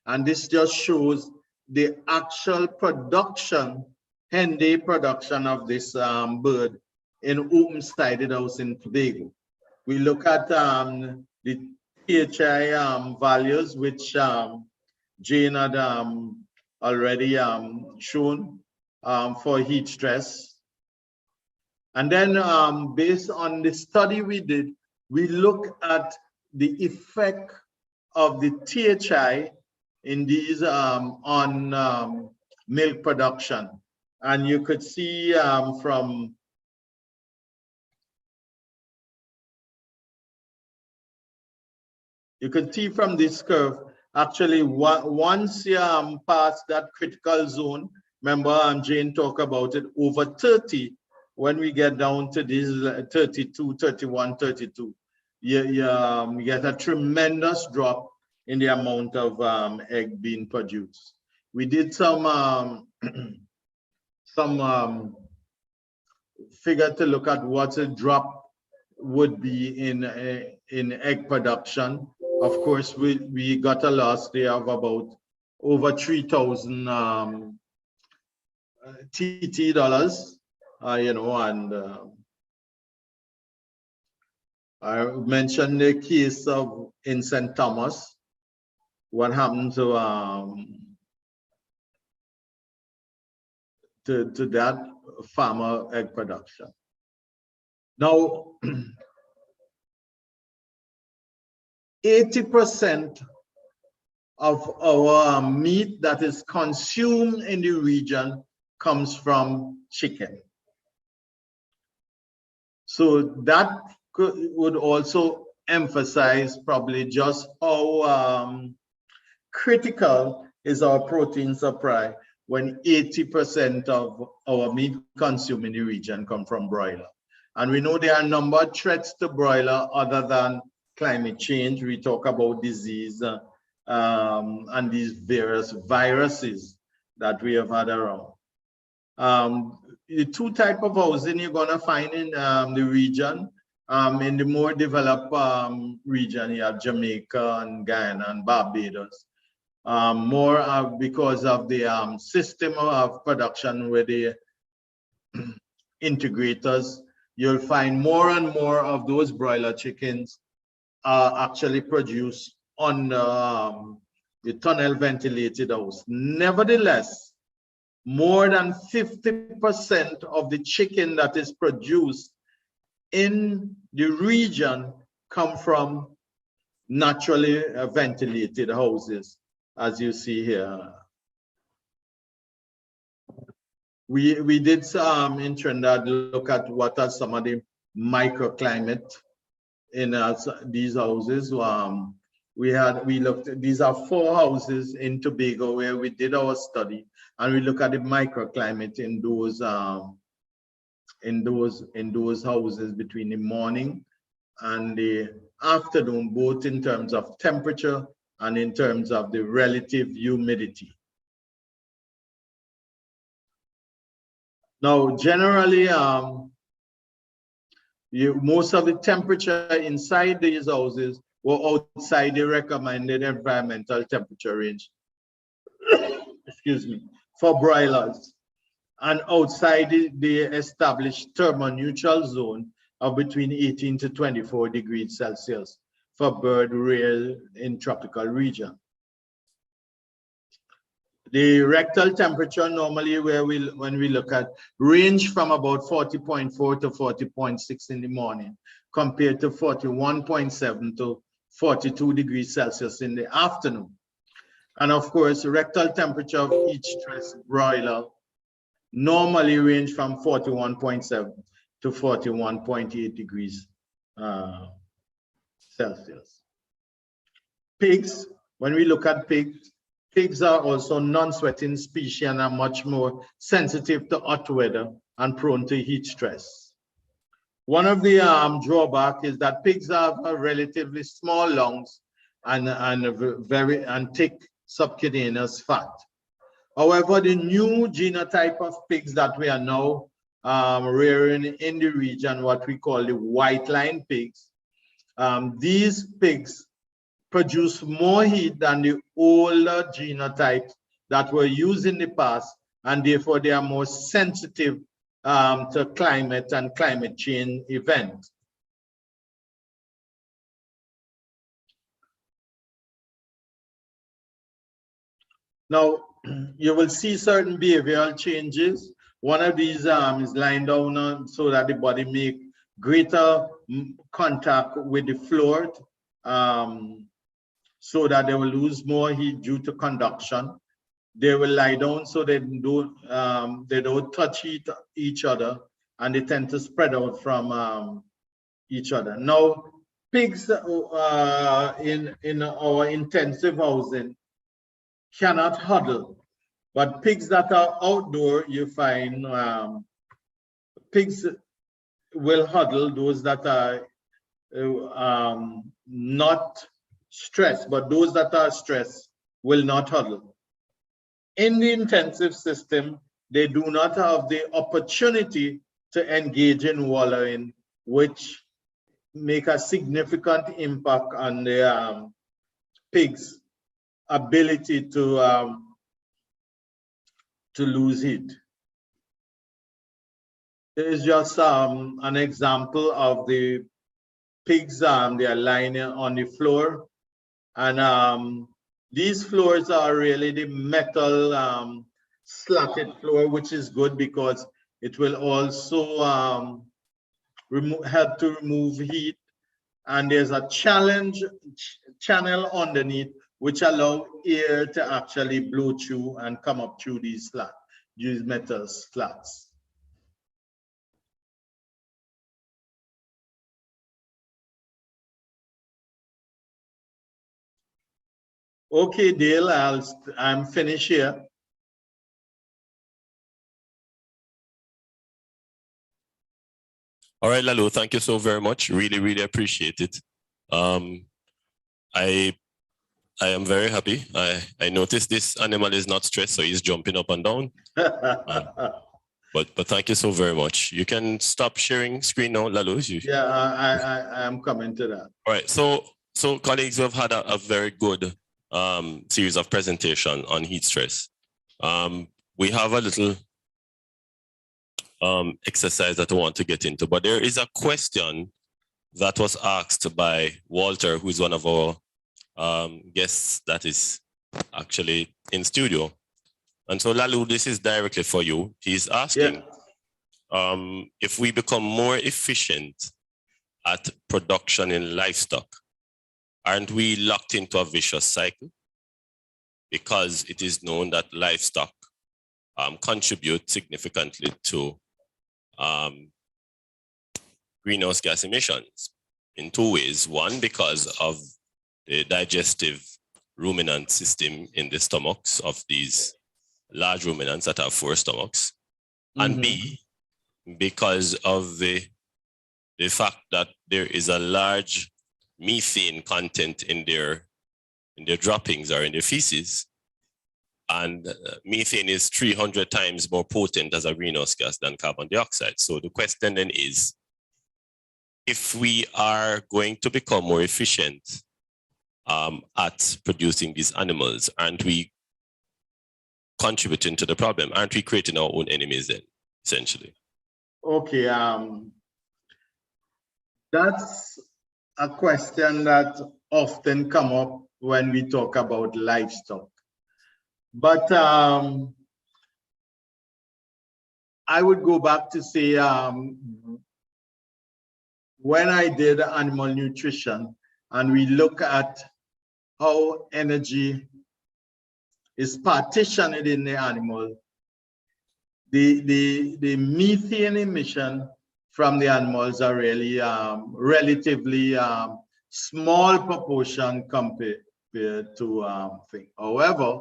And this just shows the actual production, hen-day production of this bird in open-sided house in Tobago. We look at the PHI values, which Jane had already shown for heat stress. And then based on the study we did, we look at the effect of the THI in these on milk production. And you could see from this curve, actually, once you pass that critical zone, remember Jane talked about it, over 30, when we get down to these 32, 31, 32, you get a tremendous drop in the amount of egg being produced. We did some figure to look at what a drop would be in egg production. Of course, we got a loss there of about over 3,000 TT dollars, you know, and I mentioned the case of in St. Thomas, what happened to that farmer egg production. Now, 80% of our meat that is consumed in the region comes from chicken. So that would also emphasize probably just how critical is our protein supply when 80% of our meat consumed in the region come from broiler. And we know there are a number of threats to broiler other than climate change. We talk about disease and these various viruses that we have had around. The two types of housing you're gonna find in the region. In the more developed region, you have Jamaica and Guyana and Barbados. More because of the system of production with the integrators, you'll find more and more of those broiler chickens are actually produced on the tunnel ventilated house. Nevertheless, more than 50% of the chicken that is produced in the region come from naturally ventilated houses, as you see here. We did in Trinidad look at what are some of the microclimate in these houses. We looked at, these are 4 houses in Tobago where we did our study, and we look at the microclimate in those houses between the morning and the afternoon, both in terms of temperature and in terms of the relative humidity. Now, generally, most of the temperature inside these houses were outside the recommended environmental temperature range, excuse me, for broilers. and outside the established thermoneutral zone of between 18 to 24 degrees Celsius for bird rear in tropical region. The rectal temperature normally when we look at range from about 40.4 to 40.6 in the morning compared to 41.7 to 42 degrees Celsius in the afternoon. And of course, rectal temperature of each stress broiler normally range from 41.7 to 41.8 degrees Celsius. Pigs, when we look at pigs, pigs are also non-sweating species and are much more sensitive to hot weather and prone to heat stress. One of the drawbacks is that pigs have a relatively small lungs and thick subcutaneous fat. However, the new genotype of pigs that we are now rearing in the region, what we call the white line pigs, these pigs produce more heat than the older genotypes that were used in the past, and therefore they are more sensitive to climate and climate change events. Now, you will see certain behavioral changes. One of these is lying down so that the body make greater contact with the floor, so that they will lose more heat due to conduction. They will lie down so they don't touch each other, and they tend to spread out from each other. Now, pigs in our intensive housing cannot huddle, but pigs that are outdoor, you find pigs will huddle. Those that are not stressed, but those that are stressed will not huddle. In the intensive system, they do not have the opportunity to engage in wallowing, which make a significant impact on the pigs' ability to lose heat. There is just an example of the pigs. They are lying on the floor, and these floors are really the metal slatted floor, which is good because it will also help to remove heat. And there's a channel underneath which allow air to actually blow through and come up through these metal slats. Okay, Dale, I'm finished here. All right, Lalo, thank you so very much. Really, really appreciate it. I am very happy. I noticed this animal is not stressed, so he's jumping up and down. But thank you so very much. You can stop sharing screen now, Lalo. Yeah, I am coming to that. All right, so colleagues, we've had a very good series of presentation on heat stress. We have a little exercise that I want to get into, but there is a question that was asked by Walter, who is one of our guests that is actually in studio. And so Lalu, this is directly for you. He's asking if we become more efficient at production in livestock, aren't we locked into a vicious cycle? Because it is known that livestock contribute significantly to greenhouse gas emissions in two ways. One, because of the digestive ruminant system in the stomachs of these large ruminants that have 4 stomachs. And B, because of the fact that there is a large methane content in their droppings or in their feces. And methane is 300 times more potent as a greenhouse gas than carbon dioxide. So the question then is, if we are going to become more efficient at producing these animals, aren't we contributing to the problem? Aren't we creating our own enemies then, essentially? Okay, that's a question that often come up when we talk about livestock. But I would go back to say, when I did animal nutrition and we look at how energy is partitioned in the animal, the methane emission from the animals are really relatively small proportion compared to things. However,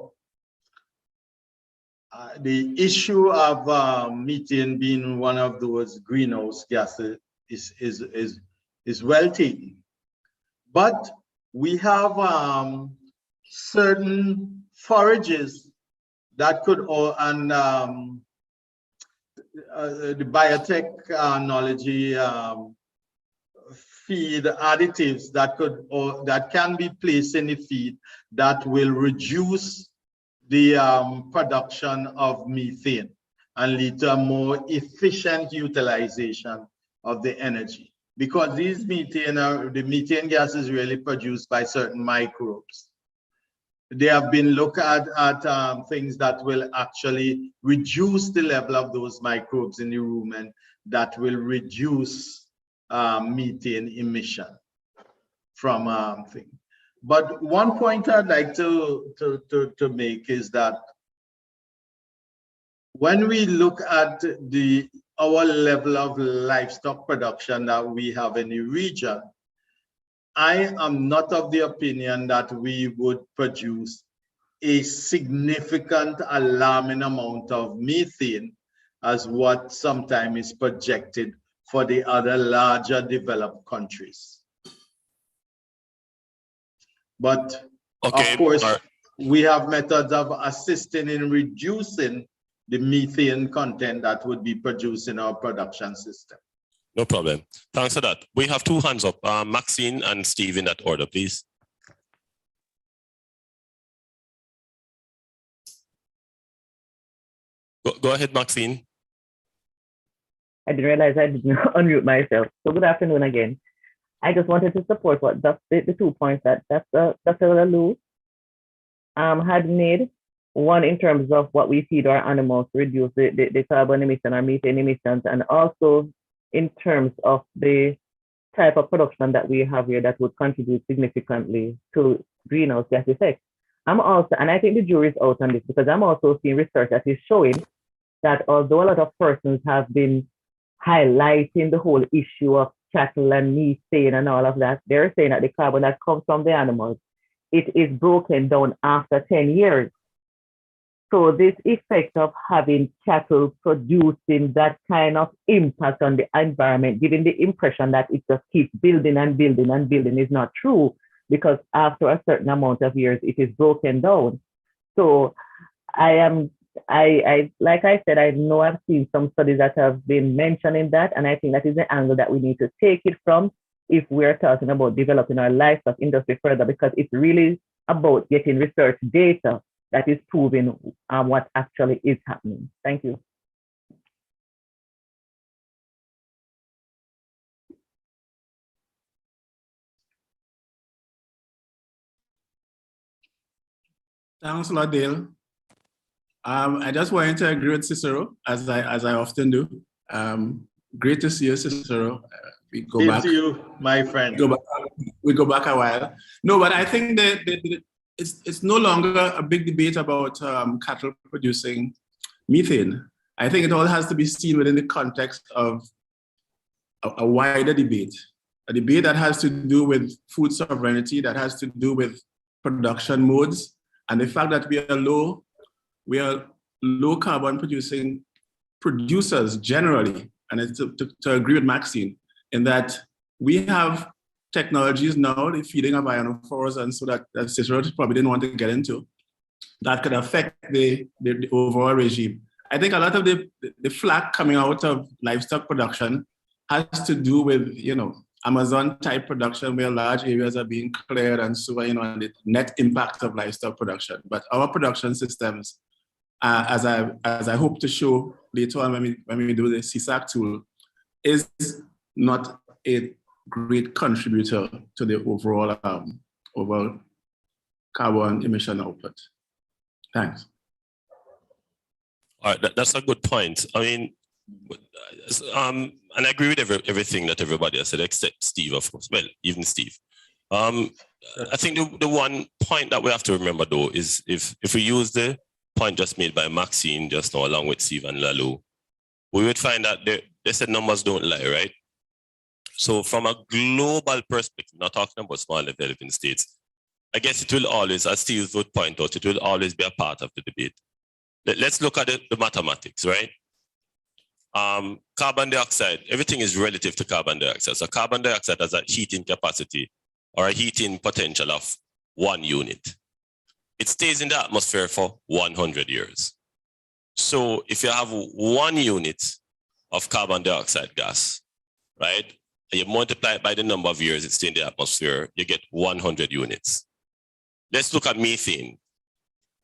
the issue of methane being one of those greenhouse gases is well taken. But we have certain forages that could, and the biotechnology feed additives that could, or that can be placed in the feed that will reduce the production of methane and lead to a more efficient utilization of the energy. Because these methane the methane gas is really produced by certain microbes. They have been looked at things that will actually reduce the level of those microbes in the room, and that will reduce methane emission from things. But one point I'd like to make is that when we look at our level of livestock production that we have in the region, I am not of the opinion that we would produce a significant alarming amount of methane as what sometimes is projected for the other larger developed countries. But of course, we have methods of assisting in reducing the methane content that would be produced in our production system. No problem. Thanks for that. We have two hands up, Maxine and Steve, in that order, please. Go ahead, Maxine. I didn't realize I didn't unmute myself. So good afternoon again. I just wanted to support what the 2 points that Dr. Lou had made. One, in terms of what we feed our animals to reduce the carbon emission or methane emissions, and also in terms of the type of production that we have here that would contribute significantly to greenhouse gas effects. I'm also, and I think the jury is out on this, because I'm also seeing research that is showing that although a lot of persons have been highlighting the whole issue of cattle and methane and all of that, they're saying that the carbon that comes from the animals, it is broken down after 10 years. So this effect of having cattle producing that kind of impact on the environment, giving the impression that it just keeps building and building and building, is not true, because after a certain amount of years, it is broken down. So like I said, I know I've seen some studies that have been mentioning that, and I think that is the angle that we need to take it from if we're talking about developing our livestock industry further, because it's really about getting research data that is proving what actually is happening. Thank you. Thanks a lot, Dale. I just wanted to agree with Cicero, as I often do. Great to see you, Cicero. We go back. To you, my friend. We go back a while. No, but I think that it's no longer a big debate about cattle producing methane. I think it all has to be seen within the context of a wider debate, a debate that has to do with food sovereignty, that has to do with production modes, and the fact that we are low carbon producing producers generally. And it's to agree with Maxine in that we have technologies now, the feeding of ionophores, and so that Cicero probably didn't want to get into, that could affect the overall regime. I think a lot of the flack coming out of livestock production has to do with, Amazon type production where large areas are being cleared and so, and the net impact of livestock production. But our production systems as I hope to show later on when we do the CSAC tool, is not a great contributor to the overall carbon emission output. Thanks. All right, that's a good point. I mean, and I agree with everything that everybody has said, except Steve, of course. Well, even Steve. I think the one point that we have to remember, though, is if we use the point just made by Maxine just now, along with Steve and Lalu, we would find that they said numbers don't lie, right? So from a global perspective, not talking about small developing states, I guess it will always, as Steve would point out, it will always be a part of the debate. Let's look at the mathematics, right? Carbon dioxide, everything is relative to carbon dioxide. So carbon dioxide has a heating capacity or a heating potential of 1 unit. It stays in the atmosphere for 100 years. So if you have 1 unit of carbon dioxide gas, right, and you multiply it by the number of years it stays in the atmosphere, you get 100 units. Let's look at methane,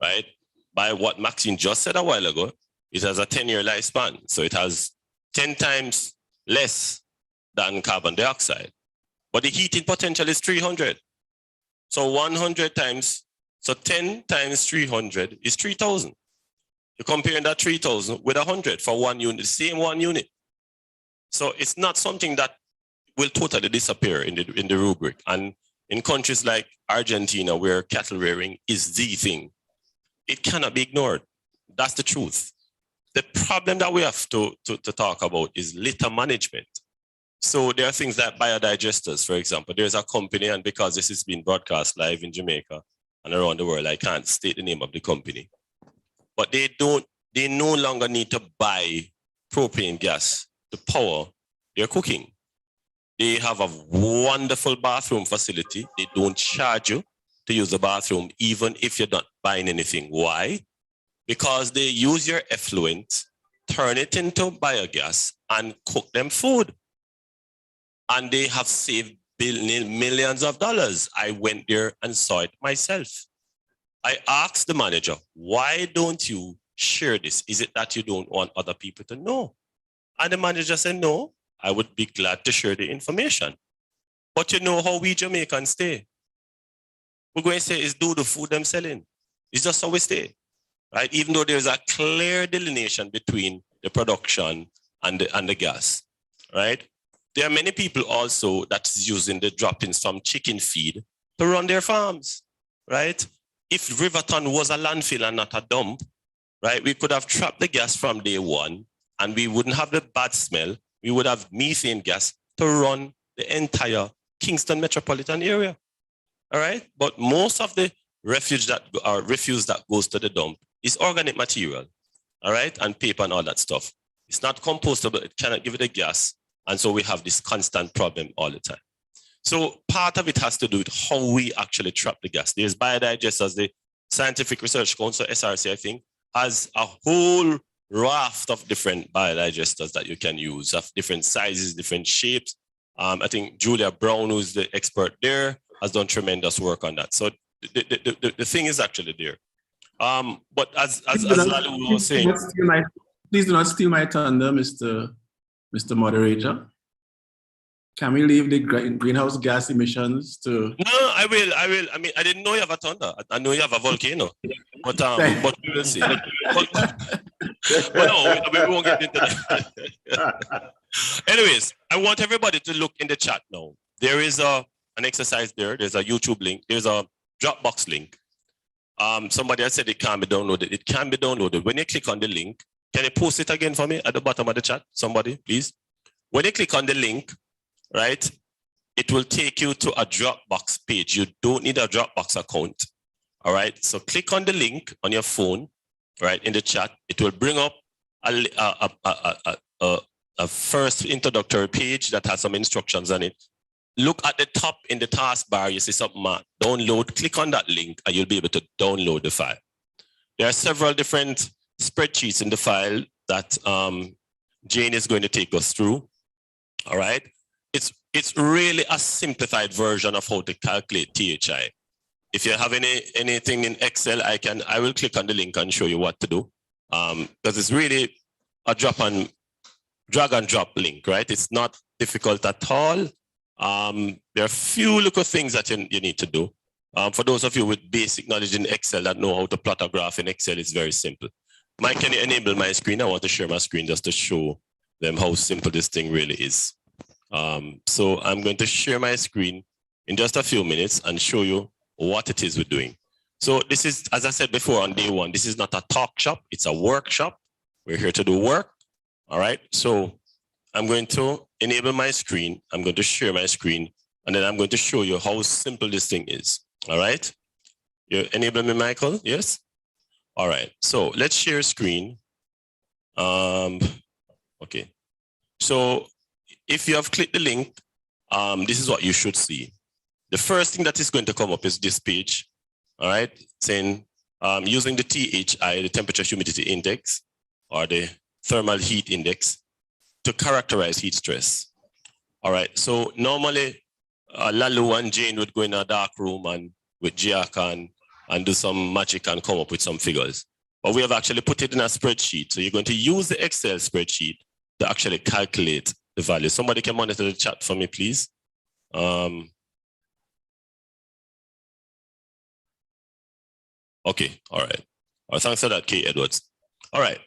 right? By what Maxine just said a while ago, it has a 10-year lifespan. So it has 10 times less than carbon dioxide. But the heating potential is 300. So 100 times, so 10 times 300 is 3,000. You're comparing that 3,000 with 100 for 1 unit, the same 1 unit. So it's not something that will totally disappear in the rubric. And in countries like Argentina, where cattle rearing is the thing, it cannot be ignored. That's the truth. The problem that we have to talk about is litter management. So there are things like biodigesters, for example. There's a company, and because this is being broadcast live in Jamaica and around the world, I can't state the name of the company. But they no longer need to buy propane gas to power their cooking. They have a wonderful bathroom facility. They don't charge you to use the bathroom, even if you're not buying anything. Why? Because they use your effluent, turn it into biogas, and cook them food. And they have saved millions of dollars. I went there and saw it myself. I asked the manager, why don't you share this? Is it that you don't want other people to know? And the manager said, no, I would be glad to share the information. But you know how we Jamaicans stay. We're going to say is do the food them selling. It's just how we stay, right? Even though there's a clear delineation between the production and the gas, right? There are many people also that's using the droppings from chicken feed to run their farms, right? If Riverton was a landfill and not a dump, right, we could have trapped the gas from day one and we wouldn't have the bad smell. We would have methane gas to run the entire Kingston metropolitan area, all right? But most of the refuse that goes to the dump is organic material, all right? And paper and all that stuff. It's not compostable, it cannot give it a gas. And so we have this constant problem all the time. So part of it has to do with how we actually trap the gas. There's biodigesters, the Scientific Research Council, SRC, I think, has a whole raft of different biodigesters that you can use of different sizes, different shapes. I think Julia Brown, who's the expert there, has done tremendous work on that. So the thing is actually there. But as Lalu was saying, please do not steal my thunder, Mr. Moderator. Can we leave the greenhouse gas emissions to? No, I will. I mean, I didn't know you have a thunder. I know you have a volcano, but we will see. But no, we won't get into that. Anyways, I want everybody to look in the chat now. There is an exercise there. There's a YouTube link. There's a Dropbox link. Somebody has said it can't be downloaded. It can be downloaded. When you click on the link, can you post it again for me at the bottom of the chat? Somebody, please. When you click on the link, right, it will take you to a Dropbox page. You don't need a Dropbox account. All right. So click on the link on your phone, right, in the chat. It will bring up a first introductory page that has some instructions on it. Look at the top in the taskbar. You see something marked download. Click on that link and you'll be able to download the file. There are several different spreadsheets in the file that Jane is going to take us through. All right. It's really a simplified version of how to calculate THI. If you have anything in Excel, I will click on the link and show you what to do. because it's really a drag and drop link, right? It's not difficult at all. There are a few little things that you need to do. For those of you with basic knowledge in Excel that know how to plot a graph in Excel, it's very simple. Mike, can you enable my screen? I want to share my screen just to show them how simple this thing really is. So I'm going to share my screen in just a few minutes and show you what it is we're doing. So this is, as I said before on day one, this is not a talk shop, it's a workshop. We're here to do work, all right? So I'm going to enable my screen, I'm going to share my screen, and then I'm going to show you how simple this thing is, all right? You enable me, Michael, yes? All right, so let's share screen. Okay, so if you have clicked the link, this is what you should see. The first thing that is going to come up is this page, all right, saying using the THI, the temperature humidity index, or the thermal heat index to characterize heat stress. All right, so normally Lalu and Jane would go in a dark room and with Jack and do some magic and come up with some figures. But we have actually put it in a spreadsheet. So you're going to use the Excel spreadsheet to actually calculate the value. Somebody can monitor the chat for me, please. Okay, all right. Thanks for that, Kay Edwards. All right,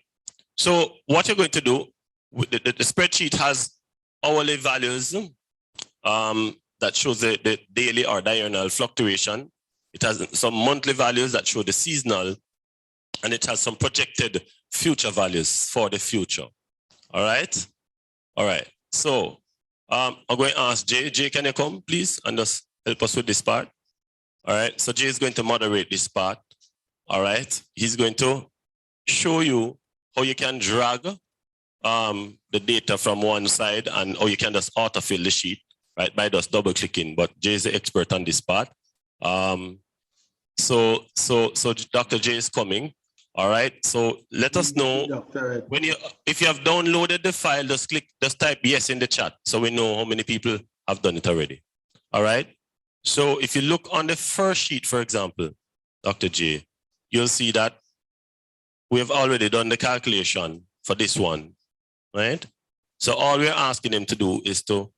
so what you're going to do, the spreadsheet has hourly values that shows the daily or diurnal fluctuation. It has some monthly values that show the seasonal, and it has some projected future values for the future. All right? All right, so I'm going to ask Jay. Jay, can you come, please, and just help us with this part? All right, so Jay is going to moderate this part. All right, he's going to show you how you can drag the data from one side and how you can just autofill the sheet, right, by just double clicking. But Jay is the expert on this part. So Dr. Jay is coming. All right, so let us know when if you have downloaded the file, just type yes in the chat so we know how many people have done it already. All right, so if you look on the first sheet, for example, Dr. J, you'll see that we have already done the calculation for this one, right? So all we're asking him to do is to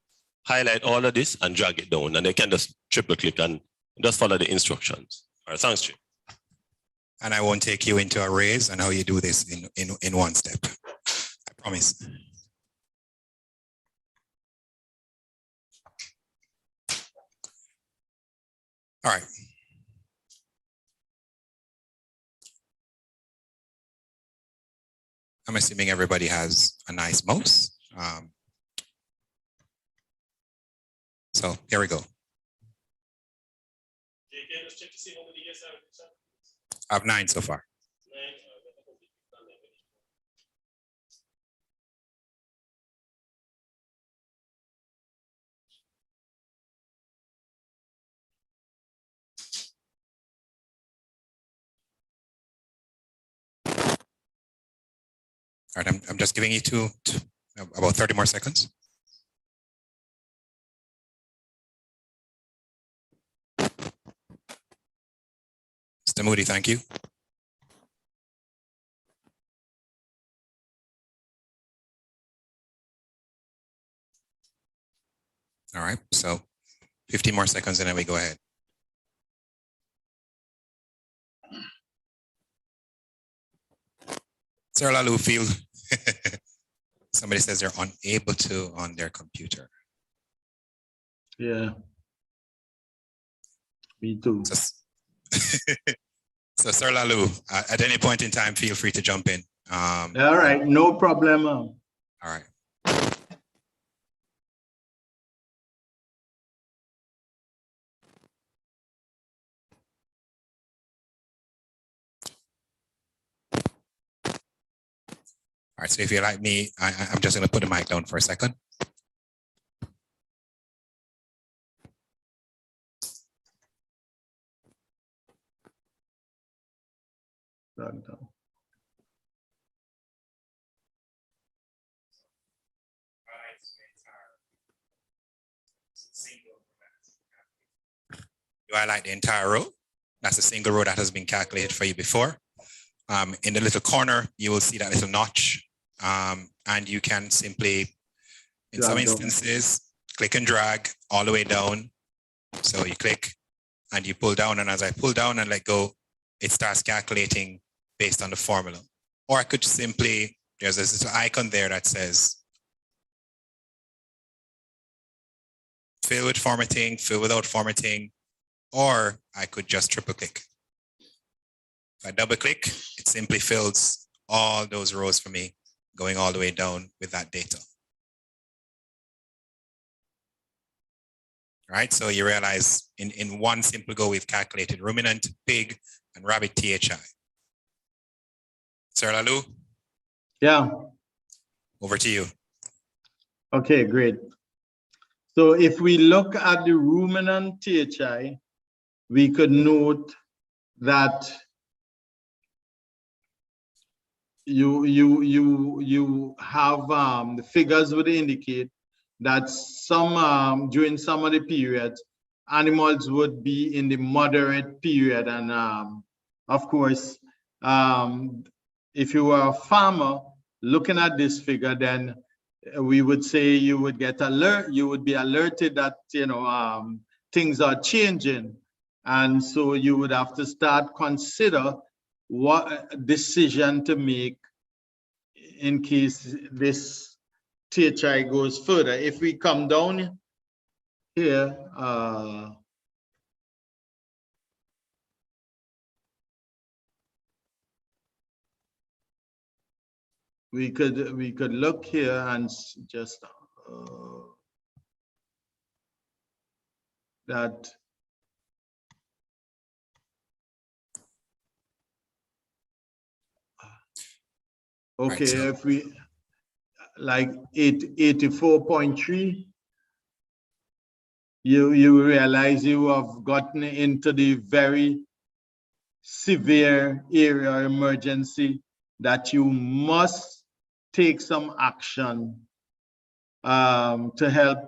highlight all of this and drag it down, and they can just triple click and just follow the instructions. All right, thanks, Jay. And I won't take you into arrays and how you do this in one step. I promise. All right. I'm assuming everybody has a nice mouse. So here we go. I have 9 so far. All right, I'm just giving you about 30 more seconds. Mr. Moody, thank you. All right, so 15 more seconds and then we go ahead. Sir Lalu field. Somebody says they're unable to on their computer. Yeah. Me too. So Sir Lalu, at any point in time, feel free to jump in. All right, no problem. All right. All right, so if you're like me, I'm just going to put the mic down for a second. Do I like the entire row? That's a single row that has been calculated for you before. In the little corner, you will see that little notch, and you can simply, in some instances, click and drag all the way down. So you click and you pull down, and as I pull down and let go, it starts calculating based on the formula. Or I could simply, there's this little icon there that says fill with formatting, fill without formatting, or I could just triple click. If I double click, it simply fills all those rows for me, going all the way down with that data. Right, so you realize in one simple go, we've calculated ruminant, pig, and rabbit THI. Sir Lalu? Yeah. Over to you. Okay, great. So if we look at the ruminant THI, we could note that you have the figures would indicate that some during some of the periods, animals would be in the moderate period, and of course, if you were a farmer looking at this figure, then we would say you would get alert. You would be alerted that things are changing, and so you would have to start consider what decision to make in case this THI goes further. If we come down here, we could look here and just that okay, right, so if we like 84.3, you realize you have gotten into the very severe area of emergency that you must take some action to help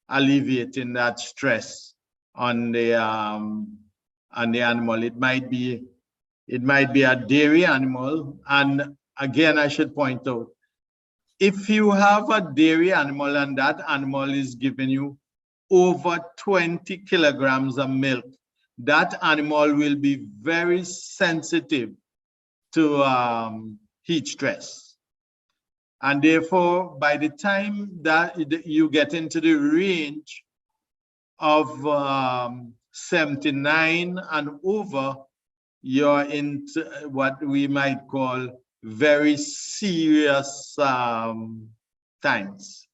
alleviating that stress on the animal. It might be a dairy animal, and again, I should point out, if you have a dairy animal and that animal is giving you over 20 kilograms of milk, that animal will be very sensitive to heat stress. And therefore, by the time that you get into the range of 79 and over, you're into what we might call very serious times.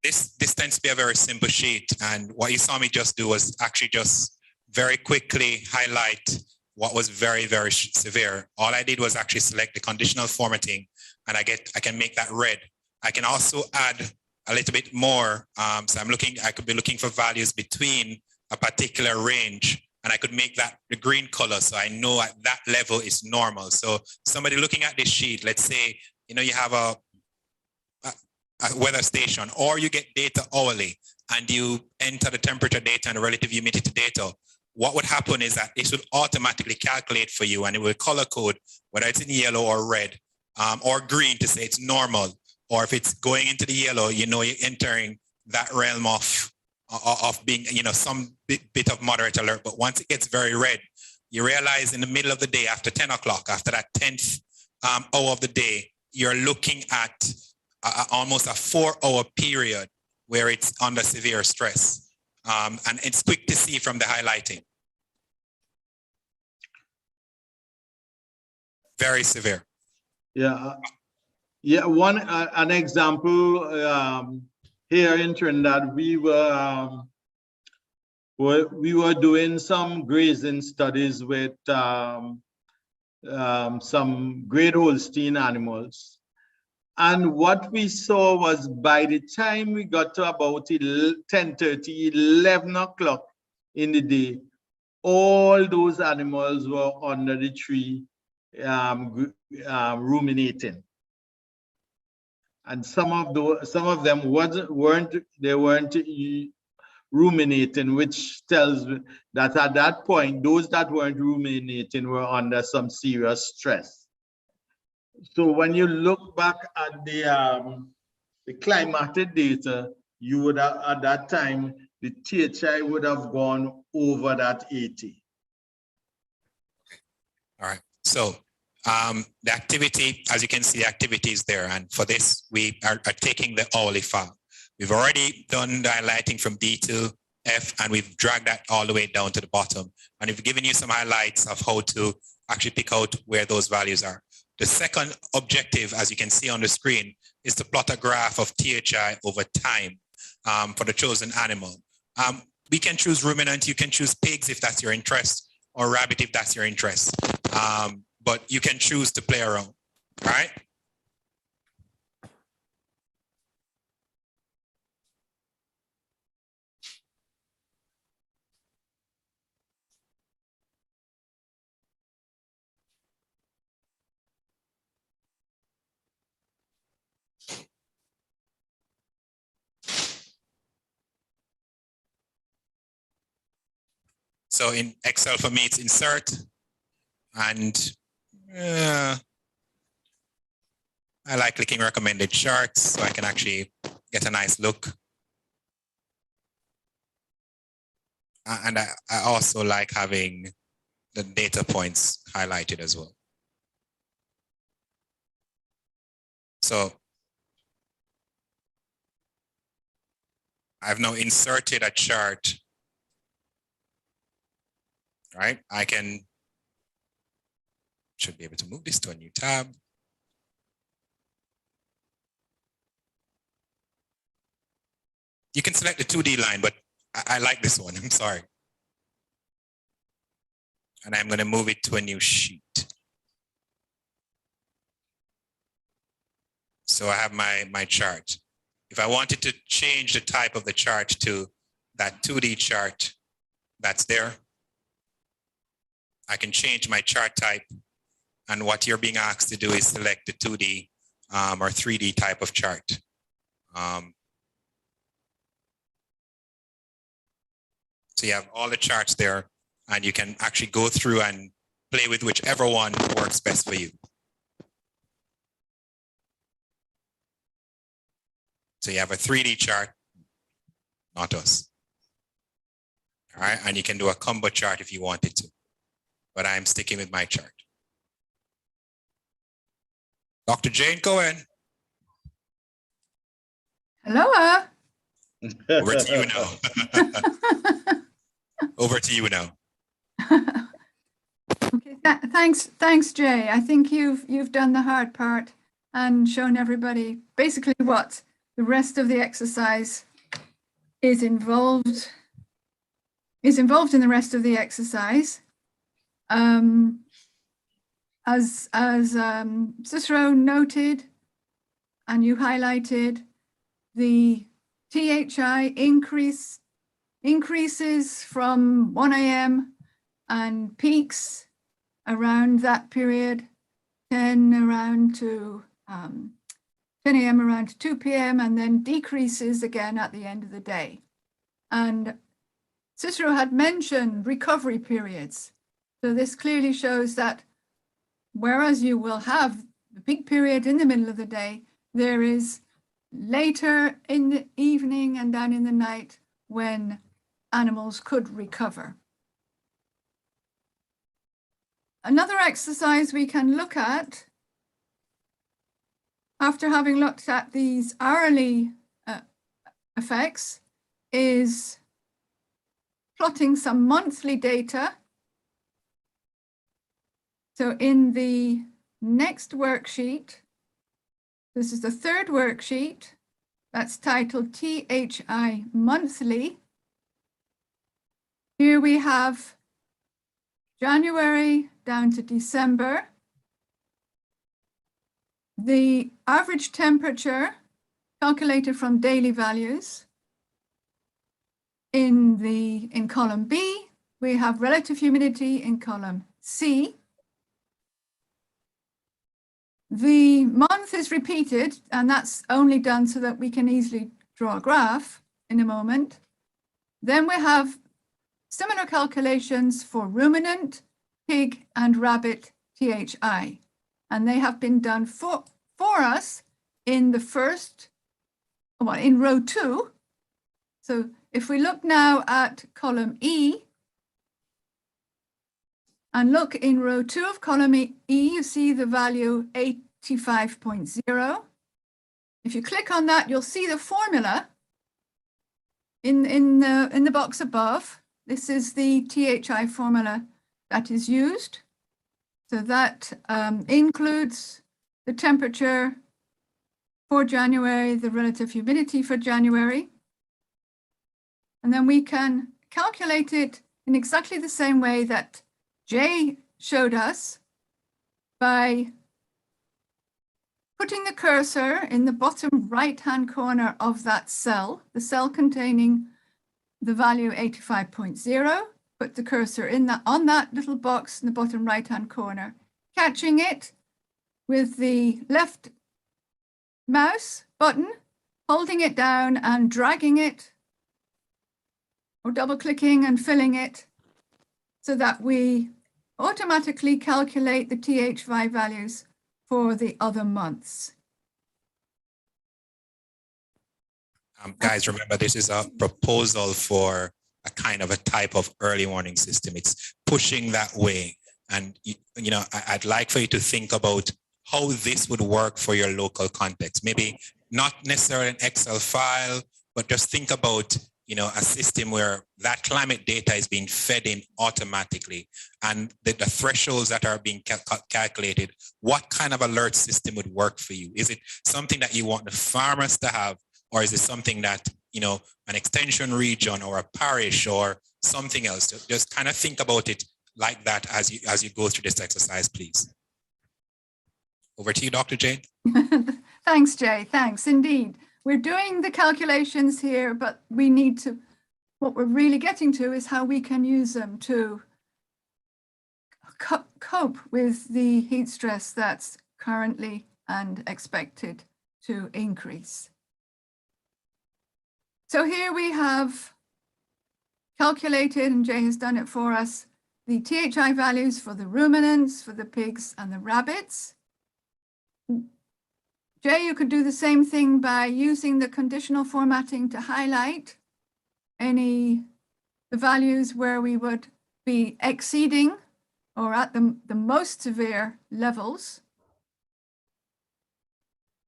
This tends to be a very simple sheet, and what you saw me just do was actually just very quickly highlight what was very, very severe. All I did was actually select the conditional formatting, and I can make that red. I can also add a little bit more. So I could be looking for values between a particular range, and I could make that the green color, so I know at that level is normal. So somebody looking at this sheet, let's say, you have a weather station, or you get data hourly, and you enter the temperature data and the relative humidity data. What would happen is that it would automatically calculate for you, and it will color code, whether it's in yellow or red or green, to say it's normal. Or if it's going into the yellow, you're entering that realm of being, some bit of moderate alert. But once it gets very red, you realize in the middle of the day, after 10 o'clock, after that 10th hour of the day, you're looking at almost a 4-hour period where it's under severe stress. And it's quick to see from the highlighting. Very severe. Yeah. Yeah, an example here in Trinidad, we were doing some grazing studies with some Great Holstein animals, and what we saw was by the time we got to about 10:30, 11 o'clock in the day, all those animals were under the tree ruminating. And some of them weren't ruminating, which tells that at that point, those that weren't ruminating were under some serious stress. So when you look back at the climatic data, you would have, at that time, the THI would have gone over that 80. All right. So the activity, as you can see, the activity is there. And for this, we are taking the hourly file. We've already done the highlighting from D to F, and we've dragged that all the way down to the bottom. And we've given you some highlights of how to actually pick out where those values are. The second objective, as you can see on the screen, is to plot a graph of THI over time for the chosen animal. We can choose ruminant, you can choose pigs if that's your interest, or rabbit if that's your interest. But you can choose to play around, all right? So in Excel for me, it's insert, and I like clicking recommended charts so I can actually get a nice look. And I also like having the data points highlighted as well. So I've now inserted a chart, right? I should be able to move this to a new tab. You can select the 2D line, but I like this one, I'm sorry. And I'm gonna move it to a new sheet. So I have my chart. If I wanted to change the type of the chart to that 2D chart that's there, I can change my chart type. And what you're being asked to do is select the 2D or 3D type of chart. So you have all the charts there, and you can actually go through and play with whichever one works best for you. So you have a 3D chart, not us. All right, and you can do a combo chart if you wanted to, but I'm sticking with my chart. Dr. Jane Cohen. Hello. Over to you now. Over to you now. Okay, thanks, Jay. I think you've done the hard part and shown everybody basically what the rest of the exercise is involved in the rest of the exercise. As Cicero noted, and you highlighted, the THI increases from 1 a.m. and peaks around that period, 10 around to 10 a.m. around to 2 p.m. and then decreases again at the end of the day. And Cicero had mentioned recovery periods. So this clearly shows that whereas you will have the peak period in the middle of the day, there is later in the evening and down in the night when animals could recover. Another exercise we can look at, after having looked at these hourly effects, is plotting some monthly data. So in the next worksheet, this is the third worksheet, that's titled THI Monthly. Here we have January down to December. The average temperature calculated from daily values. In column B, we have relative humidity in column C. The month is repeated, and that's only done so that we can easily draw a graph in a moment. Then we have similar calculations for ruminant, pig, and rabbit THI. And they have been done for us in the first, well, in row 2. So if we look now at column E, and look in row 2 of column E, you see the value 85.0. If you click on that, you'll see the formula in the box above. This is the THI formula that is used. So that includes the temperature for January, the relative humidity for January. And then we can calculate it in exactly the same way that Jay showed us by putting the cursor in the bottom right-hand corner of that cell, the cell containing the value 85.0, put the cursor in on that little box in the bottom right-hand corner, catching it with the left mouse button, holding it down and dragging it, or double-clicking and filling it, so that we automatically calculate the THI values for the other months. Guys, remember, this is a proposal for a kind of a type of early warning system. It's pushing that way. And, you know, I'd like for you to think about how this would work for your local context. Maybe not necessarily an Excel file, but just think about, you know, a system where that climate data is being fed in automatically, and the thresholds that are being calculated. What kind of alert system would work for you? Is it something that you want the farmers to have, or is it something that, you know, an extension region or a parish or something else? Just kind of think about it like that as you go through this exercise, please. Over to you, Dr. Jane. Thanks, Jay. Thanks, indeed. We're doing the calculations here, but we need to, what we're really getting to is how we can use them to cope with the heat stress that's currently and expected to increase. So here we have calculated, and Jay has done it for us, the THI values for the ruminants, for the pigs and the rabbits. Jay, you could do the same thing by using the conditional formatting to highlight the values where we would be exceeding or at the most severe levels,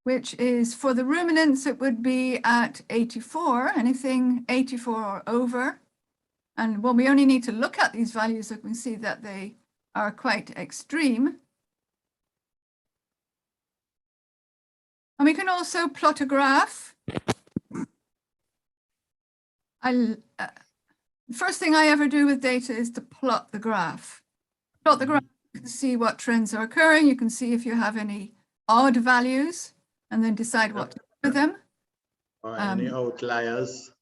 which is for the ruminants, it would be at 84, anything 84 or over. And well, we only need to look at these values so we can see that they are quite extreme. And we can also plot a graph. The first thing I ever do with data is to plot the graph. Plot the graph to see what trends are occurring. You can see if you have any odd values and then decide what to do with them. Or any outliers.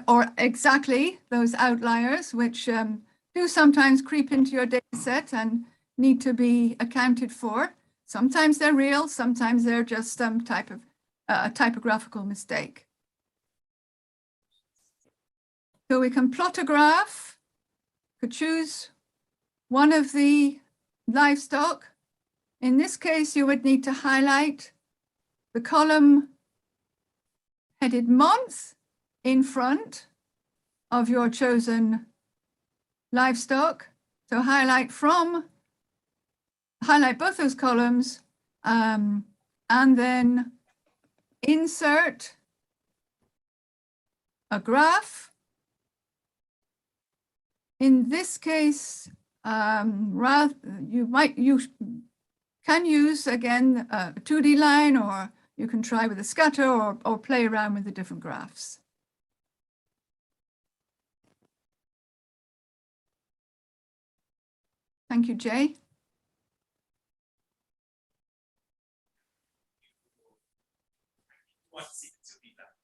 Or exactly those outliers, which do sometimes creep into your data set and need to be accounted for. Sometimes they're real, sometimes they're just some type of typographical mistake. So we can plot a graph, could choose one of the livestock. In this case, you would need to highlight the column headed month in front of your chosen livestock. So highlight both those columns and then insert a graph. In this case, you can use again a 2D line, or you can try with a scatter or play around with the different graphs. Thank you, Jay.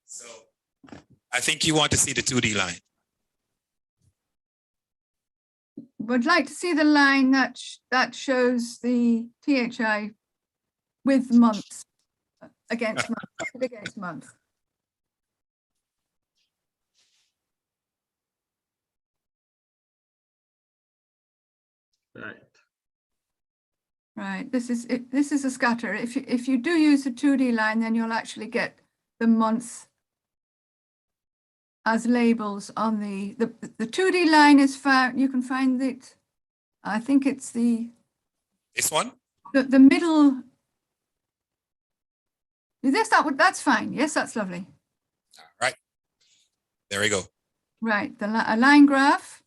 So I think you want to see the 2D line. Would like to see the line that shows the THI with months against month. Right. Right. This is it. This is a scatter. If you do use a 2D line, then you'll actually get the months as labels on the 2D line is found. You can find it. I think it's This one? The middle. That's fine. Yes, that's lovely. All right. There we go. Right, a line graph.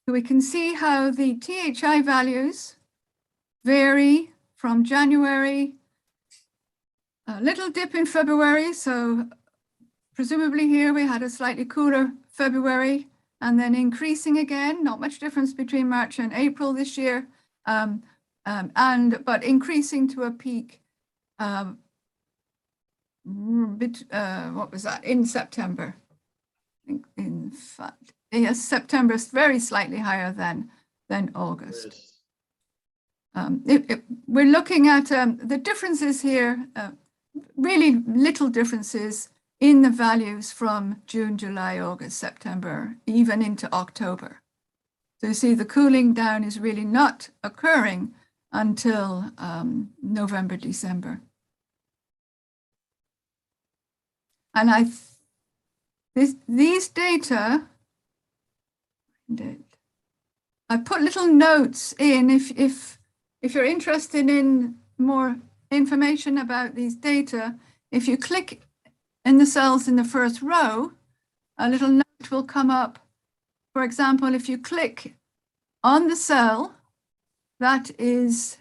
So we can see how the THI values vary from January, a little dip in February. So presumably here we had a slightly cooler February and then increasing again, not much difference between March and April this year, but increasing to a peak what was that, in September. In fact, yes, September is very slightly higher than August. We're looking at the differences here, really little differences in the values from June, July, August, September, even into October. So you see the cooling down is really not occurring until November, December. And these data, I put little notes in if you're interested in more information about these data. If you click in the cells in the first row, a little note will come up. For example, if you click on the cell, that is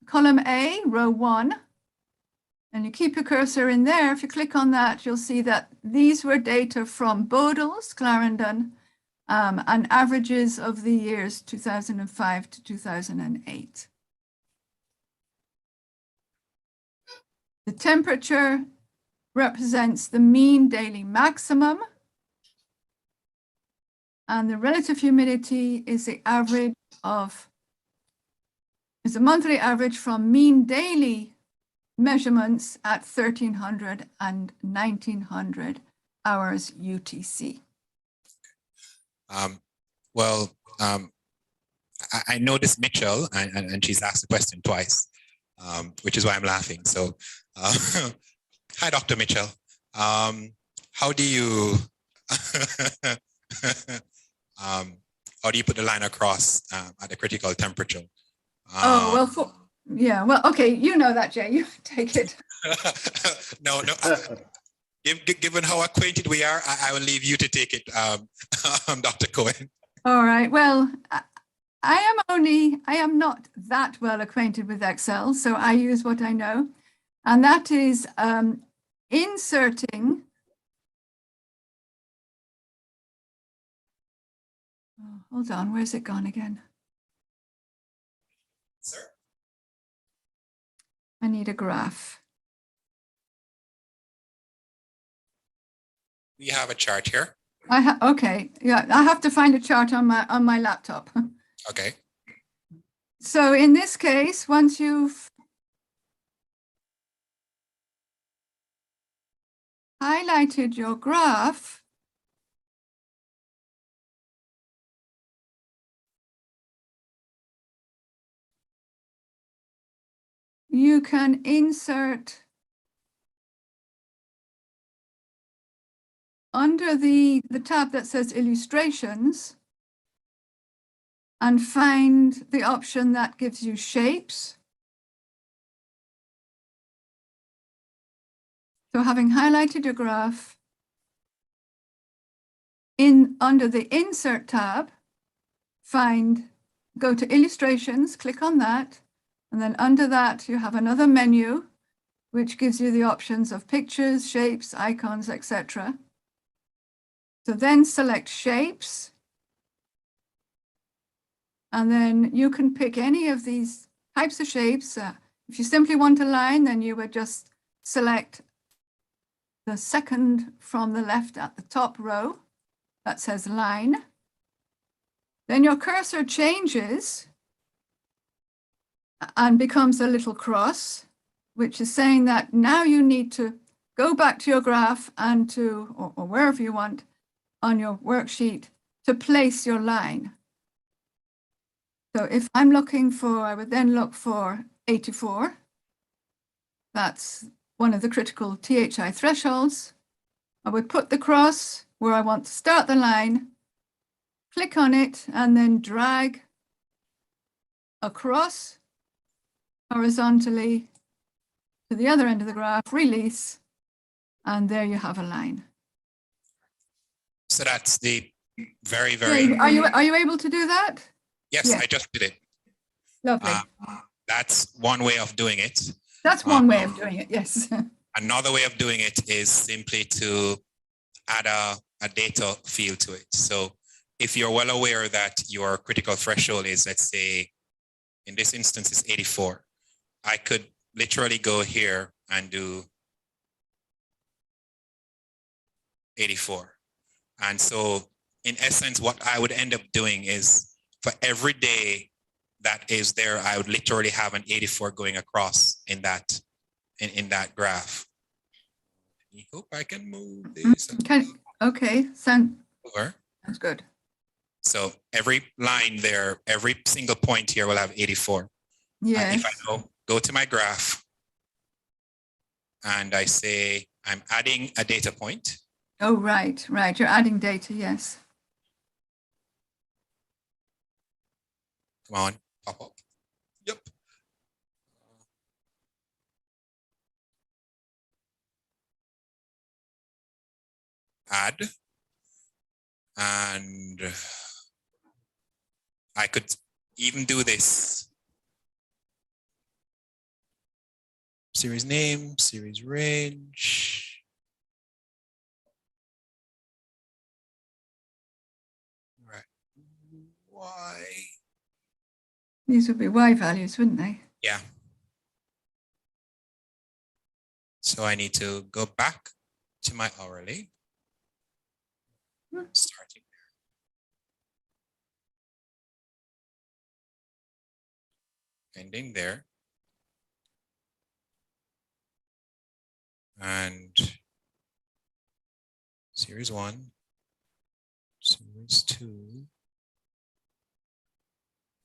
column A, row 1, and you keep your cursor in there, if you click on that, you'll see that these were data from Bodles, Clarendon, and averages of the years 2005 to 2008. The temperature represents the mean daily maximum, and the relative humidity is the average is a monthly average from mean daily measurements at 1300 and 1900 hours UTC. I noticed Mitchell, and she's asked the question twice, which is why I'm laughing. So, hi, Dr. Mitchell. How do you put the line across at the critical temperature? Okay, you know that, Jay. You take it. No. Given how acquainted we are, I will leave you to take it, Dr. Cohen. All right. Well, I am not that well acquainted with Excel, so I use what I know, and that is inserting. Oh, hold on, where's it gone again? Sir? I need a graph. We have a chart here. Okay, yeah, I have to find a chart on my laptop. Okay. So in this case, once you've highlighted your graph, you can insert under the tab that says illustrations and find the option that gives you shapes. So having highlighted your graph, under the insert tab, go to illustrations, click on that, and then under that you have another menu which gives you the options of pictures, shapes, icons, etc. So then select shapes, and then you can pick any of these types of shapes. If you simply want a line, then you would just select the second from the left at the top row that says line. Then your cursor changes and becomes a little cross, which is saying that now you need to go back to your graph and or wherever you want on your worksheet to place your line. So if I'm looking for, I would then look for 84. That's one of the critical THI thresholds. I would put the cross where I want to start the line, click on it, and then drag across horizontally to the other end of the graph, release, and there you have a line. So that's the very, very... Yeah, are you able to do that? Yes, Yeah. I just did it. Lovely. That's one way of doing it. That's one way of doing it, yes. Another way of doing it is simply to add a data field to it. So if you're well aware that your critical threshold is, let's say, in this instance, is 84, I could literally go here and do 84. And so in essence, what I would end up doing is for every day that is there, I would literally have an 84 going across in that graph. I hope I can move this. Okay, Over. That's good. So every line there, every single point here will have 84. Yes. If I go to my graph and I say I'm adding a data point. Oh, right. You're adding data, yes. Come on, pop up. Yep. Add. And I could even do this. Series name, series range. Right. Y. These would be Y values, wouldn't they? Yeah. So I need to go back to my hourly. Starting there. Ending there. And series 1, series 2.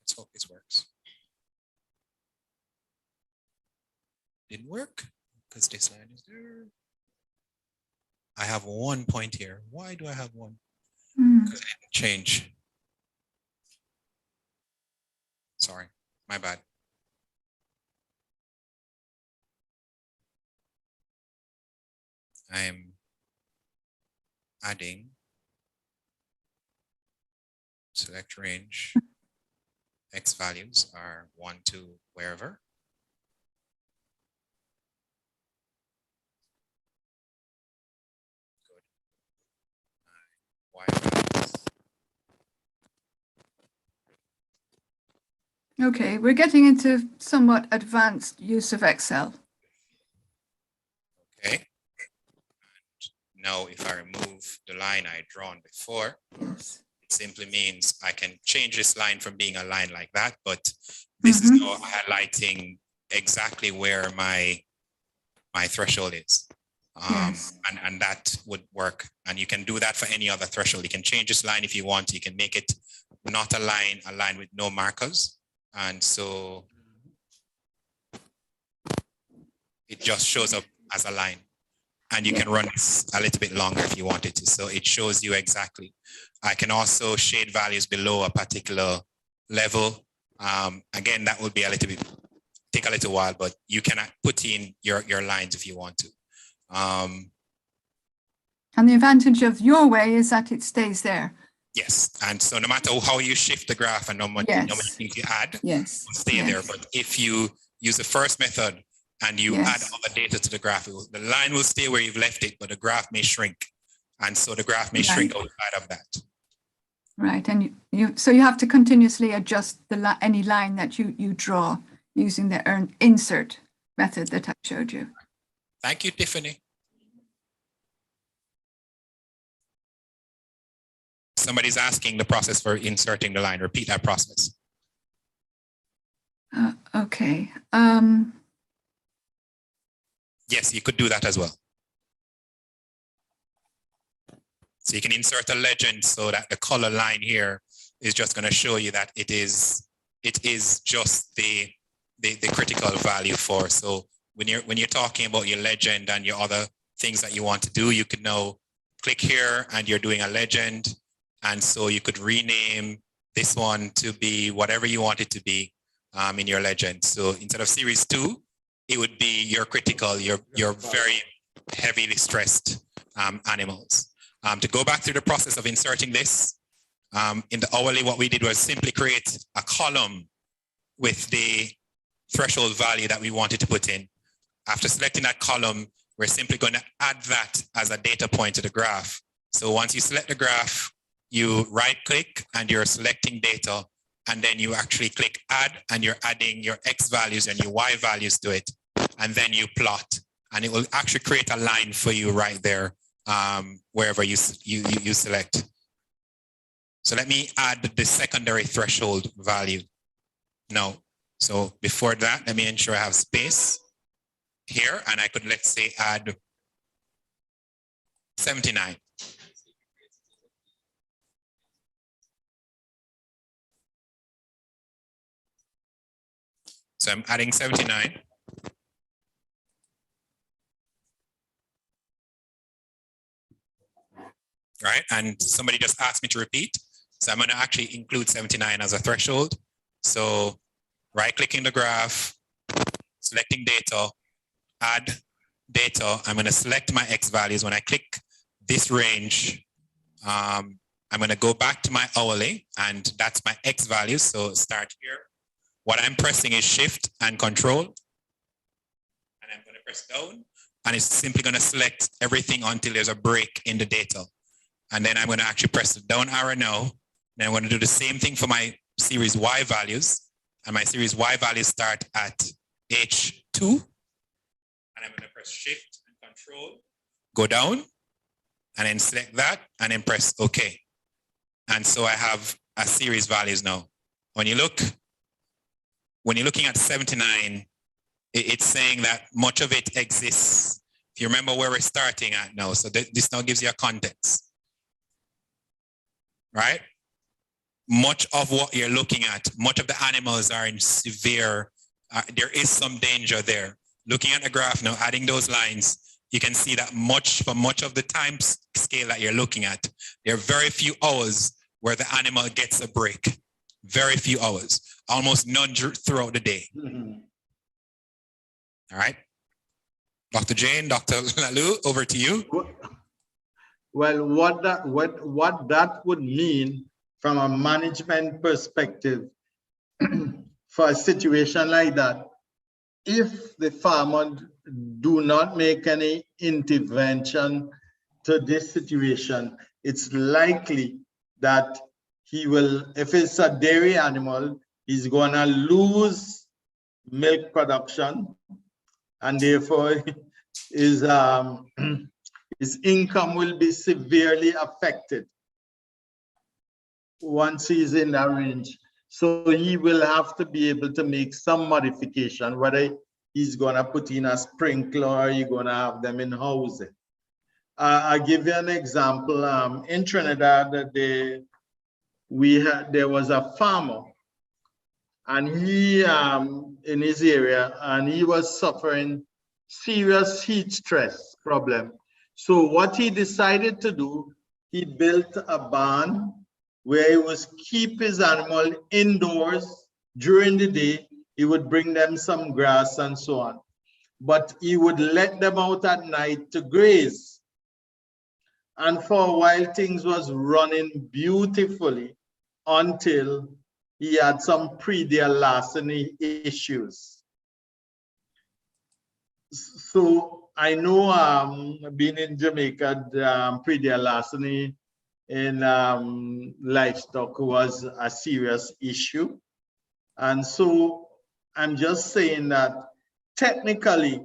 Let's hope this works. Didn't work because this line is there. I have 1 point here. Why do I have 1? Because I didn't change. Sorry, my bad. I'm adding select range. X values are 1 to wherever. Good. Y values. Okay, we're getting into somewhat advanced use of Excel. Okay. And now if I remove the line I had drawn before, it simply means I can change this line from being a line like that, but this is now highlighting exactly where my threshold is. And that would work. And you can do that for any other threshold. You can change this line if you want. You can make it not a line with no markers. And so it just shows up as a line. And you can run this a little bit longer if you wanted to. So it shows you exactly. I can also shade values below a particular level. Again, that would be take a little while, but you can put in your lines if you want to. And the advantage of your way is that it stays there. Yes, and so no matter how you shift the graph and how many things you add, it'll stay there. But if you use the first method and you add other data to the graph, the line will stay where you've left it, but the graph may shrink. And so the graph may shrink outside of that. Right, and so you have to continuously adjust any line that you draw using the insert method that I showed you. Thank you, Tiffany. Somebody's asking the process for inserting the line. Repeat that process. Okay. Yes, you could do that as well. So you can insert a legend so that the color line here is just going to show you that it is just the critical value for. So when you're talking about your legend and your other things that you want to do, you could now click here and you're doing a legend. And so you could rename this one to be whatever you want it to be in your legend. So instead of series 2, it would be your critical, your very heavily stressed animals. To go back through the process of inserting this, in the hourly, what we did was simply create a column with the threshold value that we wanted to put in. After selecting that column, we're simply going to add that as a data point to the graph. So once you select the graph, you right click and you're selecting data, and then you actually click add and you're adding your X values and your Y values to it. And then you plot, and it will actually create a line for you right there, wherever you select. So let me add the secondary threshold value now. So before that, let me ensure I have space here, and I could, let's say, add 79. So I'm adding 79. Right, and somebody just asked me to repeat. So I'm going to actually include 79 as a threshold. So right-clicking the graph, selecting data, add data. I'm going to select my X values. When I click this range, I'm going to go back to my hourly, and that's my X values. So start here. What I'm pressing is Shift and Control. And I'm going to press down, and it's simply going to select everything until there's a break in the data. And then I'm going to actually press the down arrow now. Then I'm going to do the same thing for my series Y values. And my series Y values start at H2. And I'm going to press Shift and Control, go down, and then select that, and then press OK. And so I have a series values now. When you're looking at 79, it's saying that much of it exists. If you remember where we're starting at now, so this now gives you a context. Right? Much of what you're looking at, much of the animals are in severe, there is some danger there. Looking at the graph now, adding those lines, you can see that for much of the time scale that you're looking at, there are very few hours where the animal gets a break. Very few hours, almost none throughout the day. All right. Dr. Jane, Dr. Lalu, over to you. Well, what that would mean from a management perspective for a situation like that, if the farmer do not make any intervention to this situation, it's likely that he will, if it's a dairy animal, he's gonna lose milk production, and therefore his income will be severely affected once he's in that range. So he will have to be able to make some modification, whether he's gonna put in a sprinkler or you're gonna have them in housing. I'll give you an example. In Trinidad, there was a farmer, and he in his area, and he was suffering serious heat stress problem. So what he decided to do, he built a barn where he was keep his animal indoors during the day. He would bring them some grass and so on, but he would let them out at night to graze. And for a while, things was running beautifully until he had some pre-larceny issues. So I know being in Jamaica, pre-larceny in livestock was a serious issue. And so I'm just saying that technically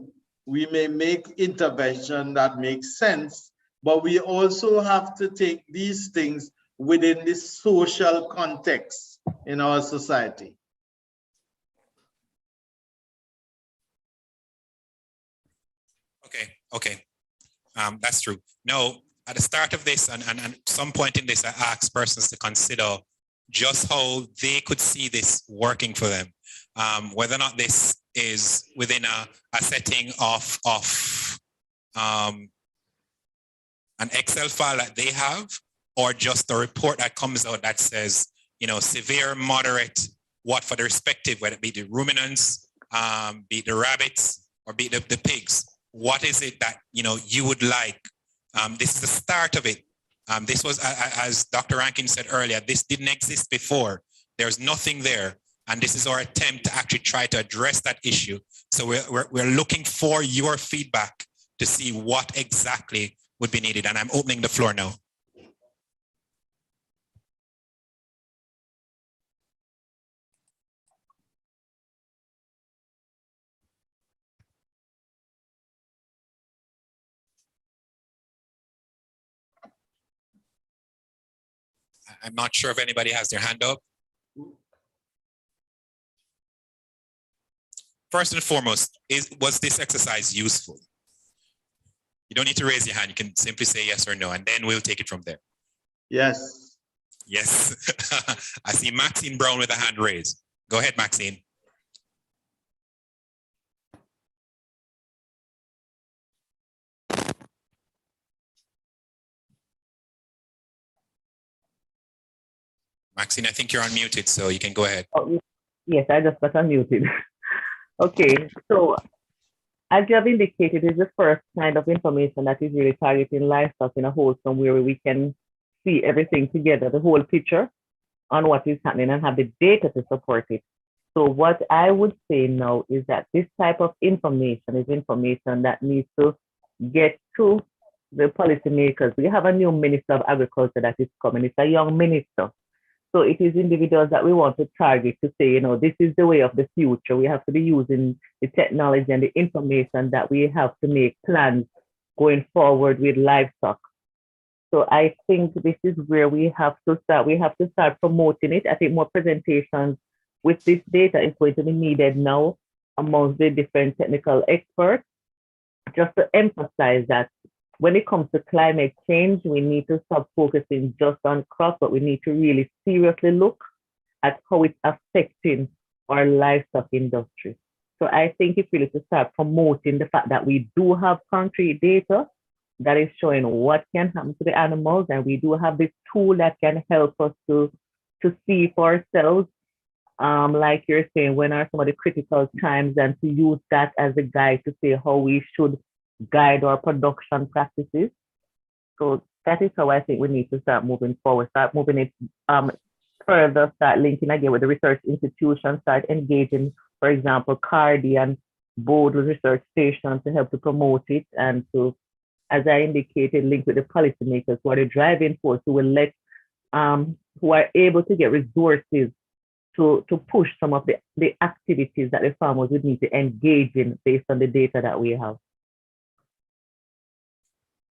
we may make intervention that makes sense, but we also have to take these things within the social context in our society. Okay, that's true. No, at the start of this and some point in this, I asked persons to consider just how they could see this working for them. Whether or not this is within a setting of an Excel file that they have, or just a report that comes out that says, you know, severe, moderate, what for the respective, whether it be the ruminants, be it the rabbits, or be it the pigs. What is it that, you know, you would like? This is the start of it. This was, as Dr. Rankin said earlier, this didn't exist before. There's nothing there. And this is our attempt to actually try to address that issue. So we're looking for your feedback to see what exactly would be needed. And I'm opening the floor now. I'm not sure if anybody has their hand up. First and foremost, was this exercise useful? You don't need to raise your hand. You can simply say yes or no, and then we'll take it from there. Yes. Yes. I see Maxine Brown with a hand raised. Go ahead, Maxine. Maxine, I think you're unmuted, so you can go ahead. Oh, yes, I just got unmuted. Okay, so as you have indicated, it's the first kind of information that is really targeting livestock in a wholesome way where we can see everything together, the whole picture on what is happening and have the data to support it. So what I would say now is that this type of information is information that needs to get to the policymakers. We have a new Minister of Agriculture that is coming. It's a young minister. So it is individuals that we want to target to say, you know, this is the way of the future. We have to be using the technology and the information that we have to make plans going forward with livestock. So I think this is where we have to start. We have to start promoting it. I think more presentations with this data is going to be needed now amongst the different technical experts, just to emphasize that when it comes to climate change, we need to stop focusing just on crops, but we need to really seriously look at how it's affecting our livestock industry. So I think it's really to start promoting the fact that we do have concrete data that is showing what can happen to the animals, and we do have this tool that can help us to see for ourselves, like you're saying, when are some of the critical times, and to use that as a guide to say how we should guide our production practices. So that is how I think we need to start moving forward, start moving it further, start linking again with the research institutions, start engaging, for example, CARDI and board research stations to help to promote it, and to, as I indicated, link with the policymakers who are the driving force, who will let, who are able to get resources to push some of the activities that the farmers would need to engage in based on the data that we have.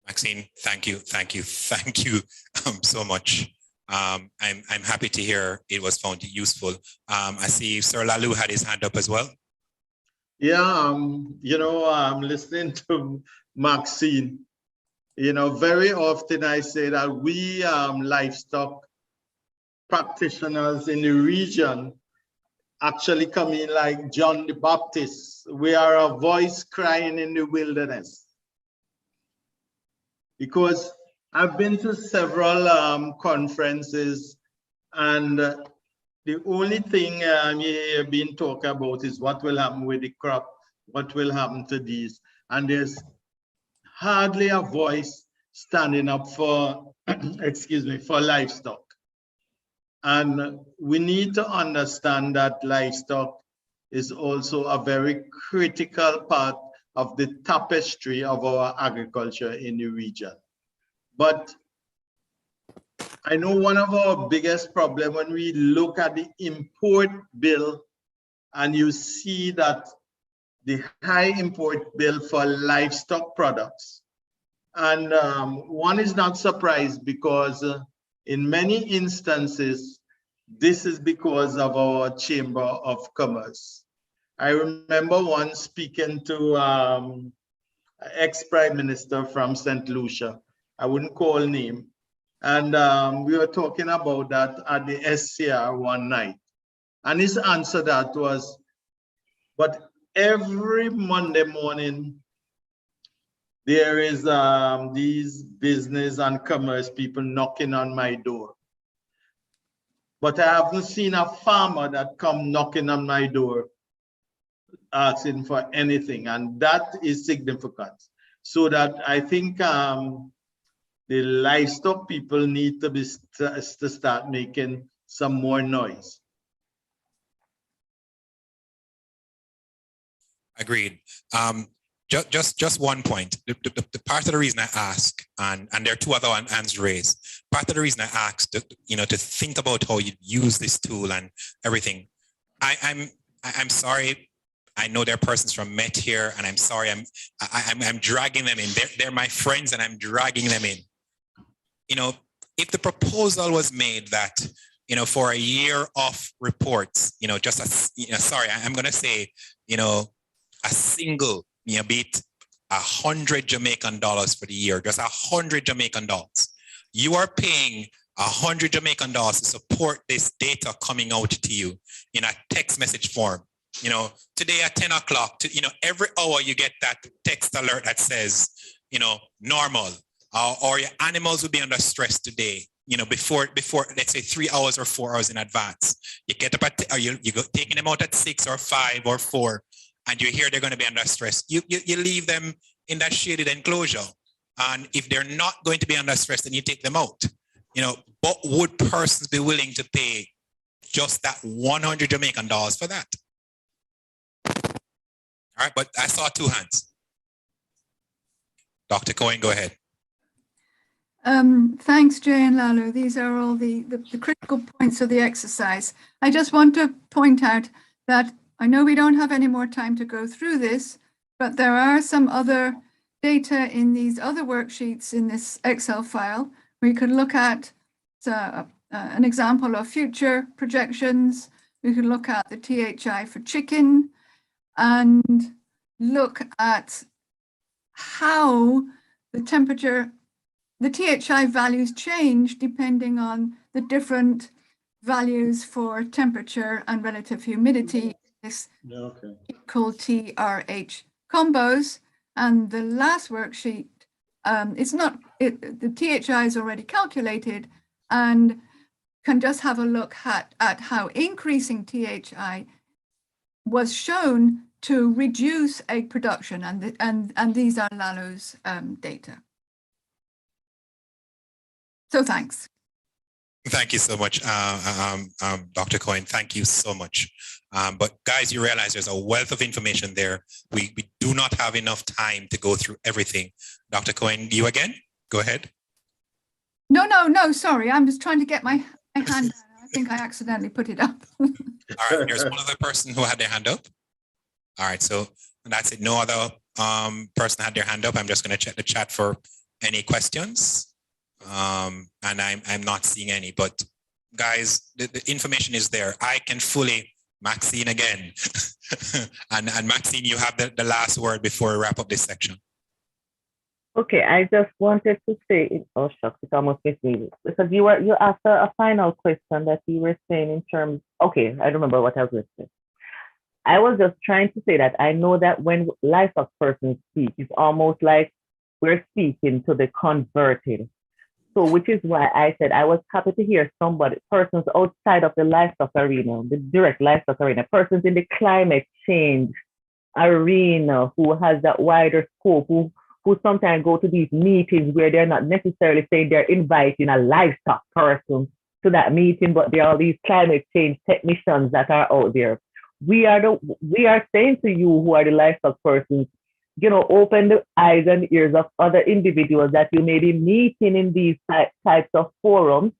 Maxine, thank you so much. I'm happy to hear it was found useful. I see Sir Lalu had his hand up as well. Yeah, you know, I'm listening to Maxine. You know, very often I say that we livestock practitioners in the region actually come in like John the Baptist. We are a voice crying in the wilderness. Because I've been to several conferences, and the only thing you've been talking about is what will happen with the crop, what will happen to these. And there's hardly a voice standing up for, excuse me, for livestock. And we need to understand that livestock is also a very critical part of the tapestry of our agriculture in the region. But I know one of our biggest problems when we look at the import bill, and you see that the high import bill for livestock products. And one is not surprised, because in many instances, this is because of our Chamber of Commerce. I remember once speaking to ex-Prime Minister from St. Lucia, I wouldn't call name. And we were talking about that at the SCR one night. And his answer that was, but every Monday morning, there is these business and commerce people knocking on my door. But I haven't seen a farmer that come knocking on my door asking for anything. And that is significant. So that I think the livestock people need to start making some more noise. Agreed. Just one point. The part of the reason I ask, and there are two other hands raised. Part of the reason I asked, to think about how you use this tool and everything. I'm sorry. I know there are persons from Met here, and I'm sorry. I'm dragging them in. They're my friends, and I'm dragging them in. If the proposal was made that, for a year of reports, sorry, I'm going to say, a single, be it $100 Jamaican for the year, just $100 Jamaican. You are paying $100 Jamaican to support this data coming out to you in a text message form. Today at 10 o'clock, every hour you get that text alert that says, normal, or your animals will be under stress today. Before let's say 3 hours or 4 hours in advance. You get up or you go taking them out at 6 or 5 or 4. And you hear they're going to be under stress, you leave them in that shaded enclosure. And if they're not going to be under stress, then you take them out. But would persons be willing to pay just that $100 Jamaican for that? All right, but I saw two hands. Dr. Cohen, go ahead. Thanks, Jay and Lalo. These are all the critical points of the exercise. I just want to point out that I know we don't have any more time to go through this, but there are some other data in these other worksheets in this Excel file. We could look at an example of future projections. We could look at the THI for chicken and look at how the temperature, the THI values change depending on the different values for temperature and relative humidity. This called TRH combos, and the last worksheet, the THI is already calculated and can just have a look at how increasing THI was shown to reduce egg production, and these are Lalo's data. So thanks. Thank you so much, Dr. Cohen. Thank you so much. But guys, you realize there's a wealth of information there. We do not have enough time to go through everything. Dr. Cohen, you again? Go ahead. No, sorry. I'm just trying to get my hand down. I think I accidentally put it up. All right, there's one other person who had their hand up. All right, so that's it. No other person had their hand up. I'm just going to check the chat for any questions. And I'm not seeing any, but guys, the information is there. I can fully, Maxine again. and Maxine, you have the last word before we wrap up this section. Okay, I just wanted to say, oh shucks, it almost missed me, because you asked a final question that you were saying in terms, okay, I remember what I was going to say. I was just trying to say that I know that when livestock persons speak, it's almost like we're speaking to the converted. So which is why I said I was happy to hear persons outside of the livestock arena, the direct livestock arena, persons in the climate change arena who has that wider scope, who sometimes go to these meetings where they're not necessarily saying they're inviting a livestock person to that meeting, but there are these climate change technicians that are out there. We are saying to you who are the livestock persons, open the eyes and ears of other individuals that you may be meeting in these types of forums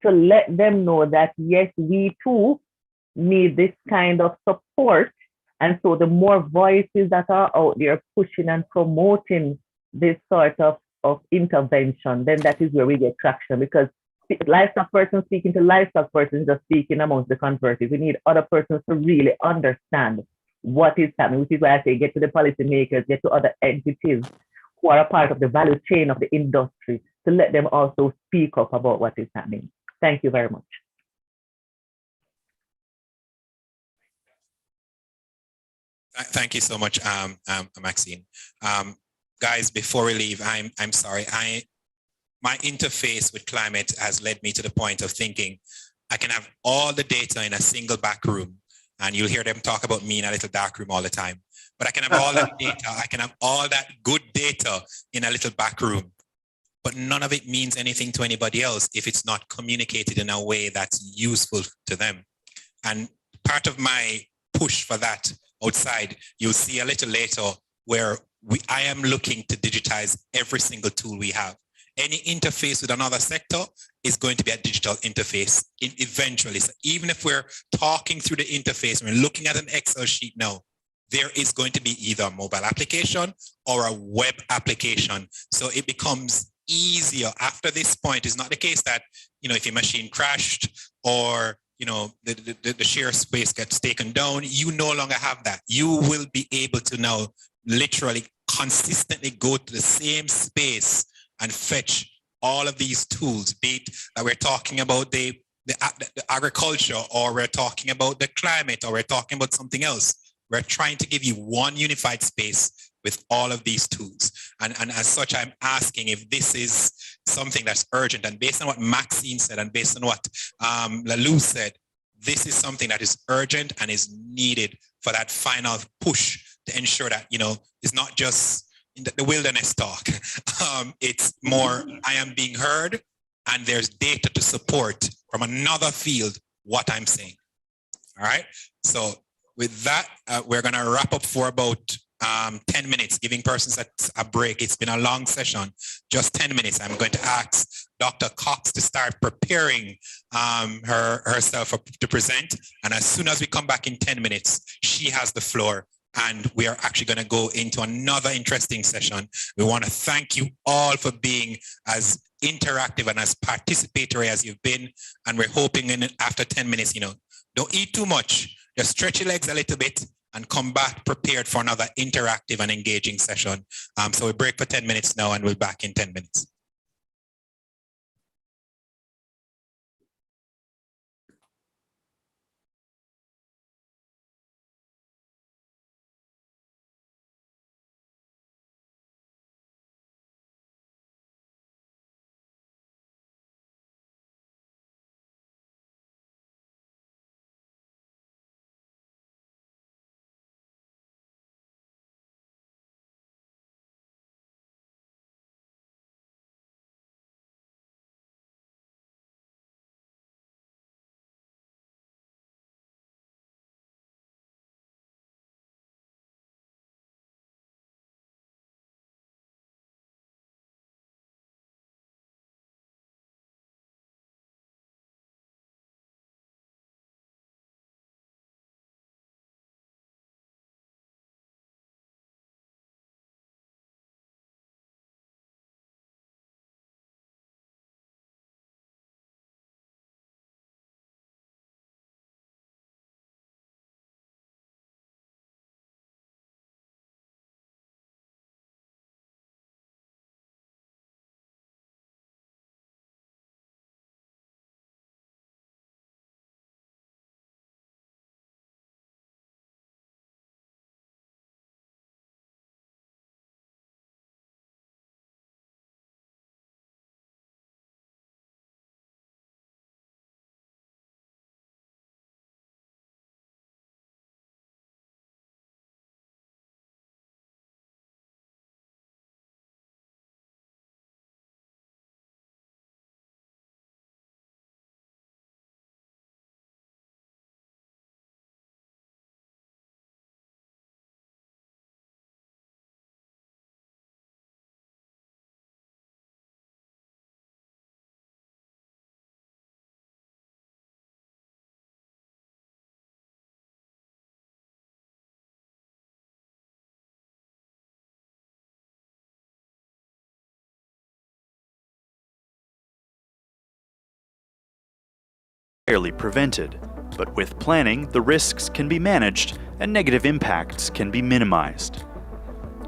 to let them know that, yes, we too need this kind of support. And so the more voices that are out there pushing and promoting this sort of intervention, then that is where we get traction, because livestock persons speaking to livestock persons just speaking amongst the converted. We need other persons to really understand what is happening, which is why I say get to the policymakers, get to other entities who are a part of the value chain of the industry to let them also speak up about what is happening. Thank you very much. Thank you so much, Maxine. Guys, before we leave, I'm sorry. My interface with climate has led me to the point of thinking I can have all the data in a single back room, and you'll hear them talk about me in a little dark room all the time. But I can have all that data, I can have all that good data in a little back room, but none of it means anything to anybody else if it's not communicated in a way that's useful to them. And part of my push for that outside, you'll see a little later where I am looking to digitize every single tool we have. Any interface with another sector is going to be a digital interface eventually. So even if we're talking through the interface, we're looking at an Excel sheet now, there is going to be either a mobile application or a web application. So it becomes easier after this point. It's not the case that, if your machine crashed or, the share space gets taken down, you no longer have that. You will be able to now literally consistently go to the same space and fetch all of these tools, be it that we're talking about the agriculture, or we're talking about the climate, or we're talking about something else. We're trying to give you one unified space with all of these tools. And as such, I'm asking if this is something that's urgent. And based on what Maxine said and based on what Lalou said, this is something that is urgent and is needed for that final push to ensure that, it's not just in the wilderness talk. It's more, I am being heard and there's data to support from another field what I'm saying. All right. So with that, we're going to wrap up for about 10 minutes, giving persons a break. It's been a long session, just 10 minutes. I'm going to ask Dr. Cox to start preparing herself to present. And as soon as we come back in 10 minutes, she has the floor. And we are actually going to go into another interesting session. We want to thank you all for being as interactive and as participatory as you've been. And we're hoping after 10 minutes, don't eat too much. Just stretch your legs a little bit and come back prepared for another interactive and engaging session. So we break for 10 minutes now and we'll be back in 10 minutes. Entirely prevented, but with planning, the risks can be managed and negative impacts can be minimized.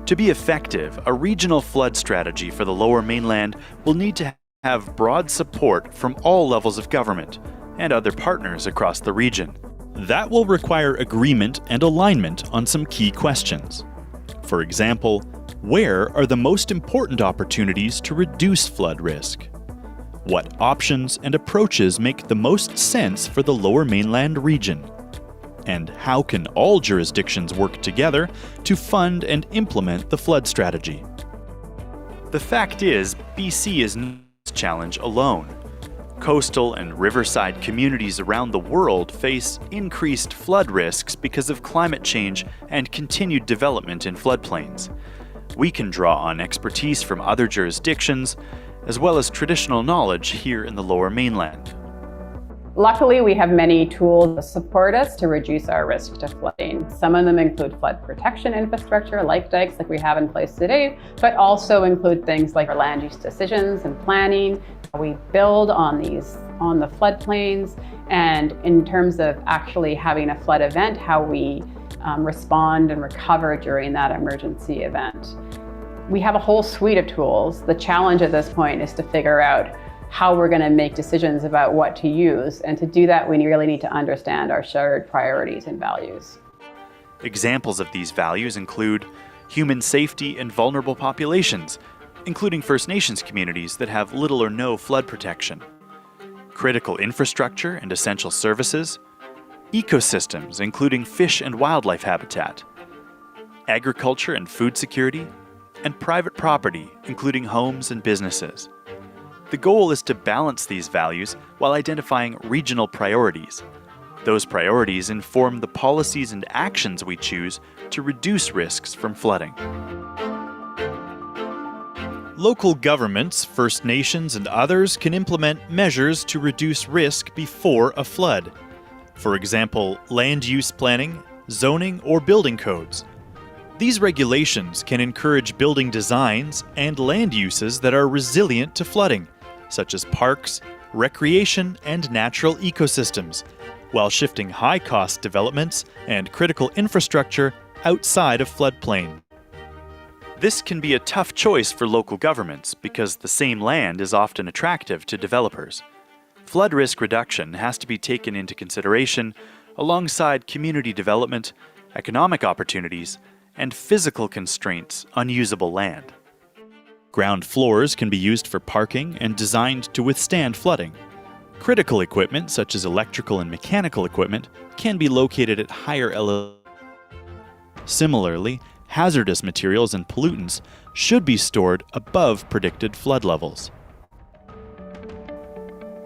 To be effective, a regional flood strategy for the Lower Mainland will need to have broad support from all levels of government and other partners across the region. That will require agreement and alignment on some key questions. For example, where are the most important opportunities to reduce flood risk? What options and approaches make the most sense for the Lower Mainland region? And how can all jurisdictions work together to fund and implement the flood strategy? The fact is, BC is not this challenge alone. Coastal and riverside communities around the world face increased flood risks because of climate change and continued development in floodplains. We can draw on expertise from other jurisdictions, as well as traditional knowledge here in the Lower Mainland. Luckily, we have many tools to support us to reduce our risk to flooding. Some of them include flood protection infrastructure, like dikes like we have in place today, but also include things like our land use decisions and planning. We build on the floodplains, and in terms of actually having a flood event, how we respond and recover during that emergency event. We have a whole suite of tools. The challenge at this point is to figure out how we're going to make decisions about what to use, and to do that we really need to understand our shared priorities and values. Examples of these values include human safety and vulnerable populations, including First Nations communities that have little or no flood protection, critical infrastructure and essential services, ecosystems including fish and wildlife habitat, agriculture and food security, and private property including homes and businesses. The goal is to balance these values while identifying regional priorities. Those priorities inform the policies and actions we choose to reduce risks from flooding. Local governments, First Nations, and others can implement measures to reduce risk before a flood. For example, land use planning, zoning, or building codes. These regulations can encourage building designs and land uses that are resilient to flooding, such as parks, recreation, and natural ecosystems, while shifting high-cost developments and critical infrastructure outside of floodplain. This can be a tough choice for local governments because the same land is often attractive to developers. Flood risk reduction has to be taken into consideration alongside community development, economic opportunities, and physical constraints on usable land. Ground floors can be used for parking and designed to withstand flooding. Critical equipment, such as electrical and mechanical equipment, can be located at higher elevations. Similarly, hazardous materials and pollutants should be stored above predicted flood levels.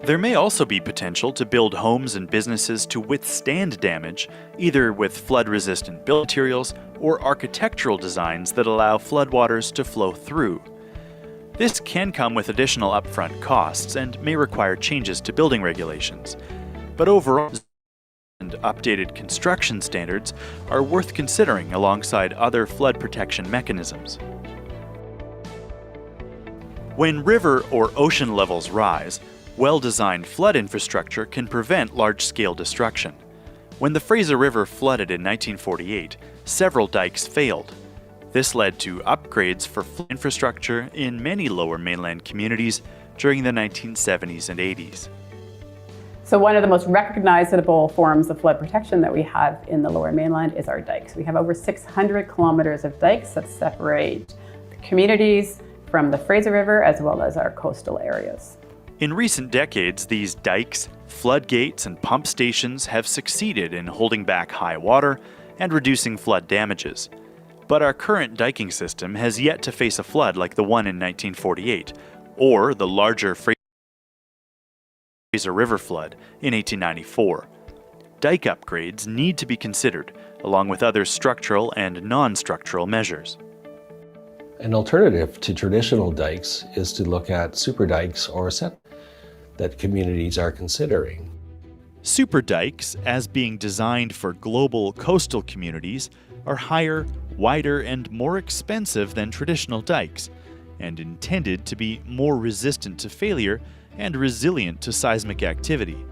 There may also be potential to build homes and businesses to withstand damage, either with flood-resistant building materials or architectural designs that allow floodwaters to flow through. This can come with additional upfront costs and may require changes to building regulations, but overall, and updated construction standards are worth considering alongside other flood protection mechanisms. When river or ocean levels rise, well-designed flood infrastructure can prevent large-scale destruction. When the Fraser River flooded in 1948, several dikes failed. This led to upgrades for flood infrastructure in many Lower Mainland communities during the 1970s and 80s. So one of the most recognizable forms of flood protection that we have in the Lower Mainland is our dikes. We have over 600 kilometers of dikes that separate the communities from the Fraser River as well as our coastal areas. In recent decades, these dikes, floodgates, and pump stations have succeeded in holding back high water and reducing flood damages. But our current diking system has yet to face a flood like the one in 1948, or the larger Fraser River flood in 1894. Dike upgrades need to be considered, along with other structural and non-structural measures. An alternative to traditional dikes is to look at super dikes or set that communities are considering. Super dikes, as being designed for global coastal communities, are higher, wider, and more expensive than traditional dikes, and intended to be more resistant to failure and resilient to seismic activity.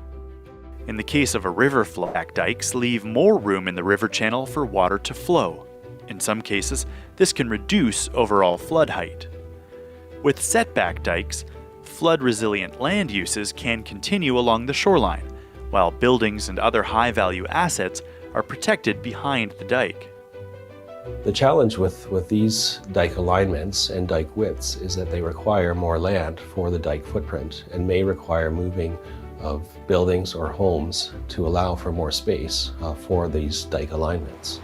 In the case of a river flood, dikes leave more room in the river channel for water to flow. In some cases, this can reduce overall flood height. With setback dikes, flood-resilient land uses can continue along the shoreline, while buildings and other high-value assets are protected behind the dike. The challenge with these dike alignments and dike widths is that they require more land for the dike footprint and may require moving of buildings or homes to allow for more space for these dike alignments.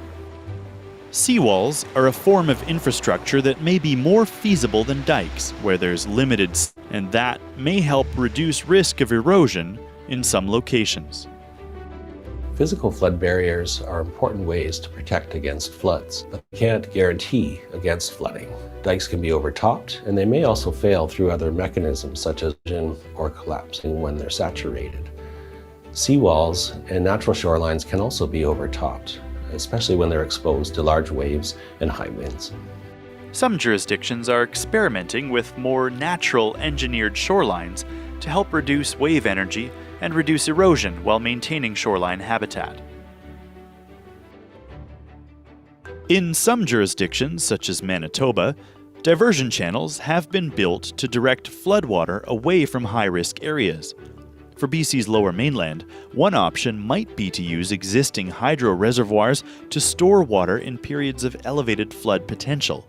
Seawalls are a form of infrastructure that may be more feasible than dikes, where there's limited, and that may help reduce risk of erosion in some locations. Physical flood barriers are important ways to protect against floods, but they can't guarantee against flooding. Dikes can be overtopped, and they may also fail through other mechanisms such as erosion or collapsing when they're saturated. Seawalls and natural shorelines can also be overtopped, especially when they're exposed to large waves and high winds. Some jurisdictions are experimenting with more natural engineered shorelines to help reduce wave energy and reduce erosion while maintaining shoreline habitat. In some jurisdictions, such as Manitoba, diversion channels have been built to direct floodwater away from high-risk areas. For BC's Lower Mainland, one option might be to use existing hydro reservoirs to store water in periods of elevated flood potential.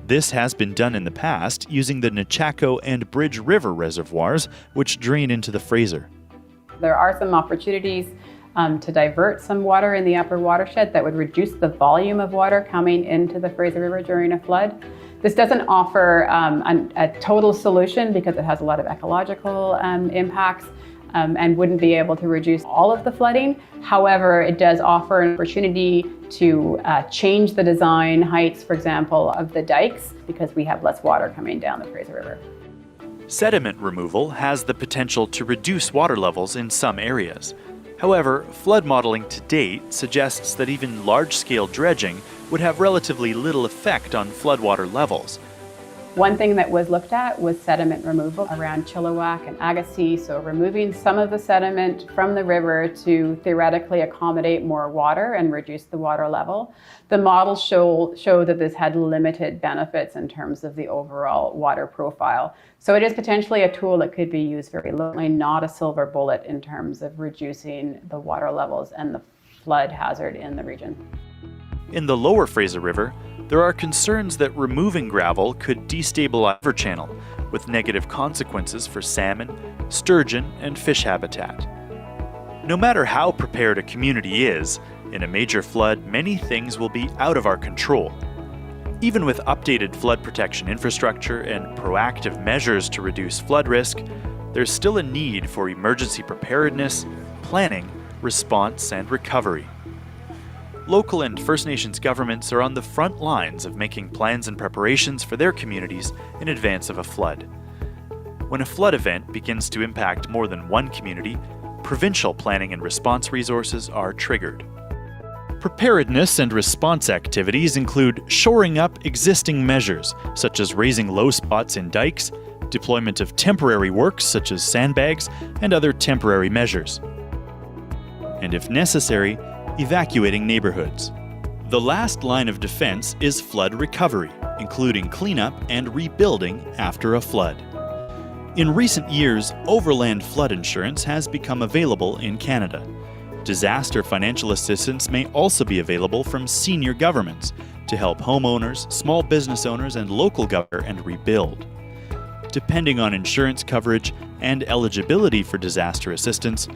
This has been done in the past using the Nechako and Bridge River reservoirs, which drain into the Fraser. There are some opportunities to divert some water in the upper watershed that would reduce the volume of water coming into the Fraser River during a flood. This doesn't offer a total solution because it has a lot of ecological impacts and wouldn't be able to reduce all of the flooding. However, it does offer an opportunity to change the design heights, for example, of the dikes because we have less water coming down the Fraser River. Sediment removal has the potential to reduce water levels in some areas. However, flood modeling to date suggests that even large-scale dredging would have relatively little effect on floodwater levels. One thing that was looked at was sediment removal around Chilliwack and Agassiz, so removing some of the sediment from the river to theoretically accommodate more water and reduce the water level. The models show that this had limited benefits in terms of the overall water profile. So it is potentially a tool that could be used very locally, not a silver bullet in terms of reducing the water levels and the flood hazard in the region. In the lower Fraser River, there are concerns that removing gravel could destabilize the river channel, with negative consequences for salmon, sturgeon, and fish habitat. No matter how prepared a community is, in a major flood, many things will be out of our control. Even with updated flood protection infrastructure and proactive measures to reduce flood risk, there's still a need for emergency preparedness, planning, response, and recovery. Local and First Nations governments are on the front lines of making plans and preparations for their communities in advance of a flood. When a flood event begins to impact more than one community, provincial planning and response resources are triggered. Preparedness and response activities include shoring up existing measures, such as raising low spots in dikes, deployment of temporary works such as sandbags, and other temporary measures. And if necessary, evacuating neighborhoods. The last line of defense is flood recovery, including cleanup and rebuilding after a flood. In recent years, overland flood insurance has become available in Canada. Disaster financial assistance may also be available from senior governments to help homeowners, small business owners, and local government and rebuild. Depending on insurance coverage and eligibility for disaster assistance,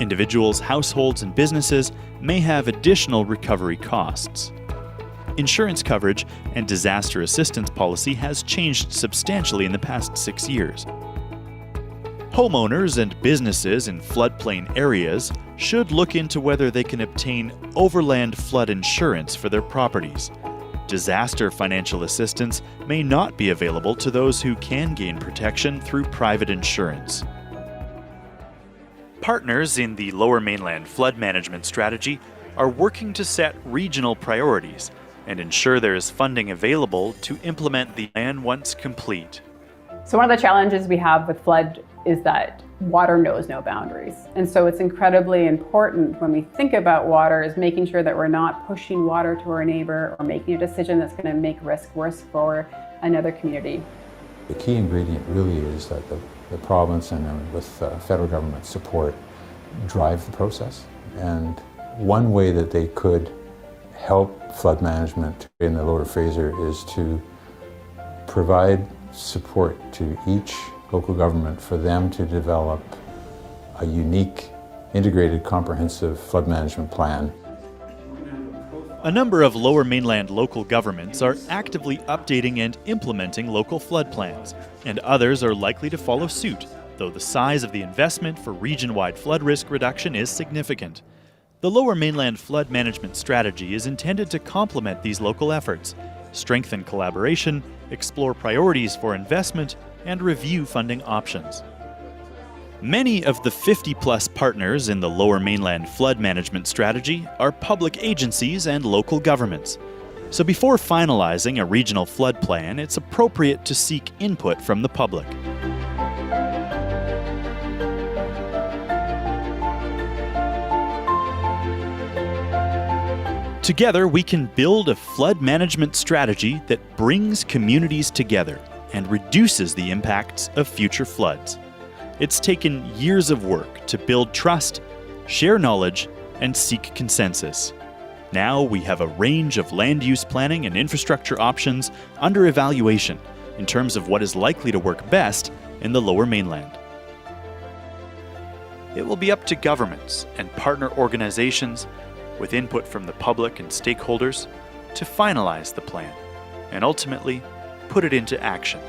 individuals, households, and businesses may have additional recovery costs. Insurance coverage and disaster assistance policy has changed substantially in the past 6 years. Homeowners and businesses in floodplain areas should look into whether they can obtain overland flood insurance for their properties. Disaster financial assistance may not be available to those who can gain protection through private insurance. Partners in the Lower Mainland Flood Management Strategy are working to set regional priorities and ensure there is funding available to implement the plan once complete. So one of the challenges we have with flood is that water knows no boundaries. And so it's incredibly important when we think about water is making sure that we're not pushing water to our neighbor or making a decision that's going to make risk worse for another community. The key ingredient really is that the province and with federal government support drive the process. And one way that they could help flood management in the Lower Fraser is to provide support to each local government for them to develop a unique, integrated, comprehensive flood management plan. A number of Lower Mainland local governments are actively updating and implementing local flood plans, and others are likely to follow suit, though the size of the investment for region-wide flood risk reduction is significant. The Lower Mainland Flood Management Strategy is intended to complement these local efforts, strengthen collaboration, explore priorities for investment, and review funding options. Many of the 50-plus partners in the Lower Mainland Flood Management Strategy are public agencies and local governments. So before finalizing a regional flood plan, it's appropriate to seek input from the public. Together, we can build a flood management strategy that brings communities together and reduces the impacts of future floods. It's taken years of work to build trust, share knowledge, and seek consensus. Now we have a range of land use planning and infrastructure options under evaluation in terms of what is likely to work best in the Lower Mainland. It will be up to governments and partner organizations, with input from the public and stakeholders, to finalize the plan and ultimately put it into action.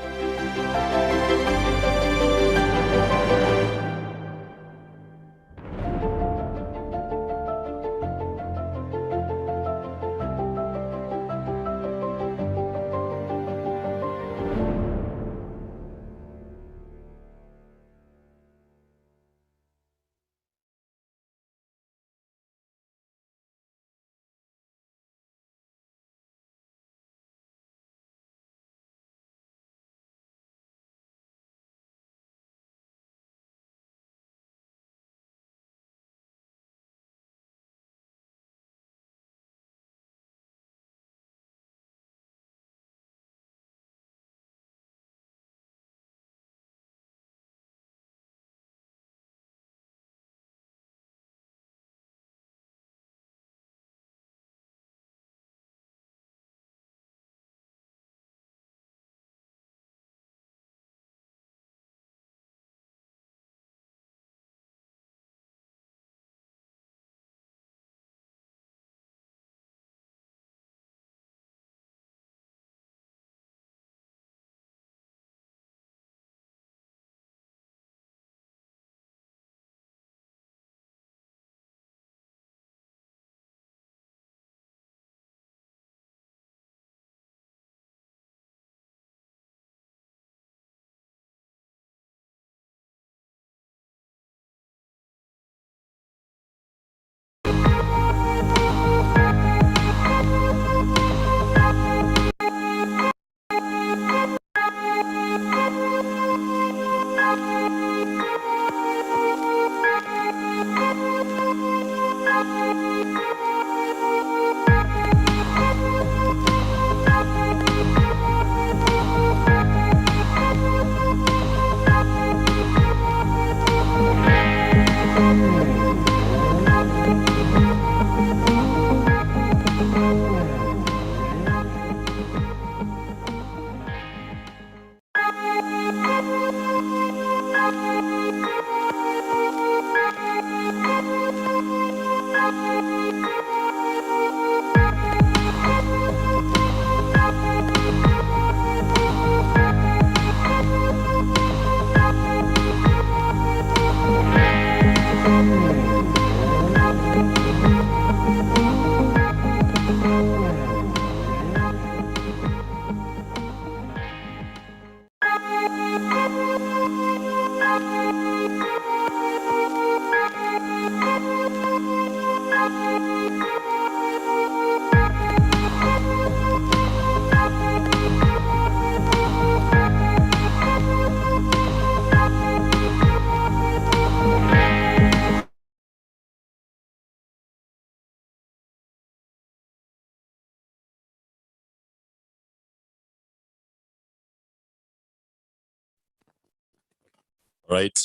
All right.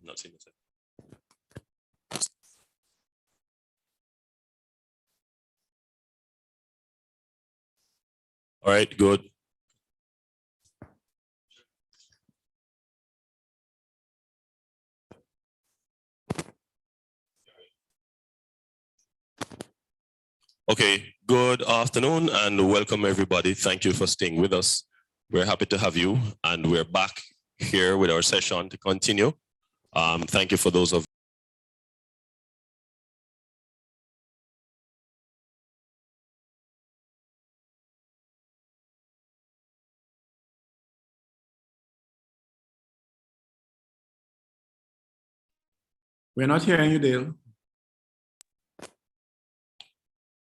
Not seeing it. All right, good. Okay, good afternoon and welcome everybody. Thank you for staying with us. We're happy to have you and we're back here with our session to continue. Thank you for those of We're not hearing you, Dale.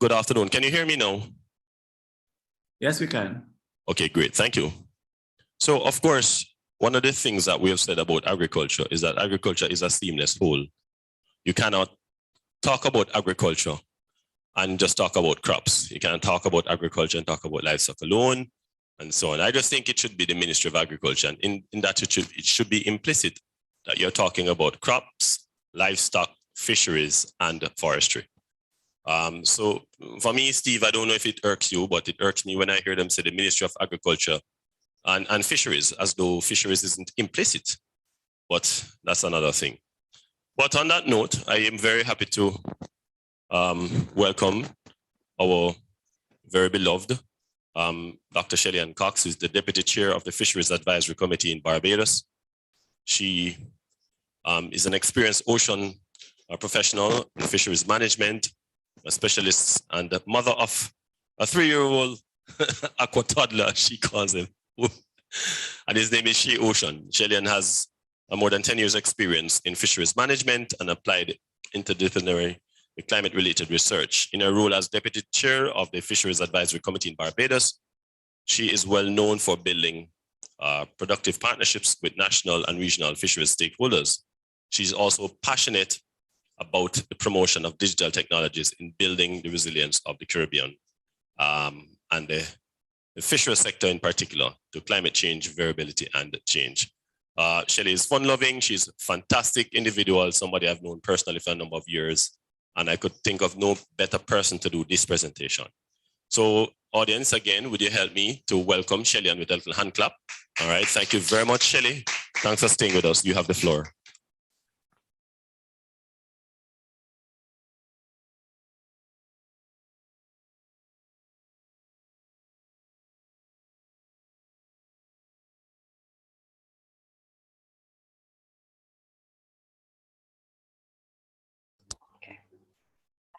Good afternoon. Can you hear me now? Yes, we can. Okay, great. Thank you. So, of course, one of the things that we have said about agriculture is that agriculture is a seamless whole. You cannot talk about agriculture and just talk about crops. You can't talk about agriculture and talk about livestock alone and so on. I just think it should be the Ministry of Agriculture. And in that it should be implicit that you're talking about crops, livestock, fisheries, and forestry. So for me, Steve, I don't know if it irks you, but it irks me when I hear them say the Ministry of Agriculture and Fisheries, as though fisheries isn't implicit, but that's another thing. But on that note, I am very happy to welcome our very beloved Dr. Shelley-Ann Cox, who is the Deputy Chair of the Fisheries Advisory Committee in Barbados. She is an experienced ocean professional in fisheries management, a specialist and the mother of a 3-year-old aqua toddler, she calls him. And his name is Shea Ocean. Shelley-Ann has more than 10 years experience in fisheries management and applied interdisciplinary climate-related research. In her role as Deputy Chair of the Fisheries Advisory Committee in Barbados, she is well known for building productive partnerships with national and regional fisheries stakeholders. She's also passionate about the promotion of digital technologies in building the resilience of the Caribbean and the fisheries sector in particular to climate change, variability, and change. Shelley is fun-loving. She's a fantastic individual, somebody I've known personally for a number of years, and I could think of no better person to do this presentation. So audience, again, would you help me to welcome Shelley-Ann with a little hand clap? All right, thank you very much, Shelley. Thanks for staying with us. You have the floor.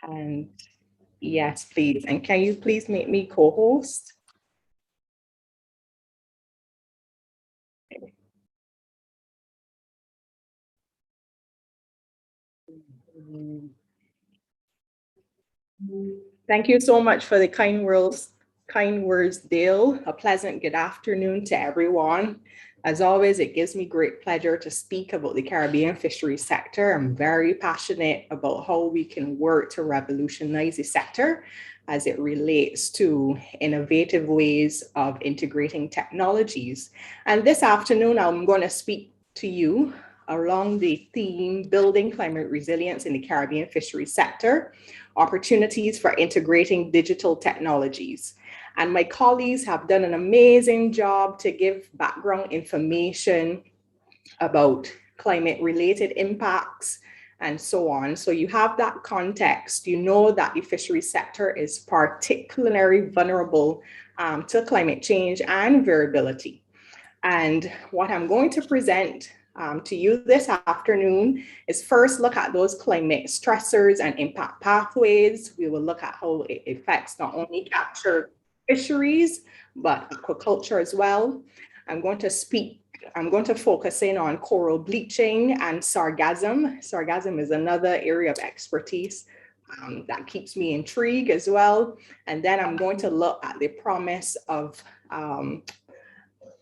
And yes, please. And can you please make me co-host? Thank you so much for the kind words, Dale. A pleasant good afternoon to everyone. As always, it gives me great pleasure to speak about the Caribbean fisheries sector. I'm very passionate about how we can work to revolutionize the sector as it relates to innovative ways of integrating technologies. And this afternoon, I'm going to speak to you along the theme, Building Climate Resilience in the Caribbean Fisheries Sector, Opportunities for Integrating Digital Technologies. And my colleagues have done an amazing job to give background information about climate-related impacts and so on. So you have that context. You know that the fisheries sector is particularly vulnerable to climate change and variability. And what I'm going to present to you this afternoon is first look at those climate stressors and impact pathways. We will look at how it affects not only captured fisheries, but aquaculture as well. I'm going to focus in on coral bleaching and sargassum. Sargassum is another area of expertise that keeps me intrigued as well. And then I'm going to look at the promise of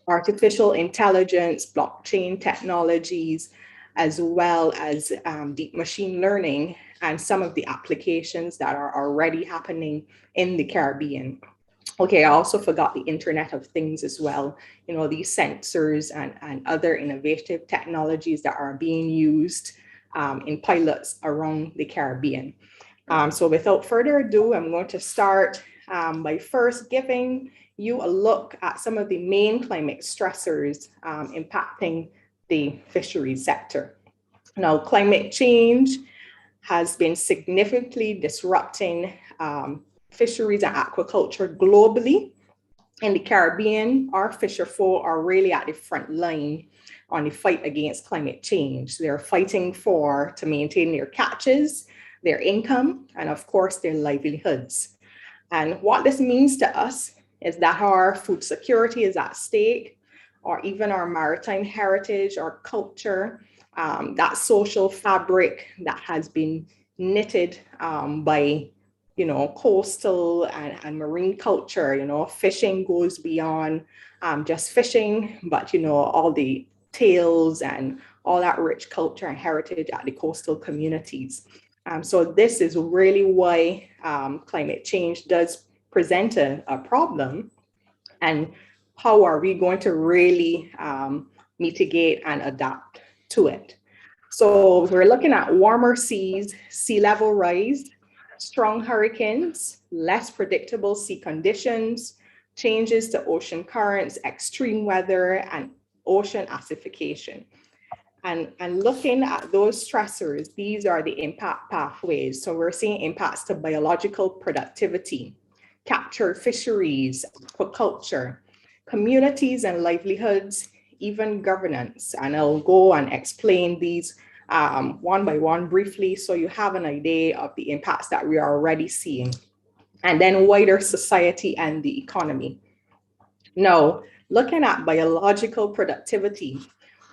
artificial intelligence, blockchain technologies, as well as deep machine learning and some of the applications that are already happening in the Caribbean. Okay, I also forgot the Internet of Things as well. You know, these sensors and other innovative technologies that are being used in pilots around the Caribbean. So without further ado, I'm going to start by first giving you a look at some of the main climate stressors impacting the fisheries sector. Now, climate change has been significantly disrupting fisheries and aquaculture globally. In the Caribbean, our fisherfolk are really at the front line on the fight against climate change. They're fighting to maintain their catches, their income, and of course, their livelihoods. And what this means to us is that our food security is at stake, or even our maritime heritage, our culture, that social fabric that has been knitted by coastal and marine culture. Fishing goes beyond just fishing, but all the tales and all that rich culture and heritage at the coastal communities. So this is really why climate change does present a problem, and how are we going to really mitigate and adapt to it. So we're looking at warmer seas, sea level rise, strong hurricanes, less predictable sea conditions, changes to ocean currents, extreme weather, and ocean acidification. And looking at those stressors, these are the impact pathways. So we're seeing impacts to biological productivity, captured fisheries, aquaculture, communities and livelihoods, even governance. And I'll go and explain these one by one briefly, so you have an idea of the impacts that we are already seeing, and then wider society and the economy. Now, looking at biological productivity,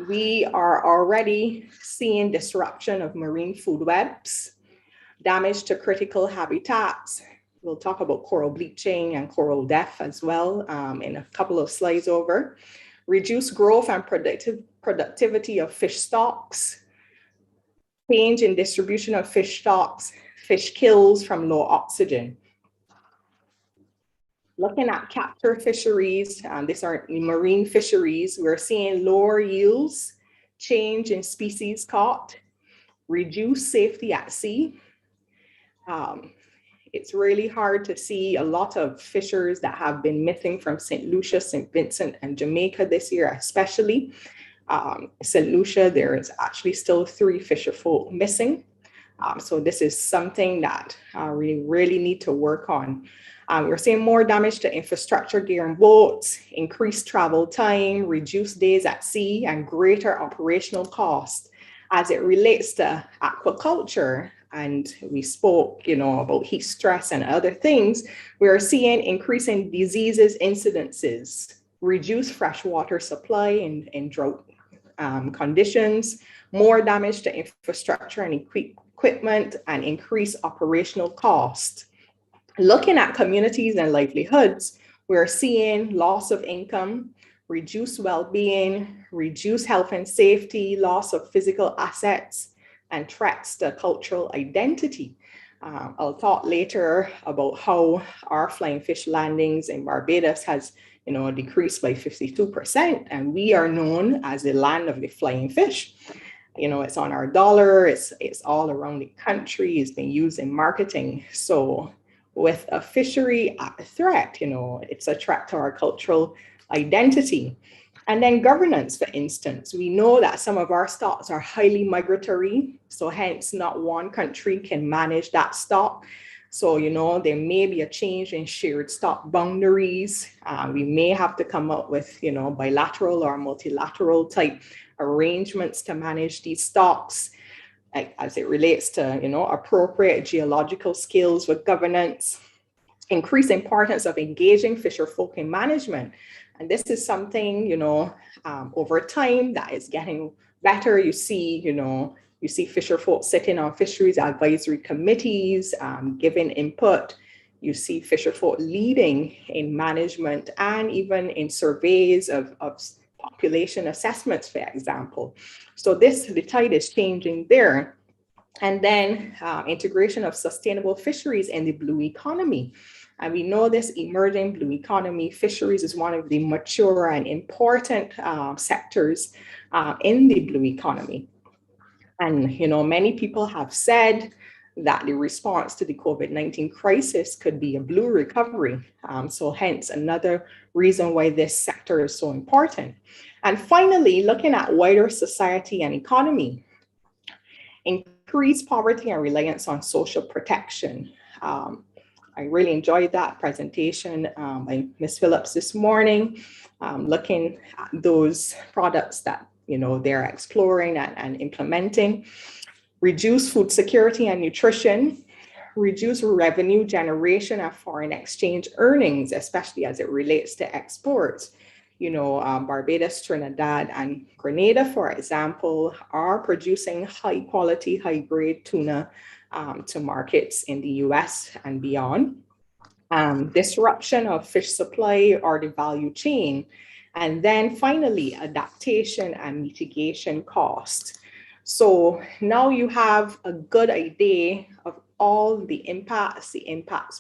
we are already seeing disruption of marine food webs, damage to critical habitats. We'll talk about coral bleaching and coral death as well in a couple of slides over. Reduced growth and productivity of fish stocks, change in distribution of fish stocks, fish kills from low oxygen. Looking at capture fisheries, these are marine fisheries, we're seeing lower yields, change in species caught, reduced safety at sea. It's really hard to see a lot of fishers that have been missing from St. Lucia, St. Vincent, and Jamaica this year, especially. St. Lucia, there is actually still 3 fisherfolk missing. So this is something that we really need to work on. We're seeing more damage to infrastructure, gear and boats, increased travel time, reduced days at sea, and greater operational costs. As it relates to aquaculture, and we spoke, about heat stress and other things, we are seeing increasing diseases incidences, reduced freshwater supply in drought conditions, more damage to infrastructure and equipment, and increased operational cost. Looking at communities and livelihoods, we're seeing loss of income, reduced well-being, reduced health and safety, loss of physical assets, and threats to cultural identity. I'll talk later about how our flying fish landings in Barbados has decreased by 52%, and we are known as the land of the flying fish. It's on our dollar, it's all around the country, it's been used in marketing. So with a fishery threat, it's a threat to our cultural identity. And then governance, for instance, we know that some of our stocks are highly migratory, so hence not one country can manage that stock. So, there may be a change in shared stock boundaries. We may have to come up with, bilateral or multilateral type arrangements to manage these stocks, as it relates to, appropriate geological skills with governance, increased importance of engaging fisherfolk in management. And this is something, over time that is getting better. You see fisherfolk sitting on fisheries advisory committees, giving input. You see fisherfolk leading in management and even in surveys of population assessments, for example. So the tide is changing there. And then integration of sustainable fisheries in the blue economy. And we know this emerging blue economy, fisheries is one of the mature and important sectors in the blue economy. And, you know, many people have said that the response to the COVID-19 crisis could be a blue recovery. So hence another reason why this sector is so important. And finally, looking at wider society and economy, increased poverty and reliance on social protection. I really enjoyed that presentation by Ms. Phillips this morning, looking at those products that, you know, they're exploring and implementing. Reduce food security and nutrition, reduce revenue generation and foreign exchange earnings, especially as it relates to exports. You know, Barbados, Trinidad, and Grenada, for example, are producing high quality, high grade tuna to markets in the US and beyond. Disruption of fish supply or the value chain. And then finally, adaptation and mitigation cost. So now you have a good idea of all the impacts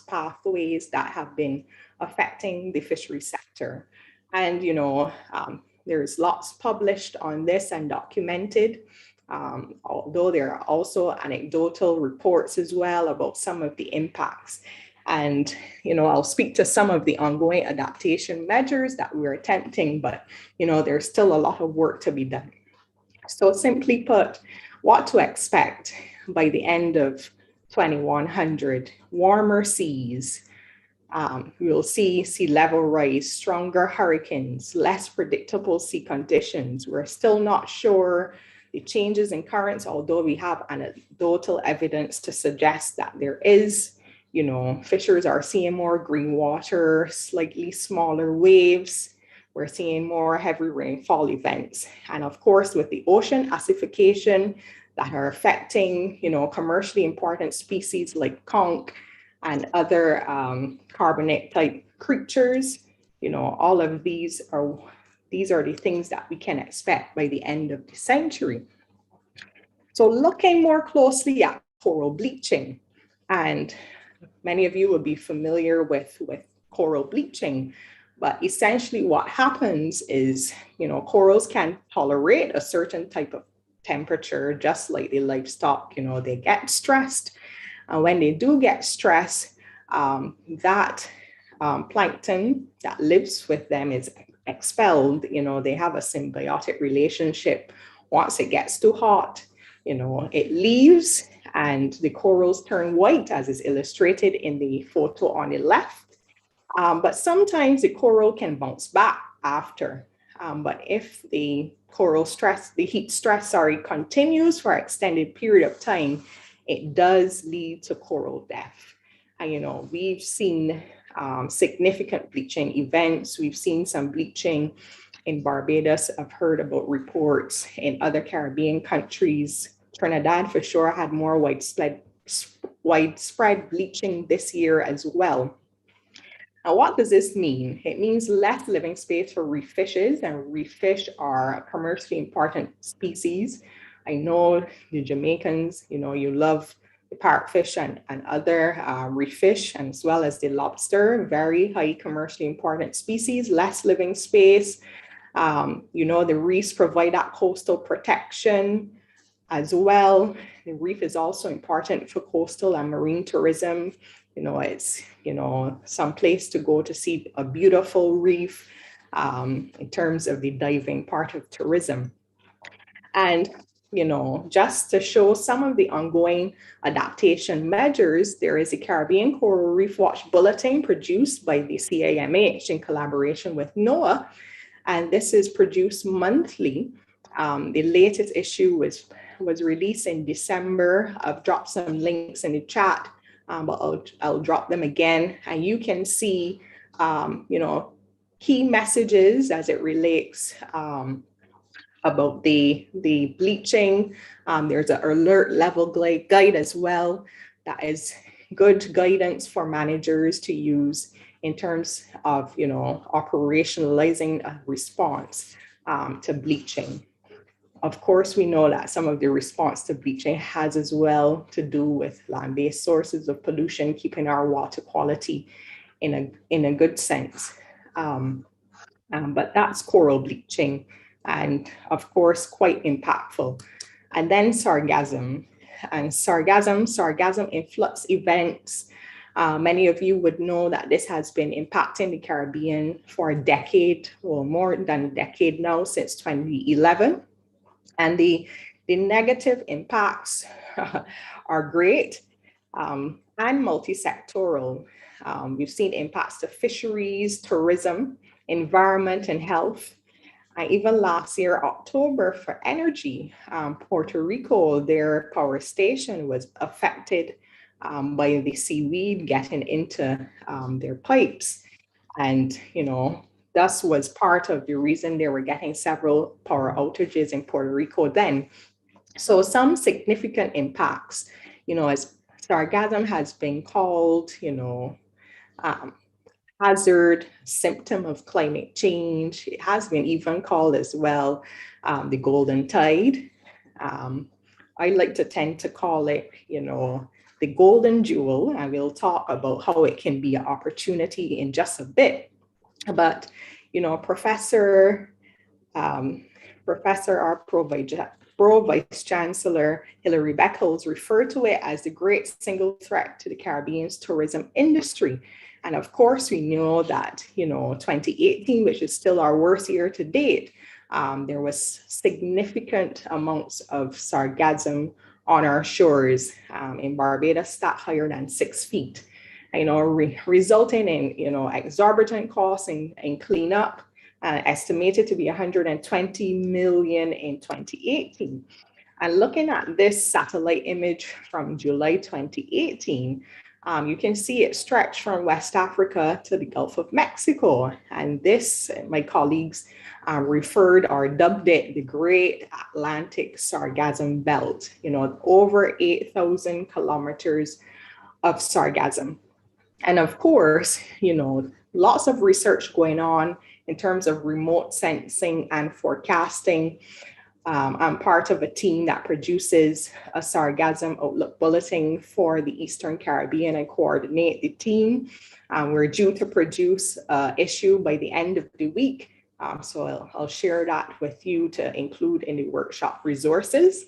pathways that have been affecting the fishery sector. And, you know, there's lots published on this and documented, although there are also anecdotal reports as well about some of the impacts. And, you know, I'll speak to some of the ongoing adaptation measures that we're attempting, but, you know, there's still a lot of work to be done. So simply put, what to expect by the end of 2100, warmer seas, we'll see sea level rise, stronger hurricanes, less predictable sea conditions. We're still not sure the changes in currents, although we have anecdotal evidence to suggest that there is, you know, fishers are seeing more green water, slightly smaller waves. We're seeing more heavy rainfall events. And of course, with the ocean acidification that are affecting, you know, commercially important species like conch and other carbonate type creatures, you know, all of these are the things that we can expect by the end of the century. So looking more closely at coral bleaching, and many of you will be familiar with coral bleaching. But essentially what happens is, you know, corals can tolerate a certain type of temperature, just like the livestock, you know, they get stressed. And when they do get stressed, that plankton that lives with them is expelled. You know, they have a symbiotic relationship. Once it gets too hot, you know, it leaves and the corals turn white, as is illustrated in the photo on the left. But sometimes the coral can bounce back after. But if the heat stress, continues for an extended period of time, it does lead to coral death. And, you know, we've seen significant bleaching events. We've seen some bleaching in Barbados. I've heard about reports in other Caribbean countries. Trinidad for sure had more widespread bleaching this year as well. Now, what does this mean? It means less living space for reef fishes, and reef fish are a commercially important species. I know the Jamaicans, you know, you love the parrotfish and other reef fish, and as well as the lobster, very high commercially important species, less living space. You know, the reefs provide that coastal protection as well. The reef is also important for coastal and marine tourism. You know, it's, you know, some place to go to see a beautiful reef in terms of the diving part of tourism. And, you know, just to show some of the ongoing adaptation measures, there is a Caribbean Coral Reef Watch Bulletin produced by the CIMH in collaboration with NOAA. And this is produced monthly. The latest issue was released in December. I've dropped some links in the chat, but I'll drop them again. And you can see, you know, key messages as it relates about the bleaching. There's an alert level guide as well. That is good guidance for managers to use in terms of, you know, operationalizing a response to bleaching. Of course, we know that some of the response to bleaching has as well to do with land-based sources of pollution, keeping our water quality in a good sense. But that's coral bleaching, and of course, quite impactful. And then sargassum. And sargassum influx events. Many of you would know that this has been impacting the Caribbean for a decade, or more than a decade now, since 2011. And the negative impacts are great and multi-sectoral. We've seen impacts to fisheries, tourism, environment, and health. Even last year, October, for energy, Puerto Rico, their power station was affected by the seaweed getting into their pipes. And, thus was part of the reason they were getting several power outages in Puerto Rico then. So some significant impacts, as sargassum has been called, hazard, symptom of climate change. It has been even called as well the golden tide. I like to tend to call it, the golden jewel, and we'll talk about how it can be an opportunity in just a bit. But, Professor our Pro-Vice Chancellor Hilary Beckles referred to it as the great single threat to the Caribbean's tourism industry. And of course, we know that, 2018, which is still our worst year to date, there was significant amounts of sargassum on our shores. In Barbados, stat higher than 6 feet, resulting in, exorbitant costs in cleanup, estimated to be 120 million in 2018. And looking at this satellite image from July 2018, you can see it stretched from West Africa to the Gulf of Mexico. And this, my colleagues referred or dubbed it the Great Atlantic Sargassum Belt, over 8,000 kilometers of sargassum. And of course, lots of research going on in terms of remote sensing and forecasting. I'm part of a team that produces a sargassum outlook bulletin for the Eastern Caribbean. I coordinate the team. We're due to produce an issue by the end of the week. So I'll share that with you to include in the workshop resources.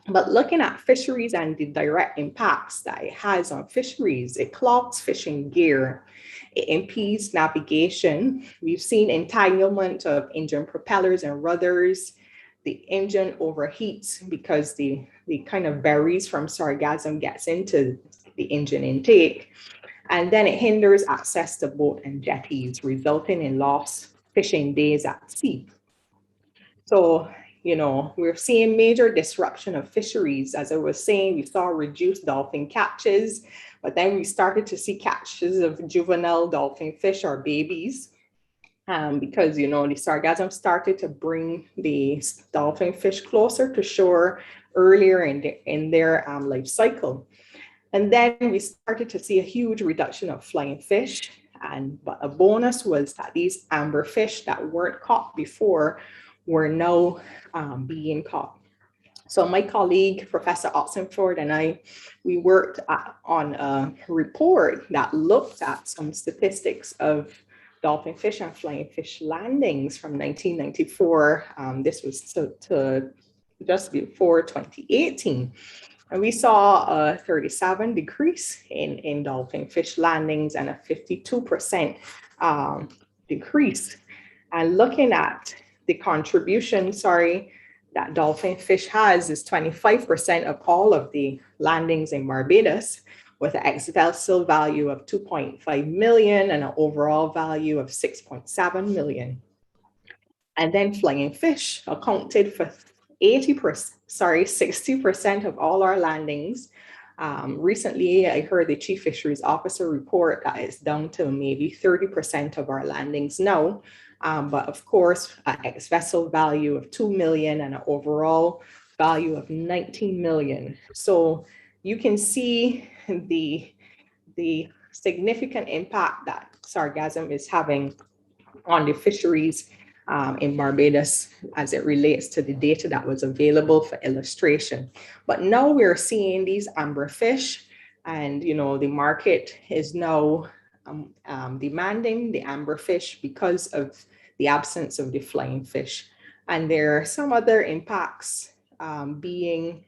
But looking at fisheries and the direct impacts that it has on fisheries, it clogs fishing gear, it impedes navigation. We've seen entanglement of engine propellers and rudders. The engine overheats because the kind of berries from sargassum gets into the engine intake. And then it hinders access to boat and jetties, resulting in lost fishing days at sea. So, we're seeing major disruption of fisheries. As I was saying, we saw reduced dolphin catches, but then we started to see catches of juvenile dolphin fish or babies. Because, the sargassum started to bring the dolphin fish closer to shore earlier in their life cycle. And then we started to see a huge reduction of flying fish. But a bonus was that these amber fish that weren't caught before were now being caught. So my colleague, Professor Oxenford, and I, we worked on a report that looked at some statistics of dolphin fish and flying fish landings from 1994. This was to just before 2018. And we saw a 37% decrease in dolphin fish landings and a 52% decrease. And looking at the contribution, that dolphin fish has is 25% of all of the landings in Barbados, with an ex-vessel value of 2.5 million and an overall value of 6.7 million. And then flying fish accounted for 60% of all our landings. Recently, I heard the Chief Fisheries Officer report that it's down to maybe 30% of our landings now. But of course, an ex-vessel value of 2 million and an overall value of 19 million. So you can see the significant impact that sargassum is having on the fisheries in Barbados as it relates to the data that was available for illustration. But now we're seeing these amber fish, and the market is now demanding the amberfish because of the absence of the flying fish. And there are some other impacts being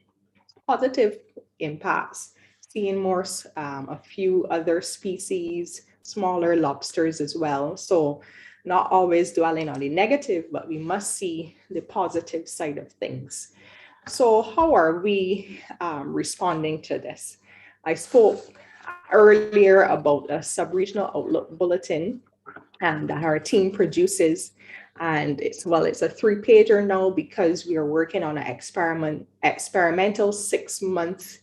positive impacts, seeing more, a few other species, smaller lobsters as well. So not always dwelling on the negative, but we must see the positive side of things. So how are we responding to this? I spoke earlier about a sub-regional outlook bulletin and that our team produces. And it's a 3-pager now because we are working on an experimental 6-month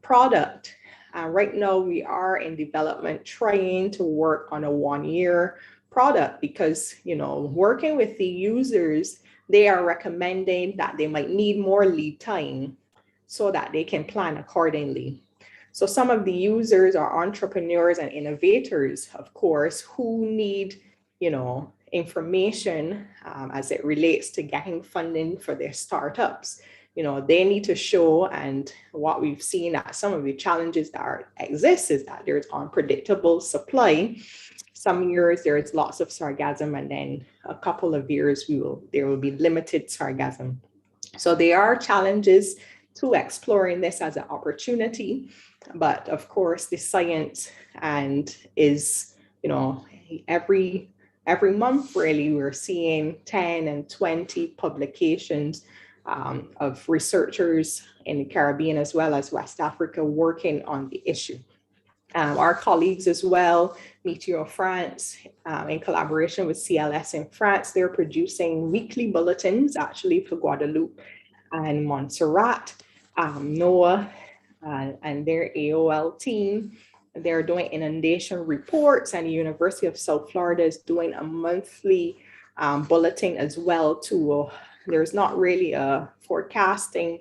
product. Right now we are in development trying to work on a 1-year product because, working with the users, they are recommending that they might need more lead time so that they can plan accordingly. So some of the users are entrepreneurs and innovators, of course, who need, information as it relates to getting funding for their startups. They need to show, and what we've seen that some of the challenges that exist is that there's unpredictable supply. Some years there is lots of sargassum, and then a couple of years there will be limited sargassum. So there are challenges to exploring this as an opportunity, but of course the science is, every month really we're seeing 10 and 20 publications of researchers in the Caribbean as well as West Africa working on the issue. Our colleagues as well, Meteo France, in collaboration with CLS in France, they're producing weekly bulletins actually for Guadeloupe and Montserrat. NOAA and their AOL team, they're doing inundation reports, and the University of South Florida is doing a monthly bulletin as well too. There's not really a forecasting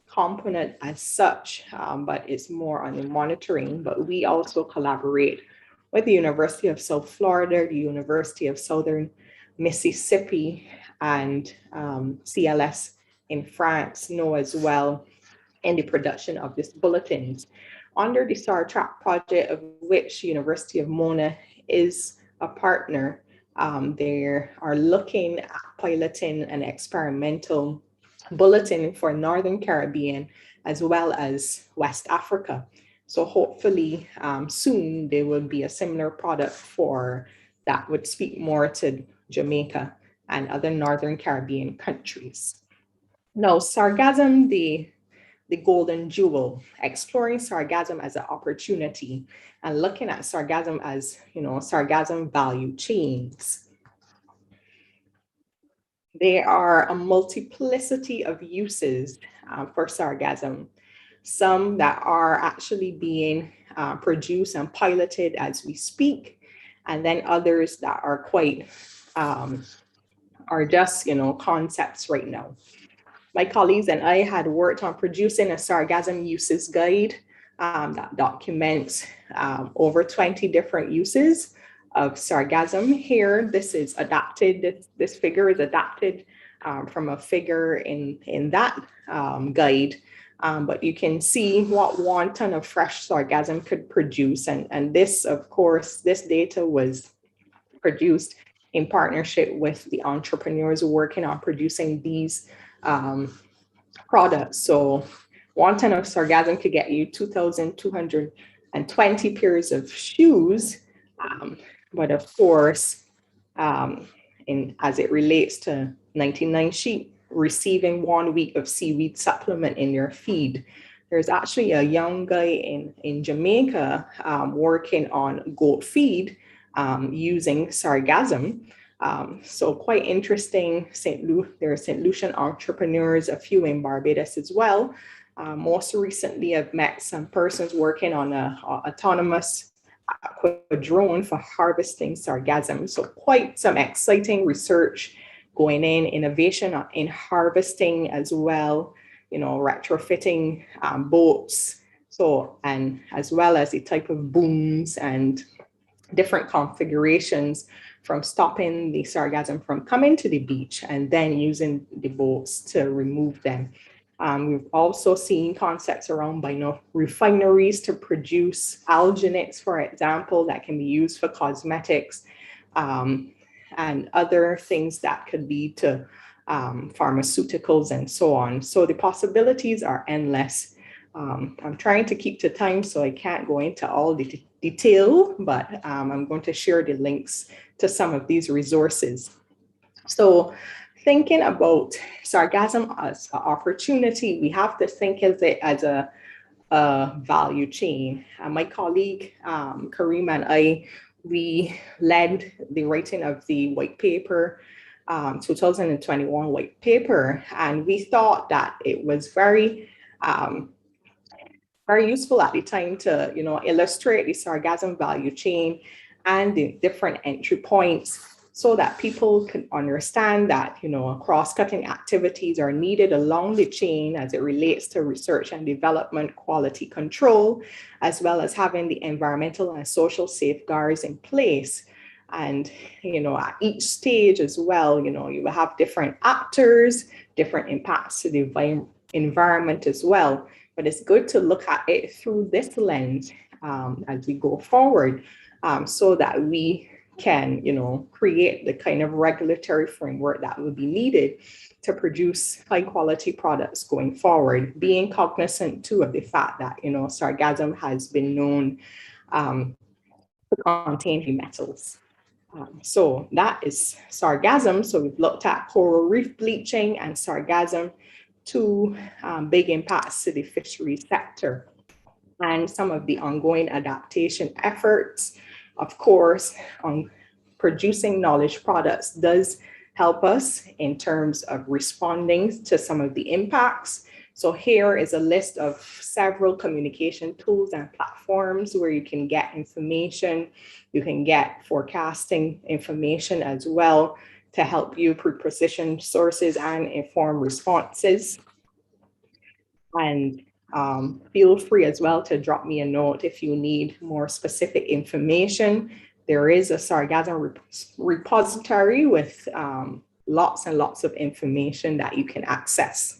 component as such, but it's more on the monitoring. But we also collaborate with the University of South Florida, the University of Southern Mississippi, and CLS in France, NOAA as well, in the production of these bulletins. Under the SAR Track project, of which University of Mona is a partner, they are looking at piloting an experimental bulletin for Northern Caribbean as well as West Africa. So hopefully soon there will be a similar product that would speak more to Jamaica and other Northern Caribbean countries. Now, sargassum, the golden jewel, exploring sargassum as an opportunity and looking at sargassum as, sargassum value chains. There are a multiplicity of uses for sargassum, some that are actually being produced and piloted as we speak, and then others that are quite, are just, concepts right now. My colleagues and I had worked on producing a sargassum uses guide that documents over 20 different uses of sargassum. Here, this is adapted, this figure is adapted from a figure in that guide, but you can see what 1 ton of fresh sargassum could produce. And this, of course, this data was produced in partnership with the entrepreneurs working on producing these products. So 1 ton of sargassum could get you 2,220 pairs of shoes. But of course, as it relates to 99 sheep receiving 1 week of seaweed supplement in their feed, there's actually a young guy in Jamaica working on goat feed using sargassum. So quite interesting. There are St. Lucian entrepreneurs, a few in Barbados as well. Most recently, I've met some persons working on an autonomous drone for harvesting sargassum. So quite some exciting research going in, innovation in harvesting as well, retrofitting boats. So, and as well as the type of booms and different configurations from stopping the sargassum from coming to the beach and then using the boats to remove them. We've also seen concepts around refineries to produce alginates, for example, that can be used for cosmetics, and other things that could lead to pharmaceuticals and so on. So the possibilities are endless. I'm trying to keep to time, so I can't go into all the detail, but I'm going to share the links to some of these resources. So thinking about sargassum as an opportunity, we have to think of it as a value chain. My colleague, Kareem, and I, we led the writing of the white paper, 2021 white paper, and we thought that it was very useful at the time to, illustrate the sargassum value chain and the different entry points so that people can understand that, cross-cutting activities are needed along the chain as it relates to research and development, quality control, as well as having the environmental and social safeguards in place. And, at each stage as well, you will have different actors, different impacts to the environment as well. But it's good to look at it through this lens as we go forward, so that we can, create the kind of regulatory framework that will be needed to produce high quality products going forward, being cognizant too of the fact that, sargassum has been known to contain heavy metals. So that is sargassum. So we've looked at coral reef bleaching and sargassum, two big impacts to the fisheries sector, and some of the ongoing adaptation efforts. Of course, producing knowledge products does help us in terms of responding to some of the impacts. So here is a list of several communication tools and platforms where you can get information. You can get forecasting information as well to help you pre-position sources and inform responses. And feel free as well to drop me a note if you need more specific information. There is a sargassum repository with lots and lots of information that you can access.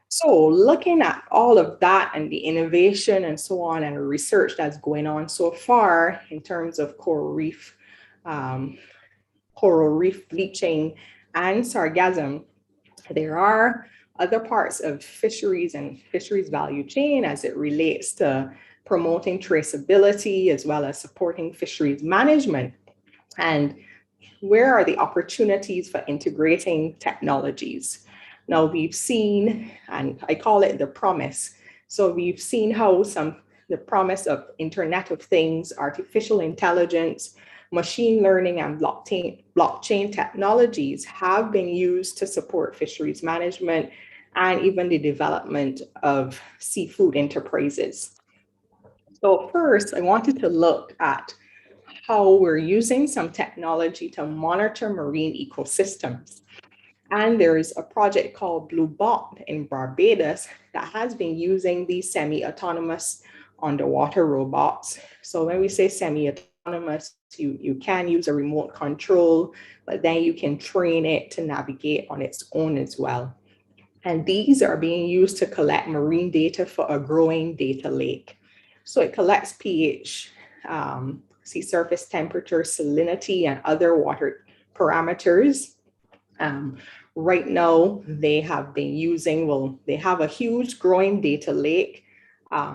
So looking at all of that and the innovation and so on and the research that's going on so far in terms of coral reef bleaching and sargassum, there are other parts of fisheries and fisheries value chain as it relates to promoting traceability as well as supporting fisheries management. And where are the opportunities for integrating technologies? Now we've seen, and I call it the promise. So we've seen how the promise of Internet of Things, artificial intelligence, machine learning, and blockchain technologies have been used to support fisheries management and even the development of seafood enterprises. So first, I wanted to look at how we're using some technology to monitor marine ecosystems. And there is a project called Blue Bot in Barbados that has been using these semi-autonomous underwater robots. So when we say semi-autonomous, you can use a remote control, but then you can train it to navigate on its own as well. And these are being used to collect marine data for a growing data lake. So it collects pH, sea surface temperature, salinity, and other water parameters. Right now, they have been using, they have a huge growing data lake,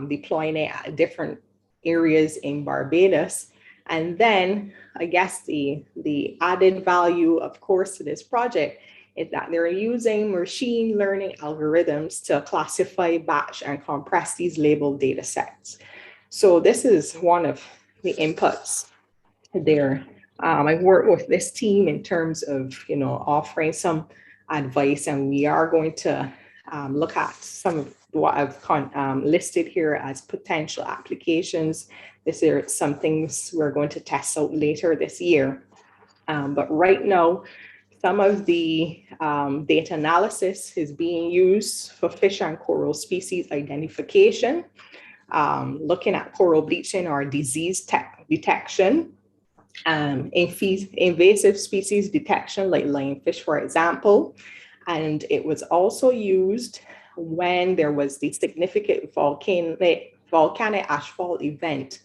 deploying it at different areas in Barbados. And then I guess the added value, of course, to this project is that they're using machine learning algorithms to classify, batch, and compress these labeled data sets. So this is one of the inputs there. I've worked with this team in terms of, offering some advice, and we are going to look at some of what I've listed here as potential applications. These are some things we're going to test out later this year. But right now, some of the data analysis is being used for fish and coral species identification, looking at coral bleaching or disease detection, invasive species detection like lionfish, for example. And it was also used when there was the significant volcanic ashfall event,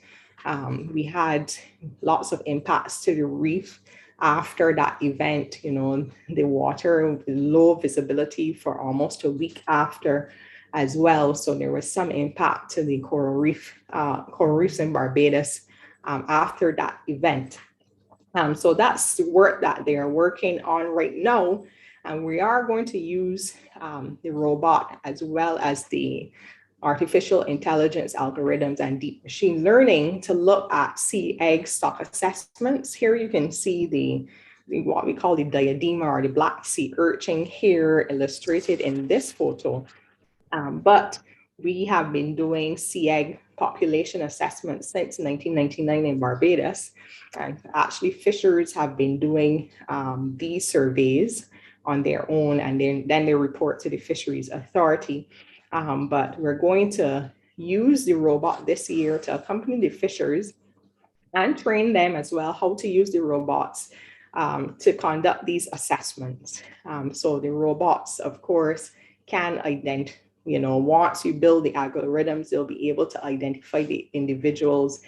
we had lots of impacts to the reef. After that event, the water, low visibility for almost a week after as well. So there was some impact to the coral reefs in Barbados after that event. So that's the work that they are working on right now. And we are going to use the robot as well as the artificial intelligence algorithms and deep machine learning to look at sea egg stock assessments. Here you can see what we call the diadema or the black sea urchin here illustrated in this photo. But we have been doing sea egg population assessments since 1999 in Barbados. And actually fishers have been doing these surveys on their own, and then they report to the Fisheries Authority. But we're going to use the robot this year to accompany the fishers and train them as well how to use the robots to conduct these assessments. So the robots, of course, can identify, once you build the algorithms, they'll be able to identify the individuals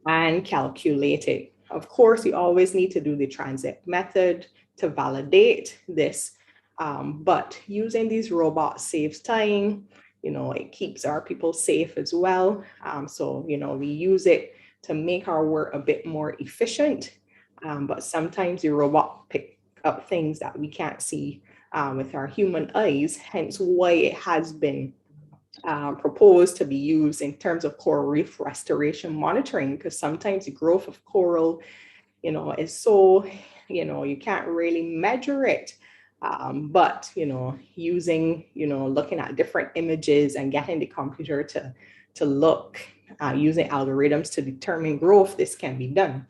and calculate it. Of course, you always need to do the transit method to validate this, but using these robots saves time. It keeps our people safe as well. So, we use it to make our work a bit more efficient, but sometimes the robot pick up things that we can't see with our human eyes, hence why it has been proposed to be used in terms of coral reef restoration monitoring, because sometimes the growth of coral, is so, you can't really measure it. But, using, looking at different images and getting the computer to look, using algorithms to determine growth, this can be done.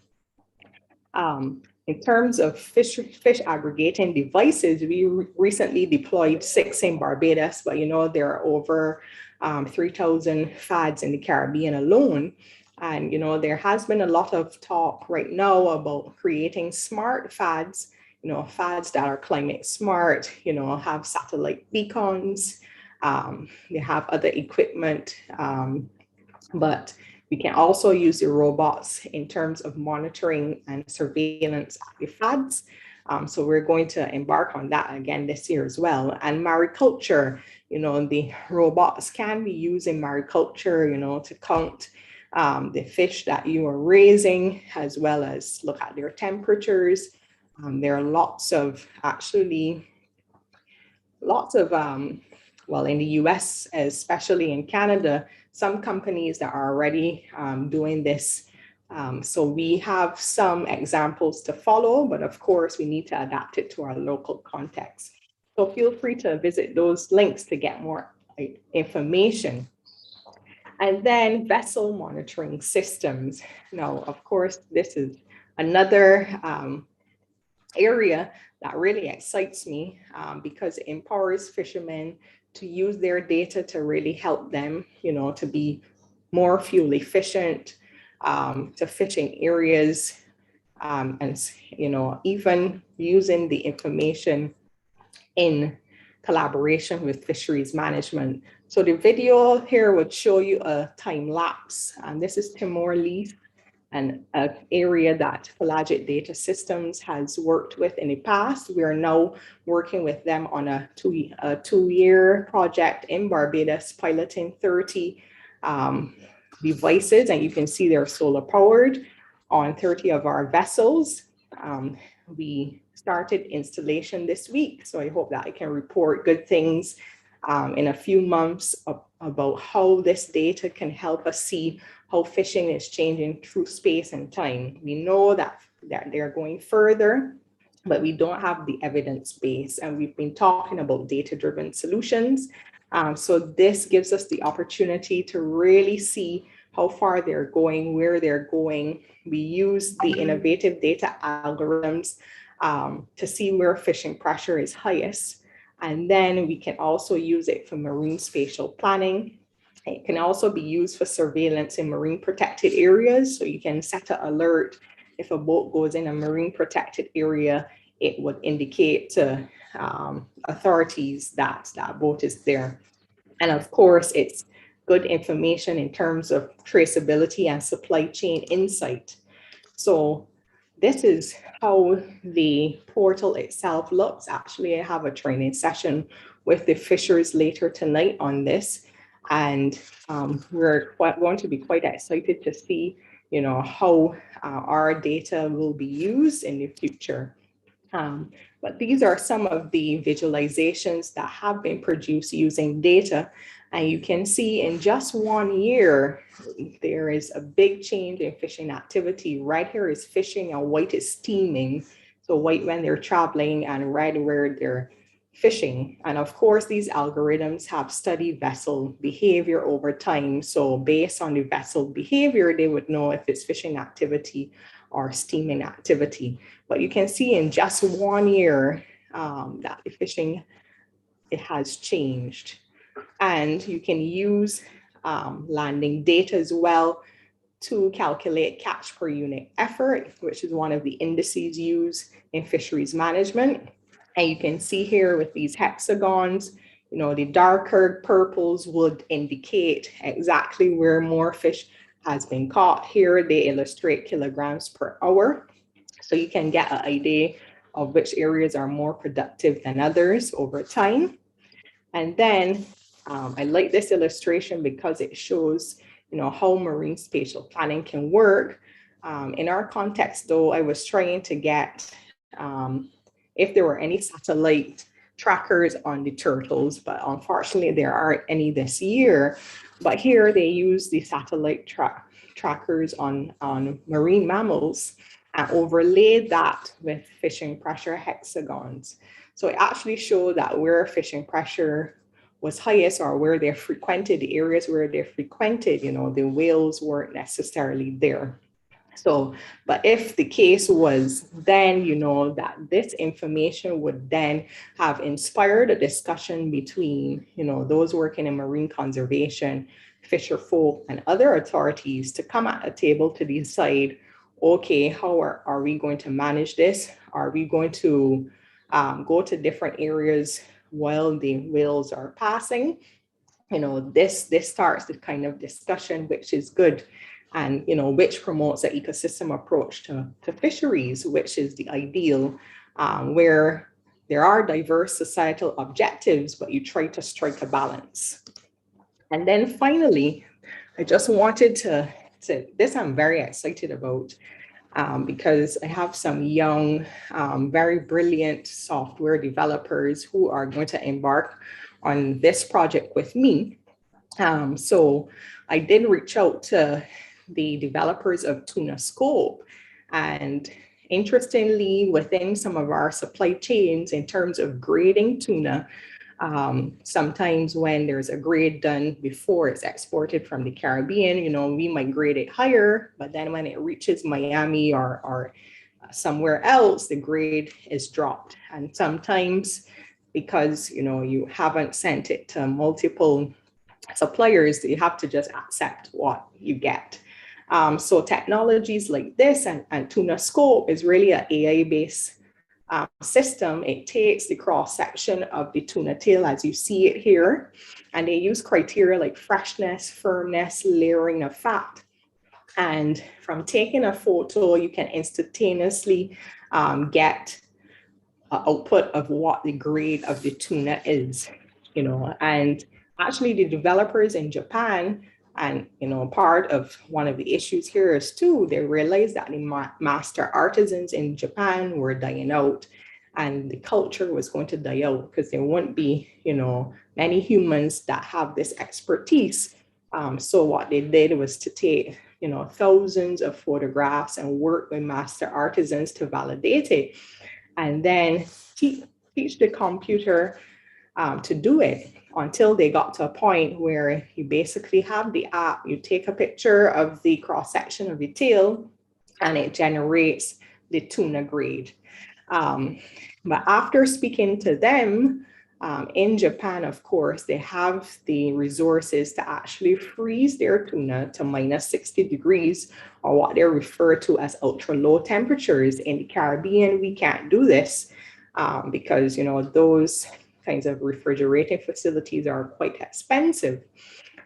In terms of fish aggregating devices, we recently deployed 6 in Barbados, but there are over 3,000 FADs in the Caribbean alone. And there has been a lot of talk right now about creating smart FADs, FADs that are climate smart, have satellite beacons, they have other equipment, but we can also use the robots in terms of monitoring and surveillance of the FADs. So we're going to embark on that again this year as well. And mariculture, the robots can be used in mariculture, to count the fish that you are raising, as well as look at their temperatures. There are lots of, well, in the US, especially in Canada, some companies that are already doing this. So we have some examples to follow, but of course we need to adapt it to our local context. So feel free to visit those links to get more information. And then vessel monitoring systems. Now, of course, this is another area that really excites me because it empowers fishermen to use their data to really help them, to be more fuel efficient, to fishing areas, and, even using the information in collaboration with fisheries management. So the video here would show you a time lapse, and this is Timor-Leste, an area that Pelagic Data Systems has worked with in the past. We are now working with them on a two-year project in Barbados, piloting 30 devices, and you can see they're solar powered on 30 of our vessels. We started installation this week, so I hope that I can report good things in a few months about how this data can help us see how fishing is changing through space and time. We know that they're going further, but we don't have the evidence base, and we've been talking about data-driven solutions. So this gives us the opportunity to really see how far they're going, where they're going. We use the innovative data algorithms to see where fishing pressure is highest. And then we can also use it for marine spatial planning. It can also be used for surveillance in marine protected areas. So you can set an alert if a boat goes in a marine protected area, it would indicate to authorities that that boat is there. And of course, it's good information in terms of traceability and supply chain insight. So this is how the portal itself looks. Actually, I have a training session with the fishers later tonight on this. And we're going to be quite excited to see, how our data will be used in the future. But these are some of the visualizations that have been produced using data. And you can see in just 1 year, there is a big change in fishing activity. Right here is fishing and white is steaming. So white when they're traveling and red where they're fishing. And of course, these algorithms have studied vessel behavior over time. So based on the vessel behavior, they would know if it's fishing activity or steaming activity. But you can see in just 1 year that the fishing, it has changed. And you can use landing data as well to calculate catch per unit effort, which is one of the indices used in fisheries management. And you can see here with these hexagons, the darker purples would indicate exactly where more fish has been caught. Here they illustrate kilograms per hour. So you can get an idea of which areas are more productive than others over time. And then I like this illustration because it shows, how marine spatial planning can work. In our context, though, I was trying to get if there were any satellite trackers on the turtles, but unfortunately there aren't any this year. But here they use the satellite trackers on marine mammals and overlaid that with fishing pressure hexagons. So it actually showed that where fishing pressure was highest or where they're frequented, the areas where they're frequented, the whales weren't necessarily there. So, but if the case was then, that this information would then have inspired a discussion between, those working in marine conservation, fisher folk, and other authorities to come at a table to decide, okay, how are we going to manage this? Are we going to go to different areas while the whales are passing? This starts the kind of discussion, which is good. And, which promotes an ecosystem approach to fisheries, which is the ideal, where there are diverse societal objectives, but you try to strike a balance. And then finally, I just wanted to this I'm very excited about because I have some young, very brilliant software developers who are going to embark on this project with me. So I did reach out to the developers of Tuna Scope. And interestingly, within some of our supply chains, in terms of grading tuna, sometimes when there's a grade done before it's exported from the Caribbean, we might grade it higher, but then when it reaches Miami or somewhere else, the grade is dropped. And sometimes because, you haven't sent it to multiple suppliers, you have to just accept what you get. So technologies like this and Tuna Scope is really an AI-based system. It takes the cross-section of the tuna tail as you see it here, and they use criteria like freshness, firmness, layering of fat. And from taking a photo, you can instantaneously get an output of what the grade of the tuna is, and actually the developers in Japan, and part of one of the issues here is too, they realized that the master artisans in Japan were dying out, and the culture was going to die out because there won't be, many humans that have this expertise. So what they did was to take, thousands of photographs and work with master artisans to validate it, and then teach the computer to do it, until they got to a point where you basically have the app, you take a picture of the cross-section of the tail, and it generates the tuna grade. But after speaking to them, in Japan, of course, they have the resources to actually freeze their tuna to minus 60 degrees, or what they refer to as ultra low temperatures. In the Caribbean, we can't do this because, those kinds of refrigerating facilities are quite expensive.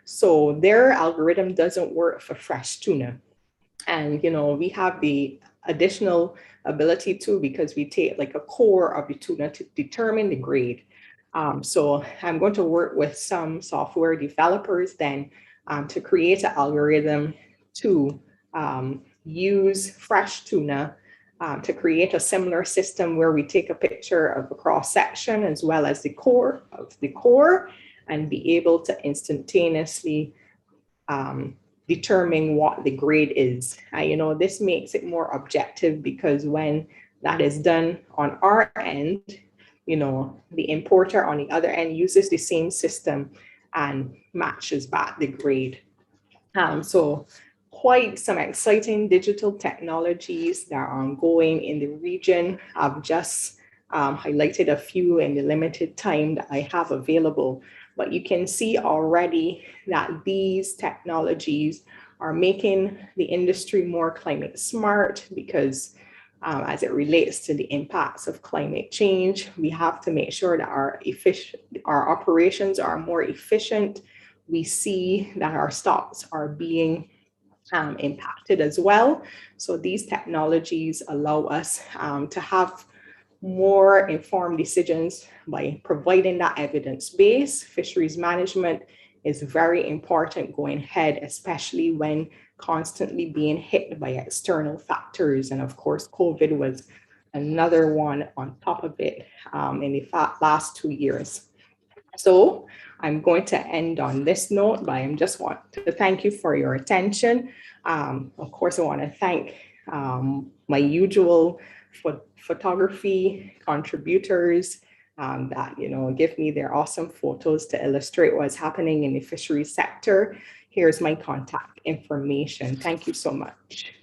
So their algorithm doesn't work for fresh tuna. And, we have the additional ability too, because we take like a core of the tuna to determine the grade. So I'm going to work with some software developers then to create an algorithm to use fresh tuna to create a similar system where we take a picture of the cross section as well as the core of the core and be able to instantaneously determine what the grade is. This makes it more objective because when that is done on our end, the importer on the other end uses the same system and matches back the grade. So quite some exciting digital technologies that are ongoing in the region. I've just highlighted a few in the limited time that I have available, but you can see already that these technologies are making the industry more climate smart because as it relates to the impacts of climate change, we have to make sure that our operations are more efficient. We see that our stocks are being impacted as well. So these technologies allow us to have more informed decisions by providing that evidence base. Fisheries management is very important going ahead, especially when constantly being hit by external factors. And of course, COVID was another one on top of it in the last 2 years. So I'm going to end on this note, but I just want to thank you for your attention. Of course, I want to thank my usual photography contributors that give me their awesome photos to illustrate what's happening in the fisheries sector. Here's my contact information. Thank you so much.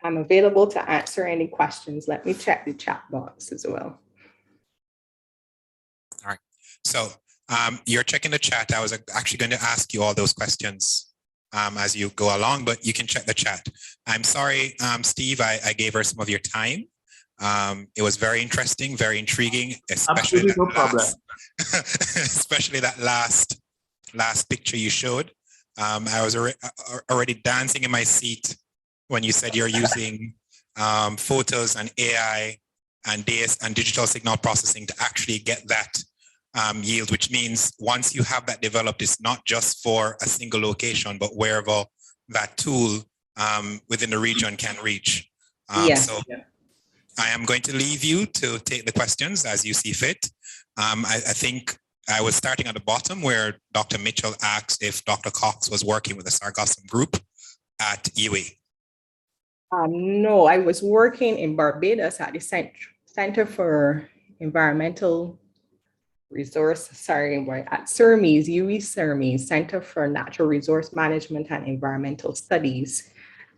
I'm available to answer any questions. Let me check the chat box as well. All right. So you're checking the chat. I was actually going to ask you all those questions as you go along, but you can check the chat. I'm sorry, Steve, I gave her some of your time. It was very interesting, very intriguing, especially especially that last picture you showed. I was already dancing in my seat when you said you're using photos and AI and digital signal processing to actually get that yield, which means once you have that developed, it's not just for a single location, but wherever that tool within the region can reach. So I am going to leave you to take the questions as you see fit. I think I was starting at the bottom where Dr. Mitchell asked if Dr. Cox was working with the Sargassum group at UWI. No, I was working in Barbados at the Center for Environmental Resource, at CIRMES, UWI CIRMES, Center for Natural Resource Management and Environmental Studies.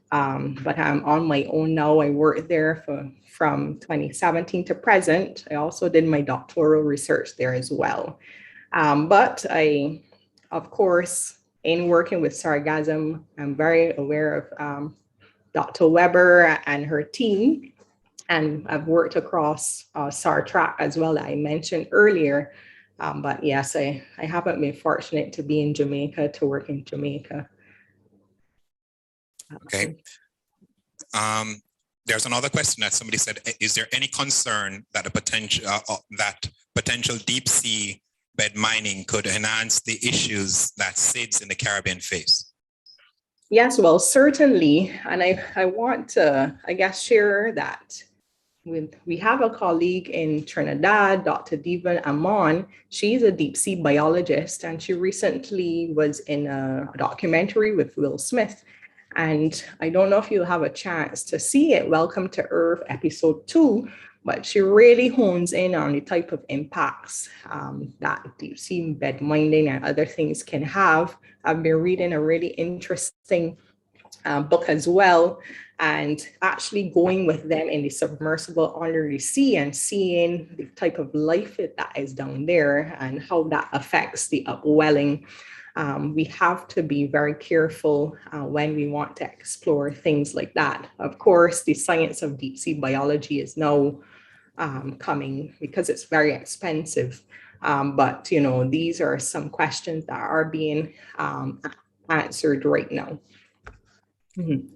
But I'm on my own now. I worked there from 2017 to present. I also did my doctoral research there as well. But I, of course, in working with sargassum, I'm very aware of Dr. Weber and her team, and I've worked across SAR-TRAC as well that I mentioned earlier. But yes, I haven't been fortunate to be in Jamaica, to work in Jamaica. Okay. There's another question that somebody said, is there any concern that potential deep sea bed mining could enhance the issues that SIDS in the Caribbean face? Yes, well, certainly. And I want to, share that we have a colleague in Trinidad, Dr. Diva Amon. She's a deep sea biologist, and she recently was in a documentary with Will Smith. And I don't know if you'll have a chance to see it, Welcome to Earth, episode 2, but she really hones in on the type of impacts that deep sea bed mining and other things can have. I've been reading a really interesting book as well, and actually going with them in the submersible under the sea and seeing the type of life that is down there and how that affects the upwelling we have to be very careful when we want to explore things like that. Of course, the science of deep sea biology is now coming because it's very expensive. But, these are some questions that are being answered right now. Mm-hmm.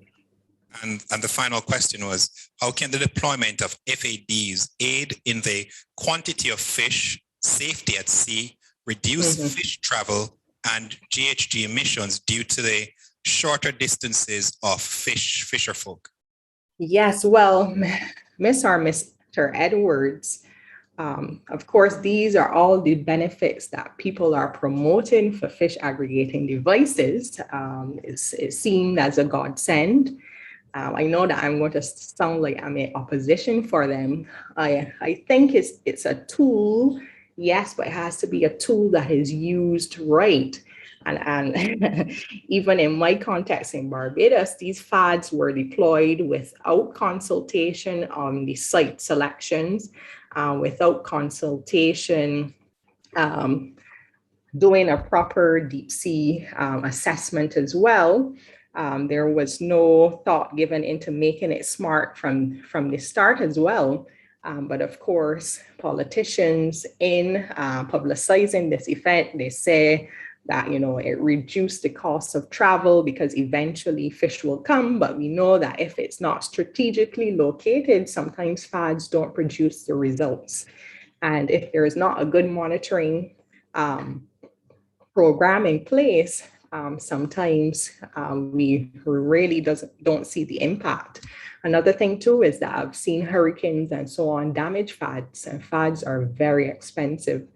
And the final question was, how can the deployment of FADs aid in the quantity of fish, safety at sea, reduce fish travel, and GHG emissions due to the shorter distances of fisherfolk? Yes, well, Mr. Edwards, of course, these are all the benefits that people are promoting for fish aggregating devices. It's seen as a godsend. I know that I'm going to sound like I'm in opposition for them. I think it's a tool, yes, but it has to be a tool that is used right. And even in my context in Barbados, these FADs were deployed without consultation on the site selections, without consultation, doing a proper deep sea assessment as well. There was no thought given into making it smart from the start as well. But of course, politicians in publicizing this event, they say that, it reduced the cost of travel because eventually fish will come. But we know that if it's not strategically located, sometimes FADs don't produce the results. And if there is not a good monitoring program in place, sometimes we really don't see the impact. Another thing too is that I've seen hurricanes and so on damage FADs, and FADs are very expensive.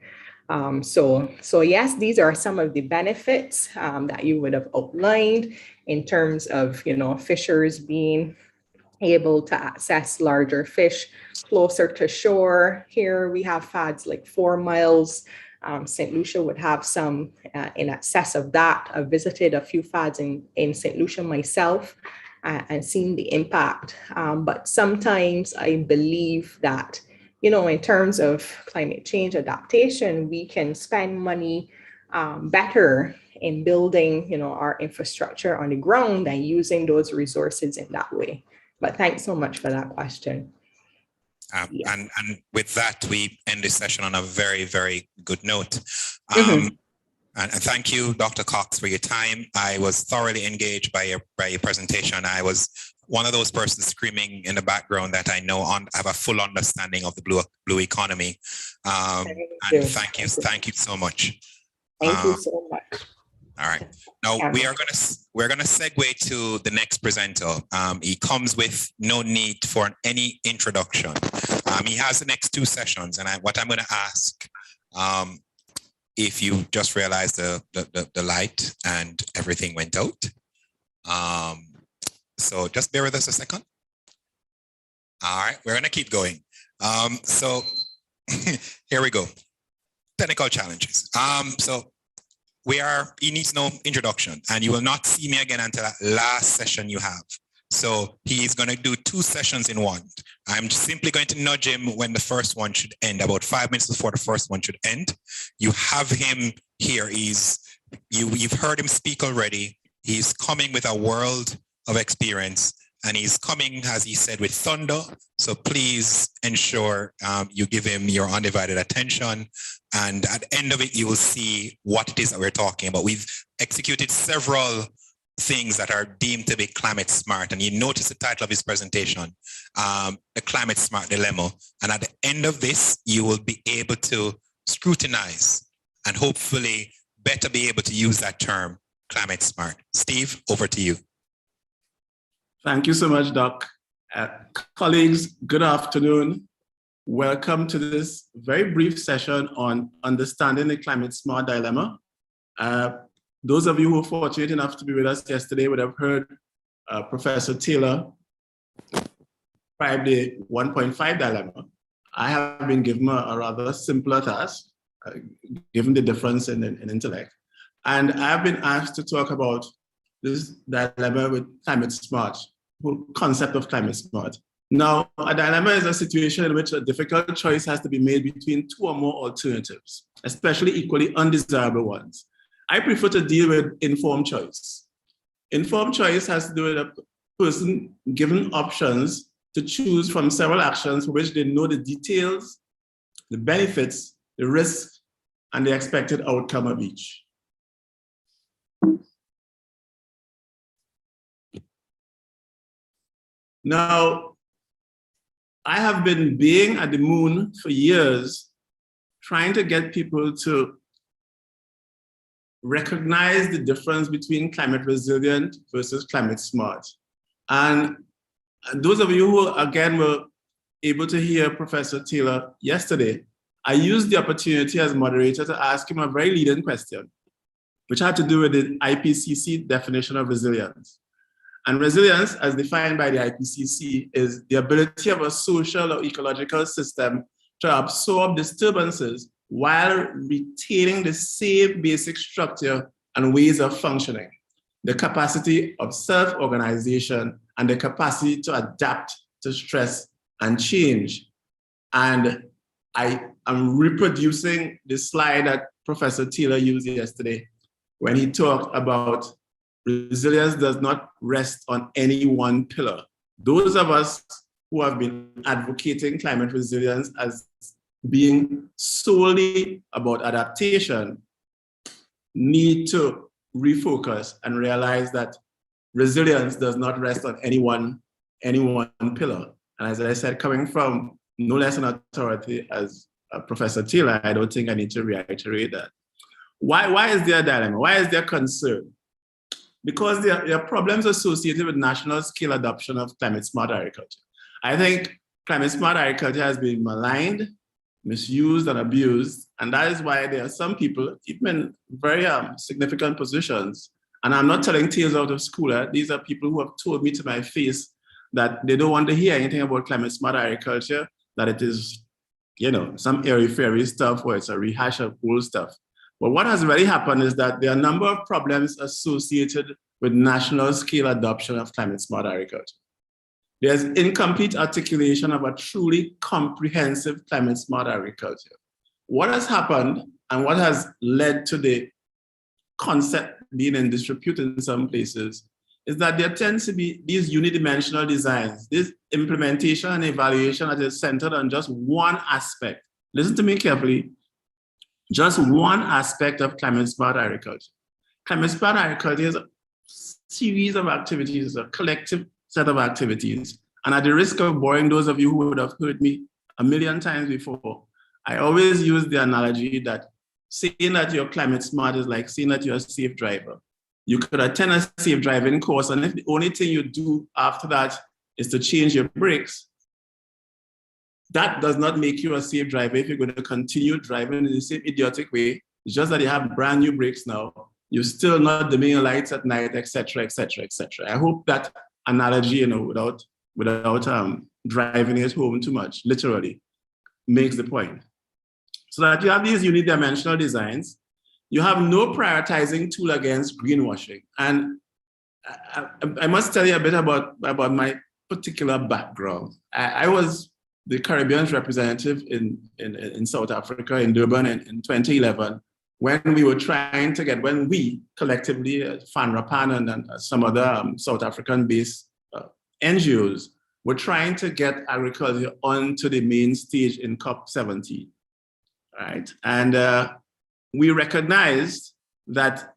So yes, these are some of the benefits that you would have outlined in terms of, fishers being able to access larger fish closer to shore. Here we have FADs like 4 miles. St. Lucia would have some in excess of that. I've visited a few FADs in St. Lucia myself and seen the impact. But sometimes I believe that, in terms of climate change adaptation, we can spend money better in building, our infrastructure on the ground and using those resources in that way. But thanks so much for that question. And with that, we end this session on a very, very good note. And thank you, Dr. Cox, for your time. I was thoroughly engaged by your presentation. I was one of those persons screaming in the background that I know have a full understanding of the blue economy. And thank you so much. Thank you so much. All right. Now we're gonna segue to the next presenter. He comes with no need for any introduction. He has the next 2 sessions, and what I'm gonna ask, if you just realized the light and everything went out. So just bear with us a second. All right, we're gonna keep going. So here we go. Technical challenges. He needs no introduction, and you will not see me again until that last session you have. So he's going to do 2 sessions in one. I'm simply going to nudge him when the first one should end, about 5 minutes before the first one should end. You have him here. You've heard him speak already. He's coming with a world of experience, and he's coming, as he said, with thunder. So please ensure you give him your undivided attention. And at the end of it, you will see what it is that we're talking about. We've executed several things that are deemed to be climate smart. And you notice the title of his presentation, the climate smart dilemma. And at the end of this, you will be able to scrutinize and hopefully better be able to use that term, climate smart. Steve, over to you. Thank you so much, Doc. Colleagues, good afternoon. Welcome to this very brief session on understanding the climate smart dilemma. Those of you who were fortunate enough to be with us yesterday would have heard Professor Taylor describe the 1.5 dilemma. I have been given a rather simpler task, given the difference in intellect. And I've been asked to talk about this dilemma with climate smart, the whole concept of climate smart. Now, a dilemma is a situation in which a difficult choice has to be made between 2 or more alternatives, especially equally undesirable ones. I prefer to deal with informed choice. Informed choice has to do with a person given options to choose from several actions for which they know the details, the benefits, the risks, and the expected outcome of each. Now, I have been being at the moon for years, trying to get people to recognize the difference between climate resilient versus climate smart. And those of you who, again, were able to hear Professor Taylor yesterday, I used the opportunity as moderator to ask him a very leading question, which had to do with the IPCC definition of resilience. And resilience, as defined by the IPCC, is the ability of a social or ecological system to absorb disturbances while retaining the same basic structure and ways of functioning, the capacity of self-organization and the capacity to adapt to stress and change. And I am reproducing the slide that Professor Taylor used yesterday when he talked about resilience does not rest on any one pillar. Those of us who have been advocating climate resilience as being solely about adaptation need to refocus and realize that resilience does not rest on any one pillar. And as I said, coming from no less an authority as Professor Taylor, I don't think I need to reiterate that. Why is there a dilemma? Why is there concern? Because there are problems associated with national scale adoption of climate smart agriculture. I think climate smart agriculture has been maligned, misused, and abused. And that is why there are some people, even in very significant positions, and I'm not telling tales out of school, these are people who have told me to my face that they don't want to hear anything about climate smart agriculture, that it is, you know, some airy-fairy stuff or it's a rehash of old stuff. But what has really happened is that there are a number of problems associated with national scale adoption of climate smart agriculture. There's incomplete articulation of a truly comprehensive climate smart agriculture. What has happened and what has led to the concept being in disrepute in some places is that there tends to be these unidimensional designs, this implementation and evaluation that is centered on just one aspect. Listen to me carefully. Just one aspect of climate smart agriculture. Climate smart agriculture is a series of activities, a collective set of activities. And at the risk of boring those of you who would have heard me a million times before, I always use the analogy that saying that you're climate smart is like saying that you're a safe driver. You could attend a safe driving course, and if the only thing you do after that is to change your brakes, that does not make you a safe driver if you're going to continue driving in the same idiotic way. It's just that you have brand new brakes now. You're still not dimming your lights at night, etc., etc., etc. I hope that analogy, you know, without driving it home too much, literally, makes the point. So that you have these unidimensional designs, you have no prioritizing tool against greenwashing. And I must tell you a bit about my particular background. I was the Caribbean's representative in South Africa, in Durban in 2011, when we were trying to get, when we collectively, FANRAPAN and some other South African-based NGOs, were trying to get agriculture onto the main stage in COP17, right? And we recognized that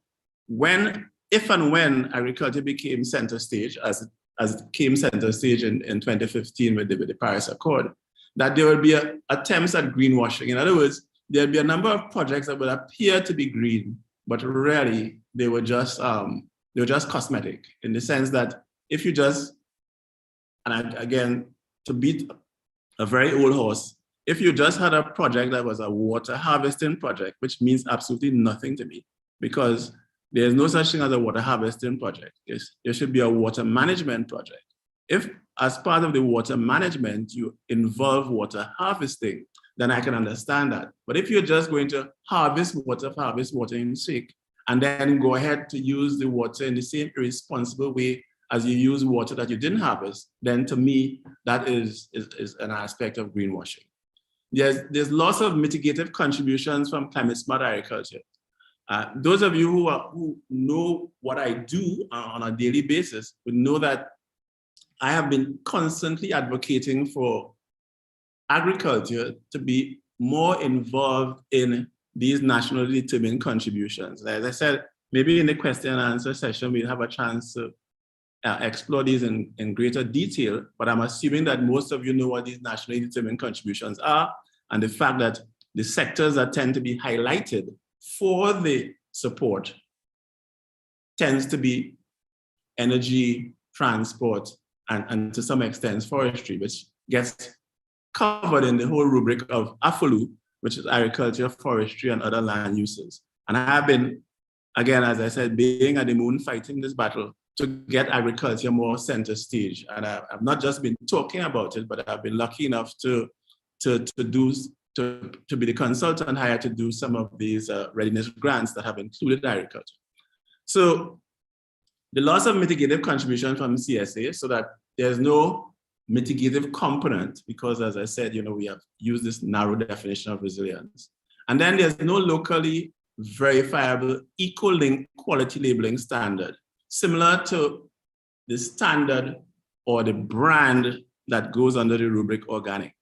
if and when agriculture became center stage, as it came center stage in 2015 with the Paris Accord, that there would be attempts at greenwashing. In other words, there'd be a number of projects that would appear to be green, but really they were just cosmetic, in the sense that if you just, and again, to beat a very old horse, if you just had a project that was a water harvesting project, which means absolutely nothing to me, because there's no such thing as a water harvesting project. There should be a water management project. If, as part of the water management, you involve water harvesting, then I can understand that. But if you're just going to harvest water in sake, and then go ahead to use the water in the same irresponsible way as you use water that you didn't harvest, then to me, that is an aspect of greenwashing. There's lots of mitigative contributions from climate smart agriculture. Those of you who know what I do on a daily basis would know that I have been constantly advocating for agriculture to be more involved in these nationally determined contributions. As I said, maybe in the question and answer session, we'll have a chance to explore these in greater detail, but I'm assuming that most of you know what these nationally determined contributions are, and the fact that the sectors that tend to be highlighted for the support tends to be energy, transport, and to some extent forestry, which gets covered in the whole rubric of AFOLU, which is agriculture, forestry, and other land uses. And I have been, again, as I said, being at the moon, fighting this battle to get agriculture more center stage. And I've not just been talking about it, but I've been lucky enough to be the consultant hired to do some of these readiness grants that have included agriculture. So the loss of mitigative contribution from CSA, so that there's no mitigative component, because as I said, we have used this narrow definition of resilience. And then there's no locally verifiable eco-linked quality labeling standard, similar to the standard or the brand that goes under the rubric organic.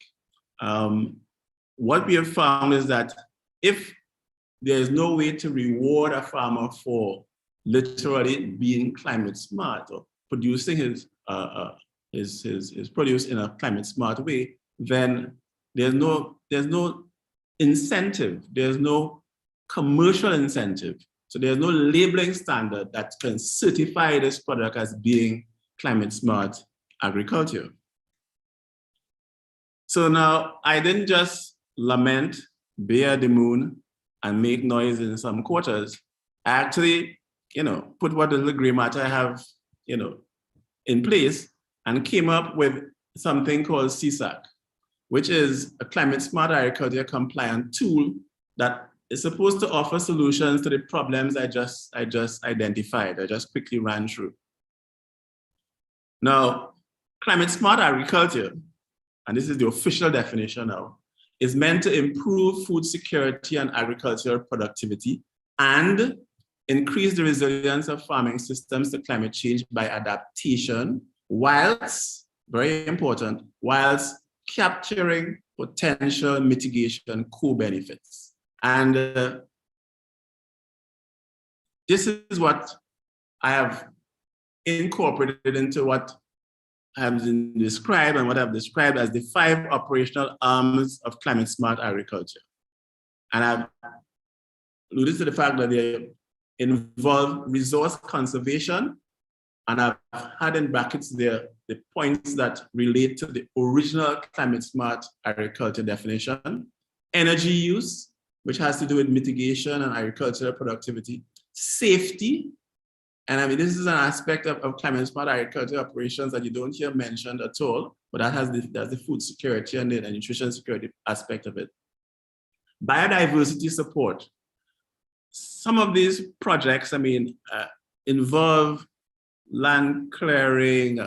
What we have found is that if there is no way to reward a farmer for literally being climate smart or producing his produce in a climate smart way, then there's no incentive, there's no commercial incentive. So there's no labeling standard that can certify this product as being climate smart agriculture. So now I didn't just lament, bear the moon, and make noise in some quarters. I actually, put what little gray matter I have, in place, and came up with something called CSAC, which is a climate smart agriculture compliant tool that is supposed to offer solutions to the problems I just identified, I just quickly ran through. Now, climate smart agriculture, and this is the official definition now, is meant to improve food security and agricultural productivity and increase the resilience of farming systems to climate change by adaptation, whilst, very important, whilst capturing potential mitigation co-benefits. And this is what I have incorporated into what I have described and what I've described as the 5 operational arms of climate smart agriculture. And I've alluded to the fact that they involve resource conservation, and I've had in brackets there the points that relate to the original climate smart agriculture definition: energy use, which has to do with mitigation and agricultural productivity; safety, and I mean, this is an aspect of climate smart agriculture operations that you don't hear mentioned at all, but that has the food security and the nutrition security aspect of it. Biodiversity support. Some of these projects, involve land clearing,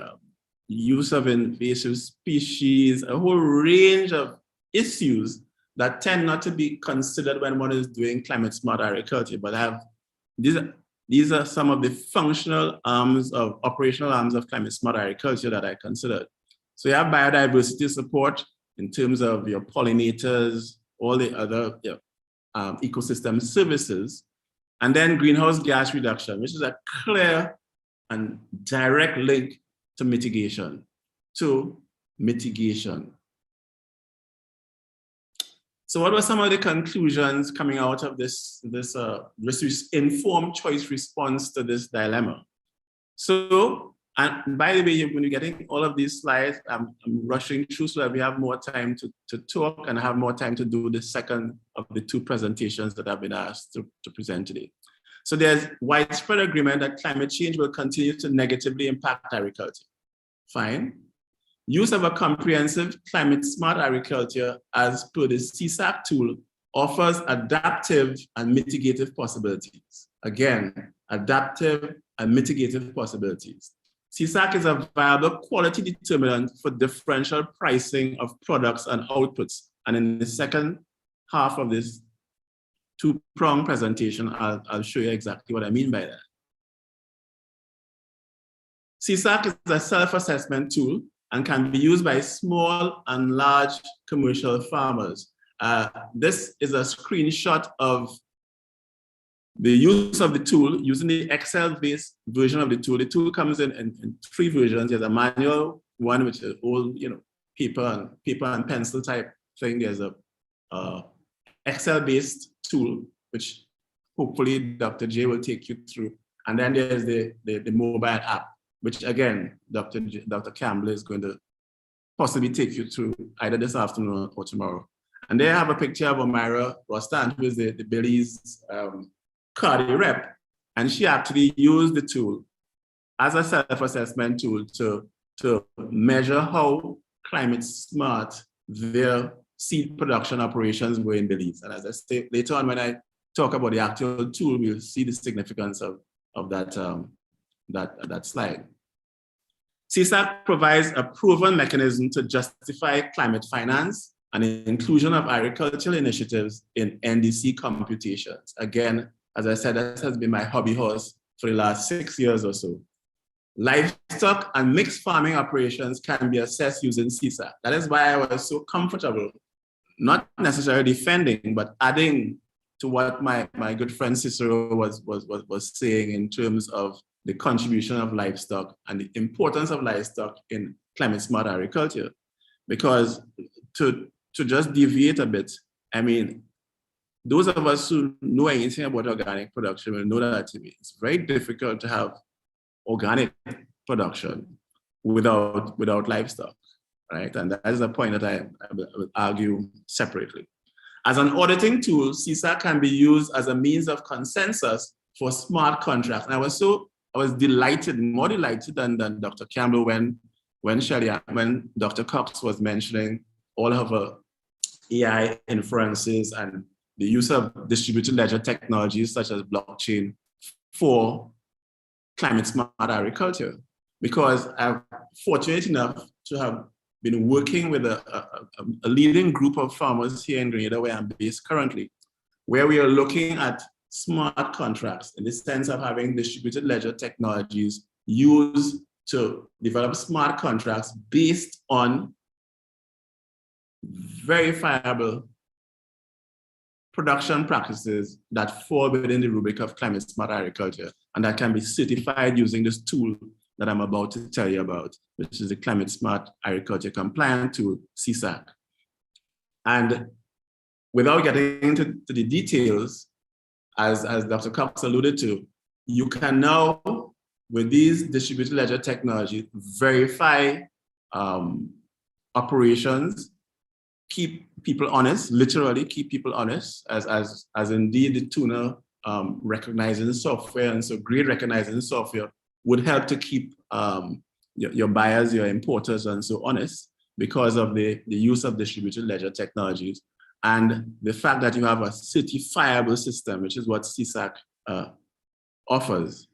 use of invasive species, a whole range of issues that tend not to be considered when one is doing climate smart agriculture, but these are some of the functional arms of operational arms of climate smart agriculture that I considered. So you have biodiversity support in terms of your pollinators, all the other ecosystem services, and then greenhouse gas reduction, which is a clear and direct link to mitigation. So what were some of the conclusions coming out of this informed choice response to this dilemma? So, and by the way, when you're getting all of these slides, I'm rushing through so that we have more time to talk and have more time to do the second of the 2 presentations that I've been asked to present today. So there's widespread agreement that climate change will continue to negatively impact agriculture. Fine. Use of a comprehensive climate smart agriculture as per the CSAC tool offers adaptive and mitigative possibilities. Again, adaptive and mitigative possibilities. CSAC is a viable quality determinant for differential pricing of products and outputs. And in the second half of this two-pronged presentation. I'll show you exactly what I mean by that. CCRIF is a self-assessment tool and can be used by small and large commercial farmers. This is a screenshot of the use of the tool using the Excel-based version of the tool. The tool comes in three versions. There's a manual one, which is old, paper and pencil type thing. There's a Excel-based tool, which hopefully Dr. J will take you through. And then there's the mobile app, which again, Dr. Campbell is going to possibly take you through either this afternoon or tomorrow. And there I have a picture of Omira Rostan, who is the Belize Cardi rep. And she actually used the tool as a self-assessment tool to measure how climate smart their seed production operations were in Belize. And as I say later on, when I talk about the actual tool, we'll see the significance of that slide. CCRIF provides a proven mechanism to justify climate finance and inclusion of agricultural initiatives in NDC computations. Again, as I said, that has been my hobby horse for the last 6 years or so. Livestock and mixed farming operations can be assessed using CCRIF. That is why I was so comfortable, not necessarily defending, but adding to what my good friend Cicero was saying in terms of the contribution of livestock and the importance of livestock in climate smart agriculture. Because to just deviate a bit, I mean, those of us who know anything about organic production will know that it's very difficult to have organic production without livestock, right? And that is a point that I will argue separately. As an auditing tool, CCRIF can be used as a means of consensus for smart contracts. And I was delighted, more delighted than Dr. Campbell when Dr. Cox was mentioning all of her AI inferences and the use of distributed ledger technologies such as blockchain for climate smart agriculture. Because I'm fortunate enough to have been working with a leading group of farmers here in Grenada, where I'm based currently, where we are looking at smart contracts in the sense of having distributed ledger technologies used to develop smart contracts based on verifiable production practices that fall within the rubric of climate smart agriculture, and that can be certified using this tool that I'm about to tell you about, which is the Climate Smart Agriculture Compliant Tool, CCRIF. And without getting into the details, as Dr. Cox alluded to, you can now, with these distributed ledger technology, verify operations, keep people honest, literally keep people honest, as indeed the tuner recognizing software, and so grade recognizing software would help to keep your buyers, your importers, and so honest because of the use of distributed ledger technologies and the fact that you have a certifiable system, which is what CCRIF offers.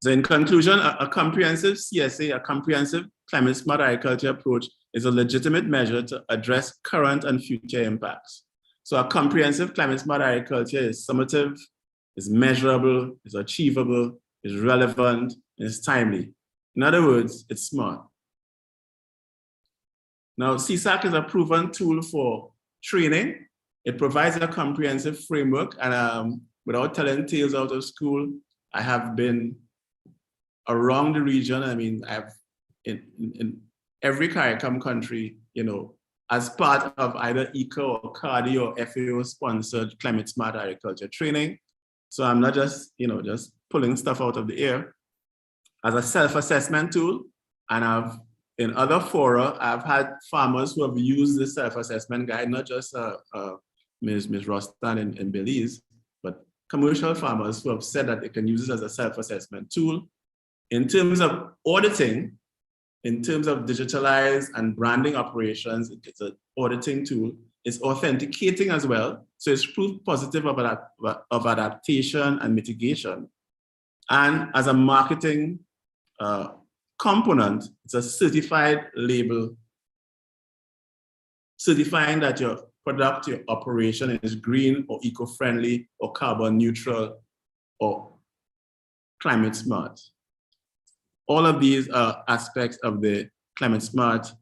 So in conclusion, a comprehensive CSA, a comprehensive climate smart agriculture approach is a legitimate measure to address current and future impacts. So a comprehensive climate smart agriculture is summative, is measurable, is achievable, is relevant, and is timely. In other words, it's smart. Now, CCRIF is a proven tool for training. It provides a comprehensive framework, and without telling tales out of school, I have been around the region. I mean, I've in every CARICOM country, as part of either ECO or CARDI or FAO sponsored climate smart agriculture training. So I'm not just, just pulling stuff out of the air. As a self-assessment tool, and in other fora, I've had farmers who have used this self-assessment guide, not just Ms. Rostan in Belize, but commercial farmers who have said that they can use this as a self-assessment tool. In terms of auditing, in terms of digitalized and branding operations, it's an auditing tool. It's authenticating as well. So it's proof positive of adaptation and mitigation. And as a marketing component, it's a certified label, certifying that your productive operation is green or eco-friendly or carbon neutral or climate smart. All of these are aspects of the climate smart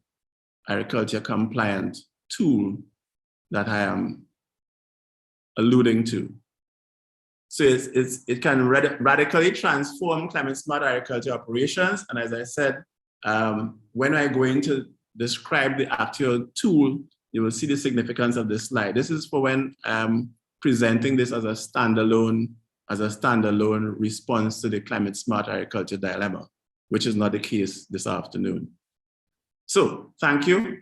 agriculture compliant tool that I am alluding to. So it can radically transform climate smart agriculture operations. And as I said, when I go into describe the actual tool, you will see the significance of this slide. This is for when I'm presenting this as a standalone response to the climate smart agriculture dilemma, which is not the case this afternoon. So thank you.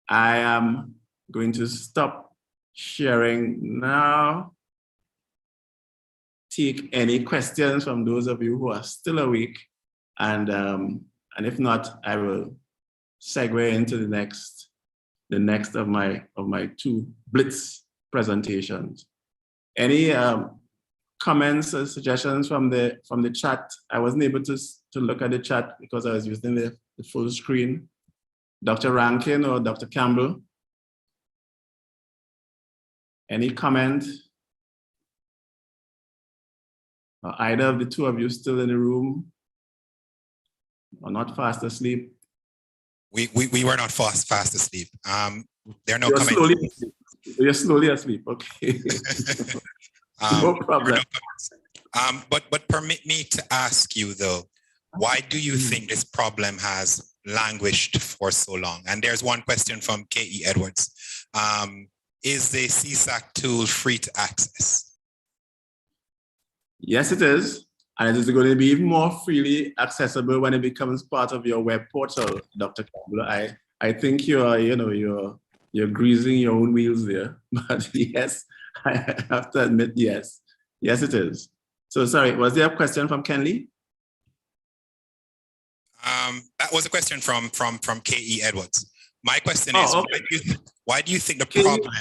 I am going to stop sharing now. Take any questions from those of you who are still awake, and if not, I will segue into the next of my two blitz presentations. Any comments or suggestions from the chat? I wasn't able to look at the chat because I was using the full screen. Dr. Rankin or Dr. Campbell? Any comment? Are either of the two of you still in the room or not fast asleep? We were not fast asleep. There are no comments. You're slowly asleep, okay. No problem. But permit me to ask you though, why do you think this problem has languished for so long? And there's one question from K.E. Edwards. Is the CSAC tool free to access? Yes, it is. And it is going to be even more freely accessible when it becomes part of your web portal, Dr. Campbell. I think you're greasing your own wheels there. But yes, I have to admit, yes. Yes, it is. So sorry, was there a question from Ken Lee? That was a question from K.E. Edwards. My question is, okay. Why do you think the problem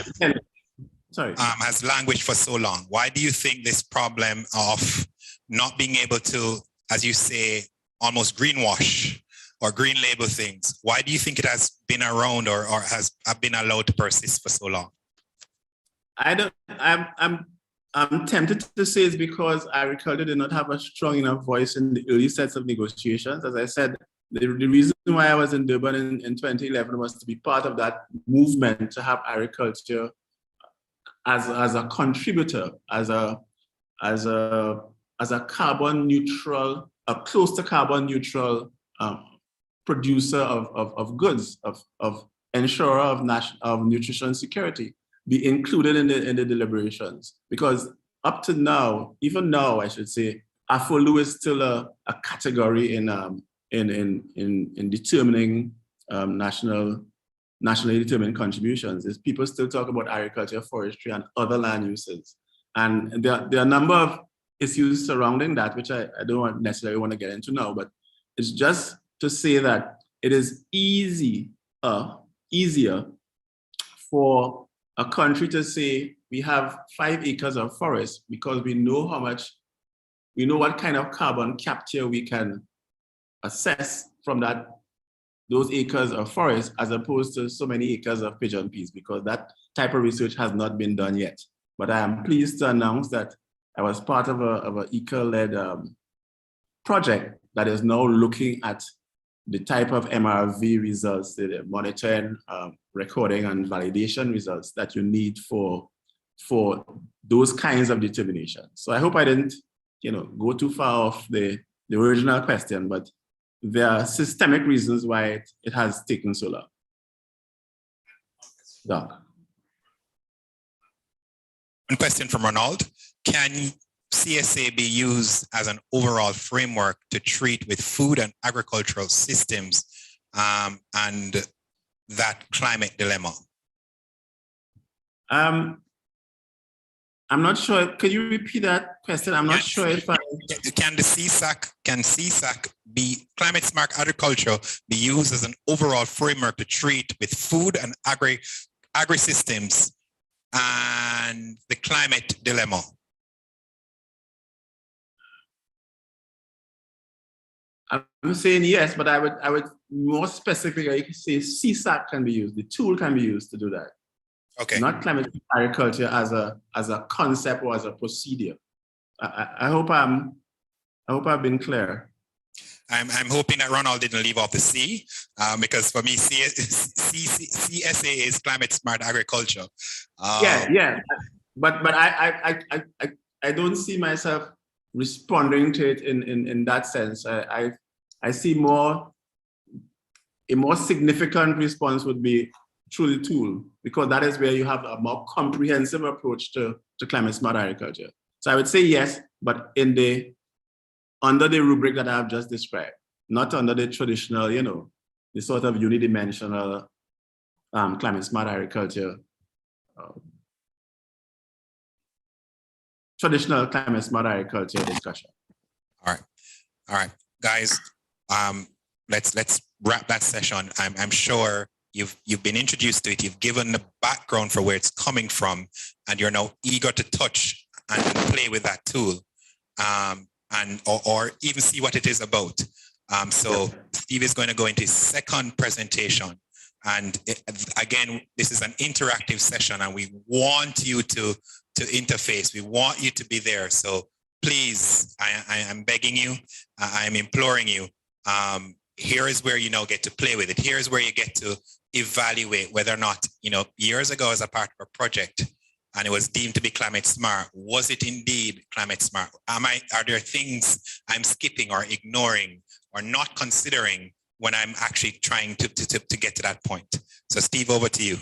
Sorry. Has languished for so long? Why do you think this problem of not being able to, as you say, almost greenwash or green label things, why do you think it has been around or has been allowed to persist for so long? I'm tempted to say it's because agriculture did not have a strong enough voice in the early sets of negotiations. As I said, the reason why I was in Durban in 2011 was to be part of that movement to have agriculture as a contributor, as a carbon neutral, a close to carbon neutral producer of goods, of ensurer of nutrition security, be included in the deliberations. Because up to now, even now, I should say, AFOLU is still a category in determining nationally determined contributions. Is people still talk about agriculture, forestry, and other land uses. And there are a number of issues surrounding that, which I don't necessarily want to get into now, but it's just to say that it is easier for a country to say we have 5 acres of forest because we know what kind of carbon capture we can assess from those acres of forest, as opposed to so many acres of pigeon peas, because that type of research has not been done yet. But I am pleased to announce that I was part of an ECA-led project that is now looking at the type of MRV results, the monitoring, recording, and validation results that you need for those kinds of determinations. So I hope I didn't, go too far off the original question, but there are systemic reasons why it has taken so long. Doc. One question from Ronald. Can CSA be used as an overall framework to treat with food and agricultural systems and that climate dilemma? I'm not sure. Can you repeat that question? I'm not sure if I... Can CSAC be, climate smart agriculture, be used as an overall framework to treat with food and agri-systems and the climate dilemma? I'm saying yes, but I would more specifically say CSAC can be used. The tool can be used to do that. Okay. Not climate agriculture as a concept or as a procedure. I hope I've been clear. I'm hoping that Ronald didn't leave off the C, because for me, CSA is climate smart agriculture. Yeah. But I don't see myself responding to it in that sense. I see a more significant response would be through the tool, because that is where you have a more comprehensive approach to climate smart agriculture. So I would say yes, but under the rubric that I've just described, not under the traditional, the sort of unidimensional climate smart agriculture, traditional climate smart agriculture discussion. All right, guys. Let's wrap that session. I'm sure you've been introduced to it. You've given the background for where it's coming from, and you're now eager to touch and play with that tool, or even see what it is about. So Steve is going to go into his second presentation, and again, this is an interactive session, and we want you to interface. We want you to be there. So please, I am begging you, I am imploring you. Here is where you now get to play with it. Here is where you get to evaluate whether or not, years ago as a part of a project, and it was deemed to be climate smart, was it indeed climate smart? Are there things I'm skipping or ignoring or not considering when I'm actually trying to get to that point? So Steve, over to you.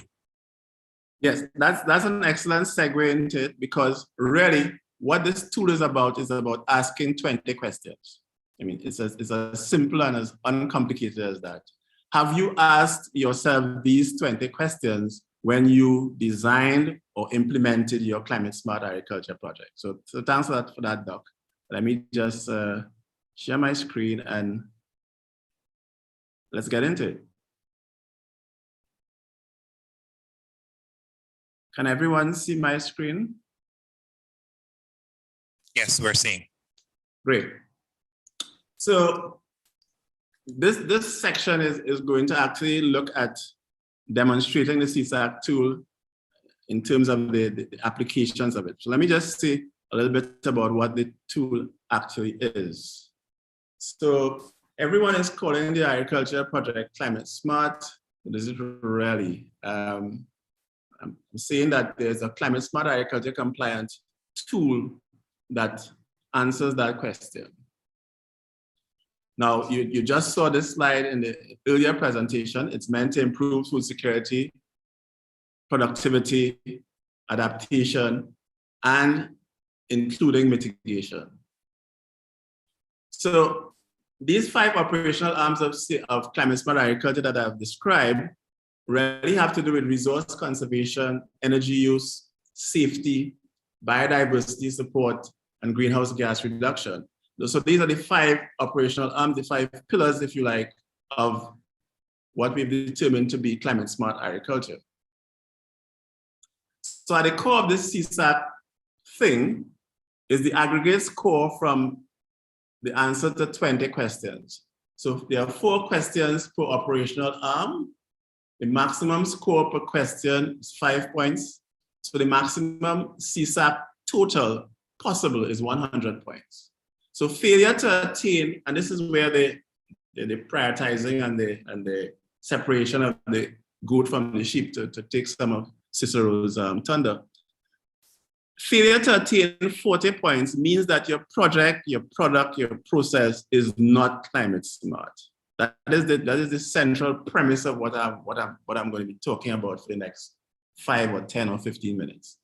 Yes, that's an excellent segue into it, because really what this tool is about asking 20 questions. I mean, it's as simple and as uncomplicated as that. Have you asked yourself these 20 questions when you designed or implemented your climate smart agriculture project? So thanks for that, Doc. Let me just share my screen and let's get into it. Can everyone see my screen? Yes, we're seeing. Great. So this section is going to actually look at demonstrating the CCRIF tool in terms of the applications of it. So let me just say a little bit about what the tool actually is. So everyone is calling the agriculture project climate smart. This is really, I'm saying that there's a climate smart agriculture compliant tool that answers that question. Now, you just saw this slide in the earlier presentation. It's meant to improve food security, productivity, adaptation, and including mitigation. So these 5 operational arms of climate smart agriculture that I've described really have to do with resource conservation, energy use, safety, biodiversity support, and greenhouse gas reduction. So these are the 5 operational arms, the 5 pillars, if you like, of what we've determined to be climate smart agriculture. So at the core of this CSAT thing is the aggregate score from the answer to 20 questions. So there are 4 questions per operational arm. The maximum score per question is 5 points. So the maximum CSAT total possible is 100 points. So failure to attain, and this is where the prioritizing and the separation of the goat from the sheep, to take some of Cicero's thunder. Failure to attain 40 points means that your project, your product, your process is not climate smart. That is the central premise of what I'm going to be talking about for the next 5 or 10 or 15 minutes.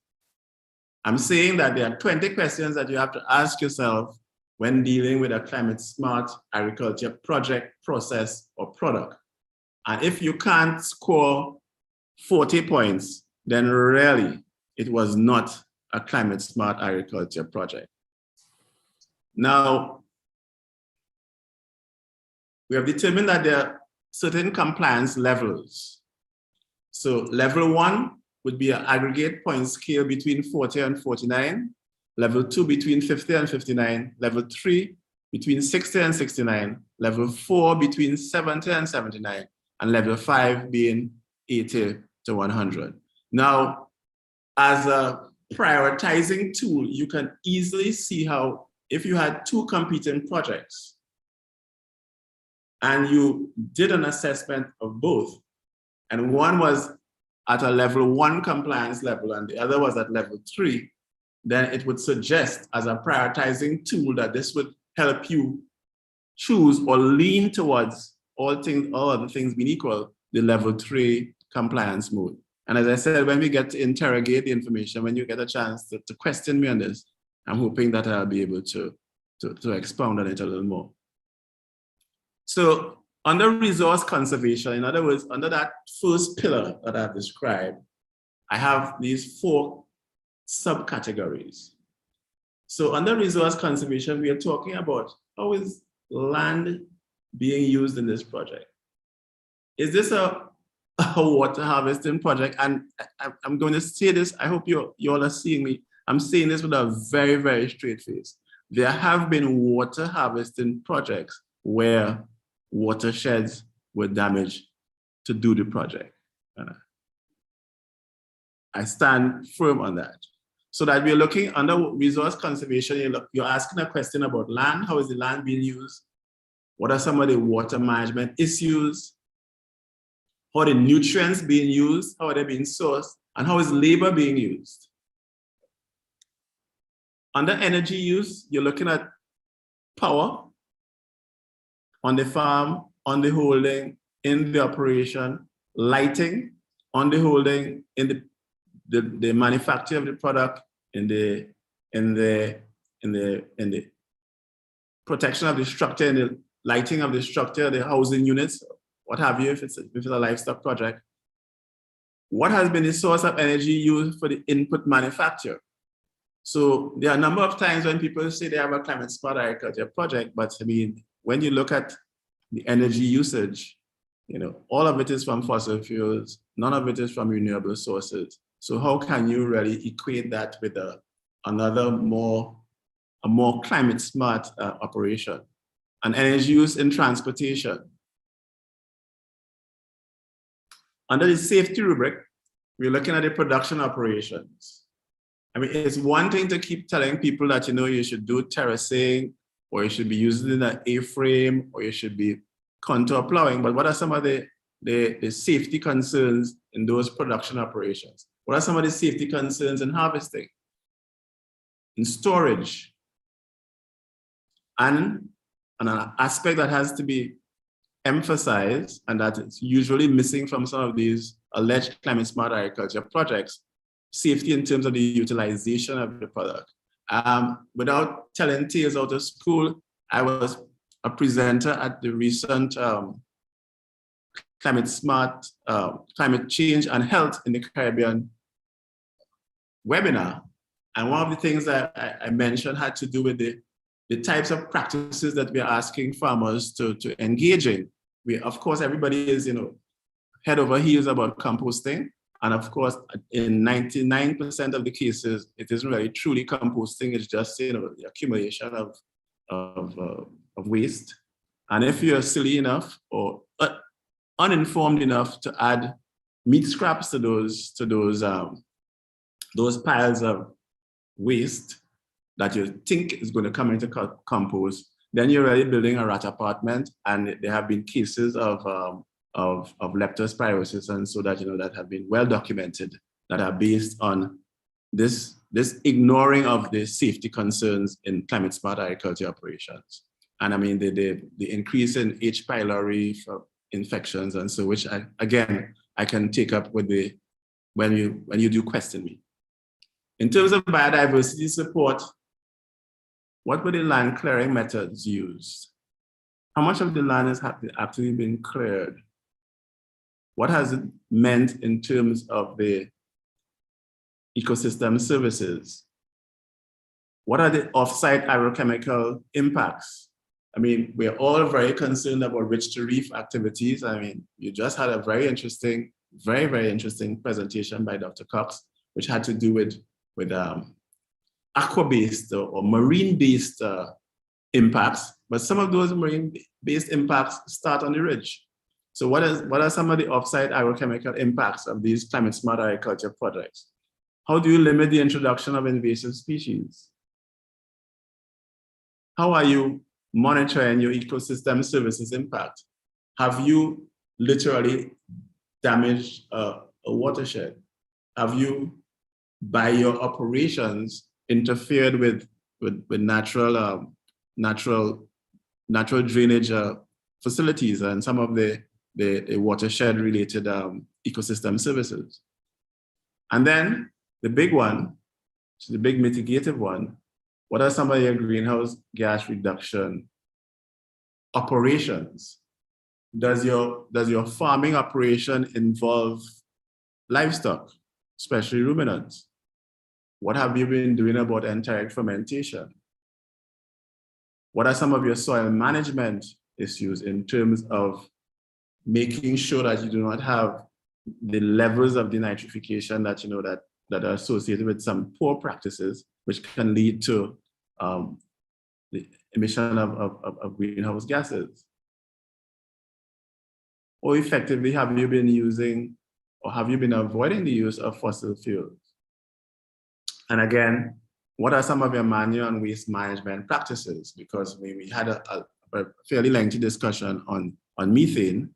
I'm saying that there are 20 questions that you have to ask yourself when dealing with a climate smart agriculture project, process, or product. And if you can't score 40 points, then really it was not a climate smart agriculture project. Now, we have determined that there are certain compliance levels. So level 1 would be an aggregate point scale between 40 and 49. Level 2 between 50 and 59, level 3 between 60 and 69, level 4 between 70 and 79, and level 5 being 80 to 100. Now, as a prioritizing tool, you can easily see how if you had two competing projects and you did an assessment of both, and one was at a level 1 compliance level and the other was at level 3, then it would suggest as a prioritizing tool that this would help you choose or lean towards all other things being equal, the level 3 compliance mode. And as I said, when we get to interrogate the information, when you get a chance to question me on this, I'm hoping that I'll be able to expound on it a little more. So under resource conservation, in other words, under that first pillar that I've described, I have these 4 subcategories. So under resource conservation, we are talking about how is land being used in this project? Is this a water harvesting project? And I'm going to say this, I hope you all are seeing me. I'm saying this with a very, very straight face. There have been water harvesting projects where watersheds were damaged to do the project. I stand firm on that. So that we're looking under resource conservation, you're asking a question about land. How is the land being used? What are some of the water management issues? How are the nutrients being used? How are they being sourced? And how is labor being used? Under energy use, you're looking at power on the farm, on the holding, in the operation, lighting, on the holding, in the manufacture of the product, in the protection of the structure, in the lighting of the structure, the housing units, what have you, if it's a livestock project. What has been the source of energy used for the input manufacture? So there are a number of times when people say they have a climate smart agriculture project, but I mean, when you look at the energy usage, all of it is from fossil fuels, none of it is from renewable sources. So how can you really equate that with a more climate smart operation? And energy use in transportation. Under the safety rubric, we're looking at the production operations. I mean, it's one thing to keep telling people that, you should do terracing, or you should be using an A-frame, or you should be contour plowing, but what are some of the safety concerns in those production operations? What are some of the safety concerns in harvesting, in storage? And an aspect that has to be emphasized, and that is usually missing from some of these alleged climate smart agriculture projects, safety in terms of the utilization of the product. Without telling tales out of school, I was a presenter at the recent climate change and health in the Caribbean webinar. And one of the things that I mentioned had to do with the types of practices that we're asking farmers to engage in. Of course, everybody is, head over heels about composting. And of course, in 99% of the cases, it isn't really truly composting. It's just, the accumulation of waste. And if you're silly enough or uninformed enough to add meat scraps to those piles of waste that you think is going to come into compost, then you're already building a rat apartment. And there have been cases of leptospirosis, and so that that have been well documented, that are based on this ignoring of the safety concerns in climate smart agriculture operations. And I mean the increase in H. pylori infections, and so which I can take up with when you do question me. In terms of biodiversity support, what were the land clearing methods used? How much of the land has actually been cleared? What has it meant in terms of the ecosystem services? What are the off-site agrochemical impacts? I mean, we're all very concerned about ridge-to-reef activities. I mean, you just had a very interesting, very, very interesting presentation by Dr. Cox, which had to do with aqua-based or marine-based impacts. But some of those marine-based impacts start on the ridge. So what are some of the offsite agrochemical impacts of these climate smart agriculture projects? How do you limit the introduction of invasive species? How are you monitoring your ecosystem services impact? Have you literally damaged a watershed? Have you, by your operations, interfered with natural drainage facilities and some of the watershed related ecosystem services? And then the big one, which is the big mitigative one, what are some of your greenhouse gas reduction operations? Does your farming operation involve livestock, especially ruminants? What have you been doing about enteric fermentation? What are some of your soil management issues in terms of making sure that you do not have the levels of denitrification that that are associated with some poor practices, which can lead to the emission of greenhouse gases? Or effectively, have you been using or have you been avoiding the use of fossil fuels? And again, what are some of your manual and waste management practices? Because we had a fairly lengthy discussion on methane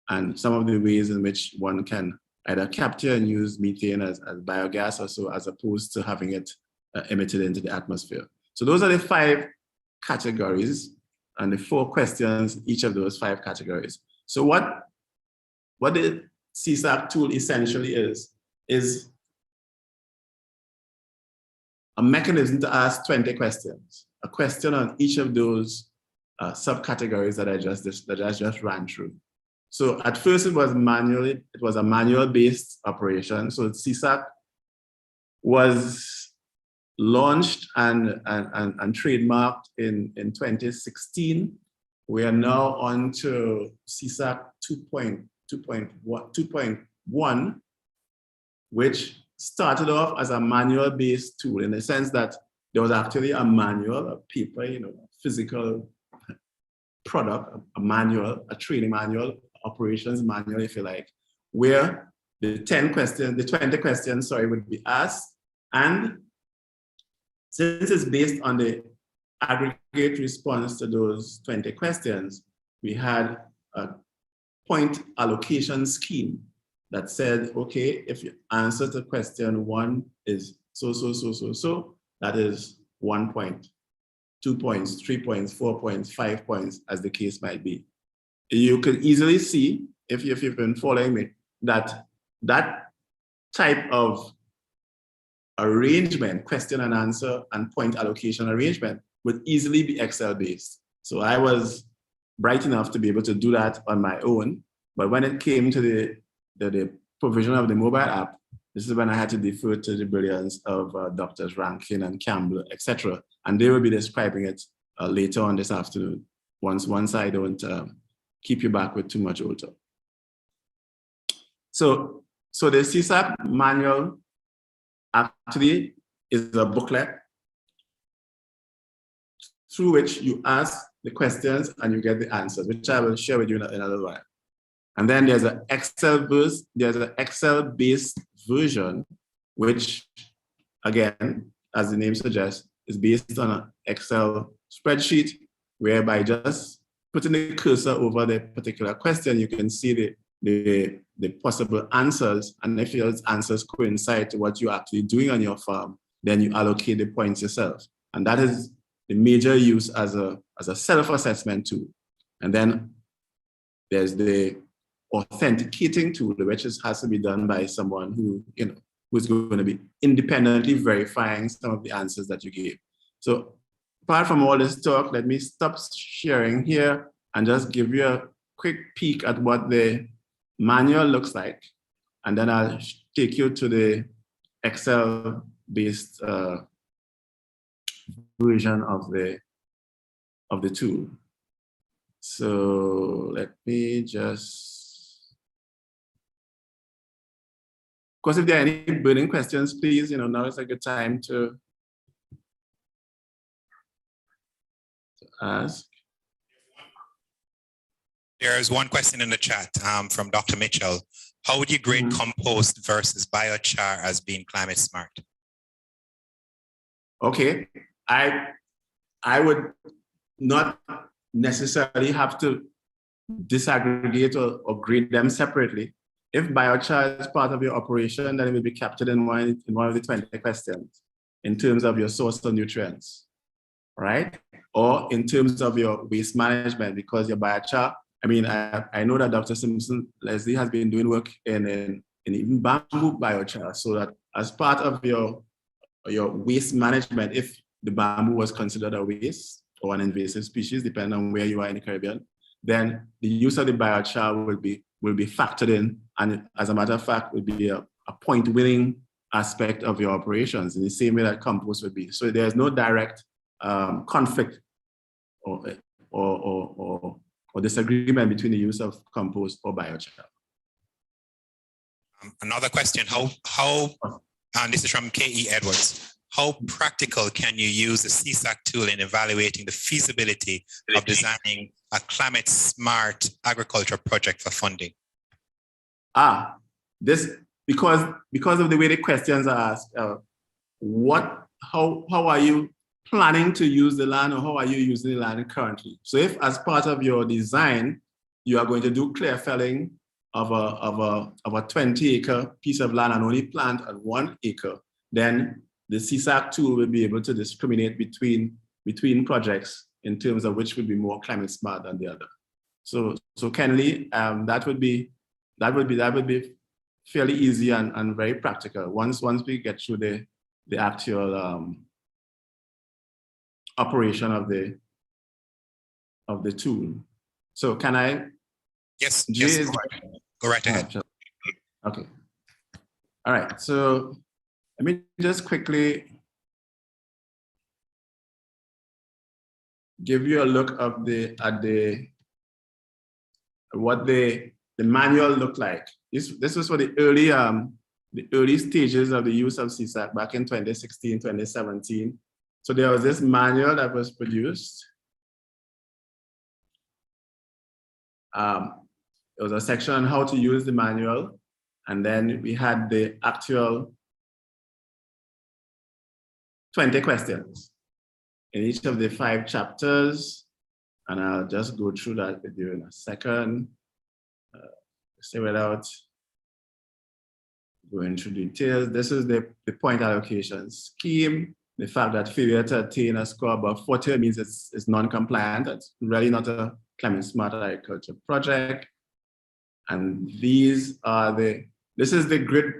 and some of the ways in which one can either capture and use methane as biogas or so, as opposed to having it emitted into the atmosphere. So those are the 5 categories and the 4 questions, each of those 5 categories. So what the CSAP tool essentially is a mechanism to ask 20 questions, a question on each of those subcategories that I just ran through. So at first it was a manual-based operation. So CSAP was launched and trademarked in 2016. We are now on to CSAP 2.1, which started off as a manual-based tool in the sense that there was actually a manual, a paper, physical product, a manual, a training manual, operations manual, if you like, where the 20 questions, would be asked. And since it's based on the aggregate response to those 20 questions, we had a point allocation scheme that said, okay, if your answer to question 1 is so, that is 1 point, 2 points, 3 points, 4 points, 5 points, as the case might be. You can easily see, if you've been following me, that type of arrangement, question and answer and point allocation arrangement, would easily be Excel-based. So I was bright enough to be able to do that on my own. But when it came to the provision of the mobile app, this is when I had to defer to the brilliance of Drs. Rankin and Campbell, etc. And they will be describing it later on this afternoon, once I don't keep you back with too much auto. So the CSAP manual actually is a booklet through which you ask the questions and you get the answers, which I will share with you in a little while. And then there's an Excel-based version, which, again, as the name suggests, is based on an Excel spreadsheet, whereby just putting the cursor over the particular question, you can see the possible answers. And if those answers coincide to what you're actually doing on your farm, then you allocate the points yourself. And that is the major use as a self-assessment tool. And then there's the authenticating tool, which has to be done by someone who's going to be independently verifying some of the answers that you gave. So apart from all this talk, let me stop sharing here and just give you a quick peek at what the manual looks like. And then I'll take you to the Excel-based version of the tool. So let me just, of course, if there are any burning questions, please, now is a good time to ask. There's one question in the chat from Dr. Mitchell. How would you grade compost versus biochar as being climate smart? Okay, I would not necessarily have to disaggregate or grade them separately. If biochar is part of your operation, then it will be captured in one of the 20 questions in terms of your source of nutrients, right? Or in terms of your waste management, because your biochar, I mean, I know that Dr. Simpson Leslie has been doing work in even bamboo biochar, so that as part of your waste management, if the bamboo was considered a waste or an invasive species, depending on where you are in the Caribbean, then the use of the biochar will be factored in, and as a matter of fact, will be a point-winning aspect of your operations in the same way that compost would be. So there's no direct conflict or disagreement between the use of compost or biochar. Another question, and this is from K.E. Edwards. How practical can you use the CSAC tool in evaluating the feasibility of designing a climate smart agriculture project for funding? Because of the way the questions are asked, how are you planning to use the land, or how are you using the land currently? So if as part of your design, you are going to do clear felling of a 20-acre piece of land and only plant at 1 acre, then the CSAC tool will be able to discriminate between projects in terms of which would be more climate smart than the other. So Kenley, that would be fairly easy and very practical once we get through the actual operation of the tool. So can I? Yes, go right ahead. Okay. All right. So let me just quickly give you a look of what the manual looked like. This was for the early stages of the use of CSAC back in 2016, 2017. So there was this manual that was produced. There was a section on how to use the manual, and then we had the actual 20 questions in each of the 5 chapters, and I'll just go through that with you in a second. Say without going through details, this is the point allocation scheme. The fact that failure to attain a score above 40 means it's non-compliant. It's really not a climate smart agriculture project. And this is the grid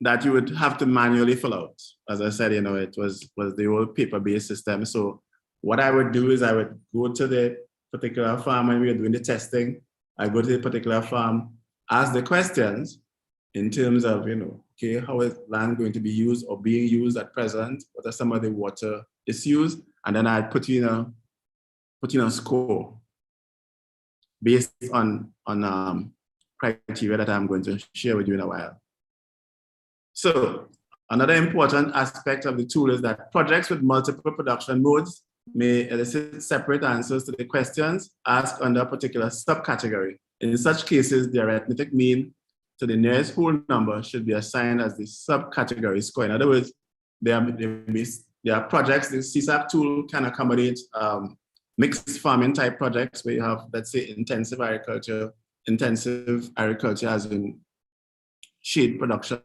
that you would have to manually fill out. As I said, it was the old paper-based system. So what I would do is I would go to the particular farm when we were doing the testing. I go to the particular farm, ask the questions in terms of, okay, how is land going to be used or being used at present? What are some of the water issues? And then I put in a score based on criteria that I'm going to share with you in a while. So another important aspect of the tool is that projects with multiple production modes may elicit separate answers to the questions asked under a particular subcategory. In such cases, the arithmetic mean to the nearest whole number should be assigned as the subcategory score. In other words, there are projects, the CSAC tool can accommodate mixed farming type projects where you have, let's say, intensive agriculture as in shade production,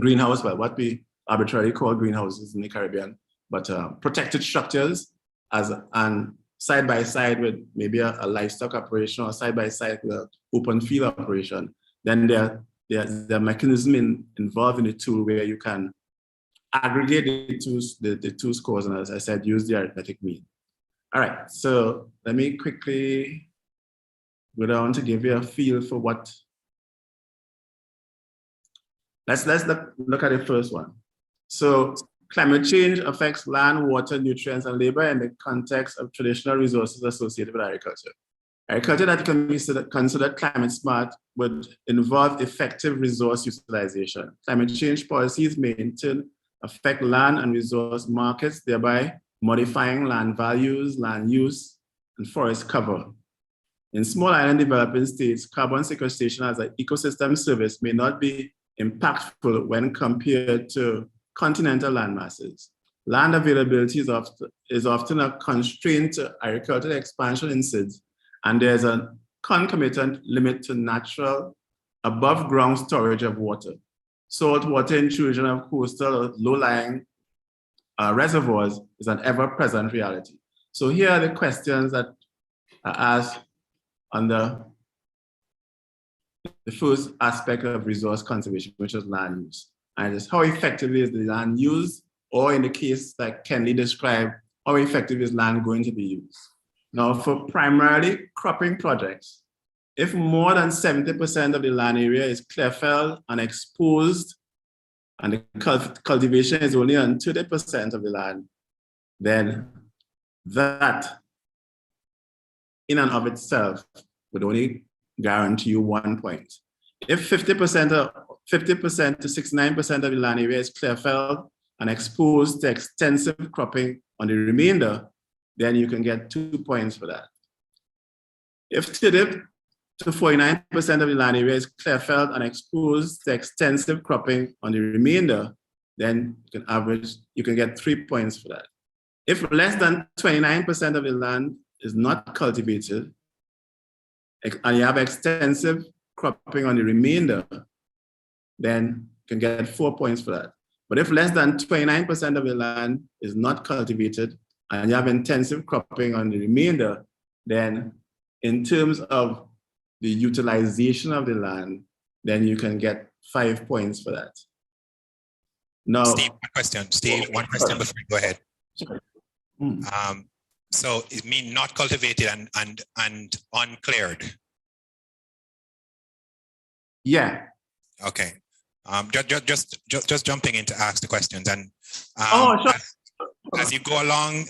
greenhouse, well, what we arbitrarily call greenhouses in the Caribbean, but protected structures and side by side with maybe a livestock operation or side by side with an open field operation. Then there's a mechanism involved in the tool where you can aggregate the two scores, and as I said, use the arithmetic mean. All right, so let me quickly go down to give you a feel for what. Let's look at the first one. So climate change affects land, water, nutrients, and labor in the context of traditional resources associated with agriculture. Agriculture that can be considered climate smart would involve effective resource utilization. Climate change policies may in turn affect land and resource markets, thereby modifying land values, land use, and forest cover. In small island developing states, carbon sequestration as an ecosystem service may not be impactful when compared to continental land masses. Land availability is often a constraint to agricultural expansion in SIDS, and there's a concomitant limit to natural above ground storage of water. Saltwater intrusion of coastal or low-lying reservoirs is an ever-present reality. So here are the questions that are asked under the first aspect of resource conservation, which is land use. And it's how effectively is the land used, or in the case that Kenley described, how effective is land going to be used? Now, for primarily cropping projects, if more than 70% of the land area is clear-felled and exposed, and the cultivation is only on 30% of the land, then that in and of itself would only guarantee you 1 point. If 50% to 69% of the land area is clear-felled and exposed to extensive cropping on the remainder, then you can get 2 points for that. If 30 to 49% of the land area is clear-felled and exposed to extensive cropping on the remainder, then you can get 3 points for that. If less than 29% of the land is not cultivated, and you have extensive cropping on the remainder, then you can get 4 points for that. But if less than 29% of the land is not cultivated, and you have intensive cropping on the remainder, then in terms of the utilization of the land, then you can get 5 points for that. Now, Steve, one question before you go ahead. So it means not cultivated and uncleared. Yeah. Okay. Just jumping in to ask the questions, and sure. as you go along,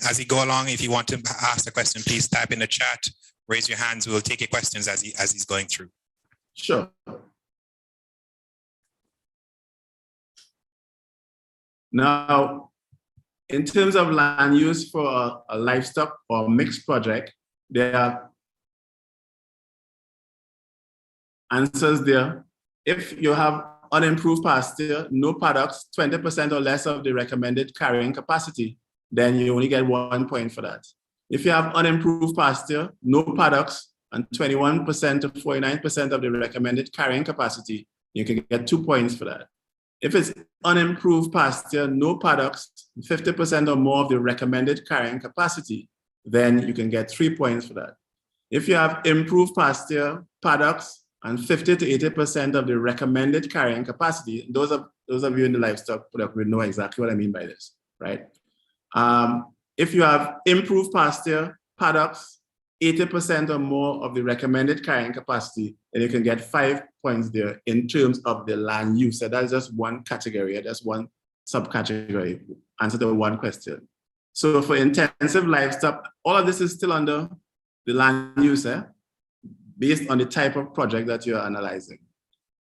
if you want to ask the question, please type in the chat, raise your hands. We'll take your questions as he's going through. Sure. Now, in terms of land use for a livestock or mixed project, there are answers there. If you have unimproved pasture, no paddocks, 20% or less of the recommended carrying capacity, then you only get 1 point for that. If you have unimproved pasture, no paddocks, and 21% to 49% of the recommended carrying capacity, you can get 2 points for that. If it's unimproved pasture, no paddocks, 50% or more of the recommended carrying capacity, then you can get 3 points for that. If you have improved pasture, paddocks, and 50 to 80% of the recommended carrying capacity, those of you in the livestock product will know exactly what I mean by this, right? If you have improved pasture, paddocks, 80% or more of the recommended carrying capacity, then you can get 5 points there in terms of the land use. So that's just one category, that's one subcategory. Answer to one question. So for intensive livestock, all of this is still under the land use, based on the type of project that you're analyzing.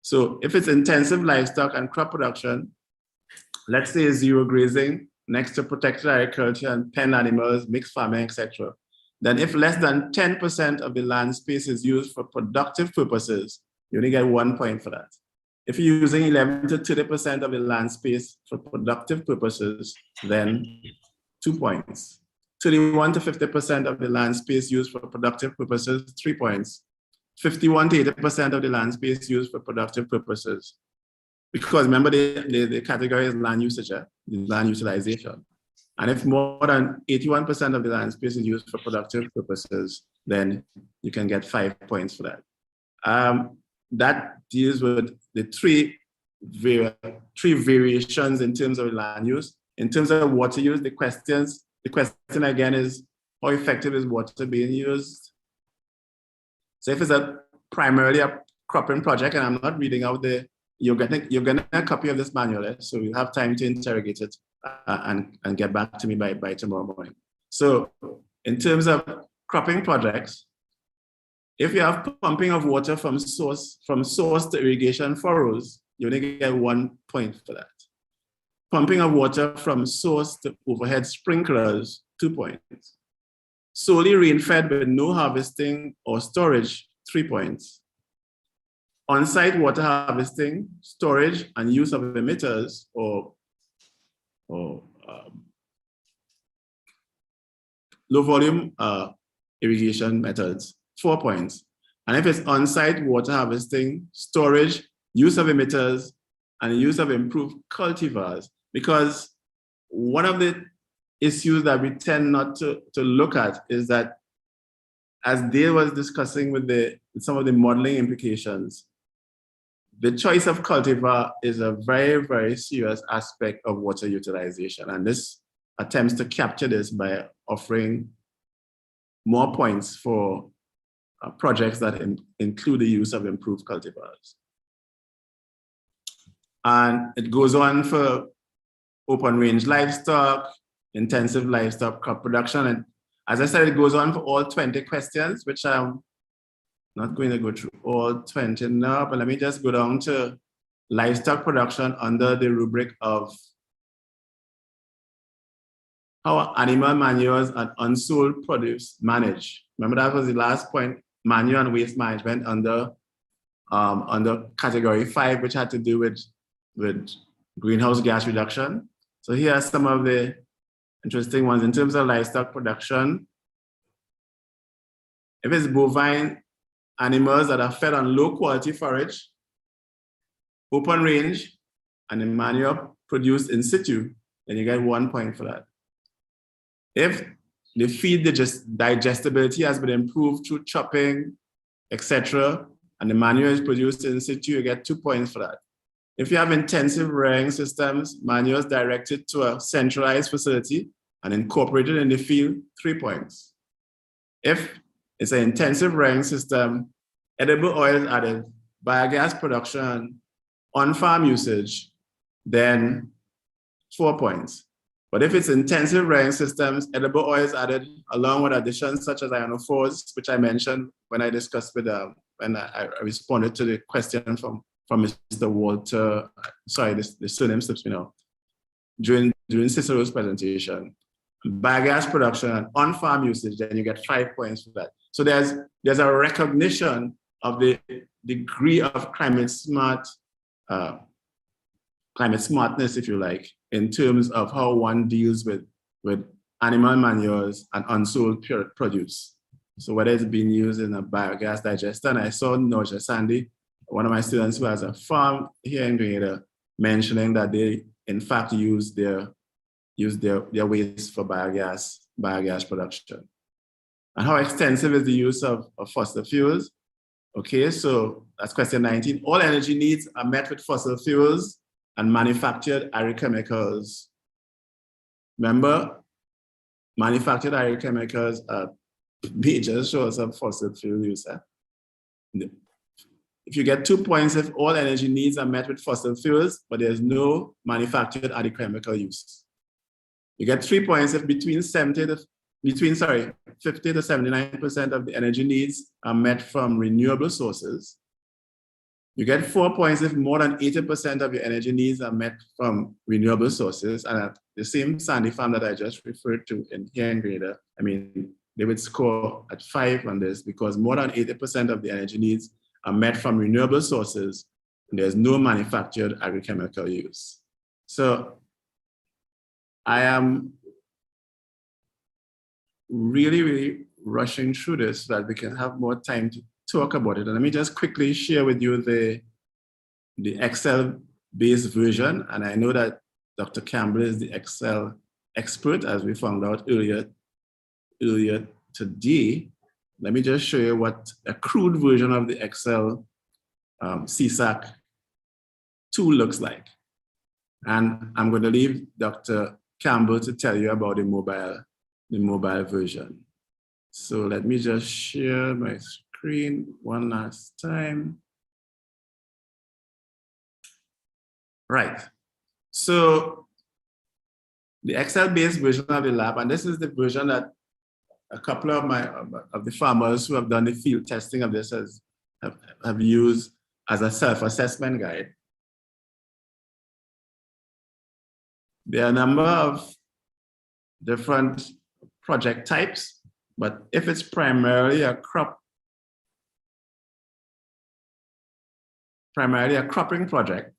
So if it's intensive livestock and crop production, let's say zero grazing, next to protected agriculture and pen animals, mixed farming, etc. Then if less than 10% of the land space is used for productive purposes, you only get 1 point for that. If you're using 11 to 30% of the land space for productive purposes, then 2 points. 31 to 50% of the land space used for productive purposes, 3 points. 51 to 80% of the land space used for productive purposes. Because remember, the category is land usage, land utilization. And if more than 81% of the land space is used for productive purposes, then you can get 5 points for that. That deals with the three variations in terms of land use. In terms of water use, the question again is, how effective is water being used? So if it's primarily a cropping project, and I'm not reading out you're getting a copy of this manual, so you'll have time to interrogate it and get back to me by tomorrow morning. So in terms of cropping projects, if you have pumping of water from source to irrigation furrows, you only get 1 point for that. Pumping of water from source to overhead sprinklers, 2 points. Solely rain-fed with no harvesting or storage, 3 points. On-site water harvesting, storage, and use of emitters or low volume irrigation methods, 4 points. And if it's on-site water harvesting, storage, use of emitters, and use of improved cultivars, because one of the issues that we tend not to look at is that, as Dale was discussing with some of the modeling implications, the choice of cultivar is a very, very serious aspect of water utilization. And this attempts to capture this by offering more points for projects that include the use of improved cultivars. And it goes on for open range livestock, intensive livestock crop production. And as I said, it goes on for all 20 questions, which I'm not going to go through all 20 now, but let me just go down to livestock production under the rubric of how animal manures and unsold produce manage. Remember, that was the last point, manure and waste management under category 5, which had to do with greenhouse gas reduction. So here are some of the interesting ones. In terms of livestock production, if it's bovine animals that are fed on low quality forage, open range, and the manure produced in situ, then you get 1 point for that. If the feed digestibility has been improved through chopping, etc., and the manure is produced in situ, you get 2 points for that. If you have intensive rearing systems, manure is directed to a centralized facility and incorporated in the field, 3 points. If it's an intensive rearing system, edible oil is added, biogas production, on-farm usage, then 4 points. But if it's intensive rearing systems, edible oil is added along with additions such as ionophores, which I mentioned when I discussed with when I responded to the question from Mr. Walter, sorry, the surname slips me now, during Cicero's presentation. Biogas production and on-farm usage, then you get 5 points for that. So there's a recognition of the degree of climate smartness, if you like, in terms of how one deals with animal manures and unsold produce. So whether it's being used in a biogas digester, and I saw Noja Sandy, one of my students who has a farm here in Grenada, mentioning that they in fact use their waste for biogas production. And how extensive is the use of fossil fuels? Okay, so that's question 19. All energy needs are met with fossil fuels and manufactured agrochemicals. Remember, manufactured agrochemicals are major source of fossil fuel use. If you get 2 points if all energy needs are met with fossil fuels, but there's no manufactured agrochemical use. You get 3 points if between 50 to 79% of the energy needs are met from renewable sources. You get 4 points if more than 80% of your energy needs are met from renewable sources. And at the same Sandy farm that I just referred to here in Grenada, I mean, they would score at 5 on this because more than 80% of the energy needs are met from renewable sources, and there's no manufactured agrochemical use. So I am really, really rushing through this so that we can have more time to talk about it. And let me just quickly share with you the Excel-based version. And I know that Dr. Campbell is the Excel expert, as we found out earlier today. Let me just show you what a crude version of the Excel CSAC tool looks like. And I'm going to leave Dr. Campbell to tell you about the mobile version. So let me just share my screen one last time. Right. So the Excel-based version of the lab, and this is the version that a couple of the farmers who have done the field testing of this have used as a self-assessment guide. There are a number of different project types. But if it's primarily a cropping project,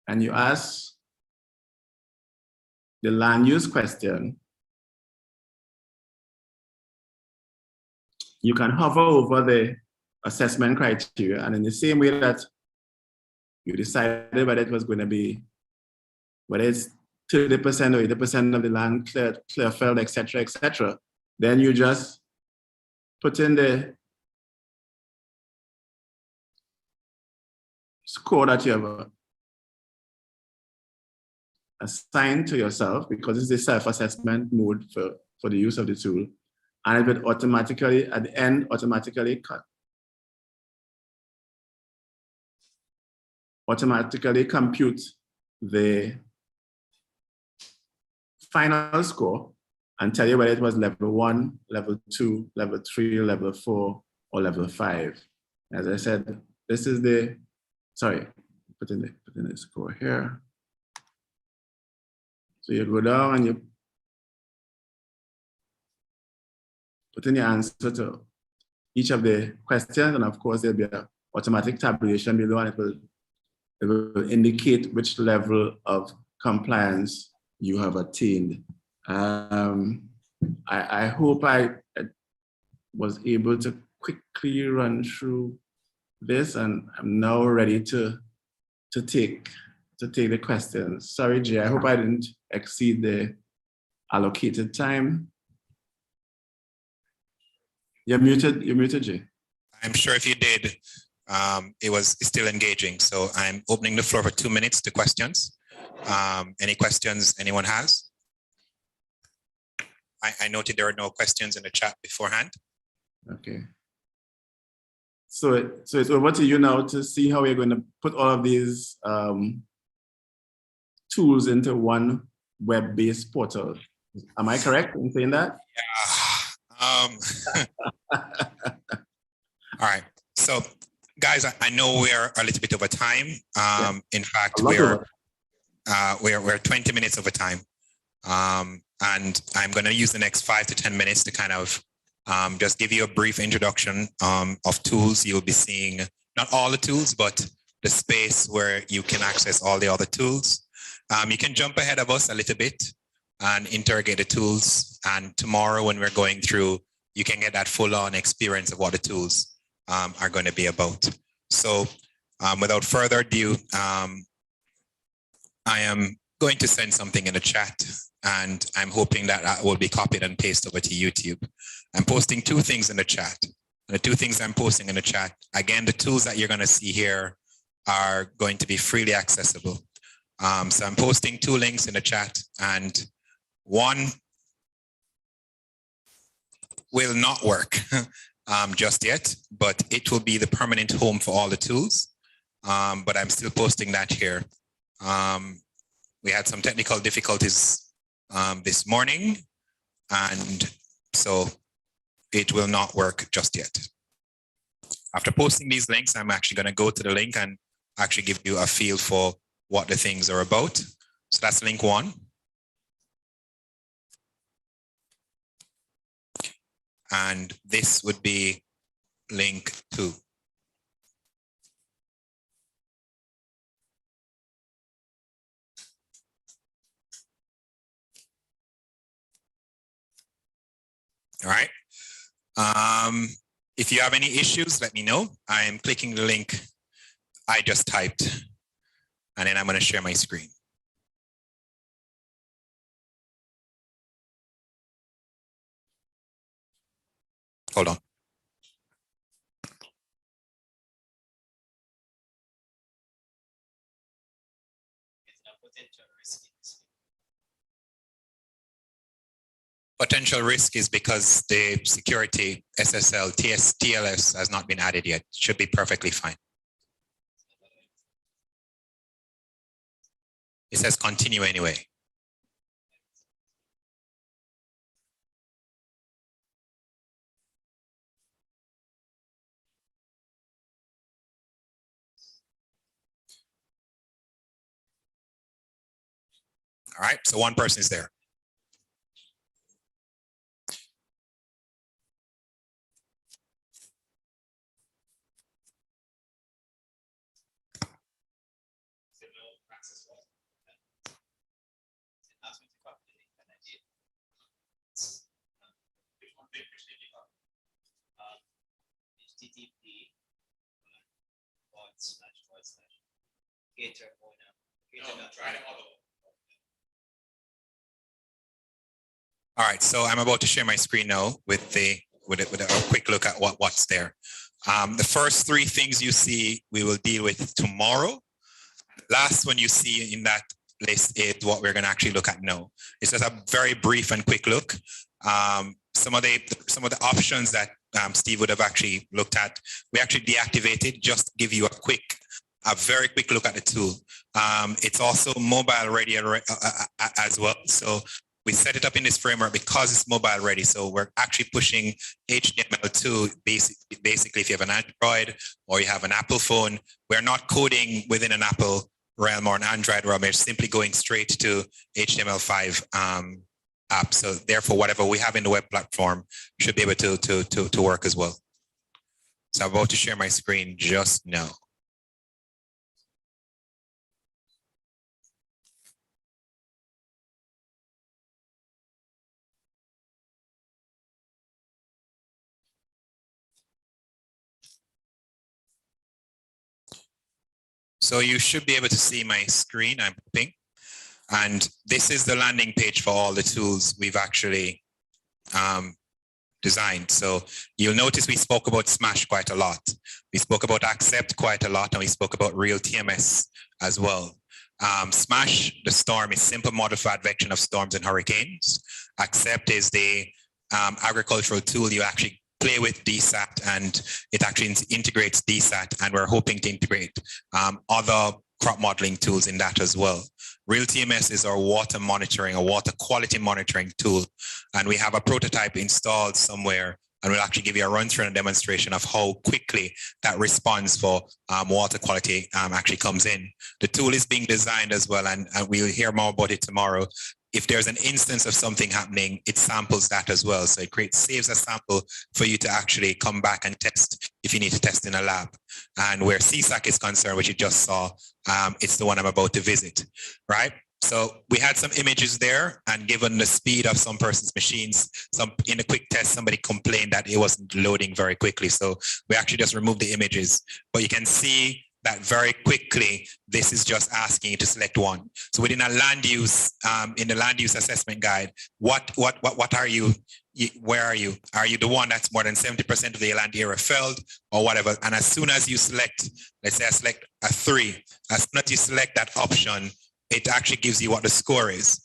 and you ask the land use question, you can hover over the assessment criteria, and in the same way that you decided whether it was going to be, whether it's 30% or 80% of the land clear felled, etc., then you just put in the score that you have assigned to yourself, because it's a self-assessment mode for the use of the tool, and it would automatically, at the end, automatically compute the final score and tell you whether it was level 1, level 2, level 3, level 4, or level 5. As I said, this is the, sorry, put in the score here. So you go down and you put in your answer to each of the questions, and of course there'll be an automatic tabulation below, and it will indicate which level of compliance you have attained. I hope I was able to quickly run through this, and I'm now ready to take the questions. Sorry, Jay, I hope I didn't exceed the allocated time. You're muted, Jay. I'm sure if you did, it's still engaging. So I'm opening the floor for 2 minutes to questions. Any questions anyone has? I noted there are no questions in the chat beforehand. Okay. So it's over to you now to see how we're going to put all of these tools into one web-based portal. Am I correct in saying that? Yeah. All right. So, guys, I know we're a little bit over time. In fact, we're 20 minutes over time. And I'm going to use the next 5 to 10 minutes to kind of just give you a brief introduction of tools. You'll be seeing not all the tools, but the space where you can access all the other tools. You can jump ahead of us a little bit and interrogate the tools. And tomorrow when we're going through, you can get that full-on experience of what the tools are going to be about. So without further ado, I am going to send something in the chat, and I'm hoping that that will be copied and pasted over to YouTube. I'm posting 2 things in the chat. And the 2 things I'm posting in the chat, again, the tools that you're going to see here are going to be freely accessible. So I'm posting 2 links in the chat, and one will not work just yet, but it will be the permanent home for all the tools. But I'm still posting that here. We had some technical difficulties this morning, and so it will not work just yet. After posting these links, I'm actually going to go to the link and actually give you a feel for what the things are about. So that's link 1. And this would be link 2. All right. If you have any issues, let me know. I am clicking the link I just typed, and then I'm going to share my screen. Hold on. Potential risk is because the security SSL TLS has not been added yet. Should be perfectly fine. It says continue anyway. All right, so one person is there. All right, so I'm about to share my screen now with a quick look at what's there. The first three things you see, we will deal with tomorrow. Last one you see in that list is what we're going to actually look at now. It's just a very brief and quick look. Some of the options that Steve would have actually looked at, we actually deactivated just to give you a very quick look at the tool. It's also mobile ready as well. So we set it up in this framework because it's mobile ready. So we're actually pushing HTML2 basically if you have an Android or you have an Apple phone. We're not coding within an Apple realm or an Android realm. We're simply going straight to HTML5 app. So therefore, whatever we have in the web platform should be able to work as well. So I'm about to share my screen just now. So you should be able to see my screen, I'm hoping. And this is the landing page for all the tools we've actually designed. So you'll notice we spoke about SMASH quite a lot. We spoke about ACCEPT quite a lot, and we spoke about real TMS as well. SMASH, the storm, is simple modified advection of storms and hurricanes. ACCEPT is the agricultural tool you actually play with DSSAT, and it actually integrates DSSAT, and we're hoping to integrate other crop modeling tools in that as well. Real TMS is our water monitoring, a water quality monitoring tool, and we have a prototype installed somewhere, and we'll actually give you a run-through and a demonstration of how quickly that response for water quality actually comes in. The tool is being designed as well, and we'll hear more about it tomorrow. If there's an instance of something happening, it samples that as well. So it saves a sample for you to actually come back and test if you need to test in a lab. And where CSAC is concerned, which you just saw, it's the one I'm about to visit, right? So we had some images there, and given the speed of some person's machines, in a quick test, somebody complained that it wasn't loading very quickly. So we actually just removed the images, but you can see that very quickly, this is just asking you to select one. So within a land use, in the land use assessment guide, what are you, where are you? Are you the one that's more than 70% of the land area felled or whatever? And as soon as you select, let's say I select a 3, as soon as you select that option, it actually gives you what the score is.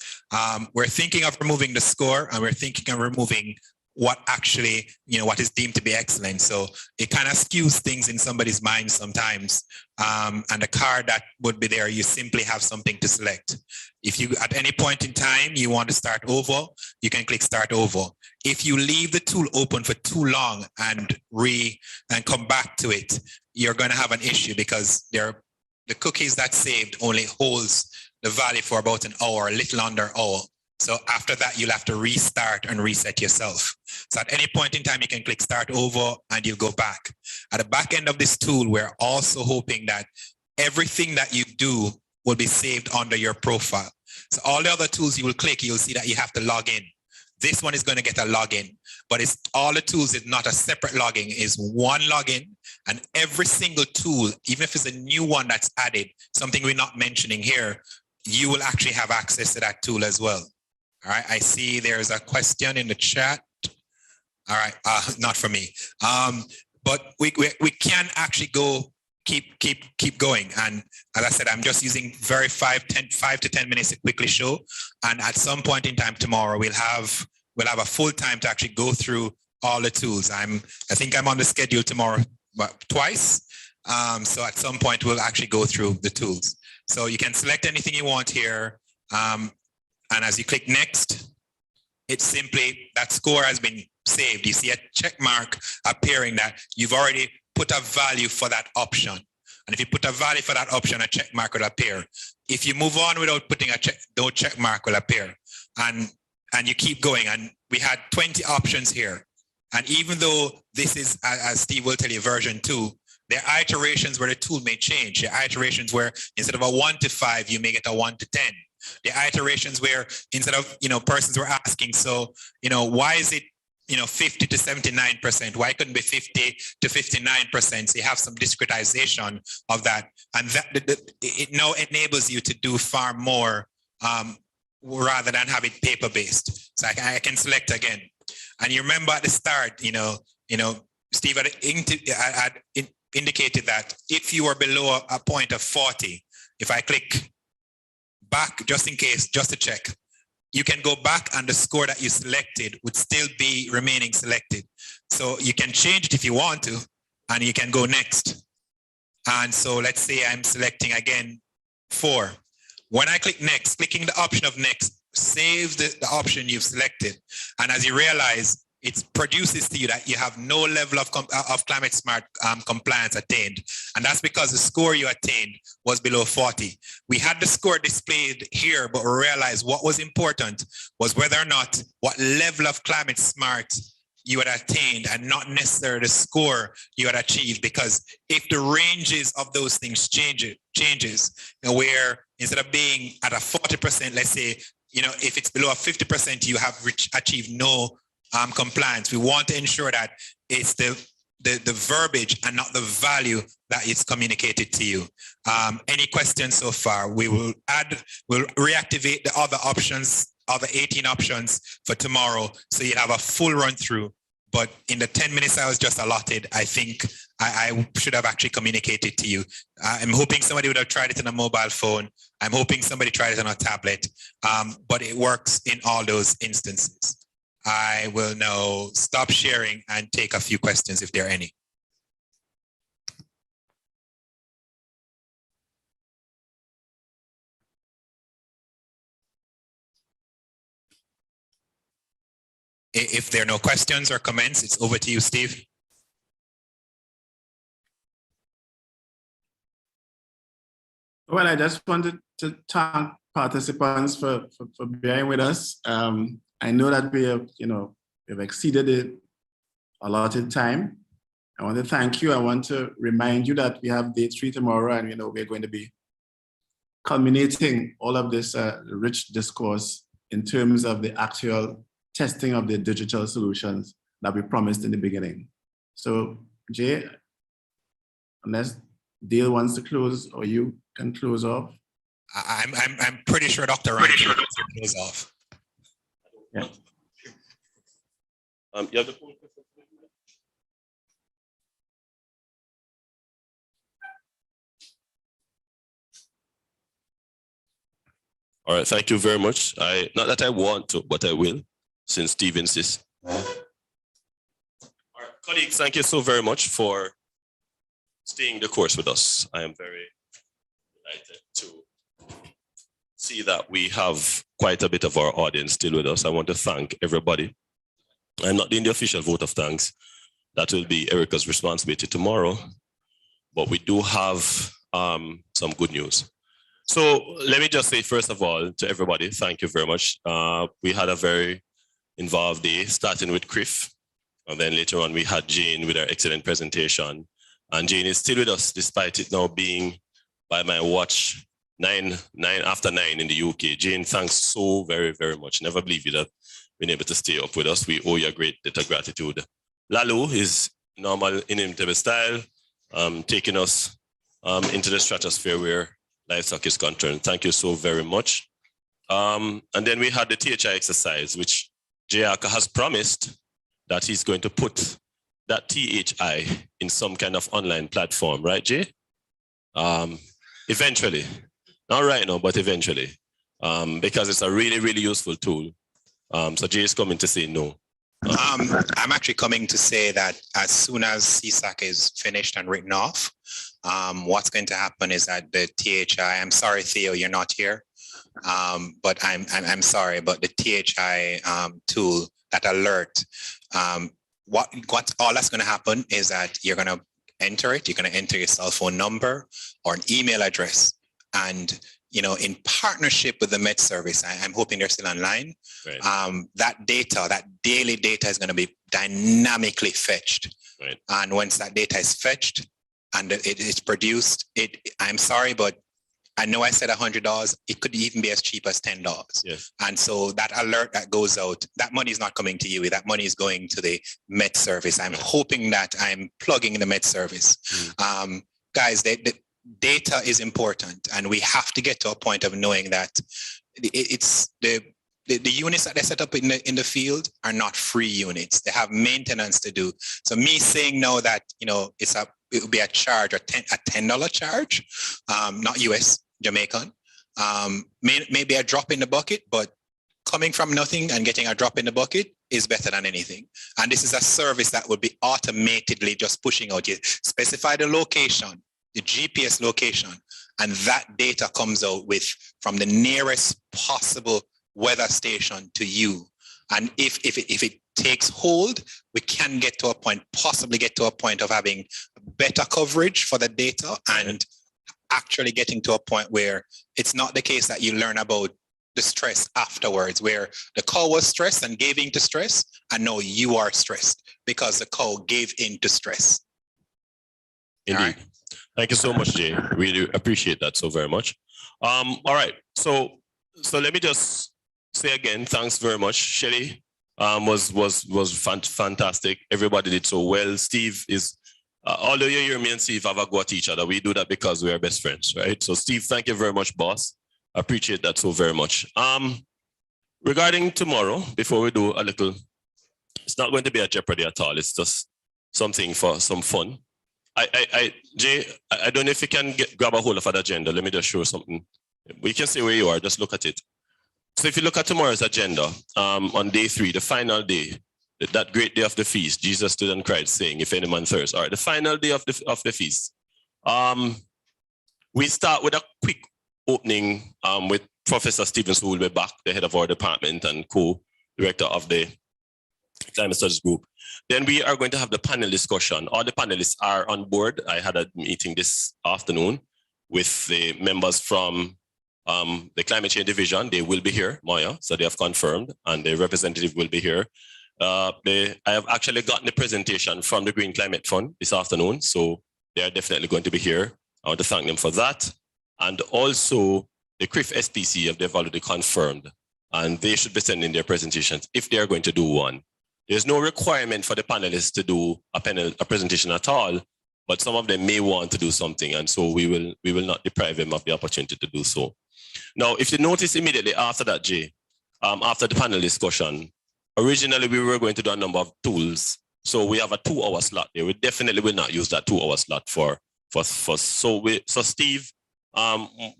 We're thinking of removing the score, and we're thinking of removing what actually, what is deemed to be excellent. So it kind of skews things in somebody's mind sometimes. And the card that would be there, you simply have something to select. If you, at any point in time, you want to start over, you can click start over. If you leave the tool open for too long and come back to it, you're going to have an issue because the cookies that saved only holds the value for about an hour, a little under an hour. So after that, you'll have to restart and reset yourself. So at any point in time, you can click start over and you'll go back. At the back end of this tool, we're also hoping that everything that you do will be saved under your profile. So all the other tools you will click, you'll see that you have to log in. This one is going to get a login, but it's all the tools is not a separate login, is one login, and every single tool, even if it's a new one that's added, something we're not mentioning here, you will actually have access to that tool as well. All right, I see there's a question in the chat. All right, not for me. But we can actually go keep going. And as I said, I'm just using 5 to 10 minutes to quickly show. And at some point in time tomorrow, we'll have a full time to actually go through all the tools. I think I'm on the schedule tomorrow twice. So at some point we'll actually go through the tools. So you can select anything you want here. And as you click next, it's simply that score has been saved. You see a check mark appearing that you've already put a value for that option. And if you put a value for that option, a check mark will appear. If you move on without putting a check, no check mark will appear. And you keep going. And we had 20 options here. And even though this is, as Steve will tell you, version 2, there are iterations where the tool may change. There are iterations where instead of a 1 to 5, you may get a 1 to 10. There are iterations where instead of, persons were asking, so, why is it 50 to 79%. Why couldn't be 50 to 59%? So you have some discretization of that. And that it now enables you to do far more rather than have it paper-based. So I can select again. And you remember at the start, Steve had indicated that if you are below a point of 40, if I click back just in case, just to check, you can go back and the score that you selected would still be remaining selected. So you can change it if you want to, and you can go next. And so let's say I'm selecting again 4. When I click next, clicking the option of next saves the option you've selected. And as you realize, it produces to you that you have no level of climate smart compliance attained. And that's because the score you attained was below 40. We had the score displayed here, but we realized what was important was whether or not what level of climate smart you had attained and not necessarily the score you had achieved. Because if the ranges of those things changes, where instead of being at a 40%, let's say, if it's below a 50%, you have achieved no compliance. We want to ensure that it's the verbiage and not the value that is communicated to you. Any questions so far? We'll reactivate the other options, other 18 options for tomorrow, so you have a full run through. But in the 10 minutes I was just allotted, I think I should have actually communicated to you. I'm hoping somebody would have tried it on a mobile phone. I'm hoping somebody tried it on a tablet, but it works in all those instances. I will now stop sharing and take a few questions if there are any. If there are no questions or comments, it's over to you, Steve. Well, I just wanted to thank participants for being with us. I know that we've exceeded the allotted time. I want to thank you. I want to remind you that we have day 3 tomorrow, and we're going to be culminating all of this rich discourse in terms of the actual testing of the digital solutions that we promised in the beginning. So, Jay, unless Dale wants to close, or you can close off. I'm pretty sure Dr. Ryan can close off. Yeah. You have the phone? All right, thank you very much. Not that I want to, but I will, since Steve insists. All right, colleagues, thank you so very much for staying the course with us. I am very delighted to see that we have quite a bit of our audience still with us. I want to thank everybody. I'm not doing the official vote of thanks. That will be Erica's responsibility tomorrow, but we do have some good news. So let me just say, first of all, to everybody, thank you very much. We had a very involved day, starting with CCRIF, and then later on we had Jane with her excellent presentation. And Jane is still with us, despite it now being, by my watch, 9 after 9 in the UK. Jane, thanks so very, very much. Never believe you that been able to stay up with us. We owe you a great debt of gratitude. Lalo is normal, inimitable style, taking us into the stratosphere where livestock is concerned. Thank you so very much. And then we had the THI exercise, which Jayaka has promised that he's going to put that THI in some kind of online platform, right, Jay? Eventually. Not right now, but eventually. Because it's a really, really useful tool. So Jay is coming to say no. I'm actually coming to say that as soon as CSAC is finished and written off, what's going to happen is that the THI, I'm sorry, Theo, you're not here, but I'm sorry, but the THI tool, that alert, what all that's going to happen is that you're going to enter it. You're going to enter your cell phone number or an email address, and in partnership with the Met Service, I'm hoping they're still online. Right. That data, that daily data, is going to be dynamically fetched. Right. And once that data is fetched and it's produced, I'm sorry, but I know I said $100, it could even be as cheap as $10. Yes. And so that alert that goes out, that money is not coming to you, that money is going to the Met Service. I'm hoping that I'm plugging in the Met Service. Guys, the data is important, and we have to get to a point of knowing that it's the units that they set up in the field are not free units. They have maintenance to do. So me saying now that, you know, it would be a charge, a $10 charge, not US, Jamaican, maybe a drop in the bucket, but coming from nothing and getting a drop in the bucket is better than anything. And this is a service that would be automatically just pushing out. You specify the location, the GPS location, and that data comes out from the nearest possible weather station to you. And if it takes hold, we can possibly get to a point of having better coverage for the data and actually getting to a point where it's not the case that you learn about the stress afterwards, where the cow was stressed and gave in to stress, and now you are stressed because the cow gave in to stress. Indeed. Right. Thank you so much, Jay. Really appreciate that so very much. All right. So let me just say again, thanks very much. Shelly was fantastic. Everybody did so well. Steve is, although you hear me and Steve have a go at each other, we do that because we are best friends, right? So Steve, thank you very much, boss. I appreciate that so very much. Regarding tomorrow, before we do a little, it's not going to be a jeopardy at all. It's just something for some fun. Jay, I don't know if you can grab a hold of an agenda. Let me just show something. We can see where you are, just look at it. So if you look at tomorrow's agenda, on day 3, the final day, that great day of the feast, Jesus stood and cried, saying, if any man thirst. All right, the final day of the feast. We start with a quick opening with Professor Stevens, who will be back, the head of our department and co-director of the Climate Studies Group. Then we are going to have the panel discussion. All the panelists are on board. I had a meeting this afternoon with the members from the Climate Change Division. They will be here, Maya, so they have confirmed, and the representative will be here. I have actually gotten the presentation from the Green Climate Fund this afternoon, so they are definitely going to be here. I want to thank them for that. And also the CCRIF SPC, they've already confirmed, and they should be sending their presentations if they are going to do one. There's no requirement for the panelists to do a presentation at all, but some of them may want to do something, and so we will not deprive them of the opportunity to do so. Now, if you notice immediately after that, Jay, after the panel discussion, originally we were going to do a number of tools, so we have a 2-hour slot there. We definitely will not use that 2-hour slot for so Steve,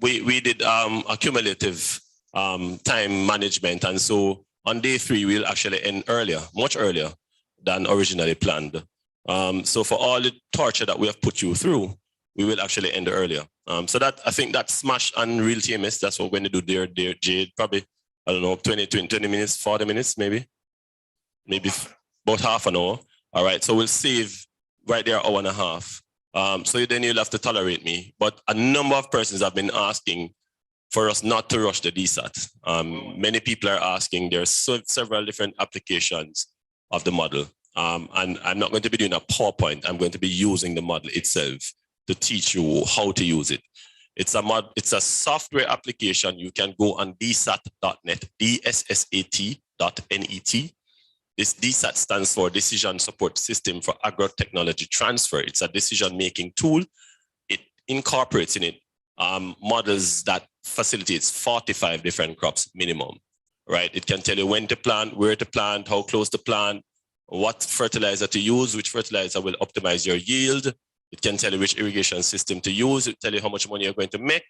we did a cumulative time management, and so on day 3 we'll actually end earlier, much earlier than originally planned. So for all the torture that we have put you through, we will actually end earlier. So that, I think that smash and real TMS, that's what we're going to do there, Jade, probably, I don't know, 20 minutes, 40 minutes, maybe about half an hour. All right, so we'll save right there 1.5 hours. So then you'll have to tolerate me. But a number of persons have been asking for us not to rush the DSAT. Many people are asking, there are several different applications of the model. And I'm not going to be doing a PowerPoint. I'm going to be using the model itself to teach you how to use it. It's a software application. You can go on dsat.net, DSSAT.net. This DSAT stands for Decision Support System for Agro-technology Transfer. It's a decision-making tool. It incorporates in it models that facilitates 45 different crops minimum, right? It can tell you when to plant, where to plant, how close to plant, what fertilizer to use, which fertilizer will optimize your yield. It can tell you which irrigation system to use. It will tell you how much money you're going to make.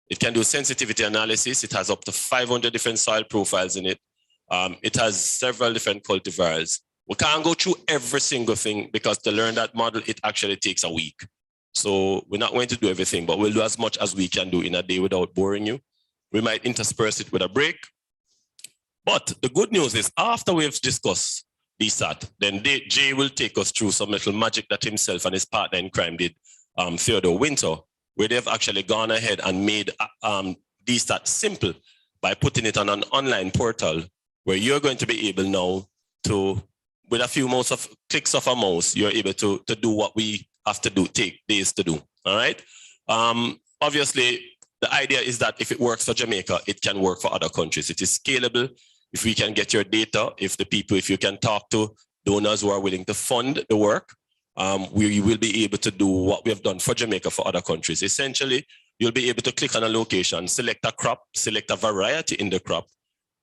It can do sensitivity analysis. It has up to 500 different soil profiles in it. It has several different cultivars. We can't go through every single thing because to learn that model, it actually takes a week. So we're not going to do everything, but we'll do as much as we can do in a day without boring you. We might intersperse it with a break. But the good news is after we've discussed DSAT, then Jay will take us through some little magic that himself and his partner in crime did, Theodore Winter, where they've actually gone ahead and made DSAT simple by putting it on an online portal where you're going to be able now to, with a few clicks of a mouse, you're able to do what we have to do, take days to do, all right? Obviously, the idea is that if it works for Jamaica, it can work for other countries. It is scalable. If we can get your data, if you can talk to donors who are willing to fund the work, we will be able to do what we have done for Jamaica for other countries. Essentially, you'll be able to click on a location, select a crop, select a variety in the crop,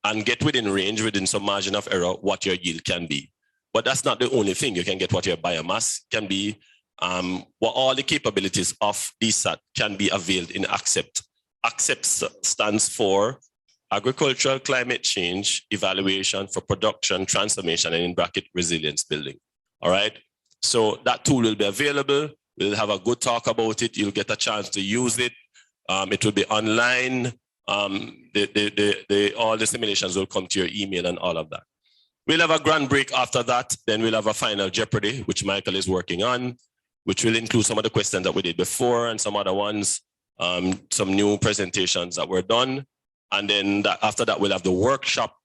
and get within range, within some margin of error, what your yield can be. But that's not the only thing. You can get what your biomass can be, what all the capabilities of DSSAT can be availed in ACCEPT. ACCEPT stands for Agricultural Climate Change Evaluation for Production, Transformation, and in bracket Resilience Building. All right. So that tool will be available. We'll have a good talk about it. You'll get a chance to use it. It will be online. All the simulations will come to your email and all of that. We'll have a grand break after that. Then we'll have a final Jeopardy, which Michael is working on, which will include some of the questions that we did before and some other ones, some new presentations that were done. And then after that, we'll have the workshop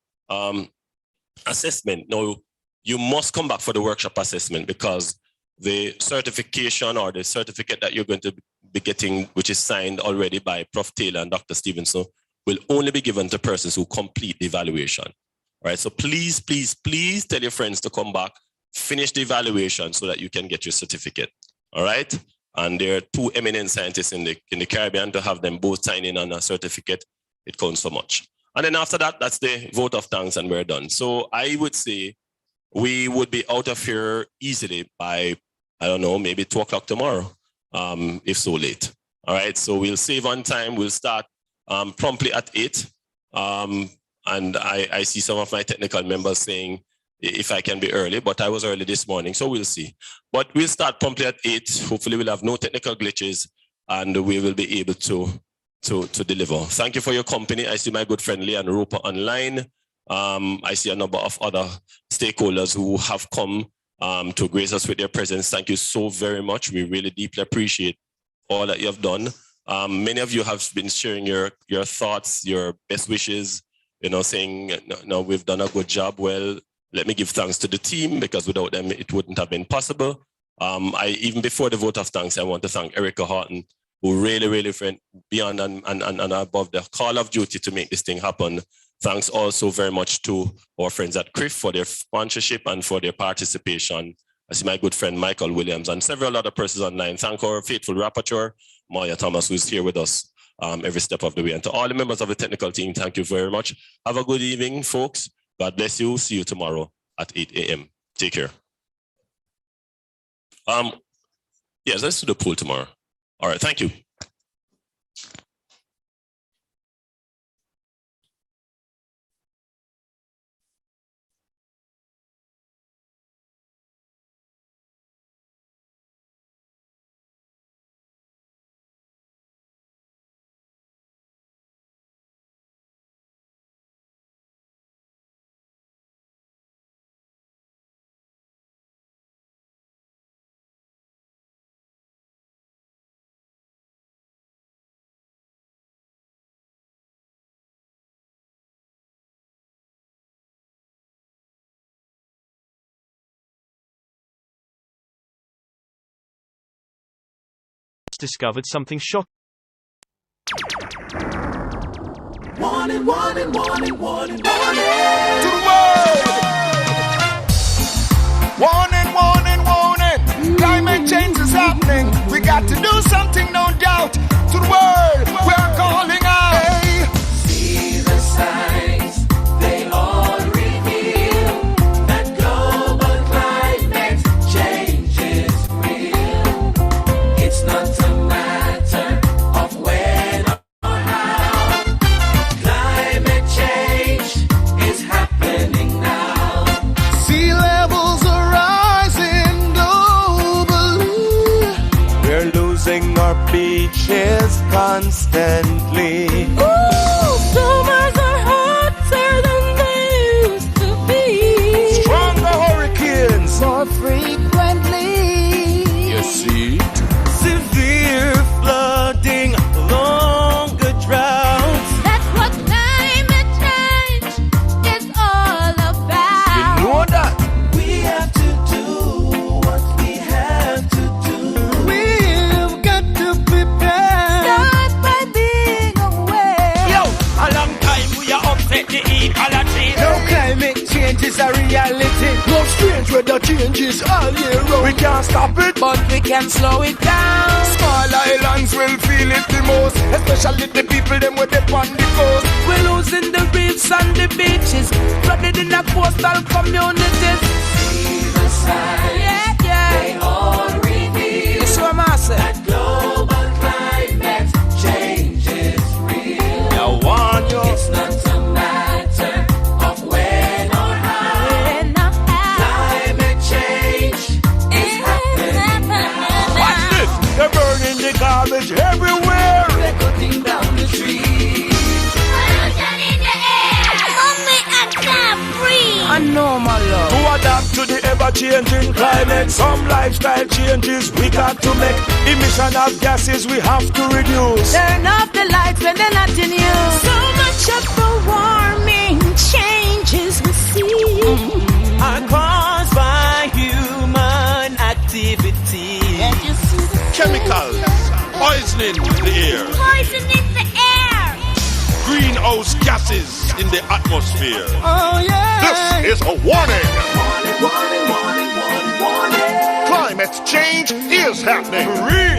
assessment. Now, you must come back for the workshop assessment because the certification or the certificate that you're going to be getting, which is signed already by Prof. Taylor and Dr. Stevenson, will only be given to persons who complete the evaluation. All right, so please, please, please tell your friends to come back, finish the evaluation so that you can get your certificate. All right, and there are 2 eminent scientists in the Caribbean. To have them both sign in on a certificate, it counts so much. And then after that, that's the vote of thanks and we're done. So I would say we would be out of here easily by, I don't know, maybe 2 o'clock tomorrow, if so late. All right, so we'll save on time. We'll start promptly at 8. And I see some of my technical members saying if I can be early, but I was early this morning, so we'll see. But we'll start promptly at 8. Hopefully we'll have no technical glitches and we will be able to deliver. Thank you for your company. I see my good friend Leanne Roper online. I see a number of other stakeholders who have come to grace us with their presence. Thank you so very much. We really deeply appreciate all that you have done. Many of you have been sharing your thoughts, your best wishes, you know, saying, no, we've done a good job. Well, let me give thanks to the team because without them, it wouldn't have been possible. Even before the vote of thanks, I want to thank Erica Horton, who really went beyond and above the call of duty to make this thing happen. Thanks also very much to our friends at CCRIF for their sponsorship and for their participation. I see my good friend Michael Williams and several other persons online. Thank our faithful rapporteur, Maya Thomas, who's here with us every step of the way. And to all the members of the technical team, thank you very much. Have a good evening, folks. God bless you. See you tomorrow at 8 a.m. Take care. Yes, let's do the poll tomorrow. All right, thank you. Discovered something shocking. Warning, warning, warning, warning, warning. To the world! Warning, warning, warning. Climate change is happening. We got to do something, no doubt. To the world, we're calling out. Hey. See the signs, they all reveal that global climate change is real. It's not a matter of when or how. Climate change is happening now. Sea levels are rising globally. We're losing our beaches constantly. Ooh, summers are hotter than they used to be. Stronger hurricanes More frequently. You see? Severe flooding, longer droughts. That's what climate change is all about. You know that? We have to do what we have to do. We've got to prepare. Start by being warming. No strange weather changes all year round. We can't stop it, but we can slow it down. Small islands will feel it the most, especially the people them with the on the coast. We're losing the reefs and the beaches, flooded in the coastal communities. See the signs, they all reveal that global climate change is real. Now warn you, it's not a matter of when or how. Climate change is happening now. Watch this! They're burning the garbage everywhere. They're cutting down the trees. Pollution in the air. Only I can't breathe. I know, my love. To adapt to the ever-changing climate, some lifestyle changes we got to make. Emission of gases we have to reduce. Turn off the lights when they're not in use. So much of the warming changes we see are caused by human activity. Chemicals poisoning the air. Poisoning the air. Greenhouse gases in the atmosphere. Oh yeah. This is a warning. Warning, warning, warning, warning, warning. Climate change is happening. For real.